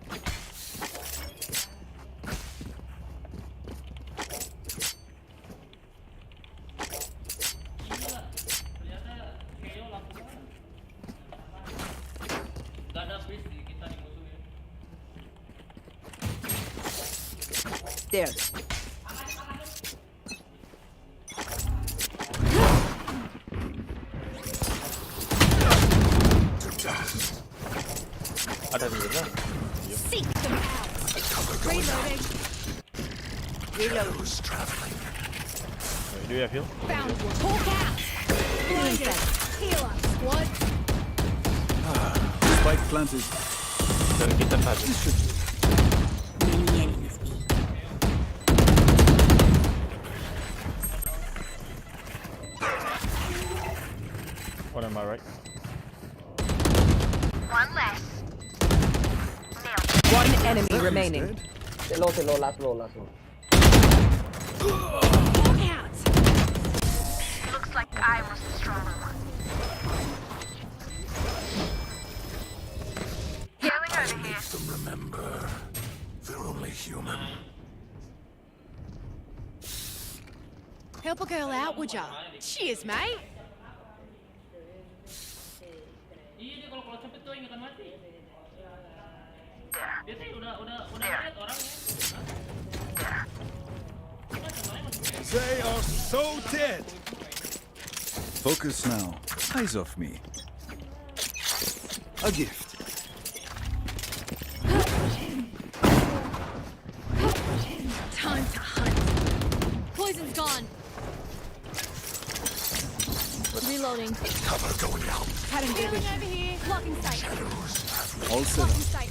There. Ada di sana. Seek them out. Reloading. Reload. Do you have heal? Found one. Hawk out. Blinded. Heal up, squad. Spike planted. Dan kita tadi. This should do. One on my right. One less. One enemy remaining. Low, last low. Hawk out. Looks like I was the stronger one. Healing over here. Them remember, they're only human. Help a girl out, would ya? Cheers, mate. Iya dia kalau cepet tuh ingat mati. Dia tuh udah lihat orangnya. They are so dead. Focus now. Eyes off me. A gift. Poison's gone. Reloading. Cover going out. Cutting over here. Blocking sight. All set Blocking up. sight.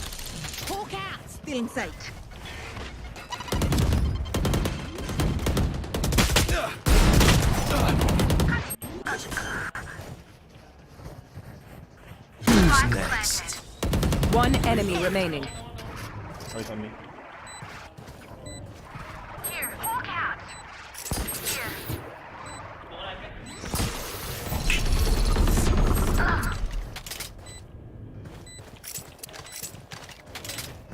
Hawk out. Still in sight. Who's next? One enemy remaining. Wait on me. Here, Hawk out. Here.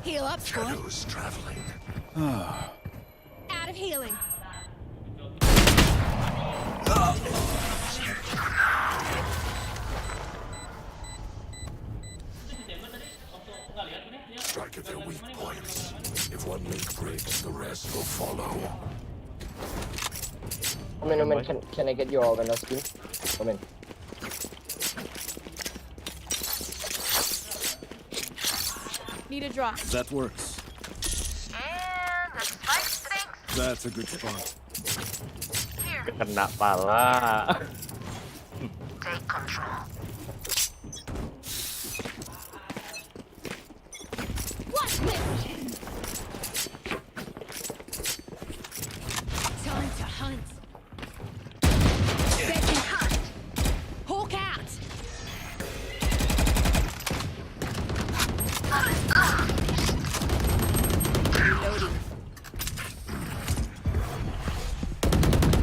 Heal up, squad. Shadows traveling. Out of healing. Strike at their weak points. If one link breaks, the rest will follow. Omen, can I get your vendor skin? Omen. Need a drop. That works. And the spike stinks. That's a good spot. Here. Kena pala. Take control. What's this? Time to hunt. Second hunt. Hawk out. Reloading.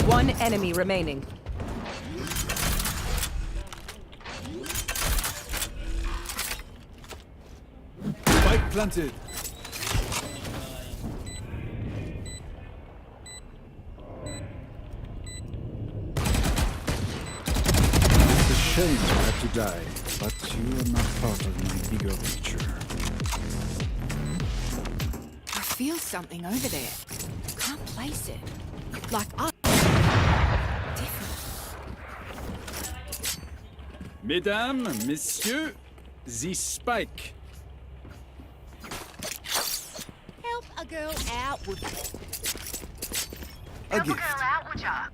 One enemy remaining. Spike planted. It's a shame you had to die, but you are not part of my bigger picture. I feel something over there. Can't place it. Like up. Mesdames, messieurs, the spike. Help a girl out with A Help a gift. girl out, would ya?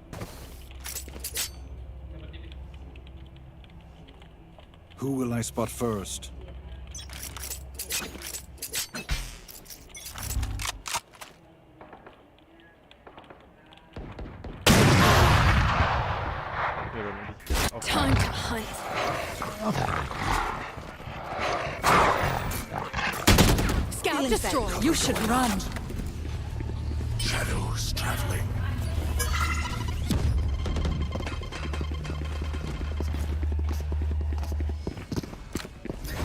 Who will I spot first? Time to hunt. Scout destroy. You should run. Shadows traveling.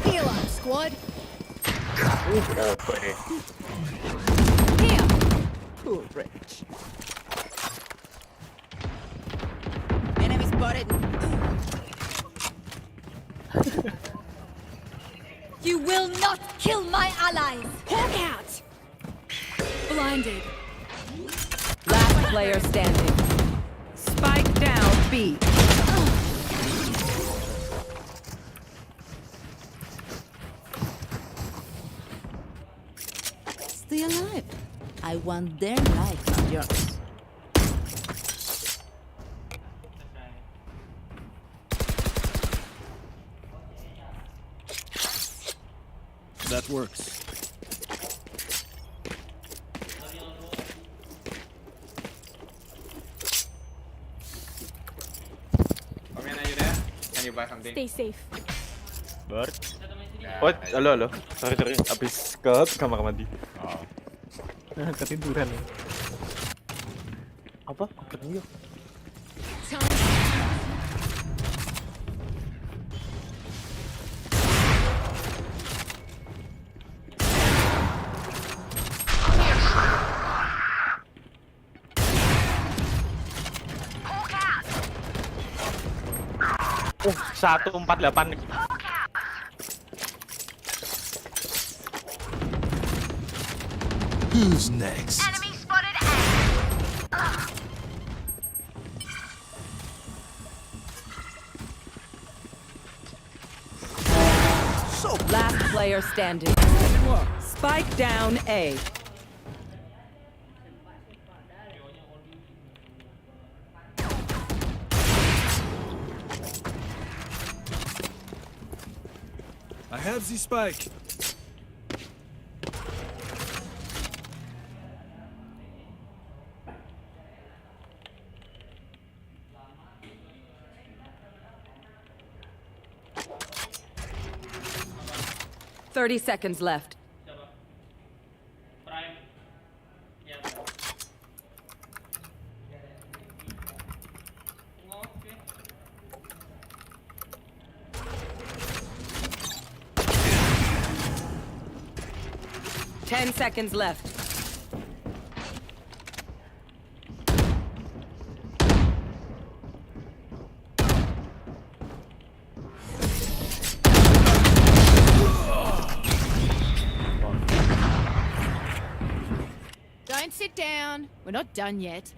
Heal up, squad. Okay. Here. Poor wretch. Enemy spotted. You will not kill my allies. Hawk out. Blinded. Last player standing. Spike down B. Stay alive. I want their life, not yours. That works. Omen, are you there? Can you buy something? Stay safe. Bird. Oh, halo. Sorry. Abis ke kamar mandi. Oh. Ketiduran ya. Apa? Ketemu. Hawk out. 148. Hawk out. Who's next? Enemy spotted A. Last player standing. Spike down A. have the spike. Thirty seconds left. 10 seconds left. Don't sit down. We're not done yet.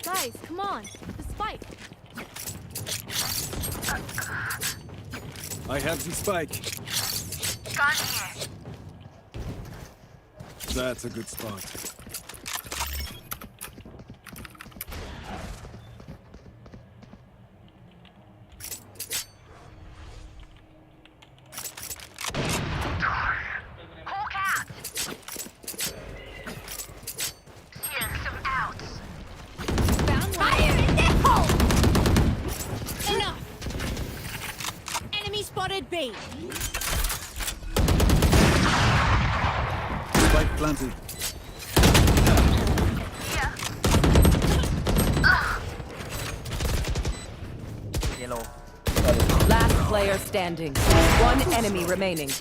Guys, come on. The spike. I have the spike. Gun here. That's a good spot. Hawk out. Hearing some outs. Found one. Fire in the hole! Enough. Enemy spotted B. Spike planted. Yellow. Last player standing. One enemy remaining.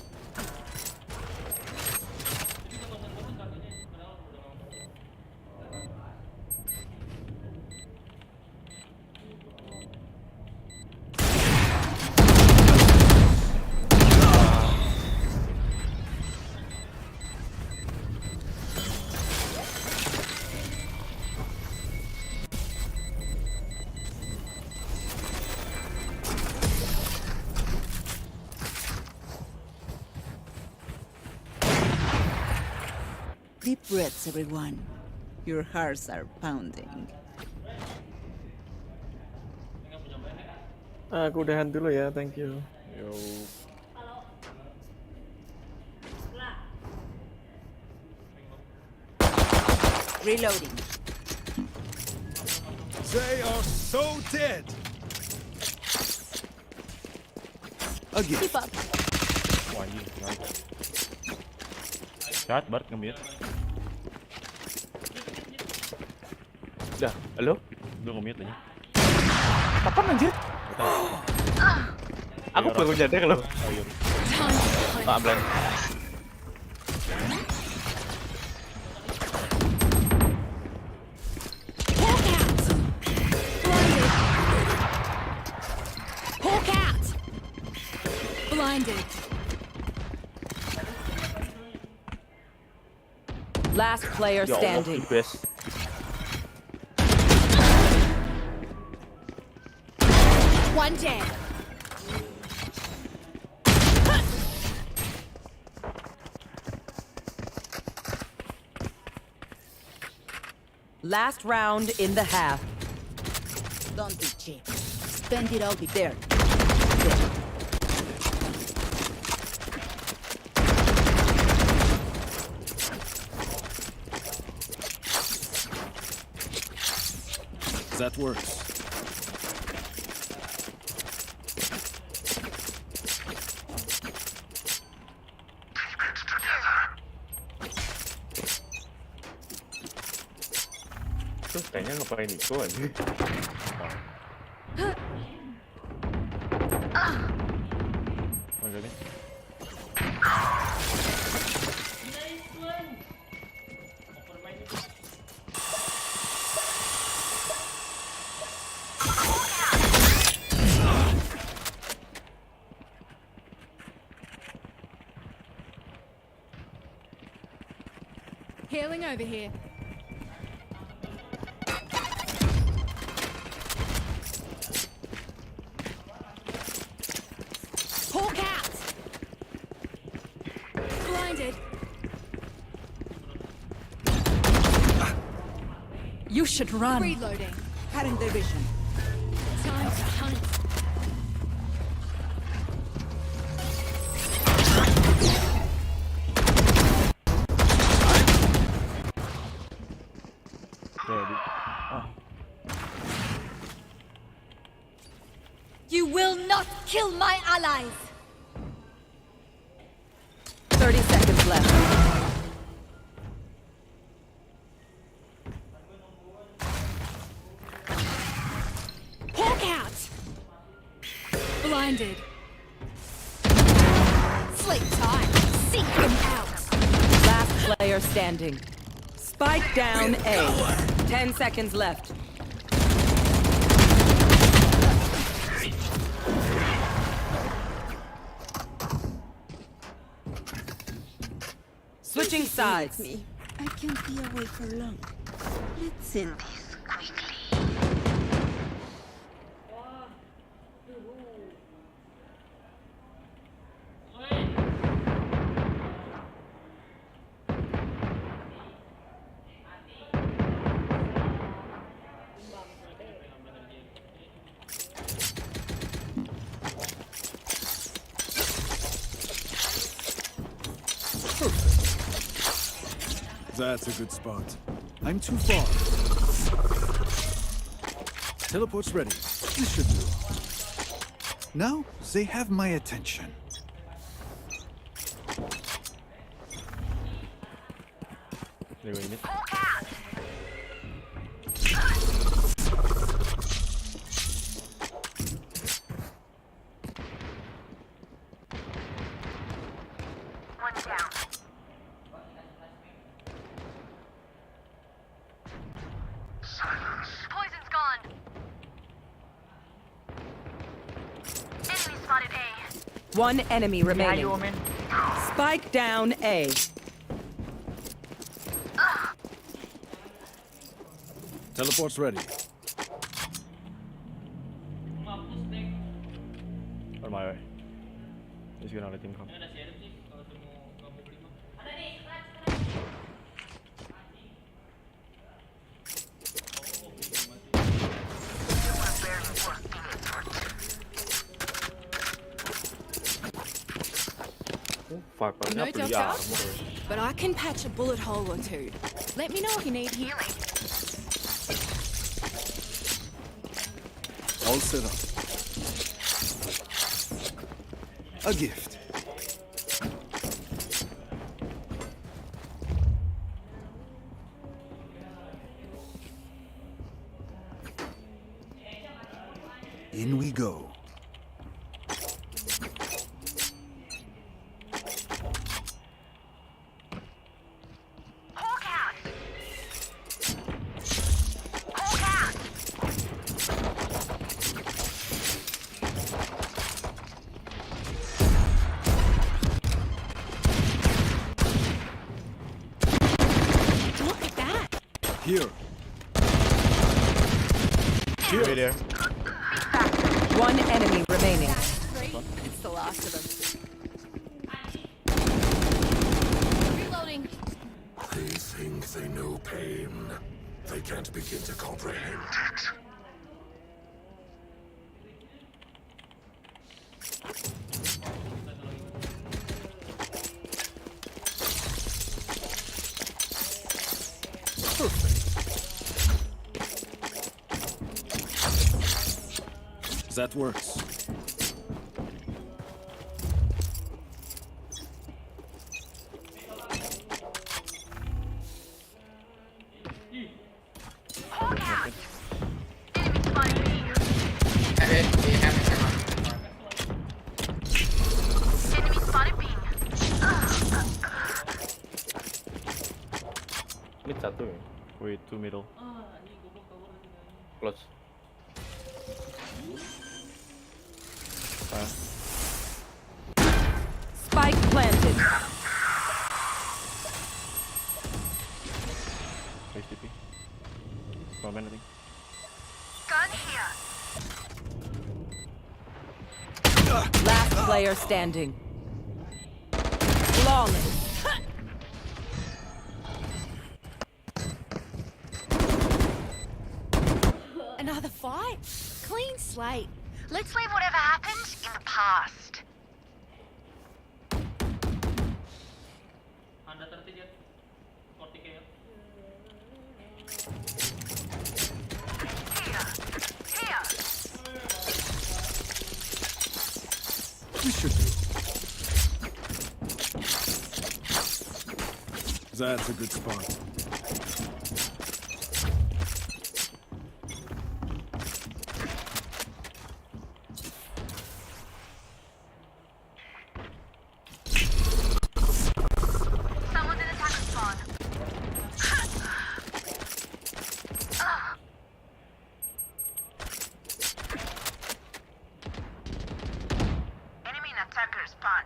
Deep breaths, everyone. Your hearts are pounding. Aku udahan dulu ya, thank you. Yo. Reloading. They are so dead. Again. Keep up. Wah, anjing, nice. Chat, Bart, nge-mute. Dah, halo? Udah nge-mute aja. Kapan anjir? Aku baru nyadar loh. Ayo. Pak Blan. Hawk out. Blinded. Last player Ya Allah, standing. the best. One dead. Last round in the half. Don't be cheap. Spend it all there. That works. Terus kayaknya ngapain itu aja. Makanya. Healing over here. Hawk out! Blinded. You should run. Reloading. Cutting their vision. Time to hunt. You will not kill my allies. 30 seconds left. Hawk out! Blinded. Sleep time. Seek them out. Last player standing. Spike down A. 10 seconds left. Switching sides. Me. I can't be away for long. Let's end this quickly. That's a good spot. I'm too far. Teleport's ready. This should do. Now they have my attention. They go in it. One down. Poison's gone. Enemy spotted A. One enemy remaining. Spike down A. Teleport's ready. On my way. He's gonna let him come. No jobs up, but I can patch a bullet hole or two. Let me know if you need healing. All set up. A gift. In we go. Look at that. Here. Here. There. One enemy remaining. It's the last of them. Reloading. They think they know pain. They can't begin to comprehend it. That works. Enemy spotted B. Mid satu ya. Wait, two middle. Close. Spike planted. Comment, I think. Gun here. Last player standing. Flawless. Another fight? Clean slate. Let's leave whatever happened in the past. Under 30 Jet. 40k. Here. We should do. That's a good spot. Someone in attack spawn. Enemy attacker spawn.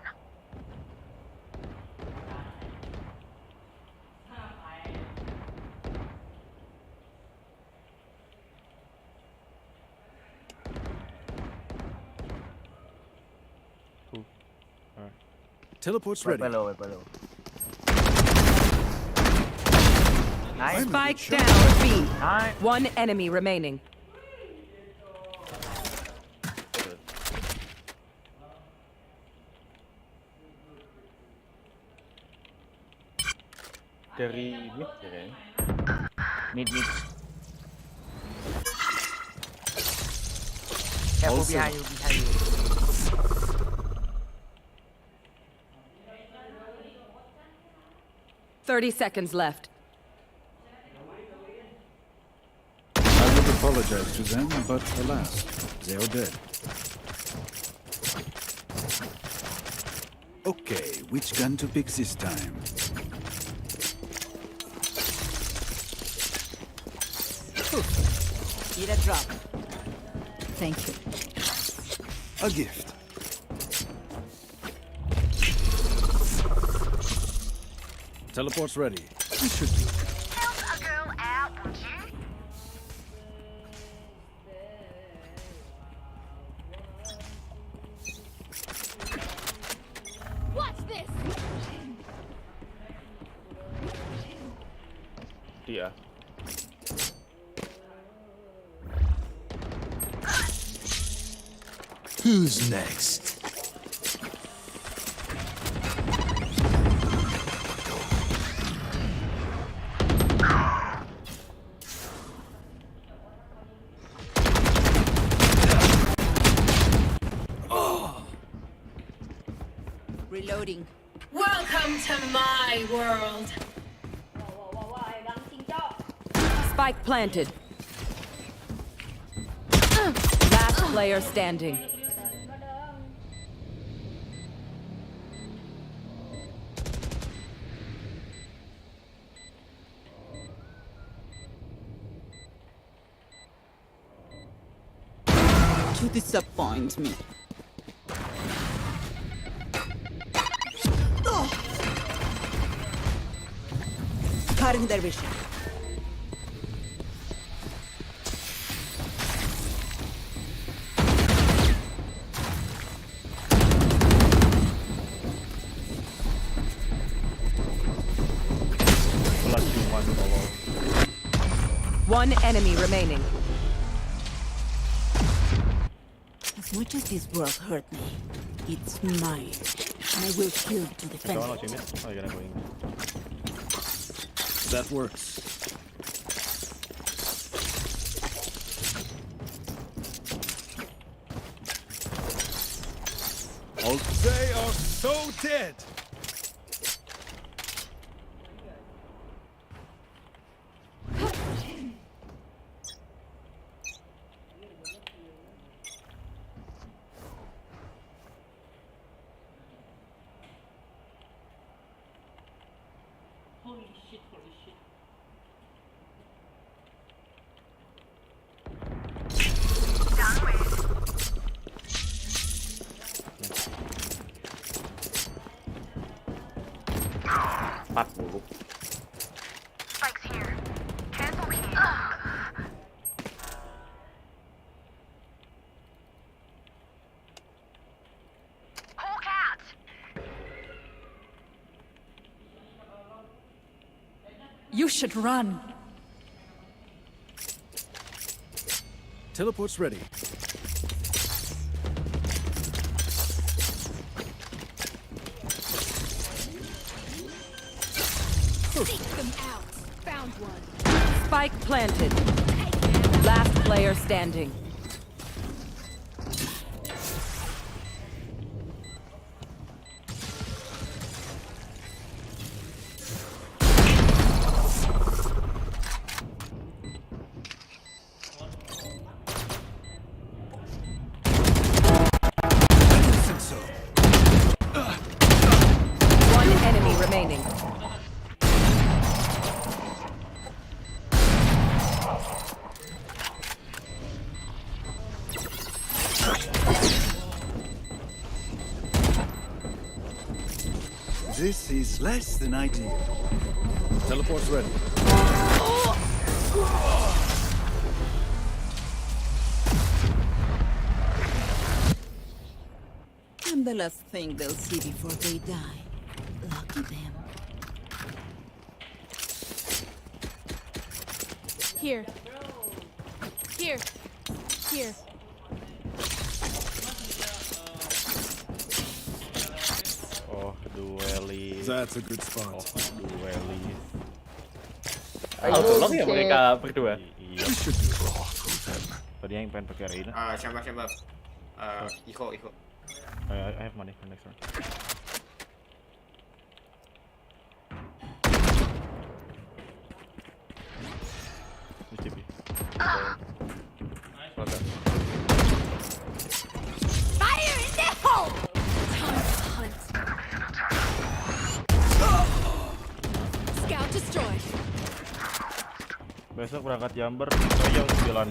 Teleport's ready. Below. Nice. Spike down B. One enemy remaining. Dari mid ya kan? Mid. Careful behind you. 30 seconds left. I would apologize to them, but alas, they are dead. Okay, which gun to pick this time? Need a drop. Thank you. A gift. Teleport's ready. We should do. Help a girl out, would you? Watch this. Dia. Who's next? Reloading. Welcome to my world. Spike planted. Last player standing. You disappoint me. Cutting their vision. One enemy remaining. As much as this world hurt me, it's mine, and I will kill to defend it. That works. They are so dead. Holy shit. Empat buruk. Spikes here. Cancel here. You should run. Teleport's ready. Seek them out. Found one. Spike planted. Last player standing. One enemy remaining. This is less than ideal. Teleport's ready. I'm the last thing they'll see before they die. Lucky them. Here. Here. Here. Oh, duelis. That's a good spot. Oh, duelis. Ayo tolong ya mereka berdua. Iya. Tadi yang pengen pakai Reina. Siapa? Iko. I have money for next round. This TP. Fire in the hole! Time to hunt. Scout destroyed. Besok berangkat Jamber, ayo 9 malam.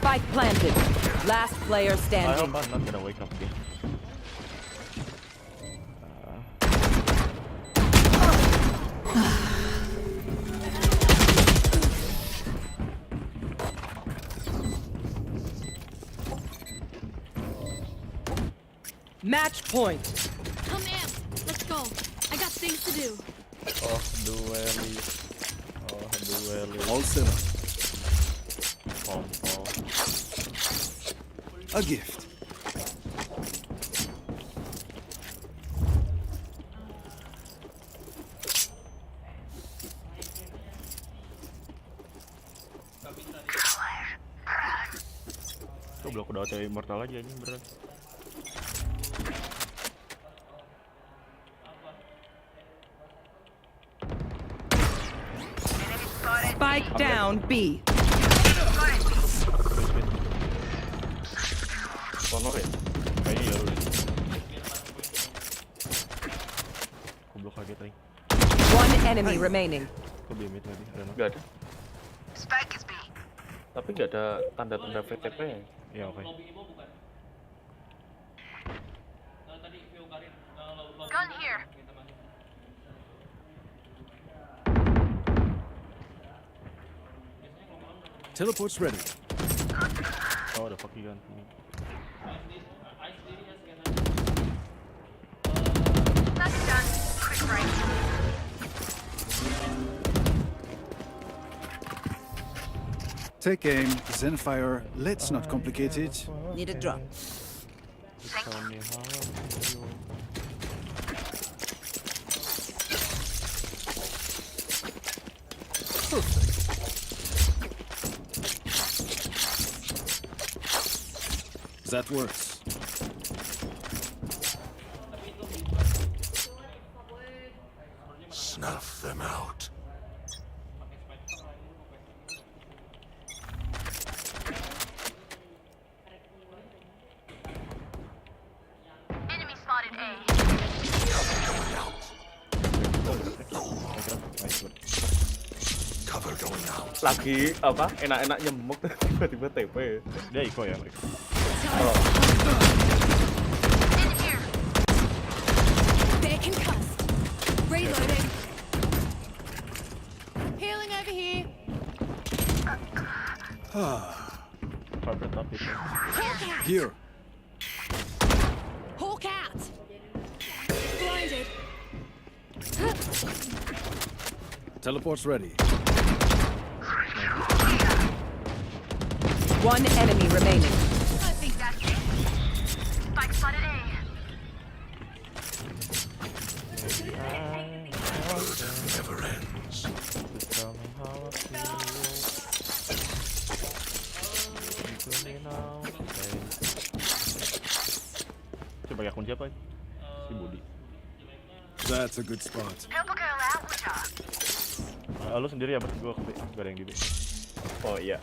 Spike planted. Last player I standing. hope I'm not gonna wake up again. Match point. Come in. Let's go. I got things to do. Oh, duelis. All set up. Kompol. A gift. Tuh blok udah OTW Immortal aja anjing berat. Spike down B. Honor ya? Kayaknya ya udah. Goblok kaget aing. One enemy remaining. Kok dia mid tadi? Gak ada. Tapi gak ada tanda-tanda VTP ya? Iya, oke. Gun here. Teleport's ready. Oh, udah pakai gun. That's done. Quick break. Take aim, Zenfire. Let's not complicate it. Need a drop. That works. Snuff them out. Enemy spotted A. Cover going out. Lagi apa? Enak-enak nyemuk tiba-tiba TP. Dia Iko ya mereka. Oh. In here. They're concussed. Reloading. Healing over here. Carpet top itu. Hawk out. Here. Hawk out. Teleport's ready. One enemy remaining. I think that's it. Spike spotted A. Never ends. Coba akun siapa? Si Budi. That's a good spot. Help a girl out, would ya? Lu sendiri ya, Bas? Gua ke B, gak ada yang di B. Oh iya.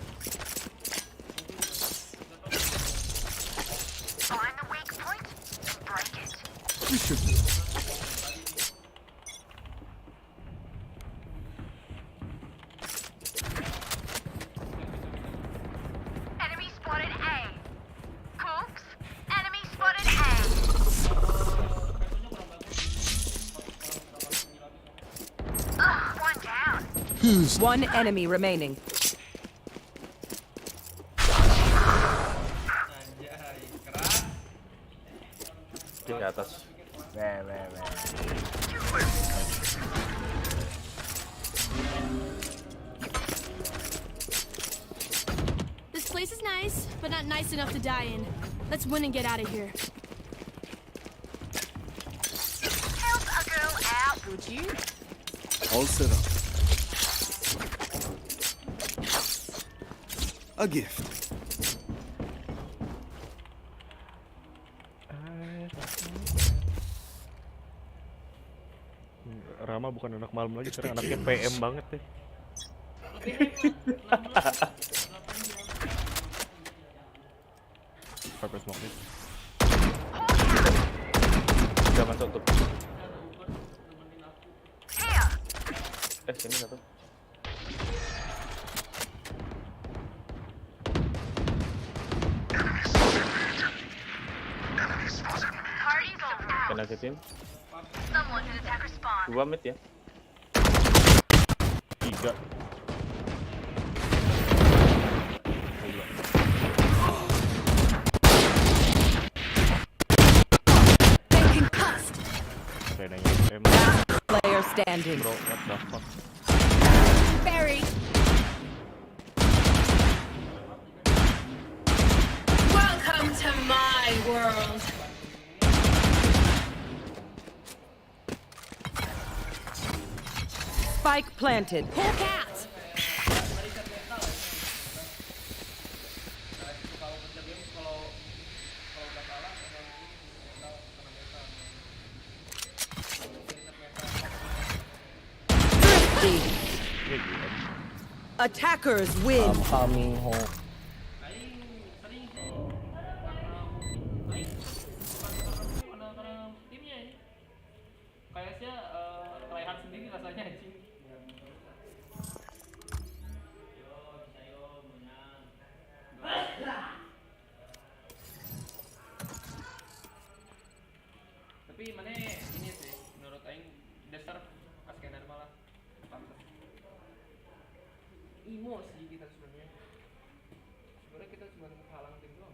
Find the weak point and break it. We should do it. Enemy spotted A. Cooks, enemy spotted A. One down. One enemy remaining. Di atas. This place is nice, but not nice enough to die in. Let's win and get out of here. Help a girl out, would you? All set up. A gift. Rama bukan anak malam lagi, sekarang anaknya PM banget deh. Purple smoke nih. Udah masuk tuh. Sini satu. Kena tim. Someone hit attacker spawn. 2 mid ya. 3. Player standing. Bro, what the fuck? Barry. Welcome to my world. Spike planted. Hawk out. Attackers win. Coming home. Kayaknya tryhard sendiri rasanya anjing. Tapi mana ini sih menurut aing dasar kaskenan malah pantas. Imo sih kita sebenarnya. Sebenarnya kita cuma halang tim doang.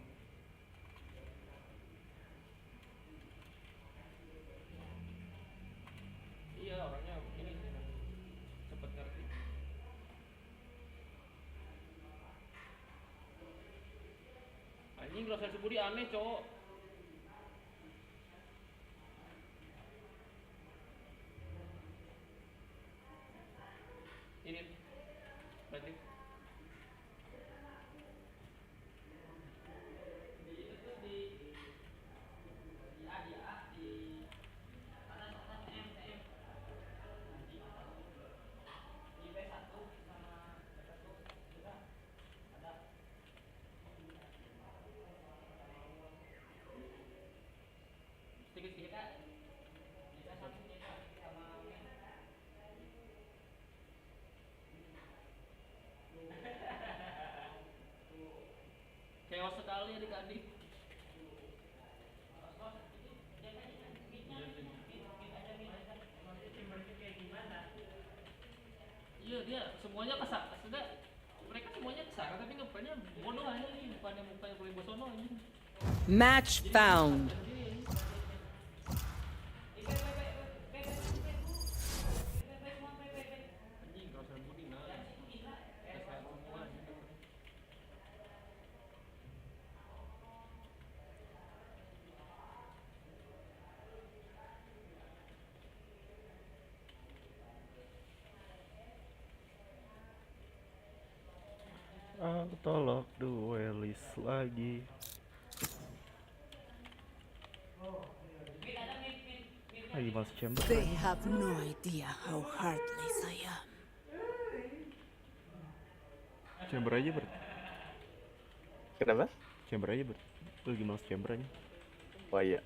Iya orangnya ini sih cepet ngerti. Anjing Roser Subudi aneh cowok. Ini berarti sedikit-sedikit kan? Chaos sekali adik-adik. Iya dia semuanya kesak, sudah mereka semuanya kesana tapi ngepelnya bodoh aja nih, bukannya mukanya boleh bosono aja. Match found. Aku tolak duelis lagi. Lagi masuk chamber. They have no idea how heartless I am. Chamber aja Bert. Kenapa? Chamber aja Bert. Lu lagi masuk chamber aja. Oh iya.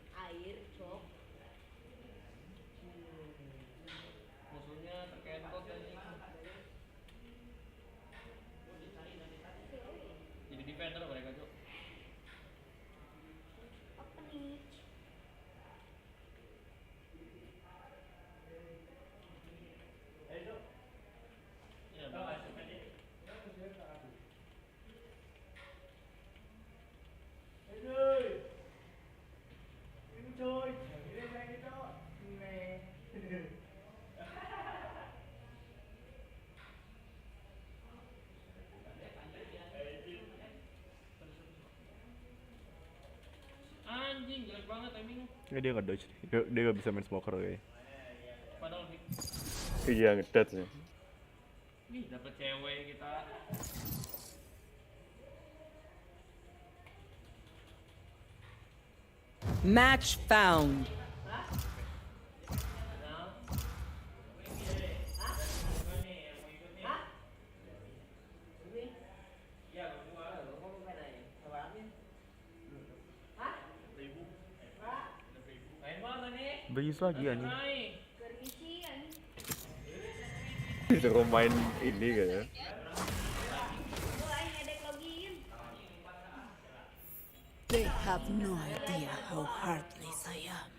Musuhnya terkentot anjing. Jadi defender mereka tuh. Anjing jelek banget timing. Dia nggak dodge. Dia nggak bisa main smoker kayaknya. Padahal nih. Iya ngedot sih. Nih dapet cewek kita. Match found. Bayus lagi anjing. Disuruh main ini kayaknya. They have no idea how heartless I am.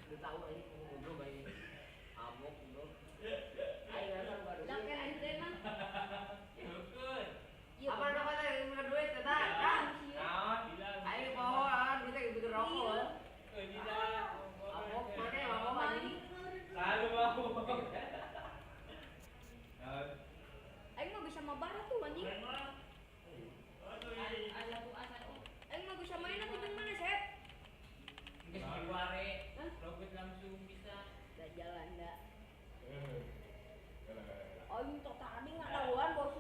Aing mah bisa mabar tuh anjing. Aing mah bisa main apa gimana, Sep? Geus diware, roget langsung bisa. Udah jalan dah. Aing tok tadi enggak tahuan bos.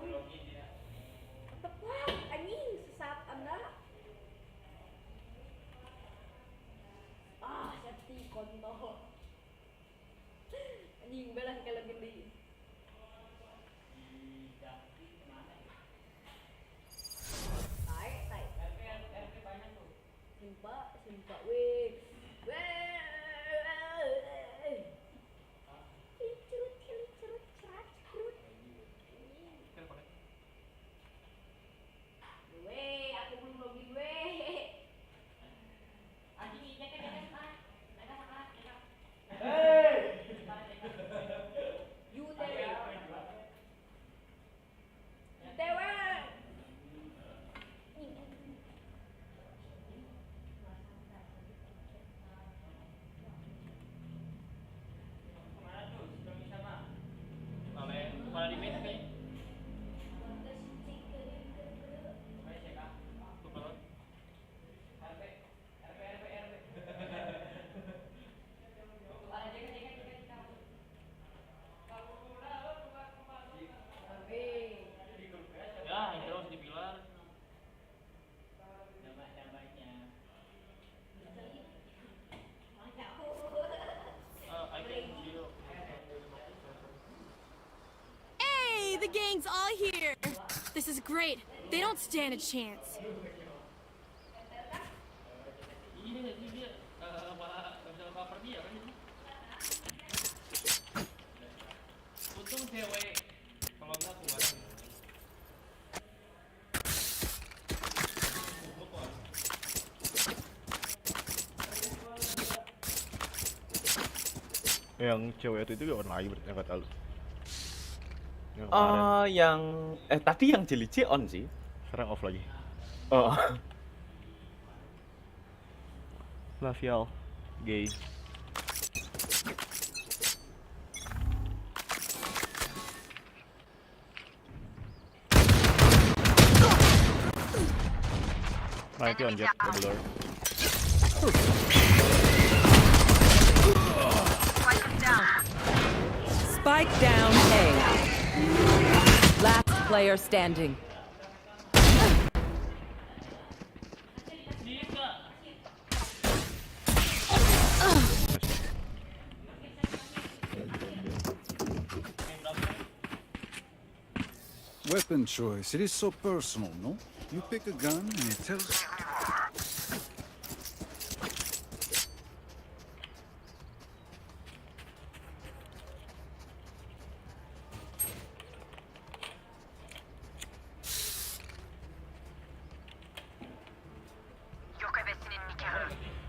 Tepat anjing sesat Anda. Ah, safety kontol. Anjing belah kalau gede. Simpa weh. Weh, aku belum login weh. Anjing jaket ah. Mereka sekarang. Hey. You there. Dewa. Kepala di base nih. Ya, yang terus di pilar. Hey, the gang's all here. This is great. They don't stand a chance. Ini nggak sih dia malah nggak bisa cover dia kan ini. Untung cewek, kalau nggak kuat. Yang cewek itu juga online berarti nggak tahu. Yang tadi yang Jelici on sih. Sekarang off lagi. Oh. Lavial, gay. Nanti on jet, double door. Spike down A. Last player standing. weapon choice. It is so personal, no? You pick a gun and it tells you.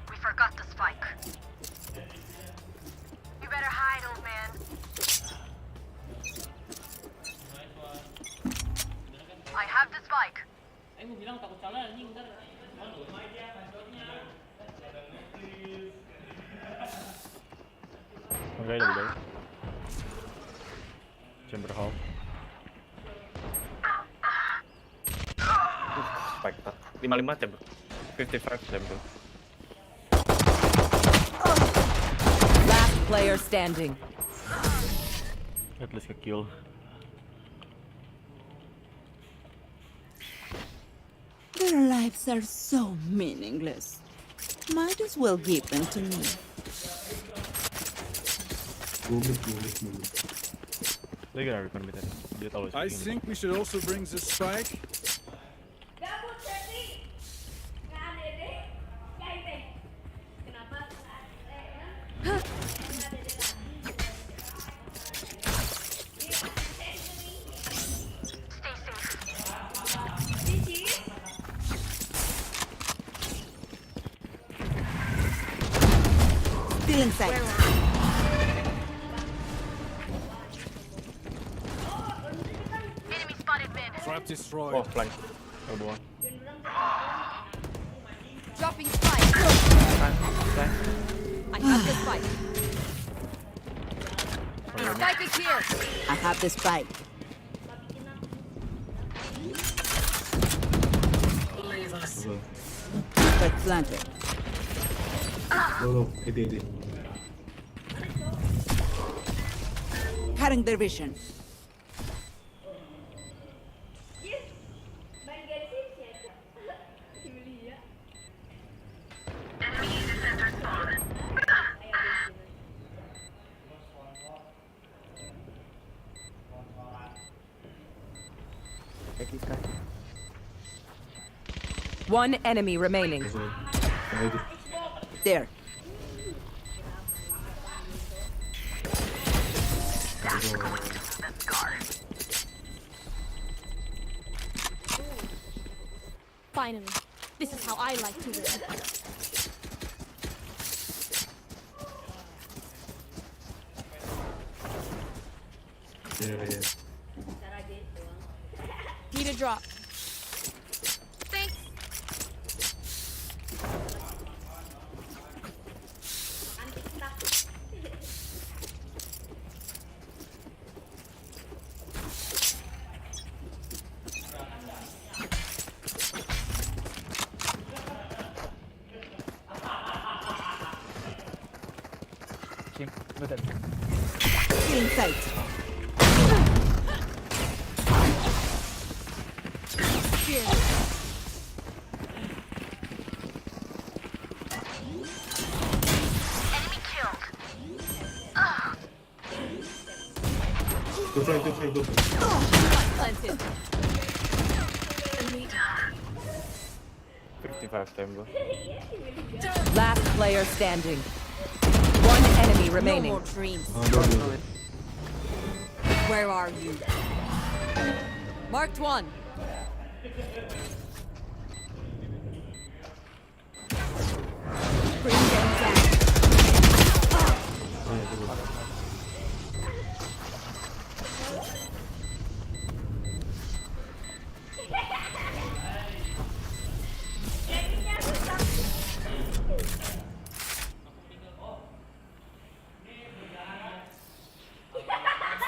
We forgot the spike. You better hide, old man. I have the spike. Gue bilang takut salah anjing ntar. Oke, udah. Chamber Hall. Spike tak. 55 chamber. 55 chamber. Last player standing. At least a kill. Their lives are so meaningless. Might as well give them to me. They gonna record with that. I think we should also bring the spike. Still in sight. Enemy spotted mid. Trap destroyed. Oh, flank. Double one. Dropping spike. I have the spike. Spike is here. I have the spike. Leave us. Spike planted. Cutting their vision. One enemy remaining. There. Finally, this is how I like to win. Need a drop. Thanks. Still in sight. Here. Enemy killed. Planted. 55 chamber. Last player standing. One enemy remaining. No more dreams. Where are you? Marked one. Bring them down.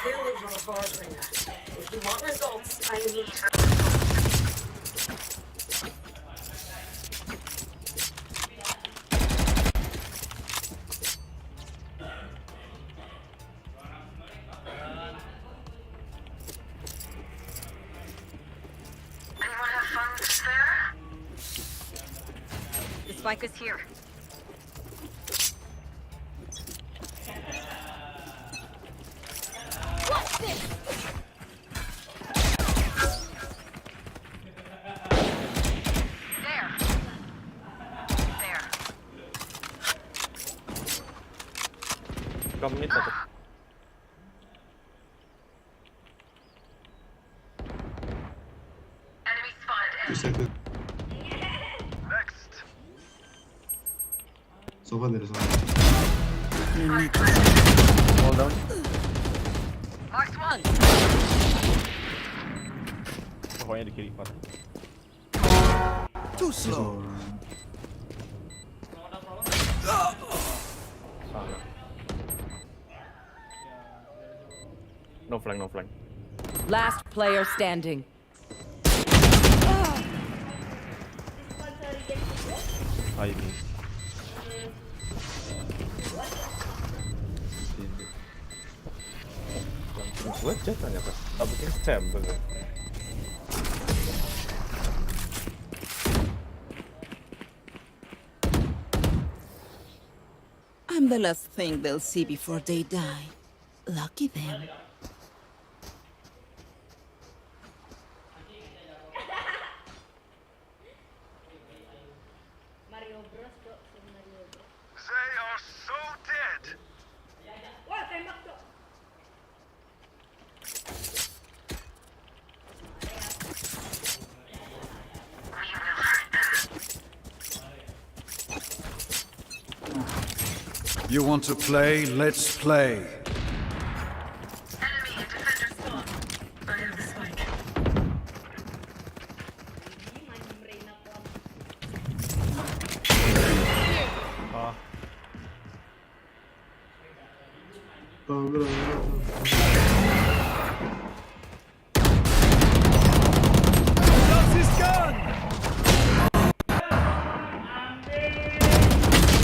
Village laboratory. If you want results, I need Anyone have fun with there? The spike is here. What's this? ke mid satu. Bisa itu. Sobat dari sana. Hold down. Pokoknya di kiri 4. Too slow. No flank, no flank. Last player standing. Ini. Gue jet ternyata. Tak bikin chamber. I'm the last thing they'll see before they die. Lucky them. They are so dead. You want to play? Let's play. Enemy in defender spawn. I have the spike.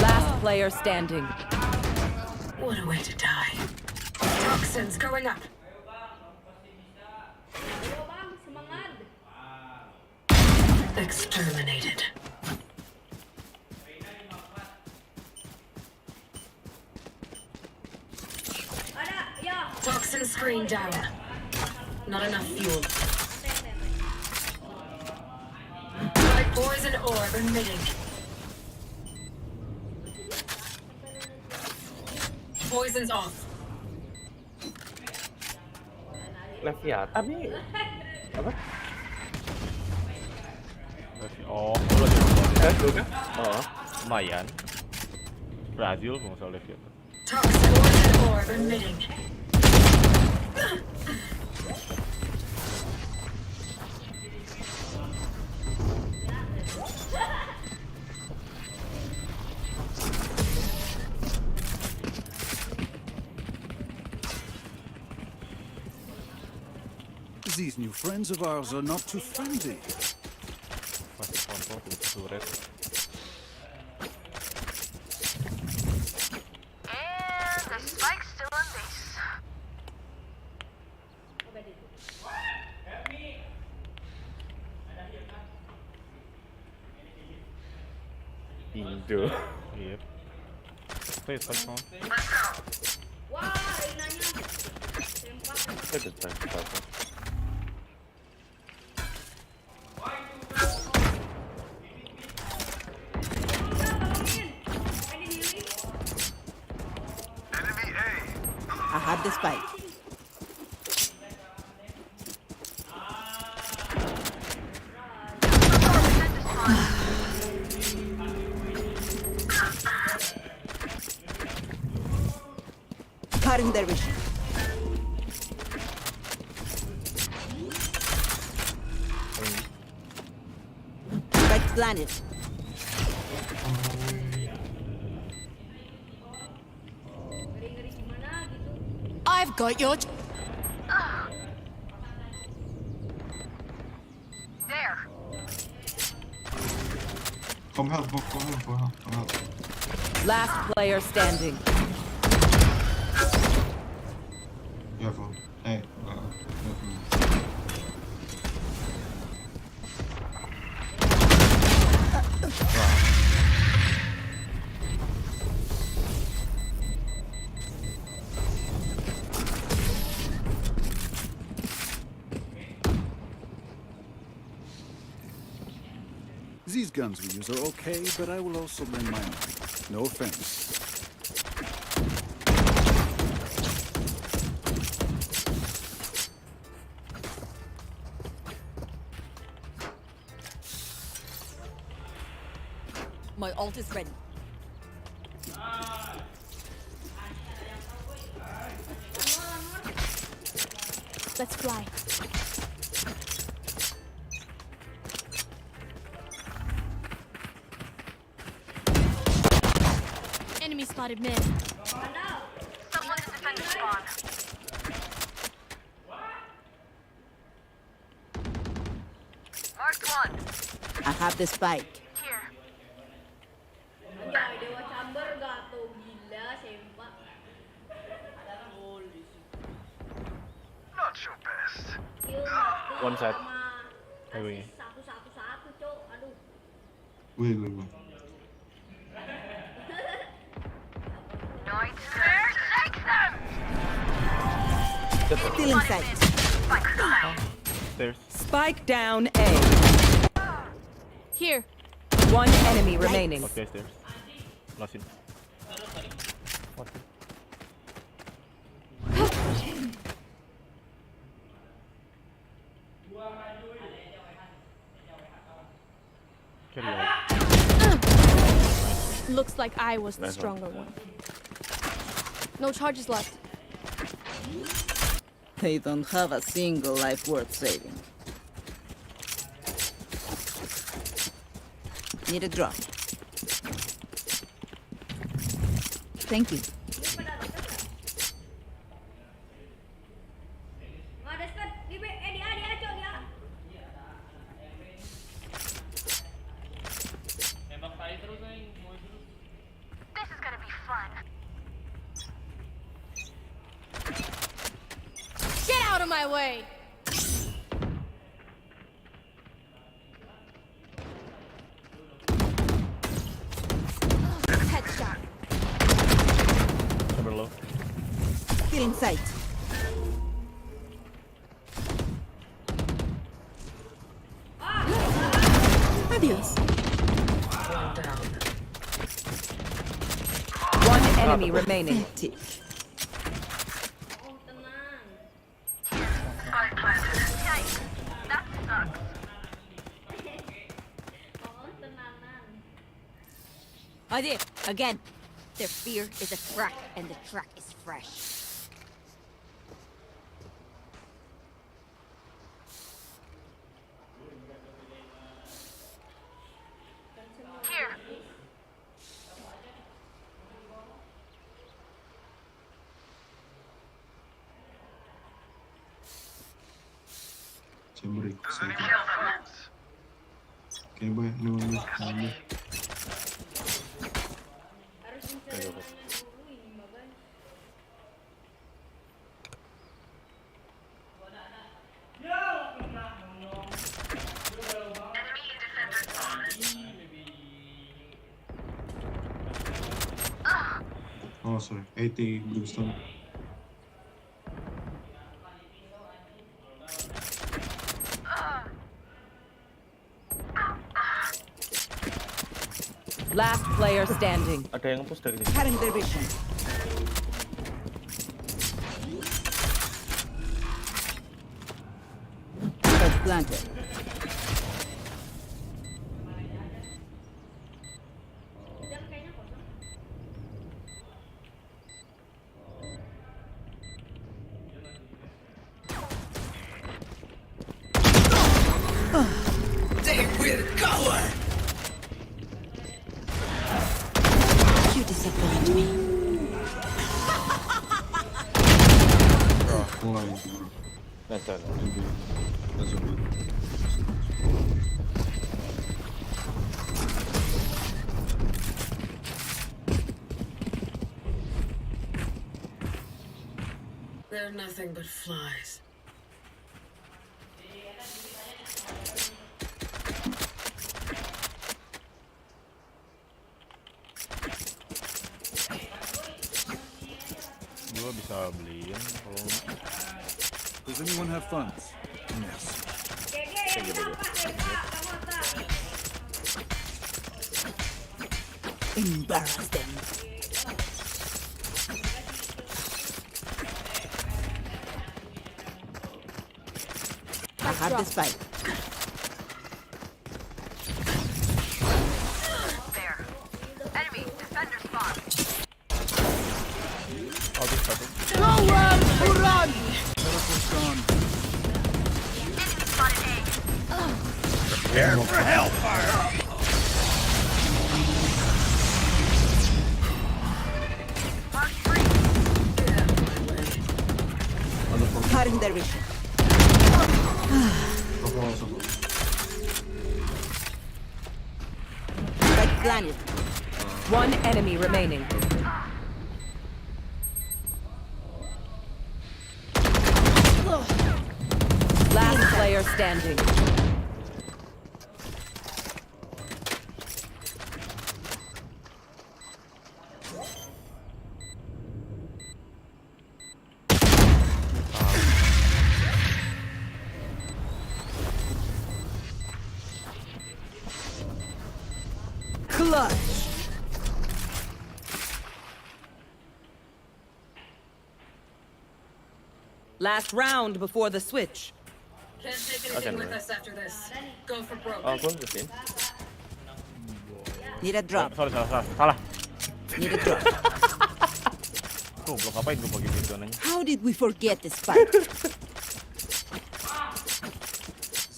Last player standing. What a way to die. Toxins going up. Exterminated. Toxin screen down. Not enough fuel. My poison orb emitting. Poison's off. Leviathan nih. Apa? Oh, lu lagi Dulu kan? Oh. lumayan. Brazil kalau nggak salah Leviathan. Toxin poison orb emitting. These new friends of ours are not too friendly. Masih kontrol tuh red. And the spike's still on base. Indo. Iya. Please, touch on. Ada transport. I have the spike. Cutting their vision. Spike planted. I've got your... There. Come help, come help. Last player standing. Careful. Hey, These guns we use are okay, but I will also lend my own. No offense. My ult is ready. Let's fly. Enemy spotted mid. Someone to defend the spawn. Mark one. I have the spike. Here. Not your best. One side. Highway. Wait. Nightmare takes them. Still in sight. Stairs. Spike down A. Here. One enemy remaining. Okay, stairs. Last in. Carry out. Looks like I was the Nice one. stronger one. No charges left. They don't have a single life worth saving. Need a drop. Thank you. Nembak saya terus nih, mau terus. This is gonna be fun. Get out of my way! Headshot. Cover low. Still in sight. Adios. One enemy remaining. Tick. Spike planted. Yikes. That sucks. Idea. Again. Their fear is a crack, and the crack is fresh. Here. Chamber ikut Kill saya. them. Oke, boy. Nunggu. Enemy defender spawn. Oh, sorry. 80 brimstone. Last player standing. Ada yang push dari sini. Cutting their vision. Spike planted. They will cover. You disappoint me. Mulai bro. Nice one. That's a bit. They're nothing but flies. Gua bisa beliin kalau Does anyone have funds? Yes. Embarrass them. I have the spike. There. satu. Nowhere to run! Teleport gone. Prepare for hellfire! Cutting their vision. Spike planted. One enemy remaining. Last player standing. Clutch. Last round before the switch. Can't take anything with us after this. Go for broke. Oh, gue mesin. Need a drop. Sorry, salah. Need a drop. Tuh, belum ngapain gue bagi pintu nanya. How did we forget the spike?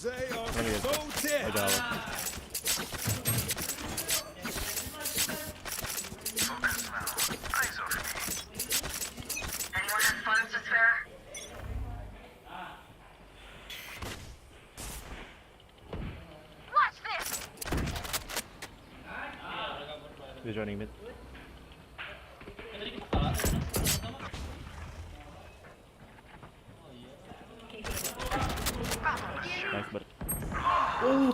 They are Lagi so dead. aja apa. Anyone have funds to spare? Watch this! Dia joining mid. Nice bird.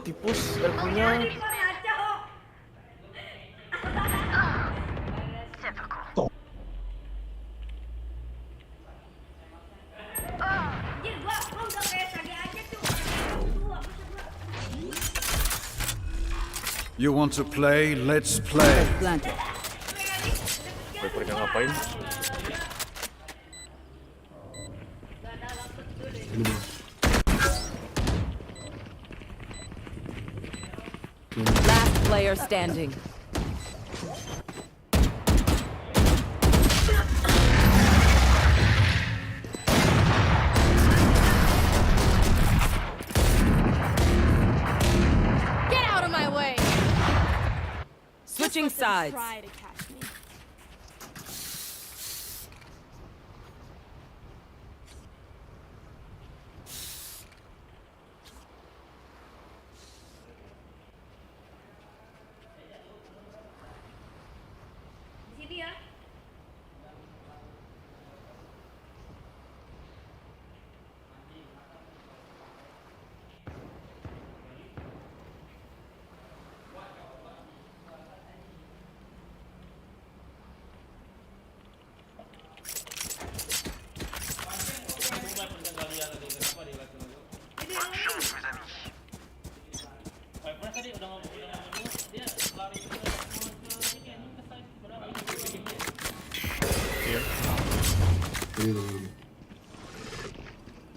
Tipus elpunya. You want to play? Let's play. Planted. Viper gak ngapain? Last player standing. Get out of my way! Switching Just let them sides. try to catch me.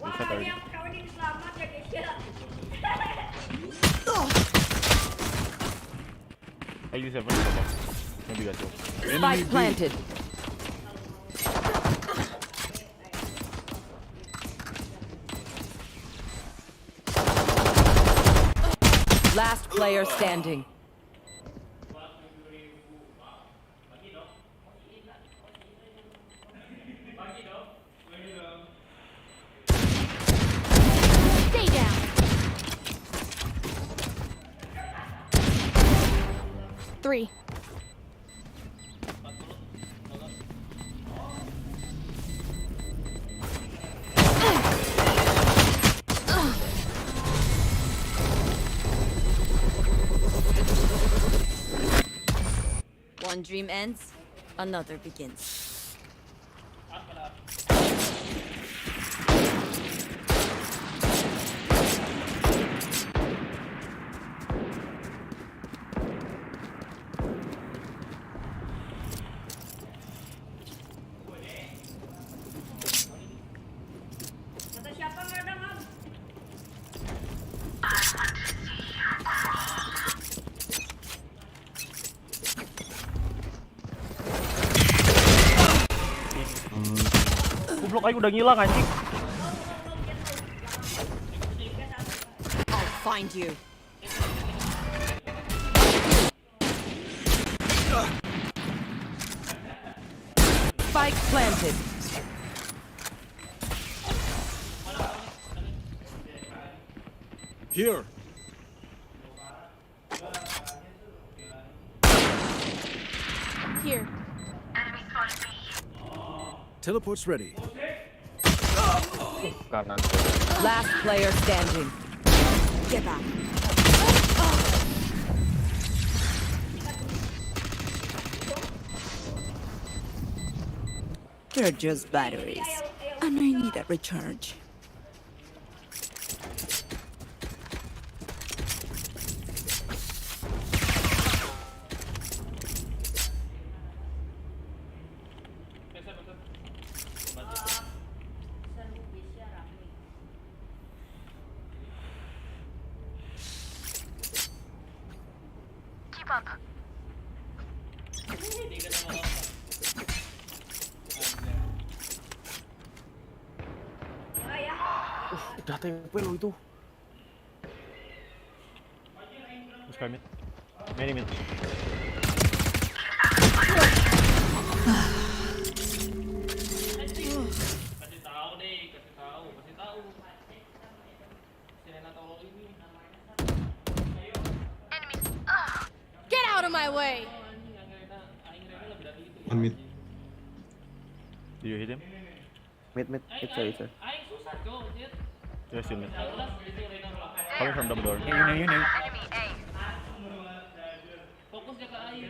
Bisa kali. Ayo siapa nih bang? Yang digacu. Spike planted. Last player standing. Stay down! Three. One dream ends, another begins. Spike udah ngilang anjing. I'll find you. Spike planted. Here. Here. Teleport's ready. Kanan. Last player standing. Get back. They're just batteries, and I need a recharge. Udah TP lo itu. Terus kami. Mid. Kasih tahu deh, kasih tahu. Serena tolong ini. Get out of my way! One mid. Do you hit him? Mid. It's a. Aing susah kok, Jet. Yes, you mid. Fokus Coming from the door. You know. dia ke Aing.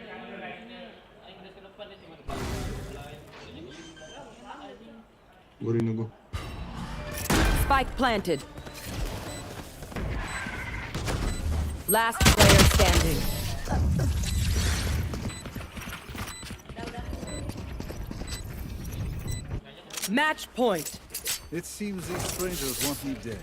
Aing udah ke depan dia cuma Worry na go. Spike planted. Last player standing. Match point. It seems these strangers want me dead.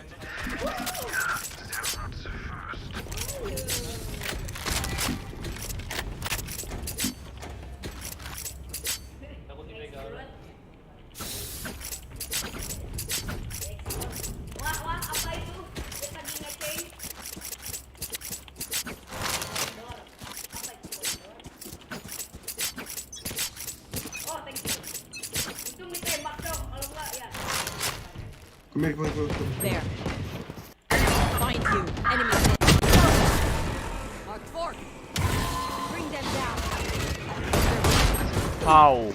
Come here. There. Find you. Enemy. Mark 4. Bring them down. Ow.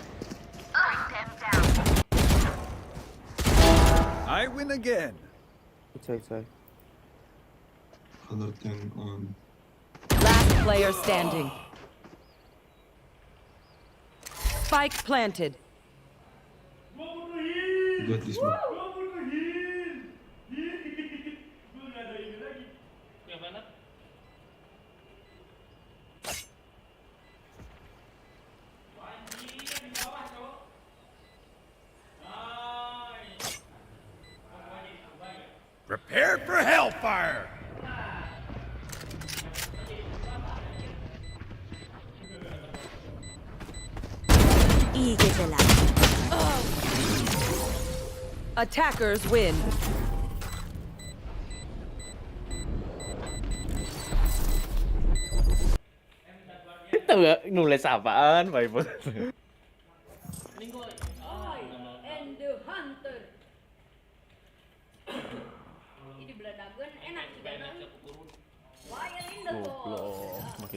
I win again. It's a. Other 10 on. Last player standing. Spike planted. You got this one. Prepare for hellfire! Attackers win. Tahu gak nulis apaan, Pak Ibu?